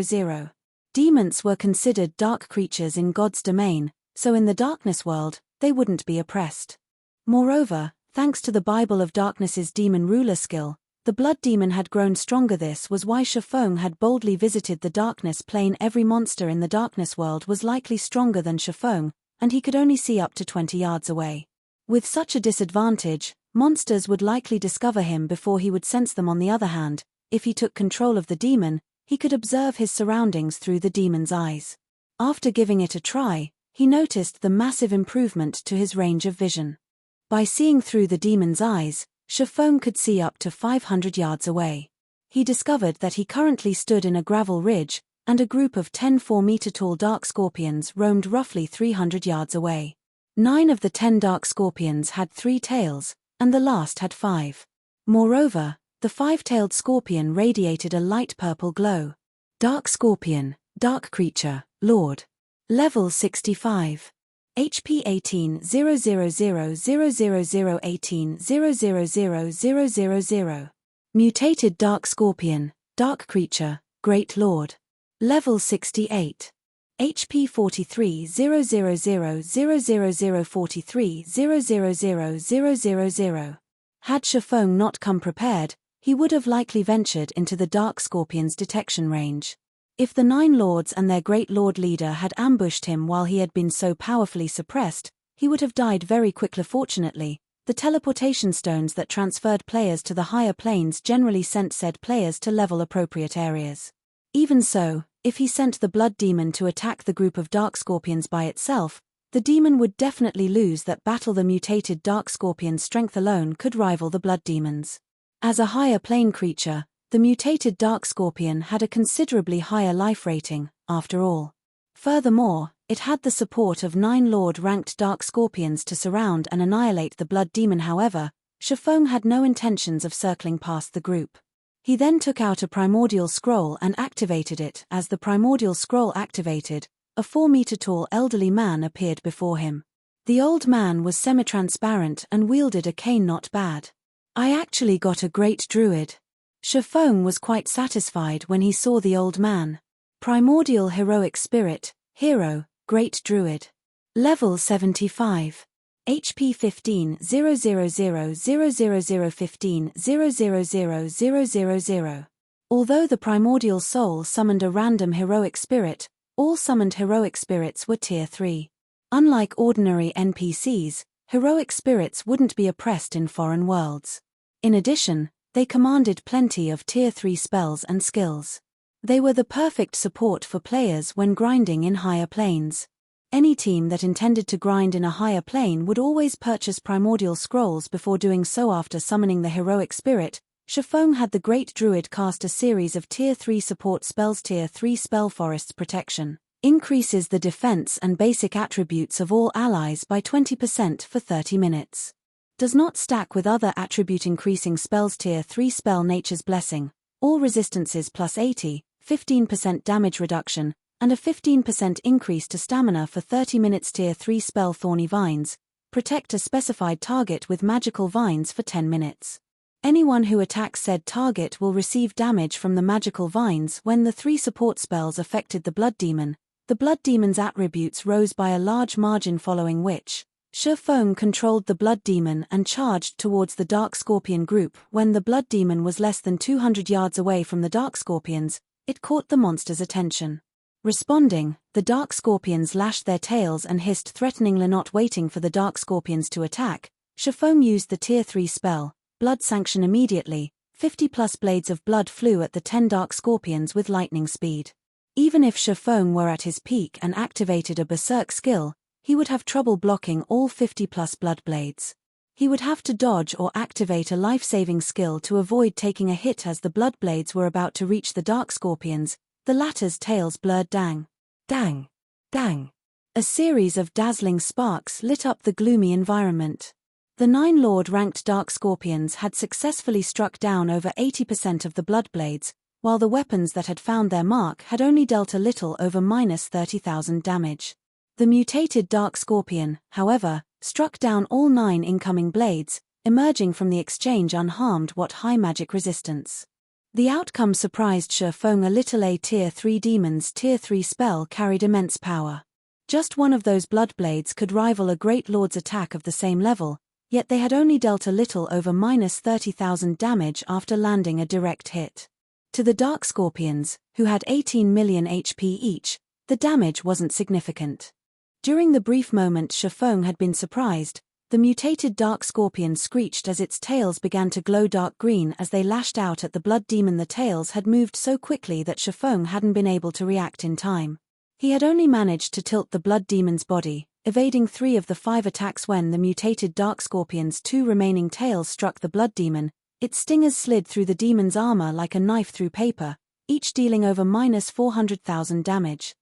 Speaker 1: 000. Demons were considered dark creatures in God's domain, so in the darkness world, they wouldn't be oppressed. Moreover, thanks to the Bible of Darkness's demon ruler skill, the blood demon had grown stronger. This was why Shafong had boldly visited the darkness plane. Every monster in the darkness world was likely stronger than Shafong, and he could only see up to 20 yards away. With such a disadvantage, monsters would likely discover him before he would sense them. On the other hand, if he took control of the demon, he could observe his surroundings through the demon's eyes. After giving it a try, he noticed the massive improvement to his range of vision. By seeing through the demon's eyes, Shafong could see up to 500 yards away. He discovered that he currently stood in a gravel ridge, and a group of 10 4-meter-tall dark scorpions roamed roughly 300 yards away. 9 of the 10 dark scorpions had 3 tails, and the last had 5. Moreover, the 5-tailed scorpion radiated a light purple glow. Dark Scorpion, Dark Creature, Lord. Level 65. HP 18 000 000 18 000 000. Mutated Dark Scorpion, Dark Creature, Great Lord. Level 68. HP 43 000 000 43 000. Had Shafong not come prepared, he would have likely ventured into the Dark Scorpion's detection range. If the 9 lords and their great lord leader had ambushed him while he had been so powerfully suppressed, he would have died very quickly. Fortunately, the teleportation stones that transferred players to the higher planes generally sent said players to level-appropriate areas. Even so, if he sent the blood demon to attack the group of dark scorpions by itself, the demon would definitely lose that battle. The mutated dark scorpion's strength alone could rival the blood demon's. As a higher plane creature, the mutated dark scorpion had a considerably higher life rating, after all. Furthermore, it had the support of 9 Lord-ranked dark scorpions to surround and annihilate the blood demon. However, Shafong had no intentions of circling past the group. He then took out a primordial scroll and activated it. As the primordial scroll activated, a 4-meter-tall elderly man appeared before him. The old man was semi-transparent and wielded a cane. Not bad. I actually got a great druid. Shafong was quite satisfied when he saw the old man. Primordial Heroic Spirit, Hero, Great Druid. Level 75. HP 15 000 000 15 000. Although the Primordial Soul summoned a random Heroic Spirit, all summoned Heroic Spirits were Tier 3. Unlike ordinary NPCs, Heroic Spirits wouldn't be oppressed in foreign worlds. In addition, they commanded plenty of Tier 3 spells and skills. They were the perfect support for players when grinding in higher planes. Any team that intended to grind in a higher plane would always purchase primordial scrolls before doing so. After summoning the heroic spirit, Shafong had the Great Druid cast a series of Tier 3 support spells. Tier 3 Spell Forest's Protection increases the defense and basic attributes of all allies by 20% for 30 minutes. Does not stack with other attribute increasing spells. Tier 3 Spell Nature's Blessing, all resistances plus 80, 15% damage reduction, and a 15% increase to stamina for 30 minutes. Tier 3 Spell Thorny Vines, protect a specified target with magical vines for 10 minutes. Anyone who attacks said target will receive damage from the magical vines. When the 3 support spells affected the blood demon, the blood demon's attributes rose by a large margin, following which, Shafong controlled the blood demon and charged towards the dark scorpion group. When the blood demon was less than 200 yards away from the dark scorpions, it caught the monster's attention. Responding, the dark scorpions lashed their tails and hissed threateningly. Not waiting for the dark scorpions to attack, Shafong used the Tier 3 spell, Blood Sanction. Immediately, 50+ blades of blood flew at the 10 dark scorpions with lightning speed. Even if Shafong were at his peak and activated a berserk skill, he would have trouble blocking all 50+ blood blades. He would have to dodge or activate a life-saving skill to avoid taking a hit. As the blood blades were about to reach the dark scorpions, the latter's tails blurred. Dang. Dang. Dang. A series of dazzling sparks lit up the gloomy environment. The 9 Lord-ranked Dark Scorpions had successfully struck down over 80% of the Bloodblades, while the weapons that had found their mark had only dealt a little over -30,000 damage. The mutated Dark Scorpion, however, struck down all 9 incoming blades, emerging from the exchange unharmed. What high magic resistance. The outcome surprised Shifeng a little. A Tier 3 Demon's Tier 3 spell carried immense power. Just one of those Bloodblades could rival a Great Lord's attack of the same level, yet they had only dealt a little over -30,000 damage after landing a direct hit. To the Dark Scorpions, who had 18 million HP each, the damage wasn't significant. During the brief moment Shifeng had been surprised, the mutated Dark Scorpion screeched as its tails began to glow dark green as they lashed out at the Blood Demon. The tails had moved so quickly that Shifeng hadn't been able to react in time. He had only managed to tilt the Blood Demon's body, evading 3 of the 5 attacks. When the mutated Dark Scorpion's 2 remaining tails struck the Blood Demon, its stingers slid through the demon's armor like a knife through paper, each dealing over -400,000 damage.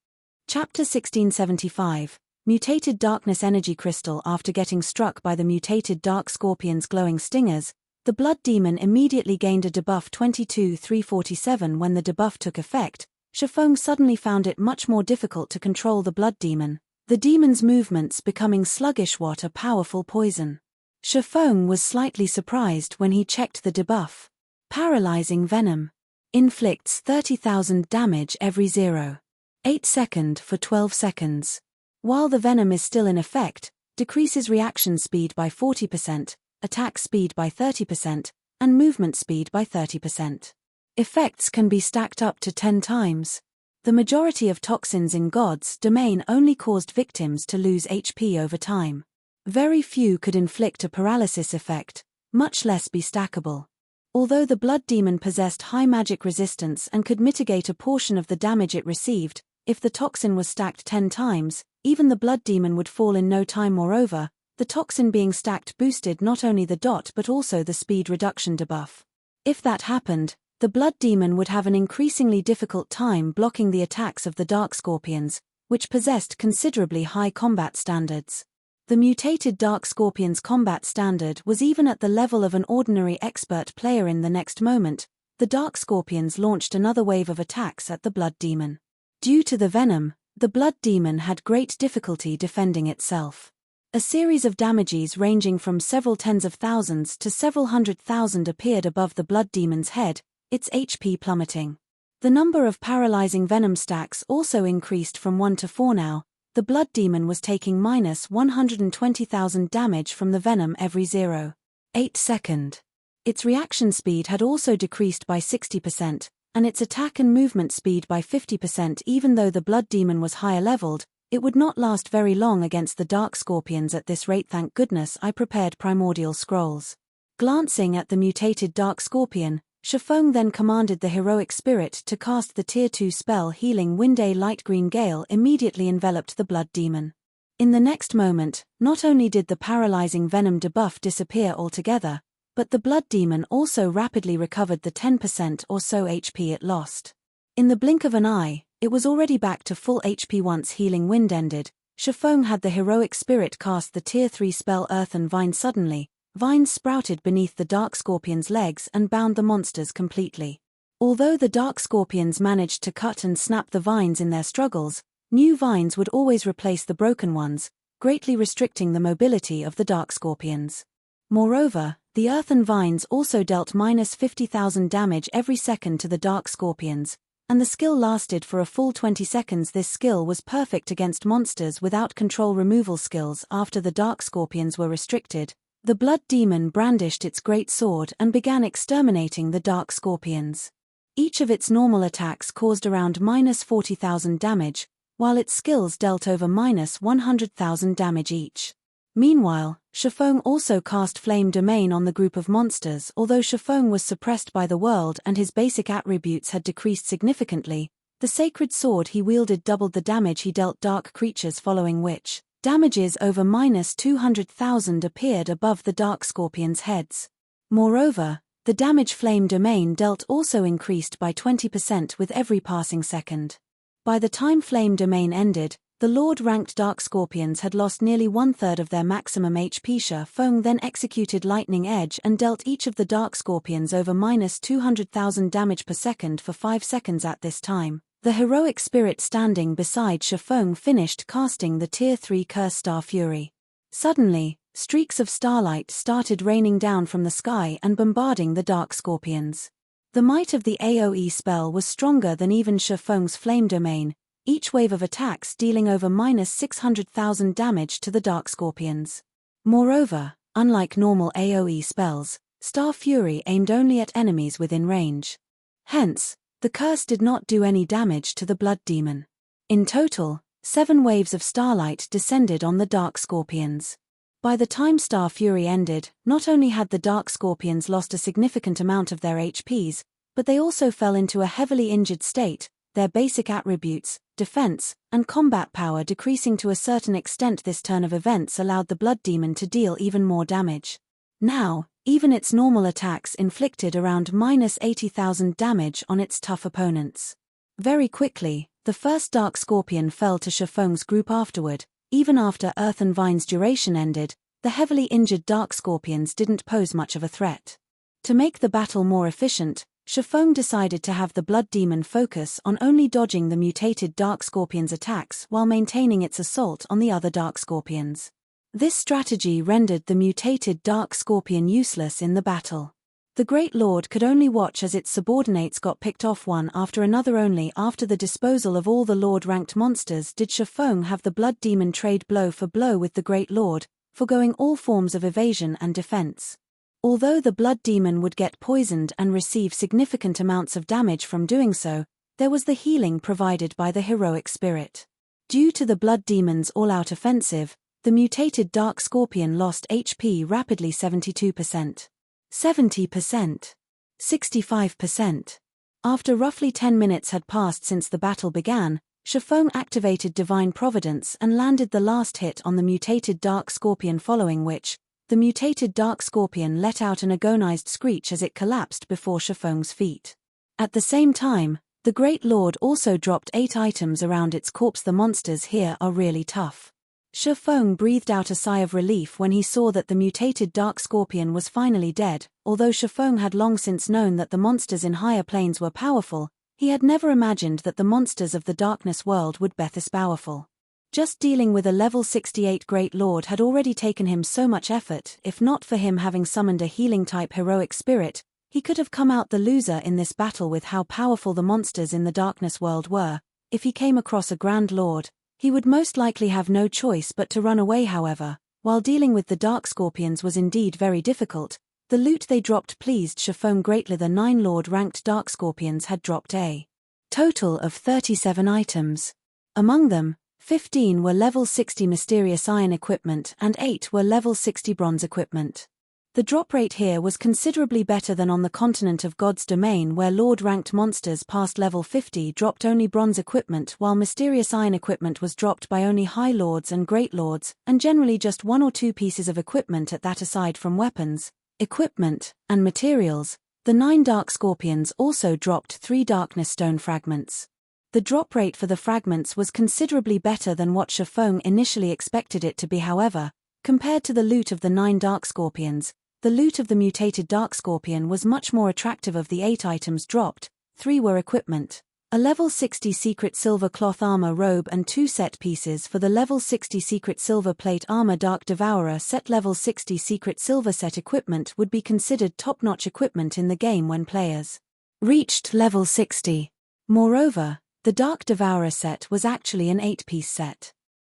Speaker 1: Chapter 1675. Mutated Darkness Energy Crystal. After getting struck by the mutated Dark Scorpion's glowing stingers, the Blood Demon immediately gained a debuff 22,347. When the debuff took effect, Shifeng suddenly found it much more difficult to control the Blood Demon, the demon's movements becoming sluggish. What a powerful poison. Shifeng was slightly surprised when he checked the debuff. Paralyzing Venom. Inflicts 30,000 damage every 0.8 second for 12 seconds. While the venom is still in effect, decreases reaction speed by 40%, attack speed by 30%, and movement speed by 30%. Effects can be stacked up to 10 times. The majority of toxins in God's domain only caused victims to lose HP over time. Very few could inflict a paralysis effect, much less be stackable. Although the Blood Demon possessed high magic resistance and could mitigate a portion of the damage it received, if the toxin was stacked 10 times, even the Blood Demon would fall in no time. Moreover, the toxin being stacked boosted not only the dot but also the speed reduction debuff. If that happened, the Blood Demon would have an increasingly difficult time blocking the attacks of the Dark Scorpions, which possessed considerably high combat standards. The mutated Dark Scorpion's combat standard was even at the level of an ordinary expert player. In the next moment, the Dark Scorpions launched another wave of attacks at the Blood Demon. Due to the venom, the Blood Demon had great difficulty defending itself. A series of damages ranging from several tens of thousands to several 100,000 appeared above the Blood Demon's head, its HP plummeting. The number of paralyzing venom stacks also increased from 1 to 4 now. The Blood Demon was taking -120,000 damage from the venom every 0.8 second. Its reaction speed had also decreased by 60%, and its attack and movement speed by 50%. Even though the Blood Demon was higher leveled, it would not last very long against the Dark Scorpions at this rate. Thank goodness I prepared Primordial Scrolls. Glancing at the mutated Dark Scorpion, Shifeng then commanded the heroic spirit to cast the Tier 2 spell Healing Wind. A light green gale immediately enveloped the Blood Demon. In the next moment, not only did the paralyzing venom debuff disappear altogether, but the Blood Demon also rapidly recovered the 10% or so HP it lost. In the blink of an eye, it was already back to full HP. Once Healing Wind ended, Shifeng had the heroic spirit cast the Tier 3 spell Earthen Vine. Suddenly, vines sprouted beneath the Dark Scorpion's legs and bound the monsters completely. Although the Dark Scorpions managed to cut and snap the vines in their struggles, new vines would always replace the broken ones, greatly restricting the mobility of the Dark Scorpions. Moreover, the Earthen Vines also dealt -50,000 damage every second to the Dark Scorpions, and the skill lasted for a full 20 seconds. This skill was perfect against monsters without control removal skills. After the Dark Scorpions were restricted, the Blood Demon brandished its great sword and began exterminating the Dark Scorpions. Each of its normal attacks caused around -40,000 damage, while its skills dealt over -100,000 damage each. Meanwhile, Shifeng also cast Flame Domain on the group of monsters. Although Shifeng was suppressed by the world and his basic attributes had decreased significantly, the sacred sword he wielded doubled the damage he dealt dark creatures, following which, damages over -200,000 appeared above the Dark Scorpions' heads. Moreover, the damage Flame Domain dealt also increased by 20% with every passing second. By the time Flame Domain ended, The Lord-ranked Dark Scorpions had lost nearly one-third of their maximum HP. Shifeng then executed Lightning Edge and dealt each of the Dark Scorpions over -200,000 damage per second for 5 seconds. At this time, the heroic spirit standing beside Shifeng finished casting the Tier 3 Curse Star Fury. Suddenly, streaks of starlight started raining down from the sky and bombarding the Dark Scorpions. The might of the AoE spell was stronger than even Shifeng's Flame Domain, each wave of attacks dealing over -600,000 damage to the Dark Scorpions. Moreover, unlike normal AoE spells, Star Fury aimed only at enemies within range. Hence, the curse did not do any damage to the Blood Demon. In total, 7 waves of starlight descended on the Dark Scorpions. By the time Star Fury ended, not only had the Dark Scorpions lost a significant amount of their HPs, but they also fell into a heavily injured state, their basic attributes, defense, and combat power decreasing to a certain extent. This turn of events allowed the Blood Demon to deal even more damage. Now, even its normal attacks inflicted around -80,000 damage on its tough opponents. Very quickly, the first Dark Scorpion fell to Shifeng's group. Afterward, even after Earthen Vine's duration ended, the heavily injured Dark Scorpions didn't pose much of a threat. To make the battle more efficient, Shifeng decided to have the Blood Demon focus on only dodging the mutated Dark Scorpion's attacks while maintaining its assault on the other Dark Scorpions. This strategy rendered the mutated Dark Scorpion useless in the battle. The Great Lord could only watch as its subordinates got picked off one after another. Only after the disposal of all the Lord-ranked monsters did Shifeng have the Blood Demon trade blow for blow with the Great Lord, foregoing all forms of evasion and defense. Although the Blood Demon would get poisoned and receive significant amounts of damage from doing so, there was the healing provided by the heroic spirit. Due to the Blood Demon's all-out offensive, the mutated Dark Scorpion lost HP rapidly: 72%, 70%, 65%. After roughly 10 minutes had passed since the battle began, Shifeng activated Divine Providence and landed the last hit on the mutated Dark Scorpion, following which, the mutated Dark Scorpion let out an agonized screech as it collapsed before Shifeng's feet. At the same time, the Great Lord also dropped 8 items around its corpse. The monsters here are really tough. Shifeng breathed out a sigh of relief when he saw that the mutated Dark Scorpion was finally dead. Although Shifeng had long since known that the monsters in higher planes were powerful, he had never imagined that the monsters of the Darkness world would be this powerful. Just dealing with a level 68 Great Lord had already taken him so much effort. If not for him having summoned a healing-type heroic spirit, he could have come out the loser in this battle. With how powerful the monsters in the Darkness world were, if he came across a Grand Lord, he would most likely have no choice but to run away. However, while dealing with the Dark Scorpions was indeed very difficult, the loot they dropped pleased Shifeng greatly. The 9 Lord-ranked Dark Scorpions had dropped a total of 37 items. Among them, 15 were level 60 mysterious iron equipment and 8 were level 60 bronze equipment. The drop rate here was considerably better than on the continent of God's Domain, where Lord-ranked monsters past level 50 dropped only bronze equipment, while mysterious iron equipment was dropped by only High Lords and Great Lords, and generally just 1 or 2 pieces of equipment at that. Aside from weapons, equipment, and materials, the 9 Dark Scorpions also dropped 3 Darkness Stone fragments. The drop rate for the fragments was considerably better than what Shifeng initially expected it to be. However, compared to the loot of the 9 Dark Scorpions, the loot of the mutated Dark Scorpion was much more attractive. Of the 8 items dropped, 3 were equipment: a level 60 secret silver cloth armor robe and 2 set pieces for the level 60 secret silver plate armor Dark Devourer set. Level 60 secret silver set equipment would be considered top-notch equipment in the game when players reached level 60. Moreover, the Dark Devourer set was actually an 8-piece set.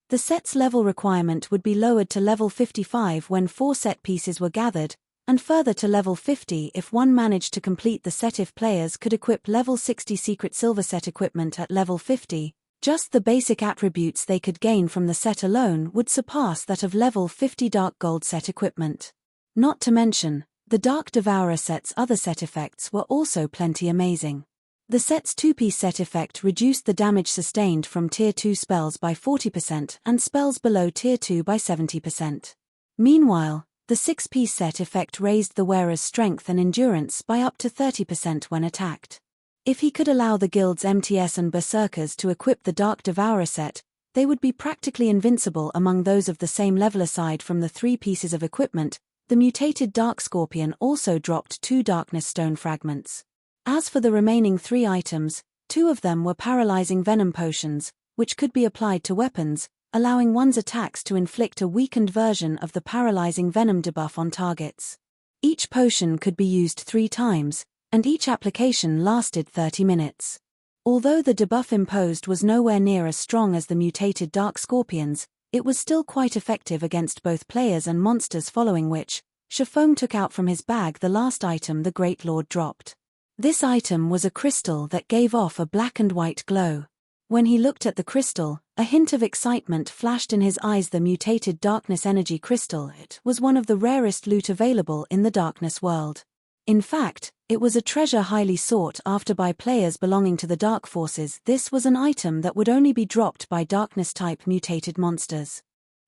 Speaker 1: The set's level requirement would be lowered to level 55 when 4 set pieces were gathered, and further to level 50 if one managed to complete the set. If players could equip level 60 secret silver set equipment at level 50, just the basic attributes they could gain from the set alone would surpass that of level 50 Dark Gold set equipment. Not to mention, the Dark Devourer set's other set effects were also plenty amazing. The set's 2-piece set effect reduced the damage sustained from Tier 2 spells by 40% and spells below Tier 2 by 70%. Meanwhile, the 6-piece set effect raised the wearer's strength and endurance by up to 30% when attacked. If he could allow the guild's MTS and Berserkers to equip the Dark Devourer set, they would be practically invincible among those of the same level. Aside from the 3 pieces of equipment, the mutated Dark Scorpion also dropped 2 Darkness Stone fragments. As for the remaining 3 items, 2 of them were paralyzing venom potions, which could be applied to weapons, allowing one's attacks to inflict a weakened version of the paralyzing venom debuff on targets. Each potion could be used 3 times, and each application lasted 30 minutes. Although the debuff imposed was nowhere near as strong as the mutated Dark Scorpions, it was still quite effective against both players and monsters, following which, Shifeng took out from his bag the last item the Great Lord dropped. This item was a crystal that gave off a black and white glow. When he looked at the crystal, a hint of excitement flashed in his eyes. The mutated Darkness Energy Crystal, it was one of the rarest loot available in the Darkness world. In fact, it was a treasure highly sought after by players belonging to the Dark Forces. This was an item that would only be dropped by Darkness-type mutated monsters.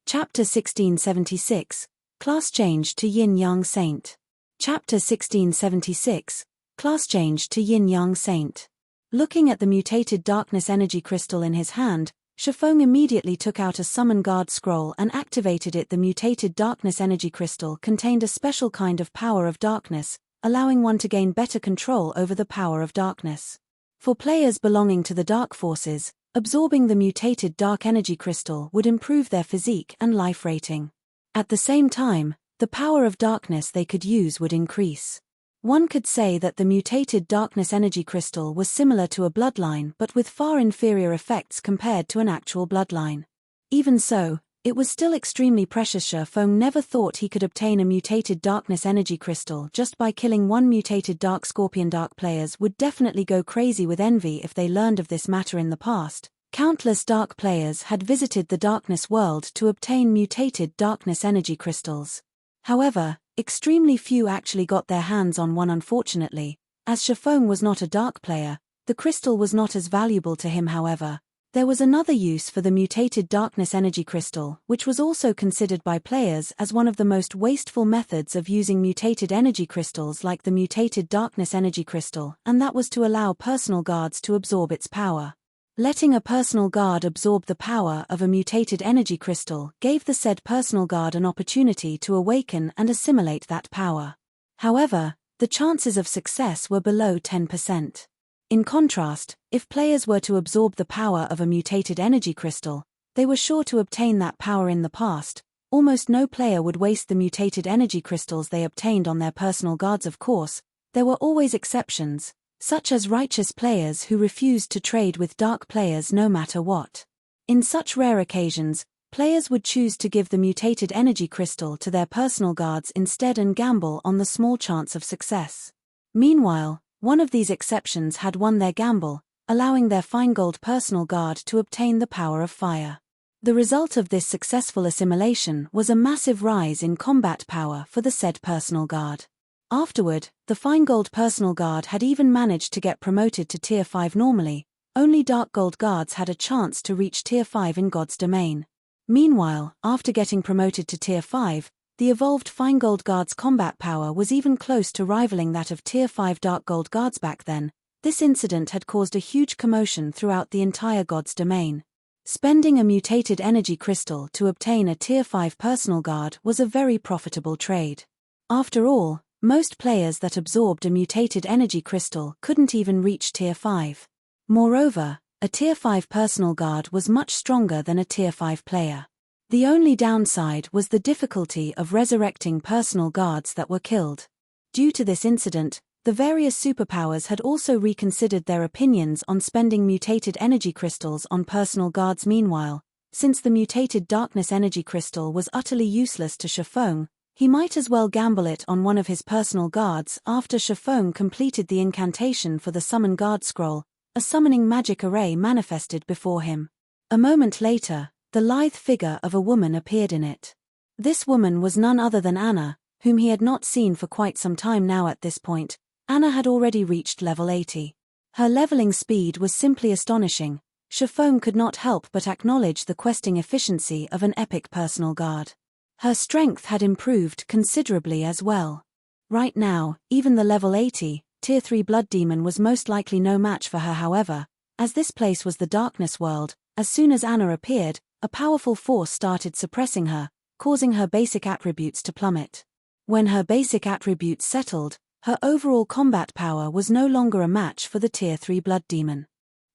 Speaker 1: Chapter 1676, Class Change to Yin-Yang Saint. Chapter 1676, Class Change to Yin-Yang Saint. Looking at the mutated Darkness Energy Crystal in his hand, Shifeng immediately took out a Summon Guard scroll and activated it. The mutated Darkness Energy Crystal contained a special kind of power of darkness, allowing one to gain better control over the power of darkness. For players belonging to the Dark Forces, absorbing the mutated Dark Energy Crystal would improve their physique and life rating. At the same time, the power of darkness they could use would increase. One could say that the mutated Darkness Energy Crystal was similar to a bloodline, but with far inferior effects compared to an actual bloodline. Even so, it was still extremely precious. Shifeng never thought he could obtain a mutated Darkness Energy Crystal just by killing one mutated Dark Scorpion. Dark players would definitely go crazy with envy if they learned of this matter in the past. Countless Dark players had visited the Darkness world to obtain mutated Darkness Energy Crystals. However, extremely few actually got their hands on one. Unfortunately, as Shifeng was not a Dark player, the crystal was not as valuable to him. However, there was another use for the mutated Darkness Energy Crystal, which was also considered by players as one of the most wasteful methods of using mutated energy crystals like the mutated Darkness Energy Crystal, and that was to allow personal guards to absorb its power. Letting a personal guard absorb the power of a mutated energy crystal gave the said personal guard an opportunity to awaken and assimilate that power. However, the chances of success were below 10%. In contrast, if players were to absorb the power of a mutated energy crystal, they were sure to obtain that power. In the past, almost no player would waste the mutated energy crystals they obtained on their personal guards. Of course, there were always exceptions, such as righteous players who refused to trade with Dark players no matter what. In such rare occasions, players would choose to give the mutated energy crystal to their personal guards instead and gamble on the small chance of success. Meanwhile, one of these exceptions had won their gamble, allowing their Feingold personal guard to obtain the power of fire. The result of this successful assimilation was a massive rise in combat power for the said personal guard. Afterward, the Feingold personal guard had even managed to get promoted to Tier 5. Normally, only Dark Gold guards had a chance to reach Tier 5 in God's domain. Meanwhile, after getting promoted to Tier 5, the evolved Feingold guard's combat power was even close to rivaling that of Tier 5 Dark Gold guards. Back then, this incident had caused a huge commotion throughout the entire God's domain. Spending a mutated energy crystal to obtain a Tier 5 personal guard was a very profitable trade. After all, most players that absorbed a mutated energy crystal couldn't even reach Tier 5. Moreover, a Tier 5 personal guard was much stronger than a Tier 5 player. The only downside was the difficulty of resurrecting personal guards that were killed. Due to this incident, the various superpowers had also reconsidered their opinions on spending mutated energy crystals on personal guards. Meanwhile, since the mutated Darkness Energy Crystal was utterly useless to Shifeng, he might as well gamble it on one of his personal guards. After Shifeng completed the incantation for the Summon Guard scroll, a summoning magic array manifested before him. A moment later, the lithe figure of a woman appeared in it. This woman was none other than Anna, whom he had not seen for quite some time now. At this point, Anna had already reached level 80. Her leveling speed was simply astonishing. Shifeng could not help but acknowledge the questing efficiency of an epic personal guard. Her strength had improved considerably as well. Right now, even the level 80, Tier 3 Blood Demon was most likely no match for her. However, as this place was the Darkness world, As soon as Anna appeared, a powerful force started suppressing her, causing her basic attributes to plummet. When her basic attributes settled, her overall combat power was no longer a match for the Tier 3 Blood Demon.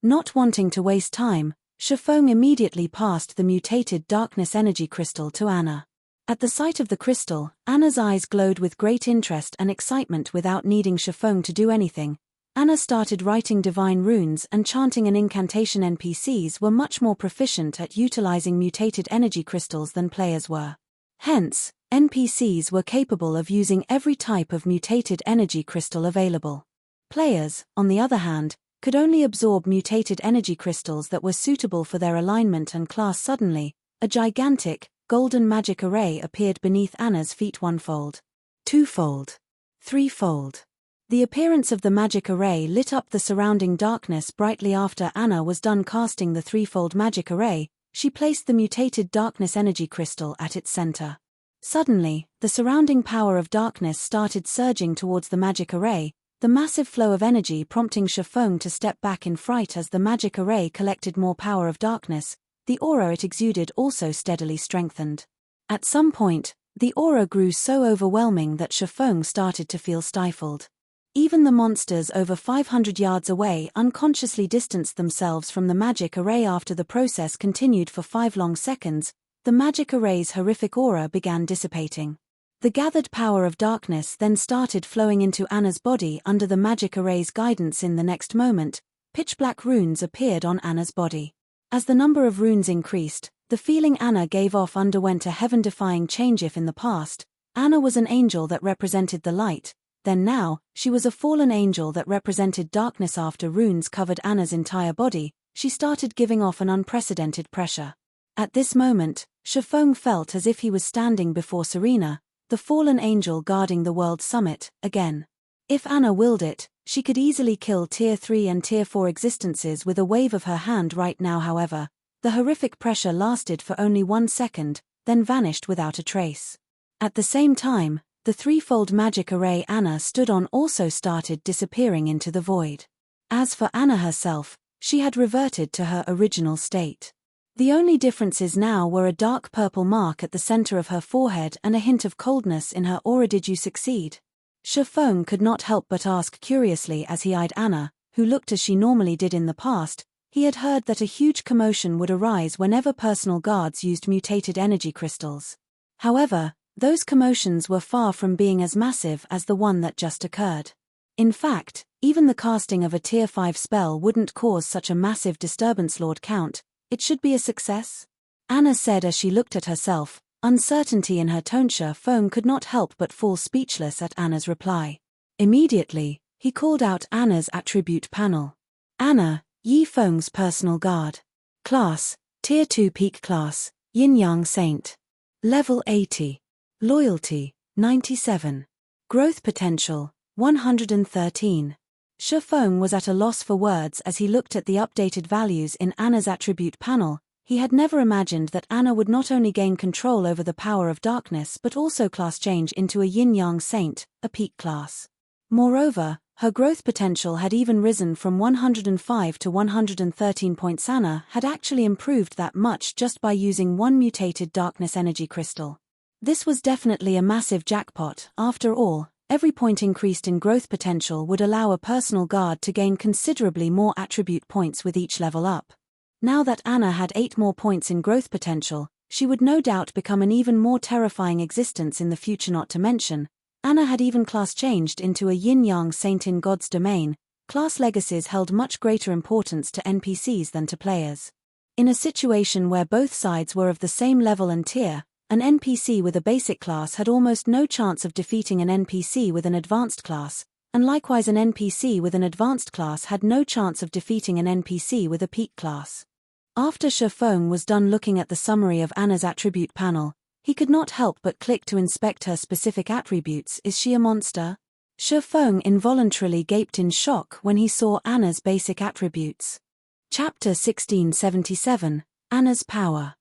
Speaker 1: Not wanting to waste time, Shifeng immediately passed the mutated darkness energy crystal to Anna. At the sight of the crystal, Anna's eyes glowed with great interest and excitement. Without needing Shifeng to do anything, Anna started writing divine runes and chanting an incantation. NPCs were much more proficient at utilizing mutated energy crystals than players were. Hence, NPCs were capable of using every type of mutated energy crystal available. Players, on the other hand, could only absorb mutated energy crystals that were suitable for their alignment and class. Suddenly, a gigantic, golden magic array appeared beneath Anna's feet. One-fold, two-fold, three-fold. The appearance of the magic array lit up the surrounding darkness brightly. After Anna was done casting the threefold magic array, she placed the mutated darkness energy crystal at its center. Suddenly, the surrounding power of darkness started surging towards the magic array, the massive flow of energy prompting Shifeng to step back in fright. As the magic array collected more power of darkness, the aura it exuded also steadily strengthened. At some point, the aura grew so overwhelming that Shifeng started to feel stifled. Even the monsters over 500 yards away unconsciously distanced themselves from the magic array. After the process continued for 5 long seconds, the magic array's horrific aura began dissipating. The gathered power of darkness then started flowing into Anna's body under the magic array's guidance. In the next moment, pitch-black runes appeared on Anna's body. As the number of runes increased, the feeling Anna gave off underwent a heaven-defying change. If in the past, Anna was an angel that represented the light, then now, she was a fallen angel that represented darkness. After runes covered Anna's entire body, she started giving off an unprecedented pressure. At this moment, Shifeng felt as if he was standing before Serena, the fallen angel guarding the world summit, again. If Anna willed it, she could easily kill Tier 3 and Tier 4 existences with a wave of her hand. Right now, however, the horrific pressure lasted for only 1 second, then vanished without a trace. At the same time, the threefold magic array Anna stood on also started disappearing into the void. As for Anna herself, she had reverted to her original state. The only differences now were a dark purple mark at the center of her forehead and a hint of coldness in her aura. Did you succeed? Shifeng could not help but ask curiously as he eyed Anna, who looked as she normally did in the past. He had heard that a huge commotion would arise whenever personal guards used mutated energy crystals. However, those commotions were far from being as massive as the one that just occurred. In fact, even the casting of a Tier 5 spell wouldn't cause such a massive disturbance. Lord Count, it should be a success? Anna said as she looked at herself, uncertainty in her tone. Shifeng could not help but fall speechless at Anna's reply. Immediately, he called out Anna's attribute panel. Anna, Yi Feng's personal guard. Class, Tier 2 Peak Class, Yin Yang Saint. Level 80. Loyalty, 97. Growth potential, 113. Shifeng was at a loss for words as he looked at the updated values in Anna's attribute panel. He had never imagined that Anna would not only gain control over the power of darkness but also class change into a Yin-Yang Saint, a peak class. Moreover, her growth potential had even risen from 105 to 113 points. Anna had actually improved that much just by using one mutated darkness energy crystal. This was definitely a massive jackpot. After all, every point increased in growth potential would allow a personal guard to gain considerably more attribute points with each level up. Now that Anna had 8 more points in growth potential, she would no doubt become an even more terrifying existence in the future. Not to mention, Anna had even class changed into a Yin-Yang Saint in God's domain. Class legacies held much greater importance to NPCs than to players. In a situation where both sides were of the same level and tier, an NPC with a basic class had almost no chance of defeating an NPC with an advanced class, and likewise an NPC with an advanced class had no chance of defeating an NPC with a peak class. After Shifeng was done looking at the summary of Anna's attribute panel, he could not help but click to inspect her specific attributes. Is she a monster? Shifeng involuntarily gaped in shock when he saw Anna's basic attributes. Chapter 1677, Anna's Power.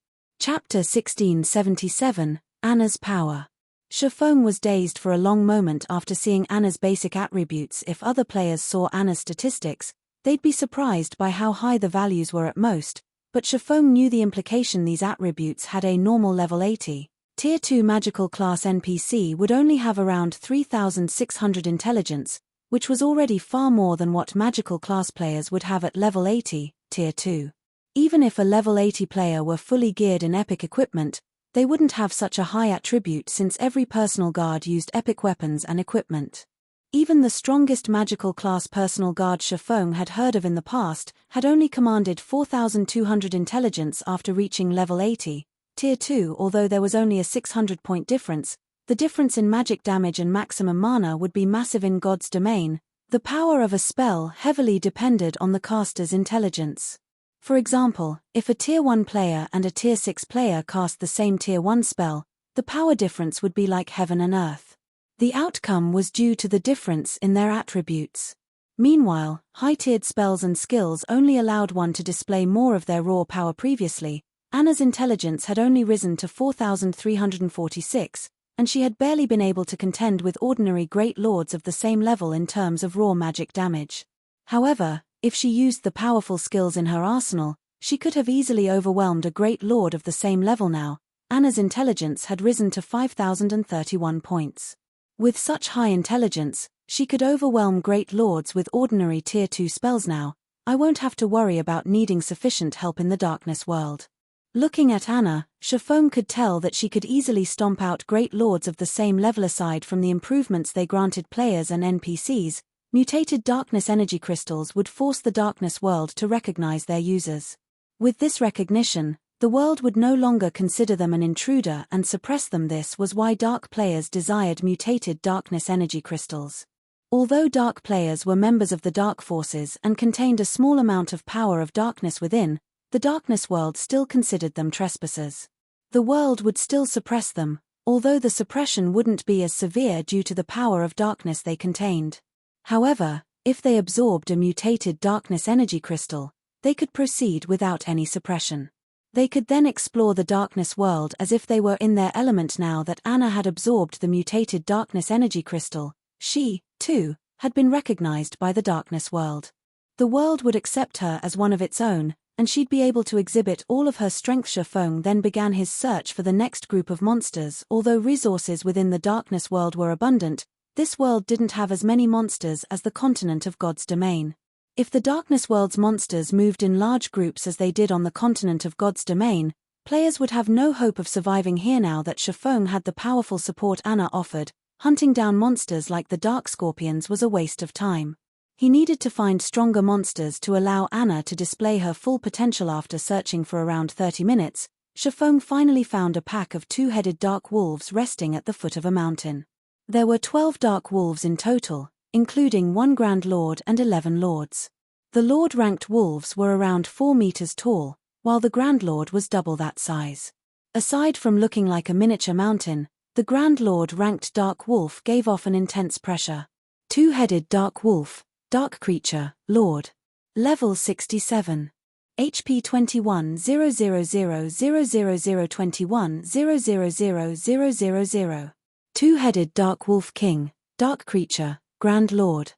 Speaker 1: Chapter 1677, Anna's Power. Shifeng was dazed for a long moment after seeing Anna's basic attributes. If other players saw Anna's statistics, they'd be surprised by how high the values were. At most, but Shifeng knew the implication these attributes had. A normal level 80, Tier 2 magical class NPC would only have around 3,600 intelligence, which was already far more than what magical class players would have at level 80, Tier 2. Even if a level 80 player were fully geared in epic equipment, they wouldn't have such a high attribute since every personal guard used epic weapons and equipment. Even the strongest magical class personal guard Shifeng had heard of in the past had only commanded 4,200 intelligence after reaching level 80, Tier 2. Although there was only a 600-point difference, the difference in magic damage and maximum mana would be massive in God's domain. The power of a spell heavily depended on the caster's intelligence. For example, if a Tier 1 player and a Tier 6 player cast the same Tier 1 spell, the power difference would be like heaven and earth. The outcome was due to the difference in their attributes. Meanwhile, high-tiered spells and skills only allowed one to display more of their raw power. Previously, Anna's intelligence had only risen to 4,346, and she had barely been able to contend with ordinary great lords of the same level in terms of raw magic damage. However, if she used the powerful skills in her arsenal, she could have easily overwhelmed a great lord of the same level. Now, Anna's intelligence had risen to 5,031 points. With such high intelligence, she could overwhelm great lords with ordinary Tier 2 spells. Now, I won't have to worry about needing sufficient help in the darkness world. Looking at Anna, Shifeng could tell that she could easily stomp out great lords of the same level. Aside from the improvements they granted players and NPCs, mutated darkness energy crystals would force the darkness world to recognize their users. With this recognition, the world would no longer consider them an intruder and suppress them. This was why dark players desired mutated darkness energy crystals. Although dark players were members of the dark forces and contained a small amount of power of darkness within, the darkness world still considered them trespassers. The world would still suppress them, although the suppression wouldn't be as severe due to the power of darkness they contained. However, if they absorbed a mutated darkness energy crystal, they could proceed without any suppression. They could then explore the darkness world as if they were in their element. Now that Anna had absorbed the mutated darkness energy crystal, she, too, had been recognized by the darkness world. The world would accept her as one of its own, and she'd be able to exhibit all of her strength. Shifeng then began his search for the next group of monsters. Although resources within the darkness world were abundant, this world didn't have as many monsters as the continent of God's domain. If the darkness world's monsters moved in large groups as they did on the continent of God's domain, players would have no hope of surviving here. Now that Shifeng had the powerful support Anna offered, hunting down monsters like the dark scorpions was a waste of time. He needed to find stronger monsters to allow Anna to display her full potential. After searching for around 30 minutes, Shifeng finally found a pack of two-headed dark wolves resting at the foot of a mountain. There were 12 dark wolves in total, including 1 Grand Lord and 11 Lords. The Lord-ranked wolves were around 4 meters tall, while the Grand Lord was double that size. Aside from looking like a miniature mountain, the Grand Lord-ranked dark wolf gave off an intense pressure. Two-headed dark wolf, dark creature, Lord. Level 67. HP 21 0000021 000000. Two-headed dark wolf king, dark creature, Grand Lord.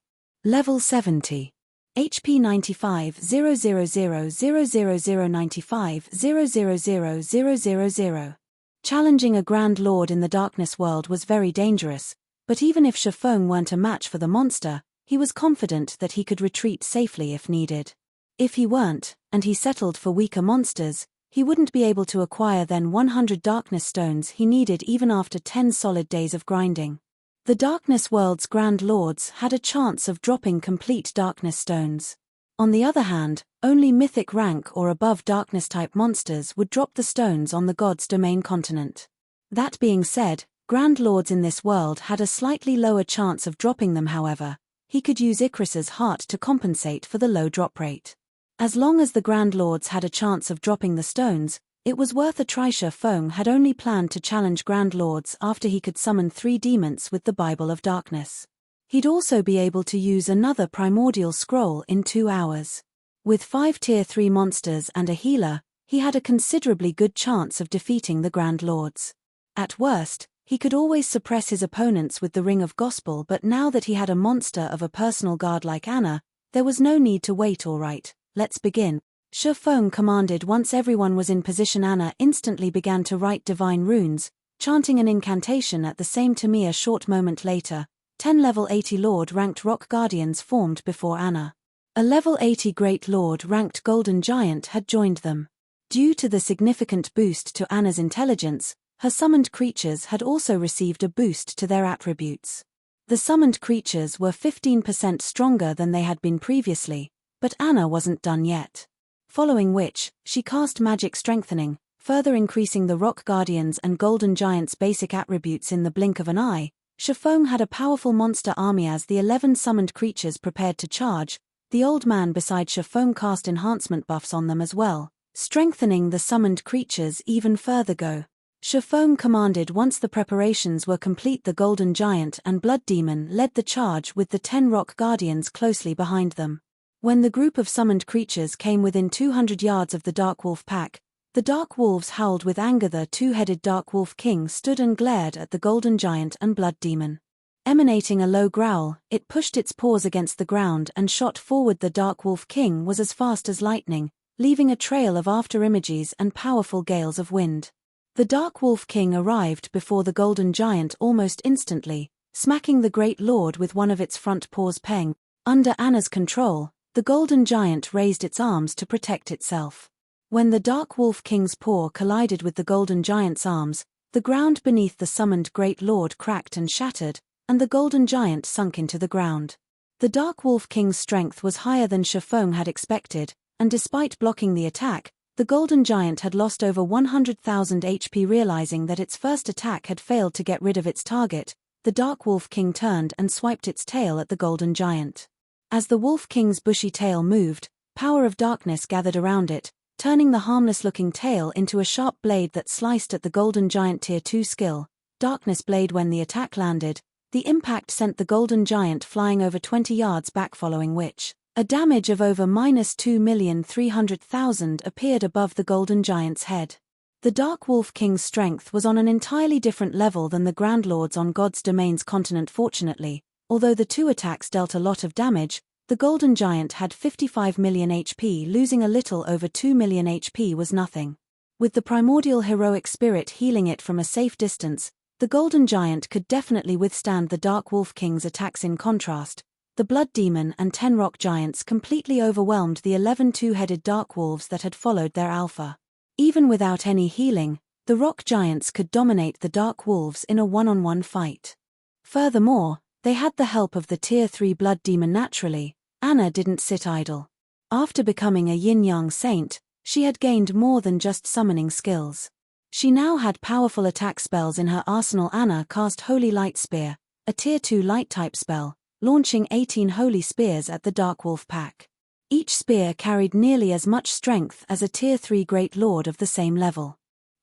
Speaker 1: Level 70. HP 95 0000095 000000. Challenging a Grand Lord in the darkness world was very dangerous, but even if Shifeng weren't a match for the monster, he was confident that he could retreat safely if needed. If he weren't, and he settled for weaker monsters, he wouldn't be able to acquire then 100 darkness stones he needed even after 10 solid days of grinding. The darkness world's Grand Lords had a chance of dropping complete darkness stones. On the other hand, only mythic rank or above darkness-type monsters would drop the stones on the God's Domain continent. That being said, Grand Lords in this world had a slightly lower chance of dropping them. However, he could use Icarus's heart to compensate for the low drop rate. As long as the Grand Lords had a chance of dropping the stones, it was worth a try. Shifeng had only planned to challenge Grand Lords after he could summon 3 demons with the Bible of Darkness. He'd also be able to use another Primordial scroll in 2 hours. With 5 Tier 3 monsters and a healer, he had a considerably good chance of defeating the Grand Lords. At worst, he could always suppress his opponents with the Ring of Gospel, but now that he had a monster of a personal guard like Anna, there was no need to wait. Alright, let's begin. Shifeng commanded. Once everyone was in position, Anna instantly began to write divine runes, chanting an incantation at the same time. A short moment later, 10 level 80 Lord-ranked rock guardians formed before Anna. A level 80 Great Lord-ranked golden giant had joined them. Due to the significant boost to Anna's intelligence, her summoned creatures had also received a boost to their attributes. The summoned creatures were 15% stronger than they had been previously, but Anna wasn't done yet. Following which, she cast Magic Strengthening, further increasing the Rock Guardians and Golden Giant's basic attributes in the blink of an eye. Shifeng had a powerful monster army. As the 11 summoned creatures prepared to charge, the old man beside Shifeng cast enhancement buffs on them as well, strengthening the summoned creatures even further. Go! Shifeng commanded. Once the preparations were complete, the Golden Giant and Blood Demon led the charge with the 10 Rock Guardians closely behind them. When the group of summoned creatures came within 200 yards of the Dark Wolf pack, the Dark Wolves howled with anger. The two-headed Dark Wolf King stood and glared at the Golden Giant and Blood Demon. Emanating a low growl, it pushed its paws against the ground and shot forward. The Dark Wolf King was as fast as lightning, leaving a trail of afterimages and powerful gales of wind. The Dark Wolf King arrived before the Golden Giant almost instantly, smacking the Great Lord with one of its front paws. Peng. Under Anna's control, the Golden Giant raised its arms to protect itself. When the Dark Wolf King's paw collided with the Golden Giant's arms, the ground beneath the summoned Great Lord cracked and shattered, and the Golden Giant sunk into the ground. The Dark Wolf King's strength was higher than Shifeng had expected, and despite blocking the attack, the Golden Giant had lost over 100,000 HP. Realizing that its first attack had failed to get rid of its target, the Dark Wolf King turned and swiped its tail at the Golden Giant. As the Wolf King's bushy tail moved, power of darkness gathered around it, turning the harmless-looking tail into a sharp blade that sliced at the Golden Giant. Tier 2 skill, Darkness Blade. When the attack landed, the impact sent the Golden Giant flying over 20 yards back, following which, a damage of over -2,300,000 appeared above the Golden Giant's head. The Dark Wolf King's strength was on an entirely different level than the Grand Lord's on God's Domain's continent. Fortunately, although the two attacks dealt a lot of damage, the Golden Giant had 55 million HP. Losing a little over 2 million HP was nothing. With the Primordial Heroic Spirit healing it from a safe distance, the Golden Giant could definitely withstand the Dark Wolf King's attacks. In contrast, the Blood Demon and 10 Rock Giants completely overwhelmed the 11 two-headed Dark Wolves that had followed their alpha. Even without any healing, the Rock Giants could dominate the Dark Wolves in a one-on-one fight. Furthermore, they had the help of the Tier 3 Blood Demon. Naturally, Anna didn't sit idle. After becoming a yin-yang saint, she had gained more than just summoning skills. She now had powerful attack spells in her arsenal. Anna cast Holy Light Spear, a Tier 2 light-type spell, launching 18 holy spears at the Dark Wolf pack. Each spear carried nearly as much strength as a Tier 3 Great Lord of the same level.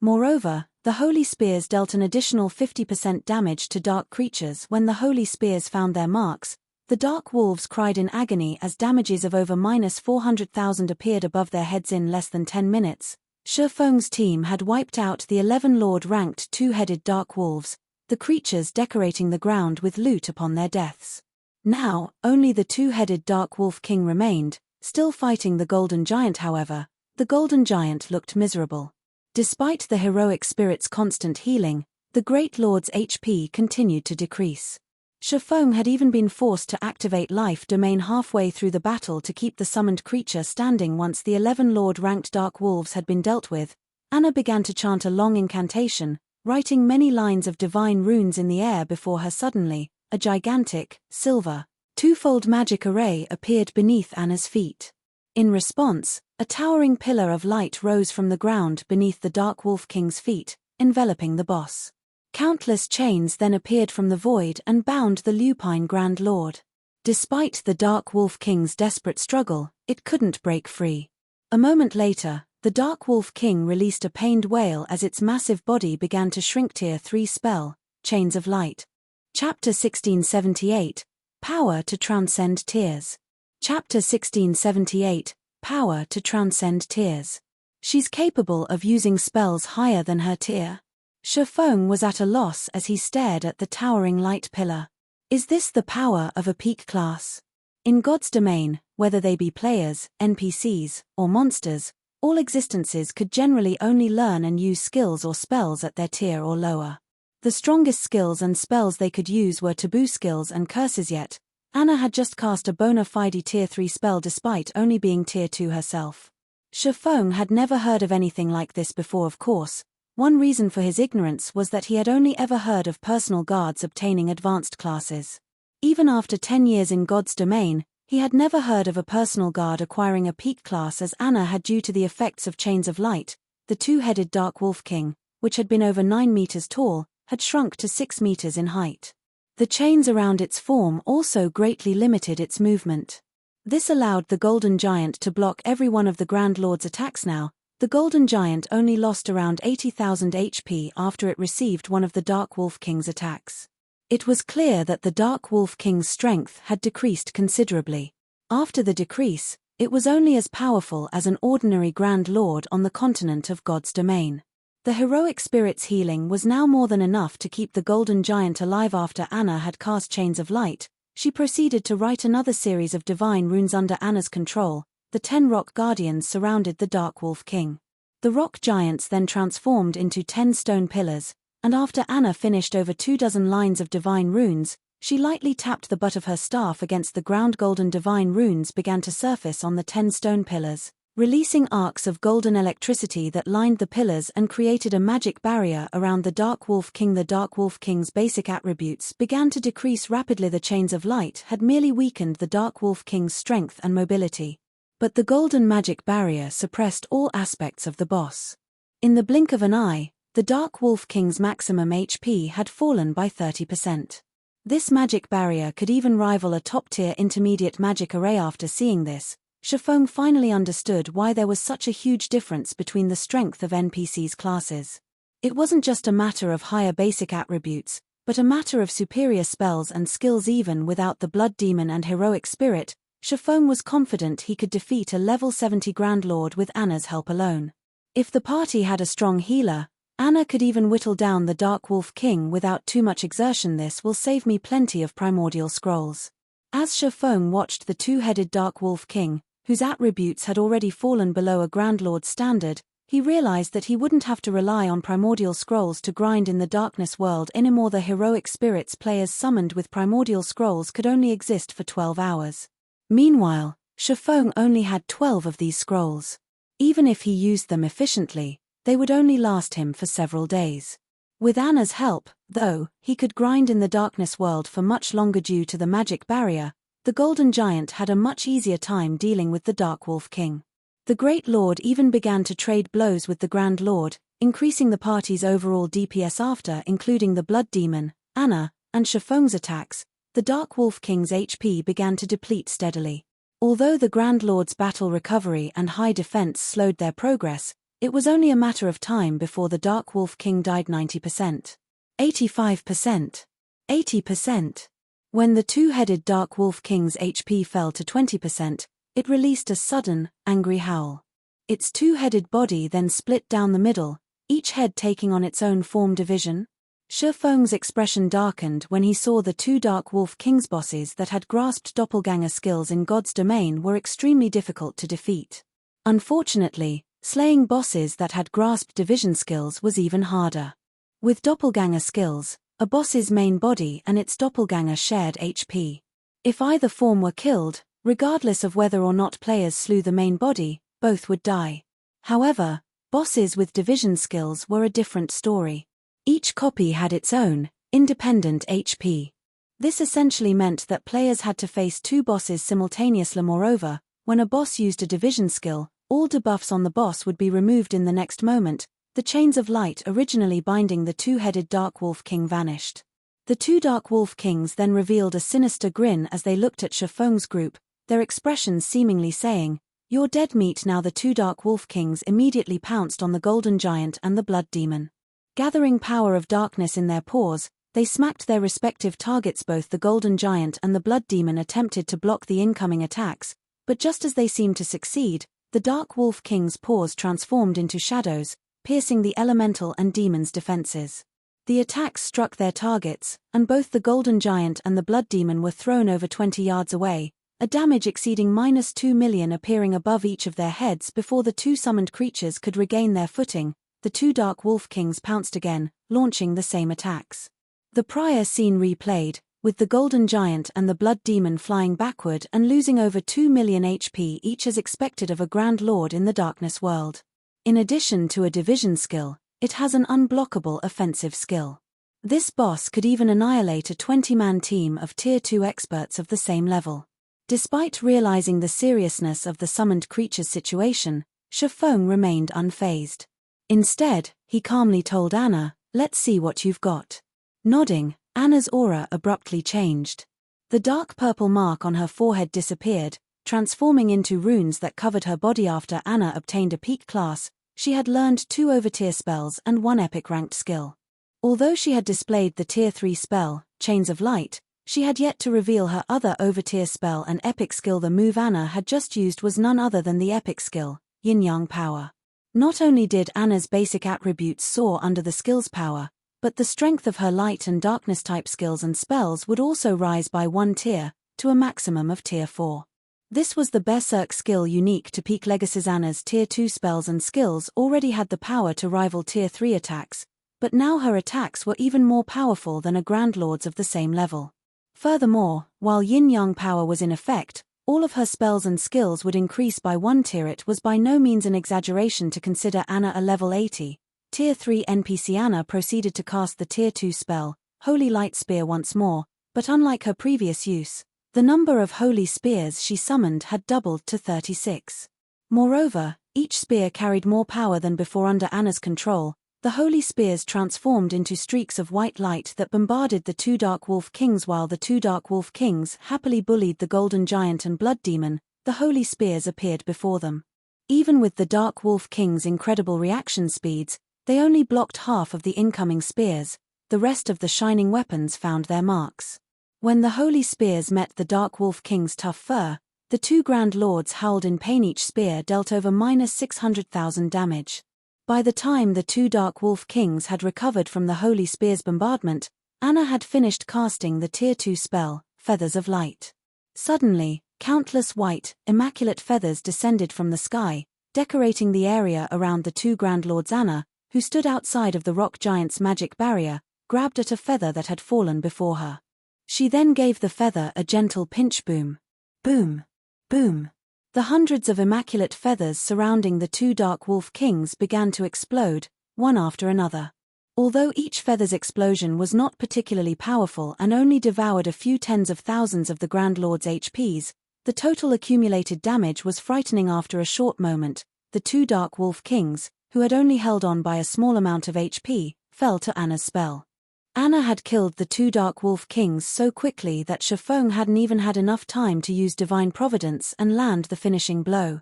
Speaker 1: Moreover, the holy spears dealt an additional 50% damage to dark creatures. When the holy spears found their marks, the Dark Wolves cried in agony as damages of over -400,000 appeared above their heads. In less than 10 minutes, Shifeng's team had wiped out the 11 Lord-ranked two-headed Dark Wolves, the creatures decorating the ground with loot upon their deaths. Now, only the two-headed Dark Wolf King remained, still fighting the Golden Giant. However, the Golden Giant looked miserable. Despite the heroic spirit's constant healing, the Great Lord's HP continued to decrease. Shifeng had even been forced to activate Life Domain halfway through the battle to keep the summoned creature standing. Once the 11 Lord-ranked Dark Wolves had been dealt with, Anna began to chant a long incantation, writing many lines of divine runes in the air. Before her suddenly, a gigantic, silver, twofold magic array appeared beneath Anna's feet. In response, a towering pillar of light rose from the ground beneath the Dark Wolf King's feet, enveloping the boss. Countless chains then appeared from the void and bound the lupine Grand Lord. Despite the Dark Wolf King's desperate struggle, it couldn't break free. A moment later, the Dark Wolf King released a pained wail as its massive body began to shrink. Tier 3 spell, Chains of Light. Chapter 1678, Power to Transcend Tears. Chapter 1678, Power to Transcend Tears. She's capable of using spells higher than her tier. Shifeng was at a loss as he stared at the towering light pillar. Is this the power of a peak class? In God's domain, whether they be players, NPCs, or monsters, all existences could generally only learn and use skills or spells at their tier or lower. The strongest skills and spells they could use were taboo skills and curses, yet Anna had just cast a bona fide tier 3 spell despite only being tier 2 herself. Shifeng had never heard of anything like this before, of course. One reason for his ignorance was that he had only ever heard of personal guards obtaining advanced classes. Even after 10 years in God's domain, he had never heard of a personal guard acquiring a peak class, as Anna had, due to the effects of Chains of Light. The two-headed Dark Wolf King, which had been over 9 meters tall, had shrunk to 6 meters in height. The chains around its form also greatly limited its movement. This allowed the Golden Giant to block every one of the Grand Lord's attacks. Now, the Golden Giant only lost around 80,000 HP after it received one of the Dark Wolf King's attacks. It was clear that the Dark Wolf King's strength had decreased considerably. After the decrease, it was only as powerful as an ordinary Grand Lord on the continent of God's domain. The heroic spirit's healing was now more than enough to keep the Golden Giant alive. After Anna had cast Chains of Light, she proceeded to write another series of divine runes under Anna's control. The 10 rock guardians surrounded the Dark Wolf King. The rock giants then transformed into 10 stone pillars, and after Anna finished over 24 lines of divine runes, she lightly tapped the butt of her staff against the ground. Golden divine runes began to surface on the 10 stone pillars, releasing arcs of golden electricity that lined the pillars and created a magic barrier around the Dark Wolf King. The Dark Wolf King's basic attributes began to decrease rapidly. The Chains of Light had merely weakened the Dark Wolf King's strength and mobility, but the golden magic barrier suppressed all aspects of the boss. In the blink of an eye, the Dark Wolf King's maximum HP had fallen by 30%. This magic barrier could even rival a top-tier intermediate magic array. After seeing this, Shifeng finally understood why there was such a huge difference between the strength of NPC's classes. It wasn't just a matter of higher basic attributes, but a matter of superior spells and skills. Even without the Blood Demon and Heroic Spirit, Shifeng was confident he could defeat a level 70 Grand Lord with Anna's help alone. If the party had a strong healer, Anna could even whittle down the Dark Wolf King without too much exertion. This will save me plenty of primordial scrolls. As Shifeng watched the two-headed Dark Wolf King, whose attributes had already fallen below a Grand Lord's standard, he realized that he wouldn't have to rely on primordial scrolls to grind in the darkness world anymore. The heroic spirits players summoned with primordial scrolls could only exist for 12 hours. Meanwhile, Shifeng only had 12 of these scrolls. Even if he used them efficiently, they would only last him for several days. With Anna's help, though, he could grind in the darkness world for much longer. Due to the magic barrier, the Golden Giant had a much easier time dealing with the Dark Wolf King. The Great Lord even began to trade blows with the Grand Lord, increasing the party's overall DPS. After including the Blood Demon, Anna, and Shifeng's attacks, the Dark Wolf King's HP began to deplete steadily. Although the Grand Lord's battle recovery and high defense slowed their progress, it was only a matter of time before the Dark Wolf King died. 90%, 85%, 80%. When the two-headed Dark Wolf King's HP fell to 20%, it released a sudden, angry howl. Its two-headed body then split down the middle, each head taking on its own form division. Shifeng's expression darkened when he saw the two Dark Wolf King's bosses that had grasped doppelganger skills in God's domain were extremely difficult to defeat. Unfortunately, slaying bosses that had grasped division skills was even harder. With doppelganger skills, a boss's main body and its doppelganger shared HP. If either form were killed, regardless of whether or not players slew the main body, both would die. However, bosses with division skills were a different story. Each copy had its own, independent HP. This essentially meant that players had to face two bosses simultaneously. Moreover, when a boss used a division skill, all debuffs on the boss would be removed in the next moment. The Chains of Light originally binding the two-headed Dark Wolf King vanished. The two Dark Wolf Kings then revealed a sinister grin as they looked at Shifeng's group, their expressions seemingly saying, "You're dead meat now." The two Dark Wolf Kings immediately pounced on the Golden Giant and the Blood Demon. Gathering power of darkness in their paws, they smacked their respective targets. Both the Golden Giant and the Blood Demon attempted to block the incoming attacks, but just as they seemed to succeed, the Dark Wolf King's paws transformed into shadows, piercing the elemental and demon's defenses. The attacks struck their targets, and both the Golden Giant and the Blood Demon were thrown over 20 yards away. a damage exceeding -2 million appearing above each of their heads before the two summoned creatures could regain their footing. The two Dark Wolf Kings pounced again, launching the same attacks. The prior scene replayed, with the Golden Giant and the Blood Demon flying backward and losing over 2 million HP each as expected of a Grand Lord in the Darkness world. In addition to a division skill, it has an unblockable offensive skill. This boss could even annihilate a 20-man team of Tier 2 experts of the same level. Despite realizing the seriousness of the summoned creature's situation, Shifeng remained unfazed. Instead, he calmly told Anna, "Let's see what you've got." Nodding, Anna's aura abruptly changed. The dark purple mark on her forehead disappeared, transforming into runes that covered her body. After Anna obtained a peak class, she had learned 2 over-tier spells and 1 epic-ranked skill. Although she had displayed the Tier 3 spell, Chains of Light, she had yet to reveal her other over-tier spell and epic skill. The move Anna had just used was none other than the epic skill, Yin-Yang Power. Not only did Anna's basic attributes soar under the skill's power, but the strength of her light and darkness type skills and spells would also rise by 1 tier, to a maximum of Tier 4. This was the Berserk skill unique to peak legacies. Anna's Tier 2 spells and skills already had the power to rival Tier 3 attacks, but now her attacks were even more powerful than a Grand Lord's of the same level. Furthermore, while Yin-Yang Power was in effect, all of her spells and skills would increase by 1 tier. It was by no means an exaggeration to consider Anna a level 80. Tier 3 NPC Anna proceeded to cast the Tier 2 spell, Holy Light Spear once more, but unlike her previous use, the number of holy spears she summoned had doubled to 36. Moreover, each spear carried more power than before. Under Anna's control, the holy spears transformed into streaks of white light that bombarded the two Dark Wolf Kings. While the two Dark Wolf Kings happily bullied the Golden Giant and Blood Demon, the holy spears appeared before them. Even with the Dark Wolf Kings' incredible reaction speeds, they only blocked half of the incoming spears. The rest of the shining weapons found their marks. When the holy spears met the Dark Wolf King's tough fur, the two Grand Lords howled in pain. Each spear dealt over -600,000 damage. By the time the two Dark Wolf Kings had recovered from the Holy Spear's bombardment, Anna had finished casting the Tier 2 spell, Feathers of Light. Suddenly, countless white, immaculate feathers descended from the sky, decorating the area around the two Grand Lords. Anna, who stood outside of the rock giant's magic barrier, grabbed at a feather that had fallen before her. She then gave the feather a gentle pinch. Boom. Boom. Boom. The hundreds of immaculate feathers surrounding the two Dark Wolf Kings began to explode, one after another. Although each feather's explosion was not particularly powerful and only devoured a few tens of thousands of the Grand Lord's HPs, the total accumulated damage was frightening. After a short moment, the two Dark Wolf Kings, who had only held on by a small amount of HP, fell to Anna's spell. Anna had killed the two Dark Wolf Kings so quickly that Shifeng hadn't even had enough time to use Divine Providence and land the finishing blow.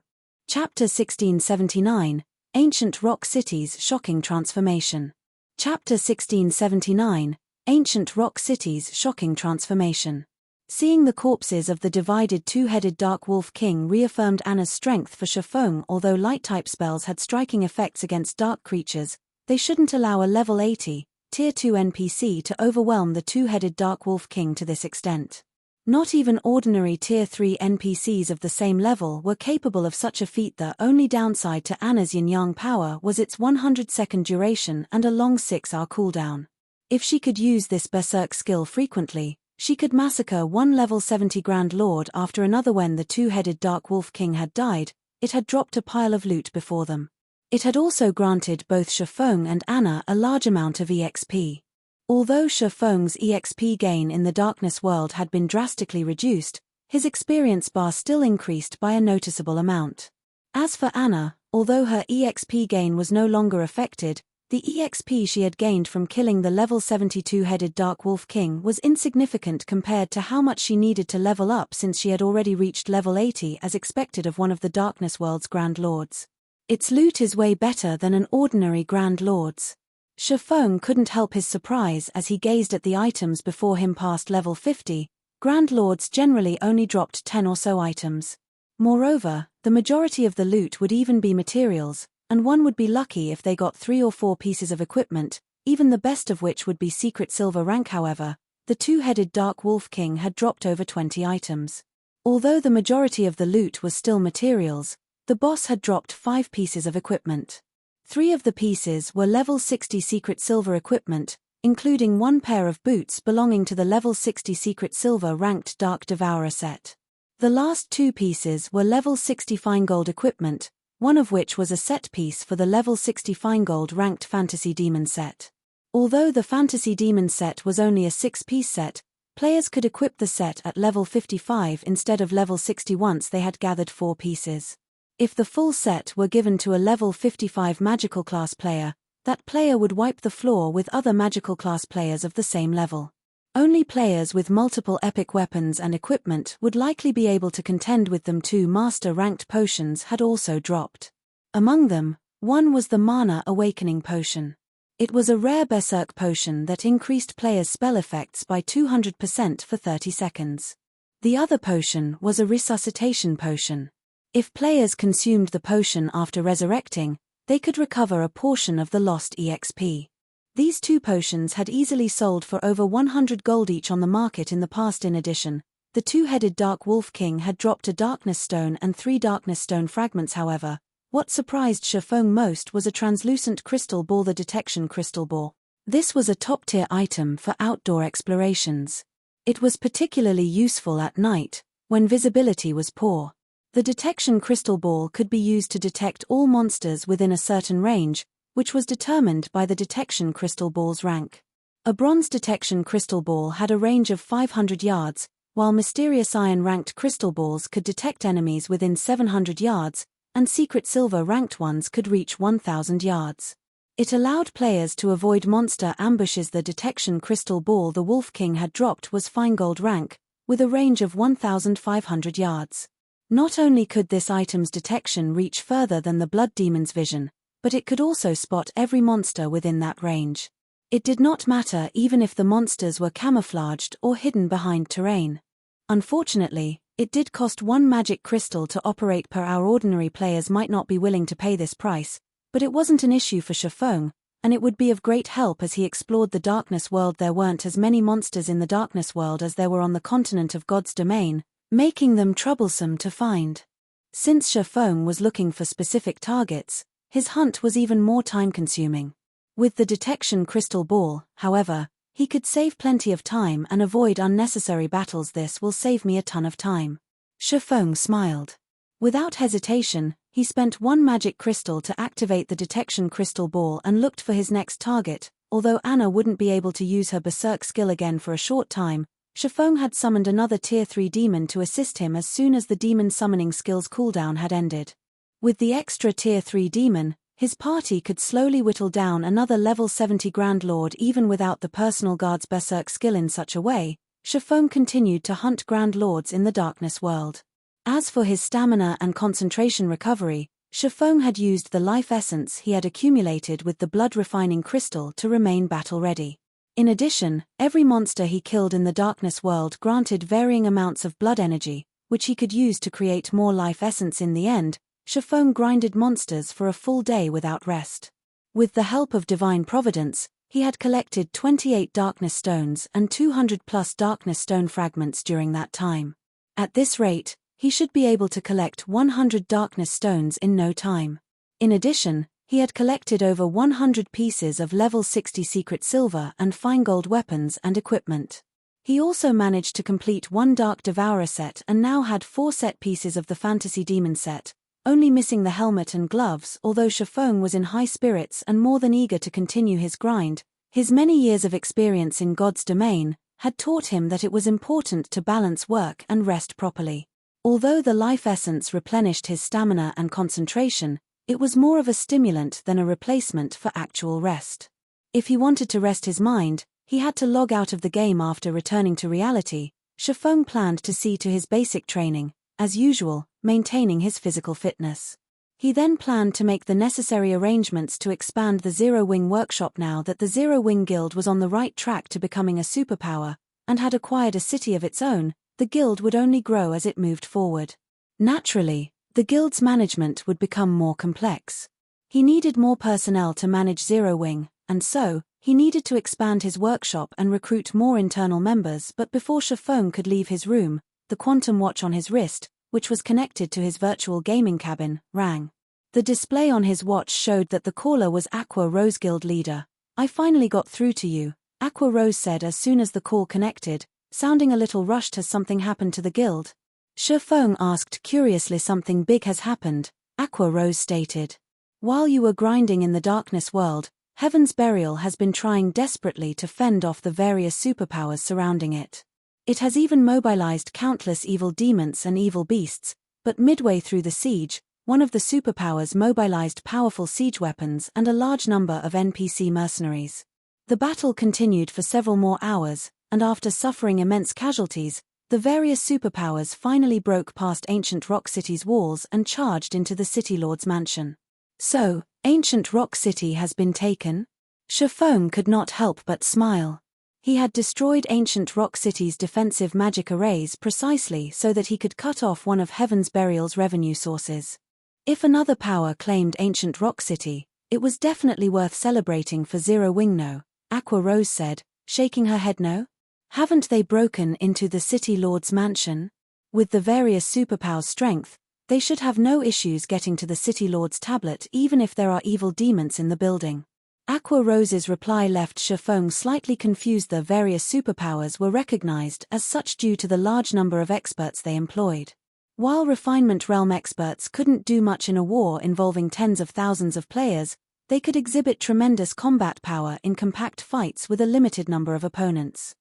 Speaker 1: Chapter 1679, Ancient Rock Cities' Shocking Transformation. Chapter 1679, Ancient Rock Cities' Shocking Transformation. Seeing the corpses of the divided two-headed Dark Wolf King reaffirmed Anna's strength for Shifeng. Although light-type spells had striking effects against dark creatures, they shouldn't allow a level 80, Tier 2 NPC to overwhelm the two-headed Dark Wolf King to this extent. Not even ordinary Tier 3 NPCs of the same level were capable of such a feat. The only downside to Anna's Yin-Yang Power was its 100-second duration and a long 6-hour cooldown. If she could use this Berserk skill frequently, she could massacre one level 70 Grand Lord after another. When the two-headed Dark Wolf King had died, it had dropped a pile of loot before them. It had also granted both Shifeng and Anna a large amount of EXP. Although Shifeng's EXP gain in the Darkness world had been drastically reduced, his experience bar still increased by a noticeable amount. As for Anna, although her EXP gain was no longer affected, the EXP she had gained from killing the level 72-headed Dark Wolf King was insignificant compared to how much she needed to level up, since she had already reached level 80 as expected of one of the Darkness world's Grand Lords. Its loot is way better than an ordinary Grand Lord's. Shifeng couldn't help his surprise as he gazed at the items before him. Past level 50, Grand Lords generally only dropped 10 or so items. Moreover, the majority of the loot would even be materials, and one would be lucky if they got 3 or 4 pieces of equipment, even the best of which would be secret silver rank. However, the two-headed Dark Wolf King had dropped over 20 items. Although the majority of the loot was still materials, the boss had dropped 5 pieces of equipment. 3 of the pieces were level 60 secret silver equipment, including 1 pair of boots belonging to the level 60 secret silver ranked Dark Devourer set. The last 2 pieces were level 60 fine gold equipment, one of which was a set piece for the level 60 fine gold ranked Fantasy Demon set. Although the Fantasy Demon set was only a 6-piece set, players could equip the set at level 55 instead of level 60 once they had gathered 4 pieces. If the full set were given to a level 55 magical class player, that player would wipe the floor with other magical class players of the same level. Only players with multiple epic weapons and equipment would likely be able to contend with them. 2 master-ranked potions had also dropped. Among them, one was the Mana Awakening Potion. It was a rare Berserk potion that increased players' spell effects by 200% for 30 seconds. The other potion was a Resuscitation Potion. If players consumed the potion after resurrecting, they could recover a portion of the lost EXP. These 2 potions had easily sold for over 100 gold each on the market in the past. In addition, the 2-headed Dark Wolf King had dropped a Darkness Stone and 3 Darkness Stone fragments. However, what surprised Shifeng most was a translucent crystal ball, the Detection Crystal Ball. This was a top-tier item for outdoor explorations. It was particularly useful at night, when visibility was poor. The Detection Crystal Ball could be used to detect all monsters within a certain range, which was determined by the Detection Crystal Ball's rank. A Bronze Detection Crystal Ball had a range of 500 yards, while Mysterious Iron-ranked crystal balls could detect enemies within 700 yards, and Secret Silver-ranked ones could reach 1,000 yards. It allowed players to avoid monster ambushes. The Detection Crystal Ball the Wolf King had dropped was Fine Gold rank, with a range of 1,500 yards. Not only could this item's detection reach further than the Blood Demon's vision, but it could also spot every monster within that range. It did not matter even if the monsters were camouflaged or hidden behind terrain. Unfortunately, it did cost 1 magic crystal to operate per hour. Ordinary players might not be willing to pay this price, but it wasn't an issue for Shifeng, and it would be of great help as he explored the Darkness World. There weren't as many monsters in the Darkness World as there were on the continent of God's domain, making them troublesome to find. Since Shifeng was looking for specific targets, his hunt was even more time-consuming. With the Detection Crystal Ball, however, he could save plenty of time and avoid unnecessary battles. This will save me a ton of time. Shifeng smiled. Without hesitation, he spent 1 magic crystal to activate the Detection Crystal Ball and looked for his next target. Although Anna wouldn't be able to use her Berserk skill again for a short time, Shifeng had summoned another Tier 3 demon to assist him as soon as the demon summoning skill's cooldown had ended. With the extra Tier 3 demon, his party could slowly whittle down another level 70 Grand Lord even without the personal guard's Berserk skill. In such a way, Shifeng continued to hunt Grand Lords in the Darkness World. As for his stamina and concentration recovery, Shifeng had used the life essence he had accumulated with the blood refining crystal to remain battle-ready. In addition, every monster he killed in the Darkness World granted varying amounts of blood energy, which he could use to create more life essence. In the end, Shifeng grinded monsters for a full day without rest. With the help of Divine Providence, he had collected 28 Darkness Stones and 200+ Darkness Stone fragments during that time. At this rate, he should be able to collect 100 Darkness Stones in no time. In addition, he had collected over 100 pieces of level 60 secret silver and fine gold weapons and equipment. He also managed to complete 1 Dark Devourer set and now had 4 set pieces of the Fantasy Demon set, only missing the helmet and gloves. Although Shifeng was in high spirits and more than eager to continue his grind, his many years of experience in God's domain had taught him that it was important to balance work and rest properly. Although the life essence replenished his stamina and concentration, it was more of a stimulant than a replacement for actual rest. If he wanted to rest his mind, he had to log out of the game. After returning to reality, Shifeng planned to see to his basic training, as usual, maintaining his physical fitness. He then planned to make the necessary arrangements to expand the Zero Wing workshop. Now that the Zero Wing Guild was on the right track to becoming a superpower, and had acquired a city of its own, the guild would only grow as it moved forward. Naturally, the guild's management would become more complex. He needed more personnel to manage Zero Wing, and so, he needed to expand his workshop and recruit more internal members. But before Shifeng could leave his room, the quantum watch on his wrist, which was connected to his virtual gaming cabin, rang. The display on his watch showed that the caller was Aqua Rose Guild leader. "I finally got through to you," Aqua Rose said as soon as the call connected, sounding a little rushed. "Has something happened to the guild?" Shifeng asked curiously. "Something big has happened," Aqua Rose stated. "While you were grinding in the darkness world, Heaven's Burial has been trying desperately to fend off the various superpowers surrounding it. It has even mobilized countless evil demons and evil beasts, but midway through the siege, one of the superpowers mobilized powerful siege weapons and a large number of NPC mercenaries. The battle continued for several more hours, and after suffering immense casualties, the various superpowers finally broke past Ancient Rock City's walls and charged into the City Lord's mansion." "So, Ancient Rock City has been taken?" Shifeng could not help but smile. He had destroyed Ancient Rock City's defensive magic arrays precisely so that he could cut off one of Heaven's Burial's revenue sources. If another power claimed Ancient Rock City, it was definitely worth celebrating for Zero Wing. "No," Aqua Rose said, shaking her head. "No? Haven't they broken into the City Lord's mansion? With the various superpowers' strength, they should have no issues getting to the City Lord's tablet even if there are evil demons in the building." Aqua Rose's reply left Shifeng slightly confused. The various superpowers were recognized as such due to the large number of experts they employed. While Refinement Realm experts couldn't do much in a war involving tens of thousands of players, they could exhibit tremendous combat power in compact fights with a limited number of opponents.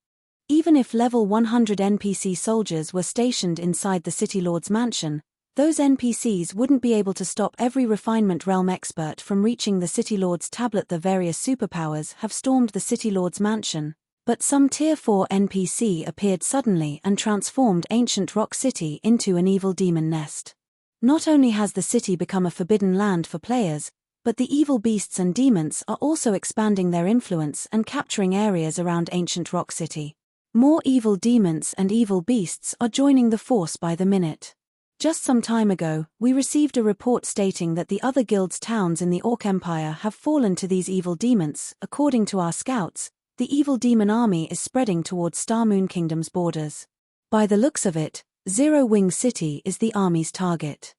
Speaker 1: Even if level 100 NPC soldiers were stationed inside the City Lord's mansion, those NPCs wouldn't be able to stop every Refinement Realm expert from reaching the City Lord's tablet. The various superpowers have stormed the City Lord's mansion, but some Tier 4 NPC appeared suddenly and transformed Ancient Rock City into an evil demon nest. Not only has the city become a forbidden land for players, but the evil beasts and demons are also expanding their influence and capturing areas around Ancient Rock City. More evil demons and evil beasts are joining the force by the minute. Just some time ago, we received a report stating that the other guild's towns in the Orc Empire have fallen to these evil demons. According to our scouts, the evil demon army is spreading towards Starmoon Kingdom's borders. By the looks of it, Zero Wing City is the army's target.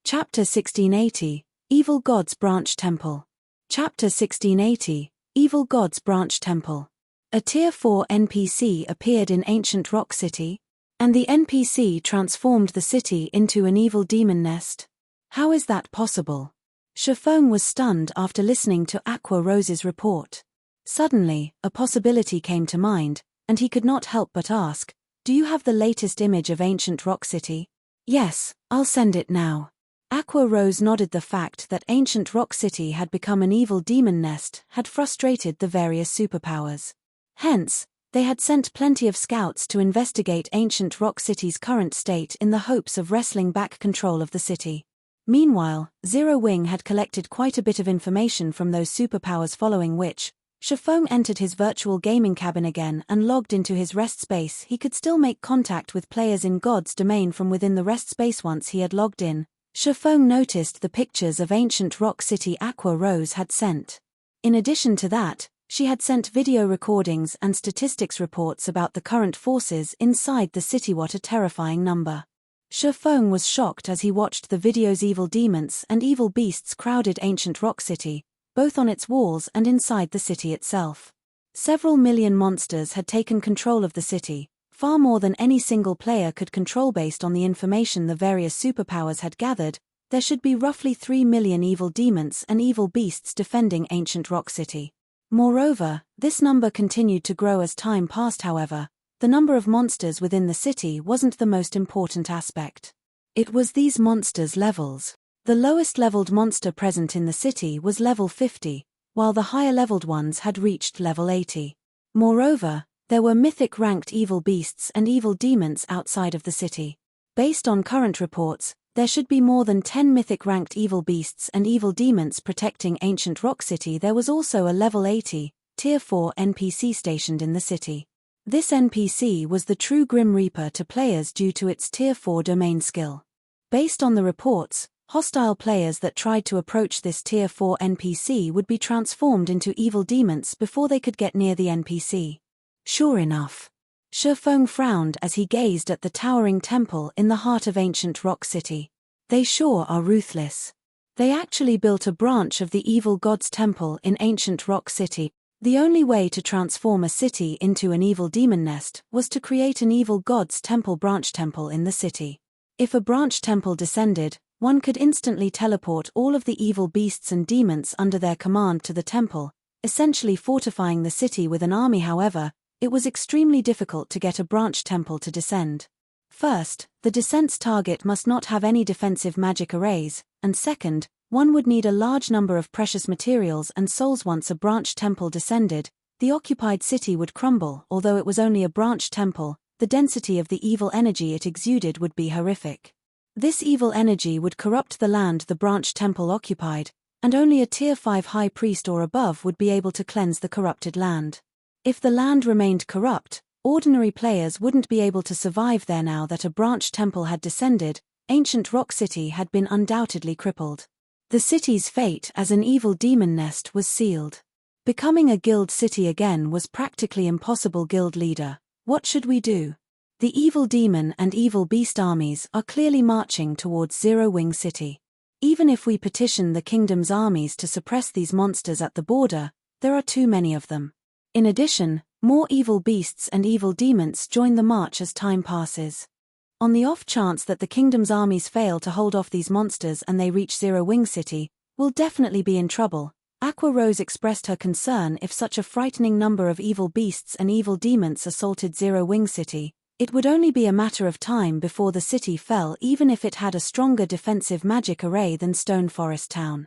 Speaker 1: Chapter 1680, Evil Gods Branch Temple. Chapter 1680, Evil Gods Branch Temple. A Tier 4 NPC appeared in Ancient Rock City, and the NPC transformed the city into an evil demon nest. How is that possible? Shifeng was stunned after listening to Aqua Rose's report. Suddenly, a possibility came to mind, and he could not help but ask, "Do you have the latest image of Ancient Rock City?" "Yes, I'll send it now." Aqua Rose nodded. The fact that Ancient Rock City had become an evil demon nest had frustrated the various superpowers. Hence, they had sent plenty of scouts to investigate Ancient Rock City's current state in the hopes of wresting back control of the city. Meanwhile, Zero Wing had collected quite a bit of information from those superpowers, following which, Shifeng entered his virtual gaming cabin again and logged into his rest space. He could still make contact with players in God's domain from within the rest space. Once he had logged in, Shifeng noticed the pictures of Ancient Rock City Aqua Rose had sent. In addition to that, she had sent video recordings and statistics reports about the current forces inside the city. What a terrifying number. Shifeng was shocked as he watched the videos. Evil demons and evil beasts crowded Ancient Rock City, both on its walls and inside the city itself. Several million monsters had taken control of the city, far more than any single player could control. Based on the information the various superpowers had gathered, there should be roughly 3 million evil demons and evil beasts defending Ancient Rock City. Moreover, this number continued to grow as time passed. However, the number of monsters within the city wasn't the most important aspect. It was these monsters' levels. The lowest leveled monster present in the city was level 50, while the higher leveled ones had reached level 80. Moreover, there were mythic ranked evil beasts and evil demons outside of the city. Based on current reports, there should be more than 10 mythic ranked evil beasts and evil demons protecting Ancient Rock City. There was also a level 80, Tier 4 NPC stationed in the city. This NPC was the true Grim Reaper to players due to its Tier 4 domain skill. Based on the reports, hostile players that tried to approach this Tier 4 NPC would be transformed into evil demons before they could get near the NPC. Sure enough. Shifeng frowned as he gazed at the towering temple in the heart of ancient Rock City. They sure are ruthless. They actually built a branch of the evil god's temple in ancient Rock City. The only way to transform a city into an evil demon nest was to create an evil god's temple branch temple in the city. If a branch temple descended, one could instantly teleport all of the evil beasts and demons under their command to the temple, essentially fortifying the city with an army. However, it was extremely difficult to get a branch temple to descend. First, the descent's target must not have any defensive magic arrays, and second, one would need a large number of precious materials and souls. Once a branch temple descended, the occupied city would crumble. Although it was only a branch temple, the density of the evil energy it exuded would be horrific. This evil energy would corrupt the land the branch temple occupied, and only a Tier 5 high priest or above would be able to cleanse the corrupted land. If the land remained corrupt, ordinary players wouldn't be able to survive there. Now that a branch temple had descended, ancient Rock City had been undoubtedly crippled. The city's fate as an evil demon nest was sealed. Becoming a guild city again was practically impossible. Guild leader, what should we do? The evil demon and evil beast armies are clearly marching towards Zero Wing City. Even if we petition the kingdom's armies to suppress these monsters at the border, there are too many of them. In addition, more evil beasts and evil demons join the march as time passes. On the off chance that the kingdom's armies fail to hold off these monsters and they reach Zero Wing City, we'll definitely be in trouble. Aqua Rose expressed her concern. If such a frightening number of evil beasts and evil demons assaulted Zero Wing City, it would only be a matter of time before the city fell, even if it had a stronger defensive magic array than Stone Forest Town.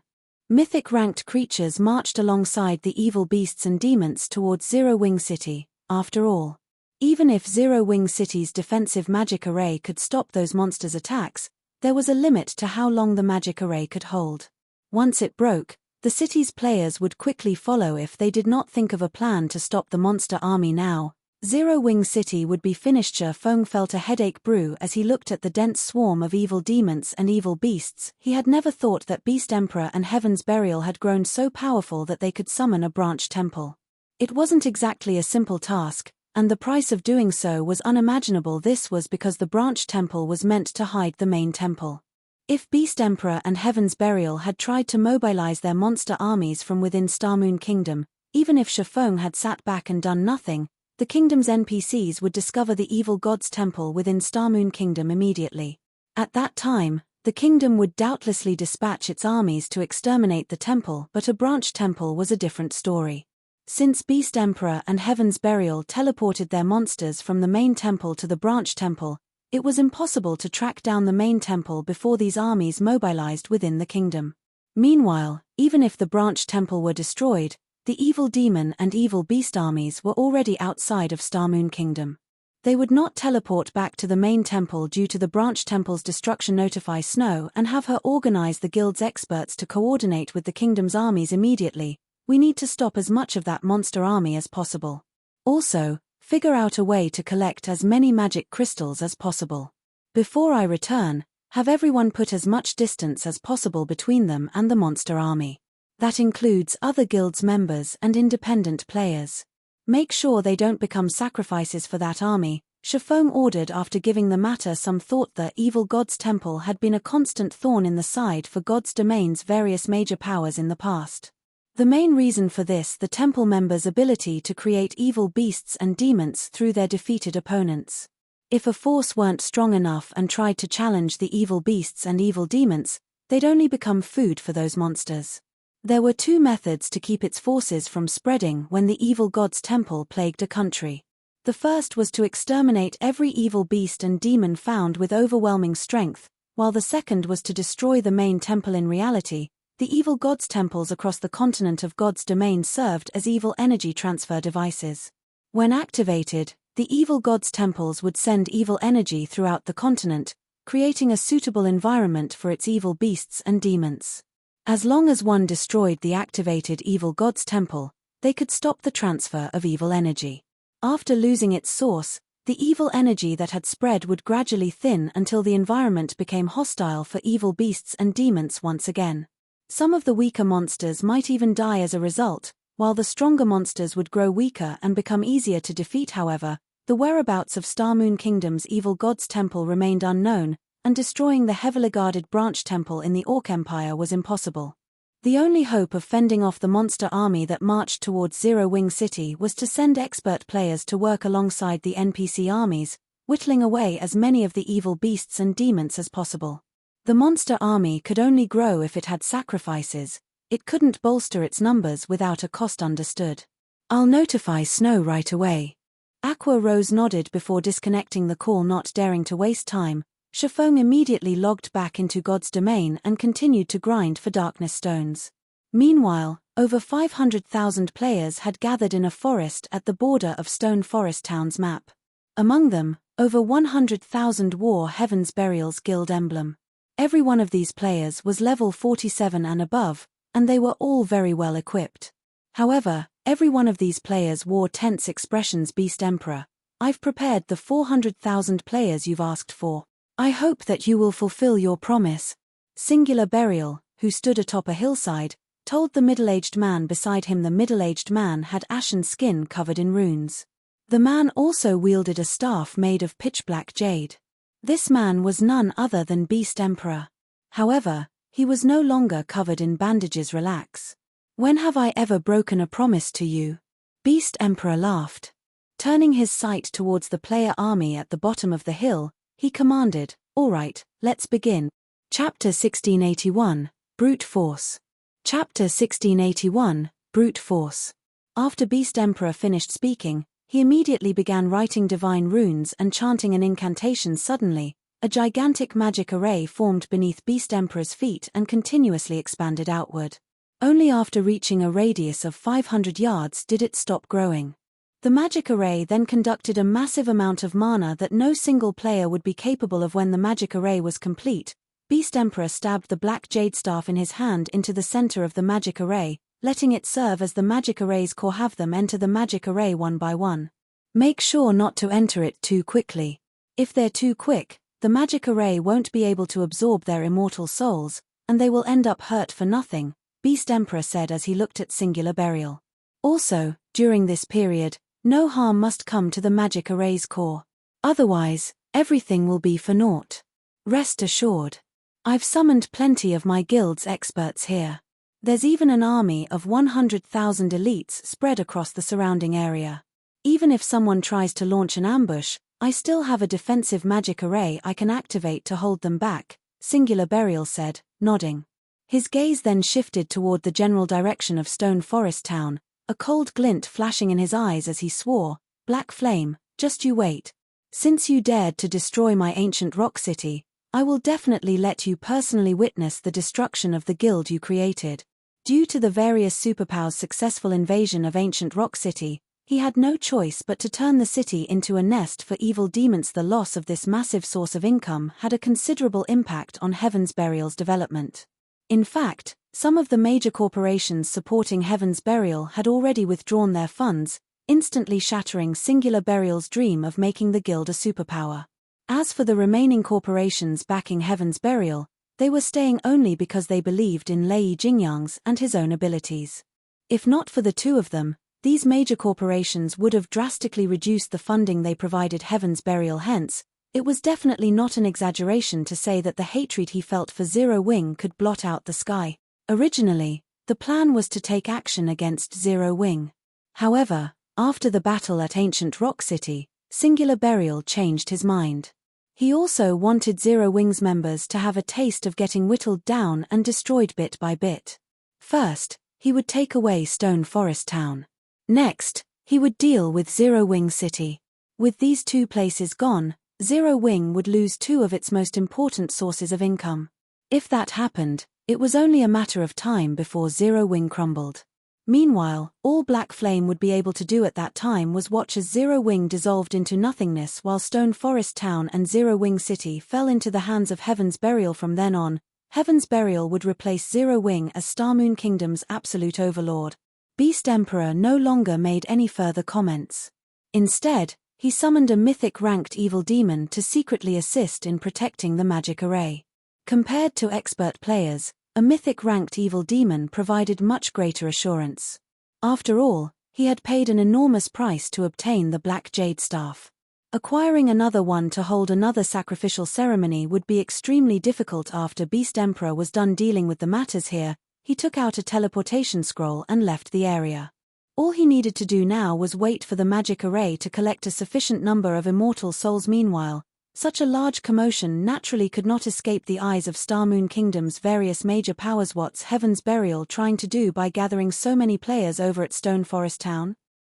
Speaker 1: Mythic ranked creatures marched alongside the evil beasts and demons towards Zero Wing City. After all, even if Zero Wing City's defensive magic array could stop those monsters' attacks, there was a limit to how long the magic array could hold. Once it broke, the city's players would quickly follow if they did not think of a plan to stop the monster army. Now, Zero Wing City would be finished. Feng felt a headache brew as he looked at the dense swarm of evil demons and evil beasts. He had never thought that Beast Emperor and Heaven's Burial had grown so powerful that they could summon a branch temple. It wasn't exactly a simple task, and the price of doing so was unimaginable. This was because the branch temple was meant to hide the main temple. If Beast Emperor and Heaven's Burial had tried to mobilize their monster armies from within Starmoon Kingdom, even if Shifeng had sat back and done nothing, the kingdom's NPCs would discover the evil god's temple within Starmoon Kingdom immediately. At that time, the kingdom would doubtlessly dispatch its armies to exterminate the temple, but a branch temple was a different story. Since Beast Emperor and Heaven's Burial teleported their monsters from the main temple to the branch temple, it was impossible to track down the main temple before these armies mobilized within the kingdom. Meanwhile, even if the branch temple were destroyed, the evil demon and evil beast armies were already outside of Starmoon Kingdom. They would not teleport back to the main temple due to the branch temple's destruction. Notify Snow and have her organize the guild's experts to coordinate with the kingdom's armies immediately. We need to stop as much of that monster army as possible. Also, figure out a way to collect as many magic crystals as possible. Before I return, have everyone put as much distance as possible between them and the monster army. That includes other guild's members and independent players. Make sure they don't become sacrifices for that army, Shifeng ordered after giving the matter some thought. The evil god's temple had been a constant thorn in the side for God's Domain's various major powers in the past. The main reason for this, the temple members' ability to create evil beasts and demons through their defeated opponents. If a force weren't strong enough and tried to challenge the evil beasts and evil demons, they'd only become food for those monsters. There were two methods to keep its forces from spreading when the evil god's temple plagued a country. The first was to exterminate every evil beast and demon found with overwhelming strength, while the second was to destroy the main temple. In reality, the evil god's temples across the continent of God's Domain served as evil energy transfer devices. When activated, the evil god's temples would send evil energy throughout the continent, creating a suitable environment for its evil beasts and demons. As long as one destroyed the activated evil god's temple, they could stop the transfer of evil energy. After losing its source, the evil energy that had spread would gradually thin until the environment became hostile for evil beasts and demons once again. Some of the weaker monsters might even die as a result, while the stronger monsters would grow weaker and become easier to defeat. However, The whereabouts of Starmoon Kingdom's evil god's temple remained unknown, and destroying the heavily guarded branch temple in the Orc Empire was impossible. The only hope of fending off the monster army that marched towards Zero Wing City was to send expert players to work alongside the NPC armies, whittling away as many of the evil beasts and demons as possible. The monster army could only grow if it had sacrifices. It couldn't bolster its numbers without a cost understood. I'll notify Snow right away. Aqua Rose nodded before disconnecting the call, not daring to waste time. Shifeng immediately logged back into God's domain and continued to grind for darkness stones. Meanwhile, over 500,000 players had gathered in a forest at the border of Stone Forest Town's map. Among them, over 100,000 wore Heaven's Burial's guild emblem. Every one of these players was level 47 and above, and they were all very well equipped. However, every one of these players wore tense expressions. Beast Emperor, I've prepared the 400,000 players you've asked for. I hope that you will fulfill your promise. Singular Burial, who stood atop a hillside, told the middle-aged man beside him. The middle-aged man had ashen skin covered in runes. The man also wielded a staff made of pitch-black jade. This man was none other than Beast Emperor. However, he was no longer covered in bandages. Relax. When have I ever broken a promise to you? Beast Emperor laughed. Turning his sight towards the player army at the bottom of the hill, he commanded, "All right, let's begin." Chapter 1681, Brute Force. Chapter 1681, Brute Force. After Beast Emperor finished speaking, he immediately began writing divine runes and chanting an incantation. Suddenly, a gigantic magic array formed beneath Beast Emperor's feet and continuously expanded outward. Only after reaching a radius of 500 yards did it stop growing. The magic array then conducted a massive amount of mana that no single player would be capable of. When the magic array was complete, Beast Emperor stabbed the black jade staff in his hand into the center of the magic array, letting it serve as the magic array's core. Have them enter the magic array one by one. Make sure not to enter it too quickly. If they're too quick, the magic array won't be able to absorb their immortal souls, and they will end up hurt for nothing, Beast Emperor said as he looked at Singular Burial. Also, during this period, no harm must come to the magic array's core. Otherwise, everything will be for naught. Rest assured. I've summoned plenty of my guild's experts here. There's even an army of 100,000 elites spread across the surrounding area. Even if someone tries to launch an ambush, I still have a defensive magic array I can activate to hold them back, Singular Burial said, nodding. His gaze then shifted toward the general direction of Stone Forest Town, a cold glint flashing in his eyes as he swore, "Black Flame, just you wait. Since you dared to destroy my ancient rock city, I will definitely let you personally witness the destruction of the guild you created." Due to the various superpowers' successful invasion of ancient rock city, he had no choice but to turn the city into a nest for evil demons. The loss of this massive source of income had a considerable impact on Heaven's Burial's development. In fact, some of the major corporations supporting Heaven's Burial had already withdrawn their funds, instantly shattering Singular Burial's dream of making the guild a superpower. As for the remaining corporations backing Heaven's Burial, they were staying only because they believed in Lei Jingyang's and his own abilities. If not for the two of them, these major corporations would have drastically reduced the funding they provided Heaven's Burial. Hence, it was definitely not an exaggeration to say that the hatred he felt for Zero Wing could blot out the sky. Originally, the plan was to take action against Zero Wing. However, after the battle at Ancient Rock City, Singular Burial changed his mind. He also wanted Zero Wing's members to have a taste of getting whittled down and destroyed bit by bit. First, he would take away Stone Forest Town. Next, he would deal with Zero Wing City. With these two places gone, Zero Wing would lose two of its most important sources of income. If that happened, it was only a matter of time before Zero Wing crumbled. Meanwhile, all Black Flame would be able to do at that time was watch as Zero Wing dissolved into nothingness while Stone Forest Town and Zero Wing City fell into the hands of Heaven's Burial. From then on, Heaven's Burial would replace Zero Wing as Starmoon Kingdom's absolute overlord. Beast Emperor no longer made any further comments. Instead, he summoned a mythic-ranked evil demon to secretly assist in protecting the magic array. Compared to expert players, a mythic-ranked evil demon provided much greater assurance. After all, he had paid an enormous price to obtain the Black Jade Staff. Acquiring another one to hold another sacrificial ceremony would be extremely difficult. After Beast Emperor was done dealing with the matters here, he took out a teleportation scroll and left the area. All he needed to do now was wait for the magic array to collect a sufficient number of immortal souls. Meanwhile, such a large commotion naturally could not escape the eyes of Starmoon Kingdom's various major powers. What's Heaven's Burial trying to do by gathering so many players over at Stone Forest Town?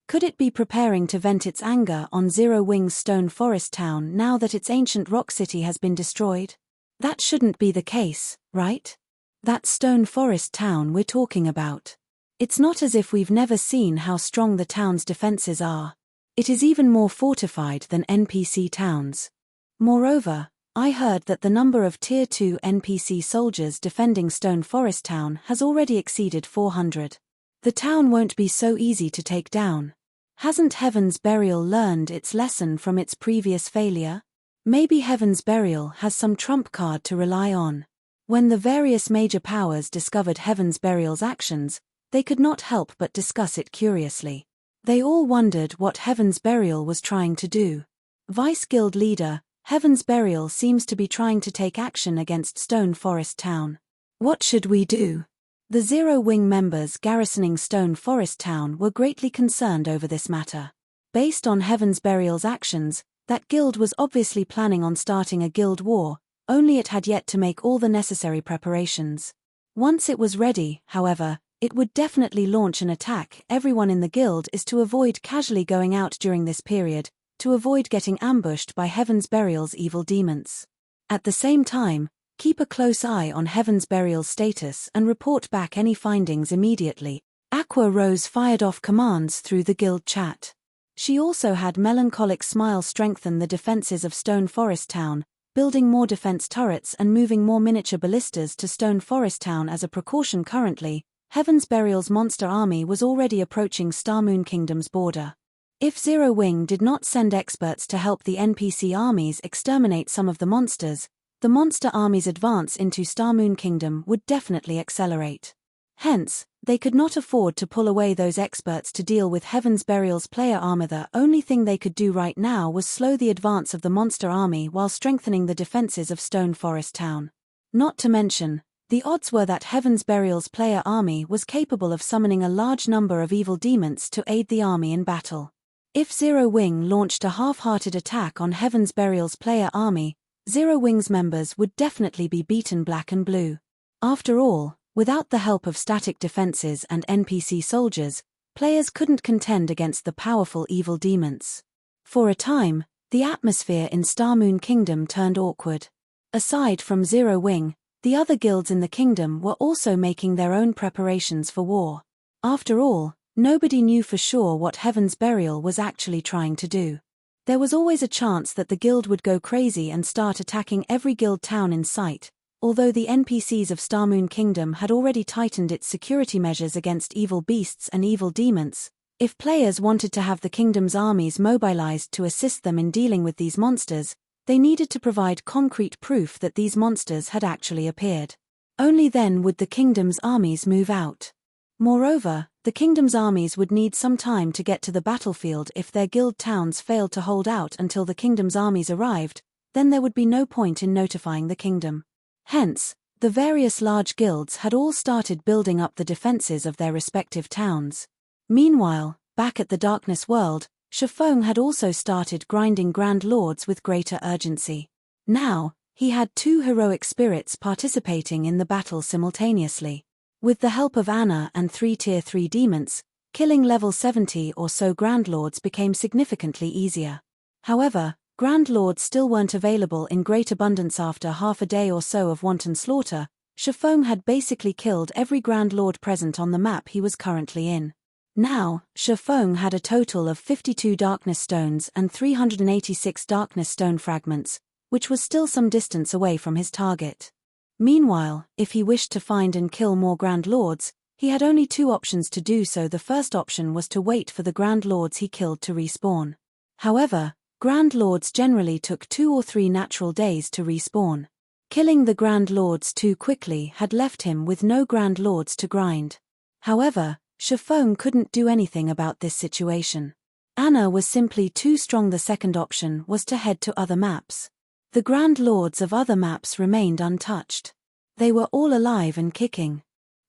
Speaker 1: Could it be preparing to vent its anger on Zero Wing's Stone Forest Town now that its ancient rock city has been destroyed? That shouldn't be the case, right? That Stone Forest Town we're talking about. It's not as if we've never seen how strong the town's defenses are. It is even more fortified than NPC towns. Moreover, I heard that the number of Tier 2 NPC soldiers defending Stone Forest Town has already exceeded 400. The town won't be so easy to take down. Hasn't Heaven's Burial learned its lesson from its previous failure? Maybe Heaven's Burial has some trump card to rely on. When the various major powers discovered Heaven's Burial's actions, they could not help but discuss it curiously. They all wondered what Heaven's Burial was trying to do. Vice Guild Leader, Heaven's Burial seems to be trying to take action against Stone Forest Town. What should we do? The Zero Wing members garrisoning Stone Forest Town were greatly concerned over this matter. Based on Heaven's Burial's actions, that guild was obviously planning on starting a guild war, only it had yet to make all the necessary preparations. Once it was ready, however, it would definitely launch an attack. Everyone in the guild is to avoid casually going out during this period, to avoid getting ambushed by Heaven's Burial's evil demons. At the same time, keep a close eye on Heaven's Burial's status and report back any findings immediately. Aqua Rose fired off commands through the guild chat. She also had Melancholic Smile strengthen the defenses of Stone Forest Town, building more defense turrets and moving more miniature ballistas to Stone Forest Town as a precaution. Currently, Heaven's Burial's monster army was already approaching Starmoon Kingdom's border. If Zero Wing did not send experts to help the NPC armies exterminate some of the monsters, the monster army's advance into Starmoon Kingdom would definitely accelerate. Hence, they could not afford to pull away those experts to deal with Heaven's Burial's player armor. The only thing they could do right now was slow the advance of the monster army while strengthening the defenses of Stone Forest Town. Not to mention, the odds were that Heaven's Burial's player army was capable of summoning a large number of evil demons to aid the army in battle. If Zero Wing launched a half-hearted attack on Heaven's Burial's player army, Zero Wing's members would definitely be beaten black and blue. After all, without the help of static defenses and NPC soldiers, players couldn't contend against the powerful evil demons. For a time, the atmosphere in Starmoon Kingdom turned awkward. Aside from Zero Wing, the other guilds in the kingdom were also making their own preparations for war. After all, nobody knew for sure what Heaven's Burial was actually trying to do. There was always a chance that the guild would go crazy and start attacking every guild town in sight, although the NPCs of Starmoon Kingdom had already tightened its security measures against evil beasts and evil demons. If players wanted to have the kingdom's armies mobilized to assist them in dealing with these monsters, they needed to provide concrete proof that these monsters had actually appeared. Only then would the kingdom's armies move out. Moreover, the kingdom's armies would need some time to get to the battlefield. If their guild towns failed to hold out until the kingdom's armies arrived, then there would be no point in notifying the kingdom. Hence, the various large guilds had all started building up the defenses of their respective towns. Meanwhile, back at the Darkness World, Shifeng had also started grinding Grand Lords with greater urgency. Now, he had 2 heroic spirits participating in the battle simultaneously. With the help of Anna and 3 Tier 3 demons, killing level 70 or so Grand Lords became significantly easier. However, Grand Lords still weren't available in great abundance. After half a day or so of wanton slaughter, Shifeng had basically killed every Grand Lord present on the map he was currently in. Now, Shifeng had a total of 52 Darkness Stones and 386 Darkness Stone fragments, which was still some distance away from his target. Meanwhile, if he wished to find and kill more Grand Lords, he had only 2 options to do so. The first option was to wait for the Grand Lords he killed to respawn. However, Grand Lords generally took 2 or 3 natural days to respawn. Killing the Grand Lords too quickly had left him with no Grand Lords to grind. However, Shifeng couldn't do anything about this situation. Anna was simply too strong. The second option was to head to other maps. The Grand Lords of other maps remained untouched. They were all alive and kicking.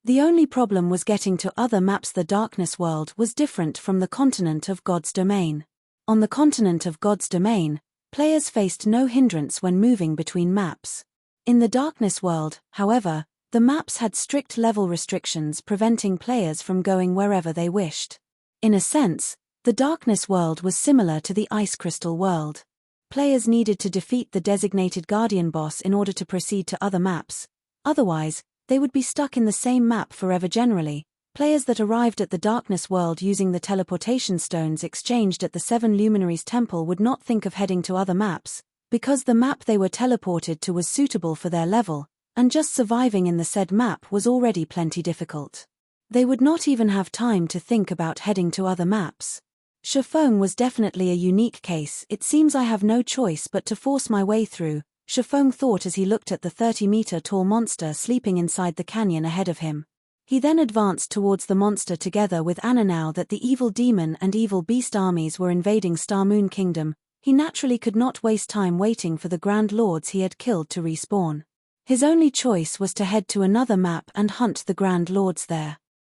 Speaker 1: The only problem was getting to other maps. The Darkness world was different from the continent of God's domain. On the continent of God's domain, players faced no hindrance when moving between maps. In the Darkness world, however, the maps had strict level restrictions preventing players from going wherever they wished. In a sense, the Darkness world was similar to the Ice Crystal world. Players needed to defeat the designated Guardian boss in order to proceed to other maps. Otherwise, they would be stuck in the same map forever. Generally, players that arrived at the Darkness world using the teleportation stones exchanged at the 7 Luminaries temple would not think of heading to other maps, because the map they were teleported to was suitable for their level, and just surviving in the said map was already plenty difficult. They would not even have time to think about heading to other maps. Shifeng was definitely a unique case. It seems I have no choice but to force my way through, Shifeng thought as he looked at the 30-meter-tall monster sleeping inside the canyon ahead of him. He then advanced towards the monster together with Anna. Now that the evil demon and evil beast armies were invading Star Moon Kingdom, he naturally could not waste time waiting for the Grand Lords he had killed to respawn. His only choice was to head to another map and hunt the Grand Lords there.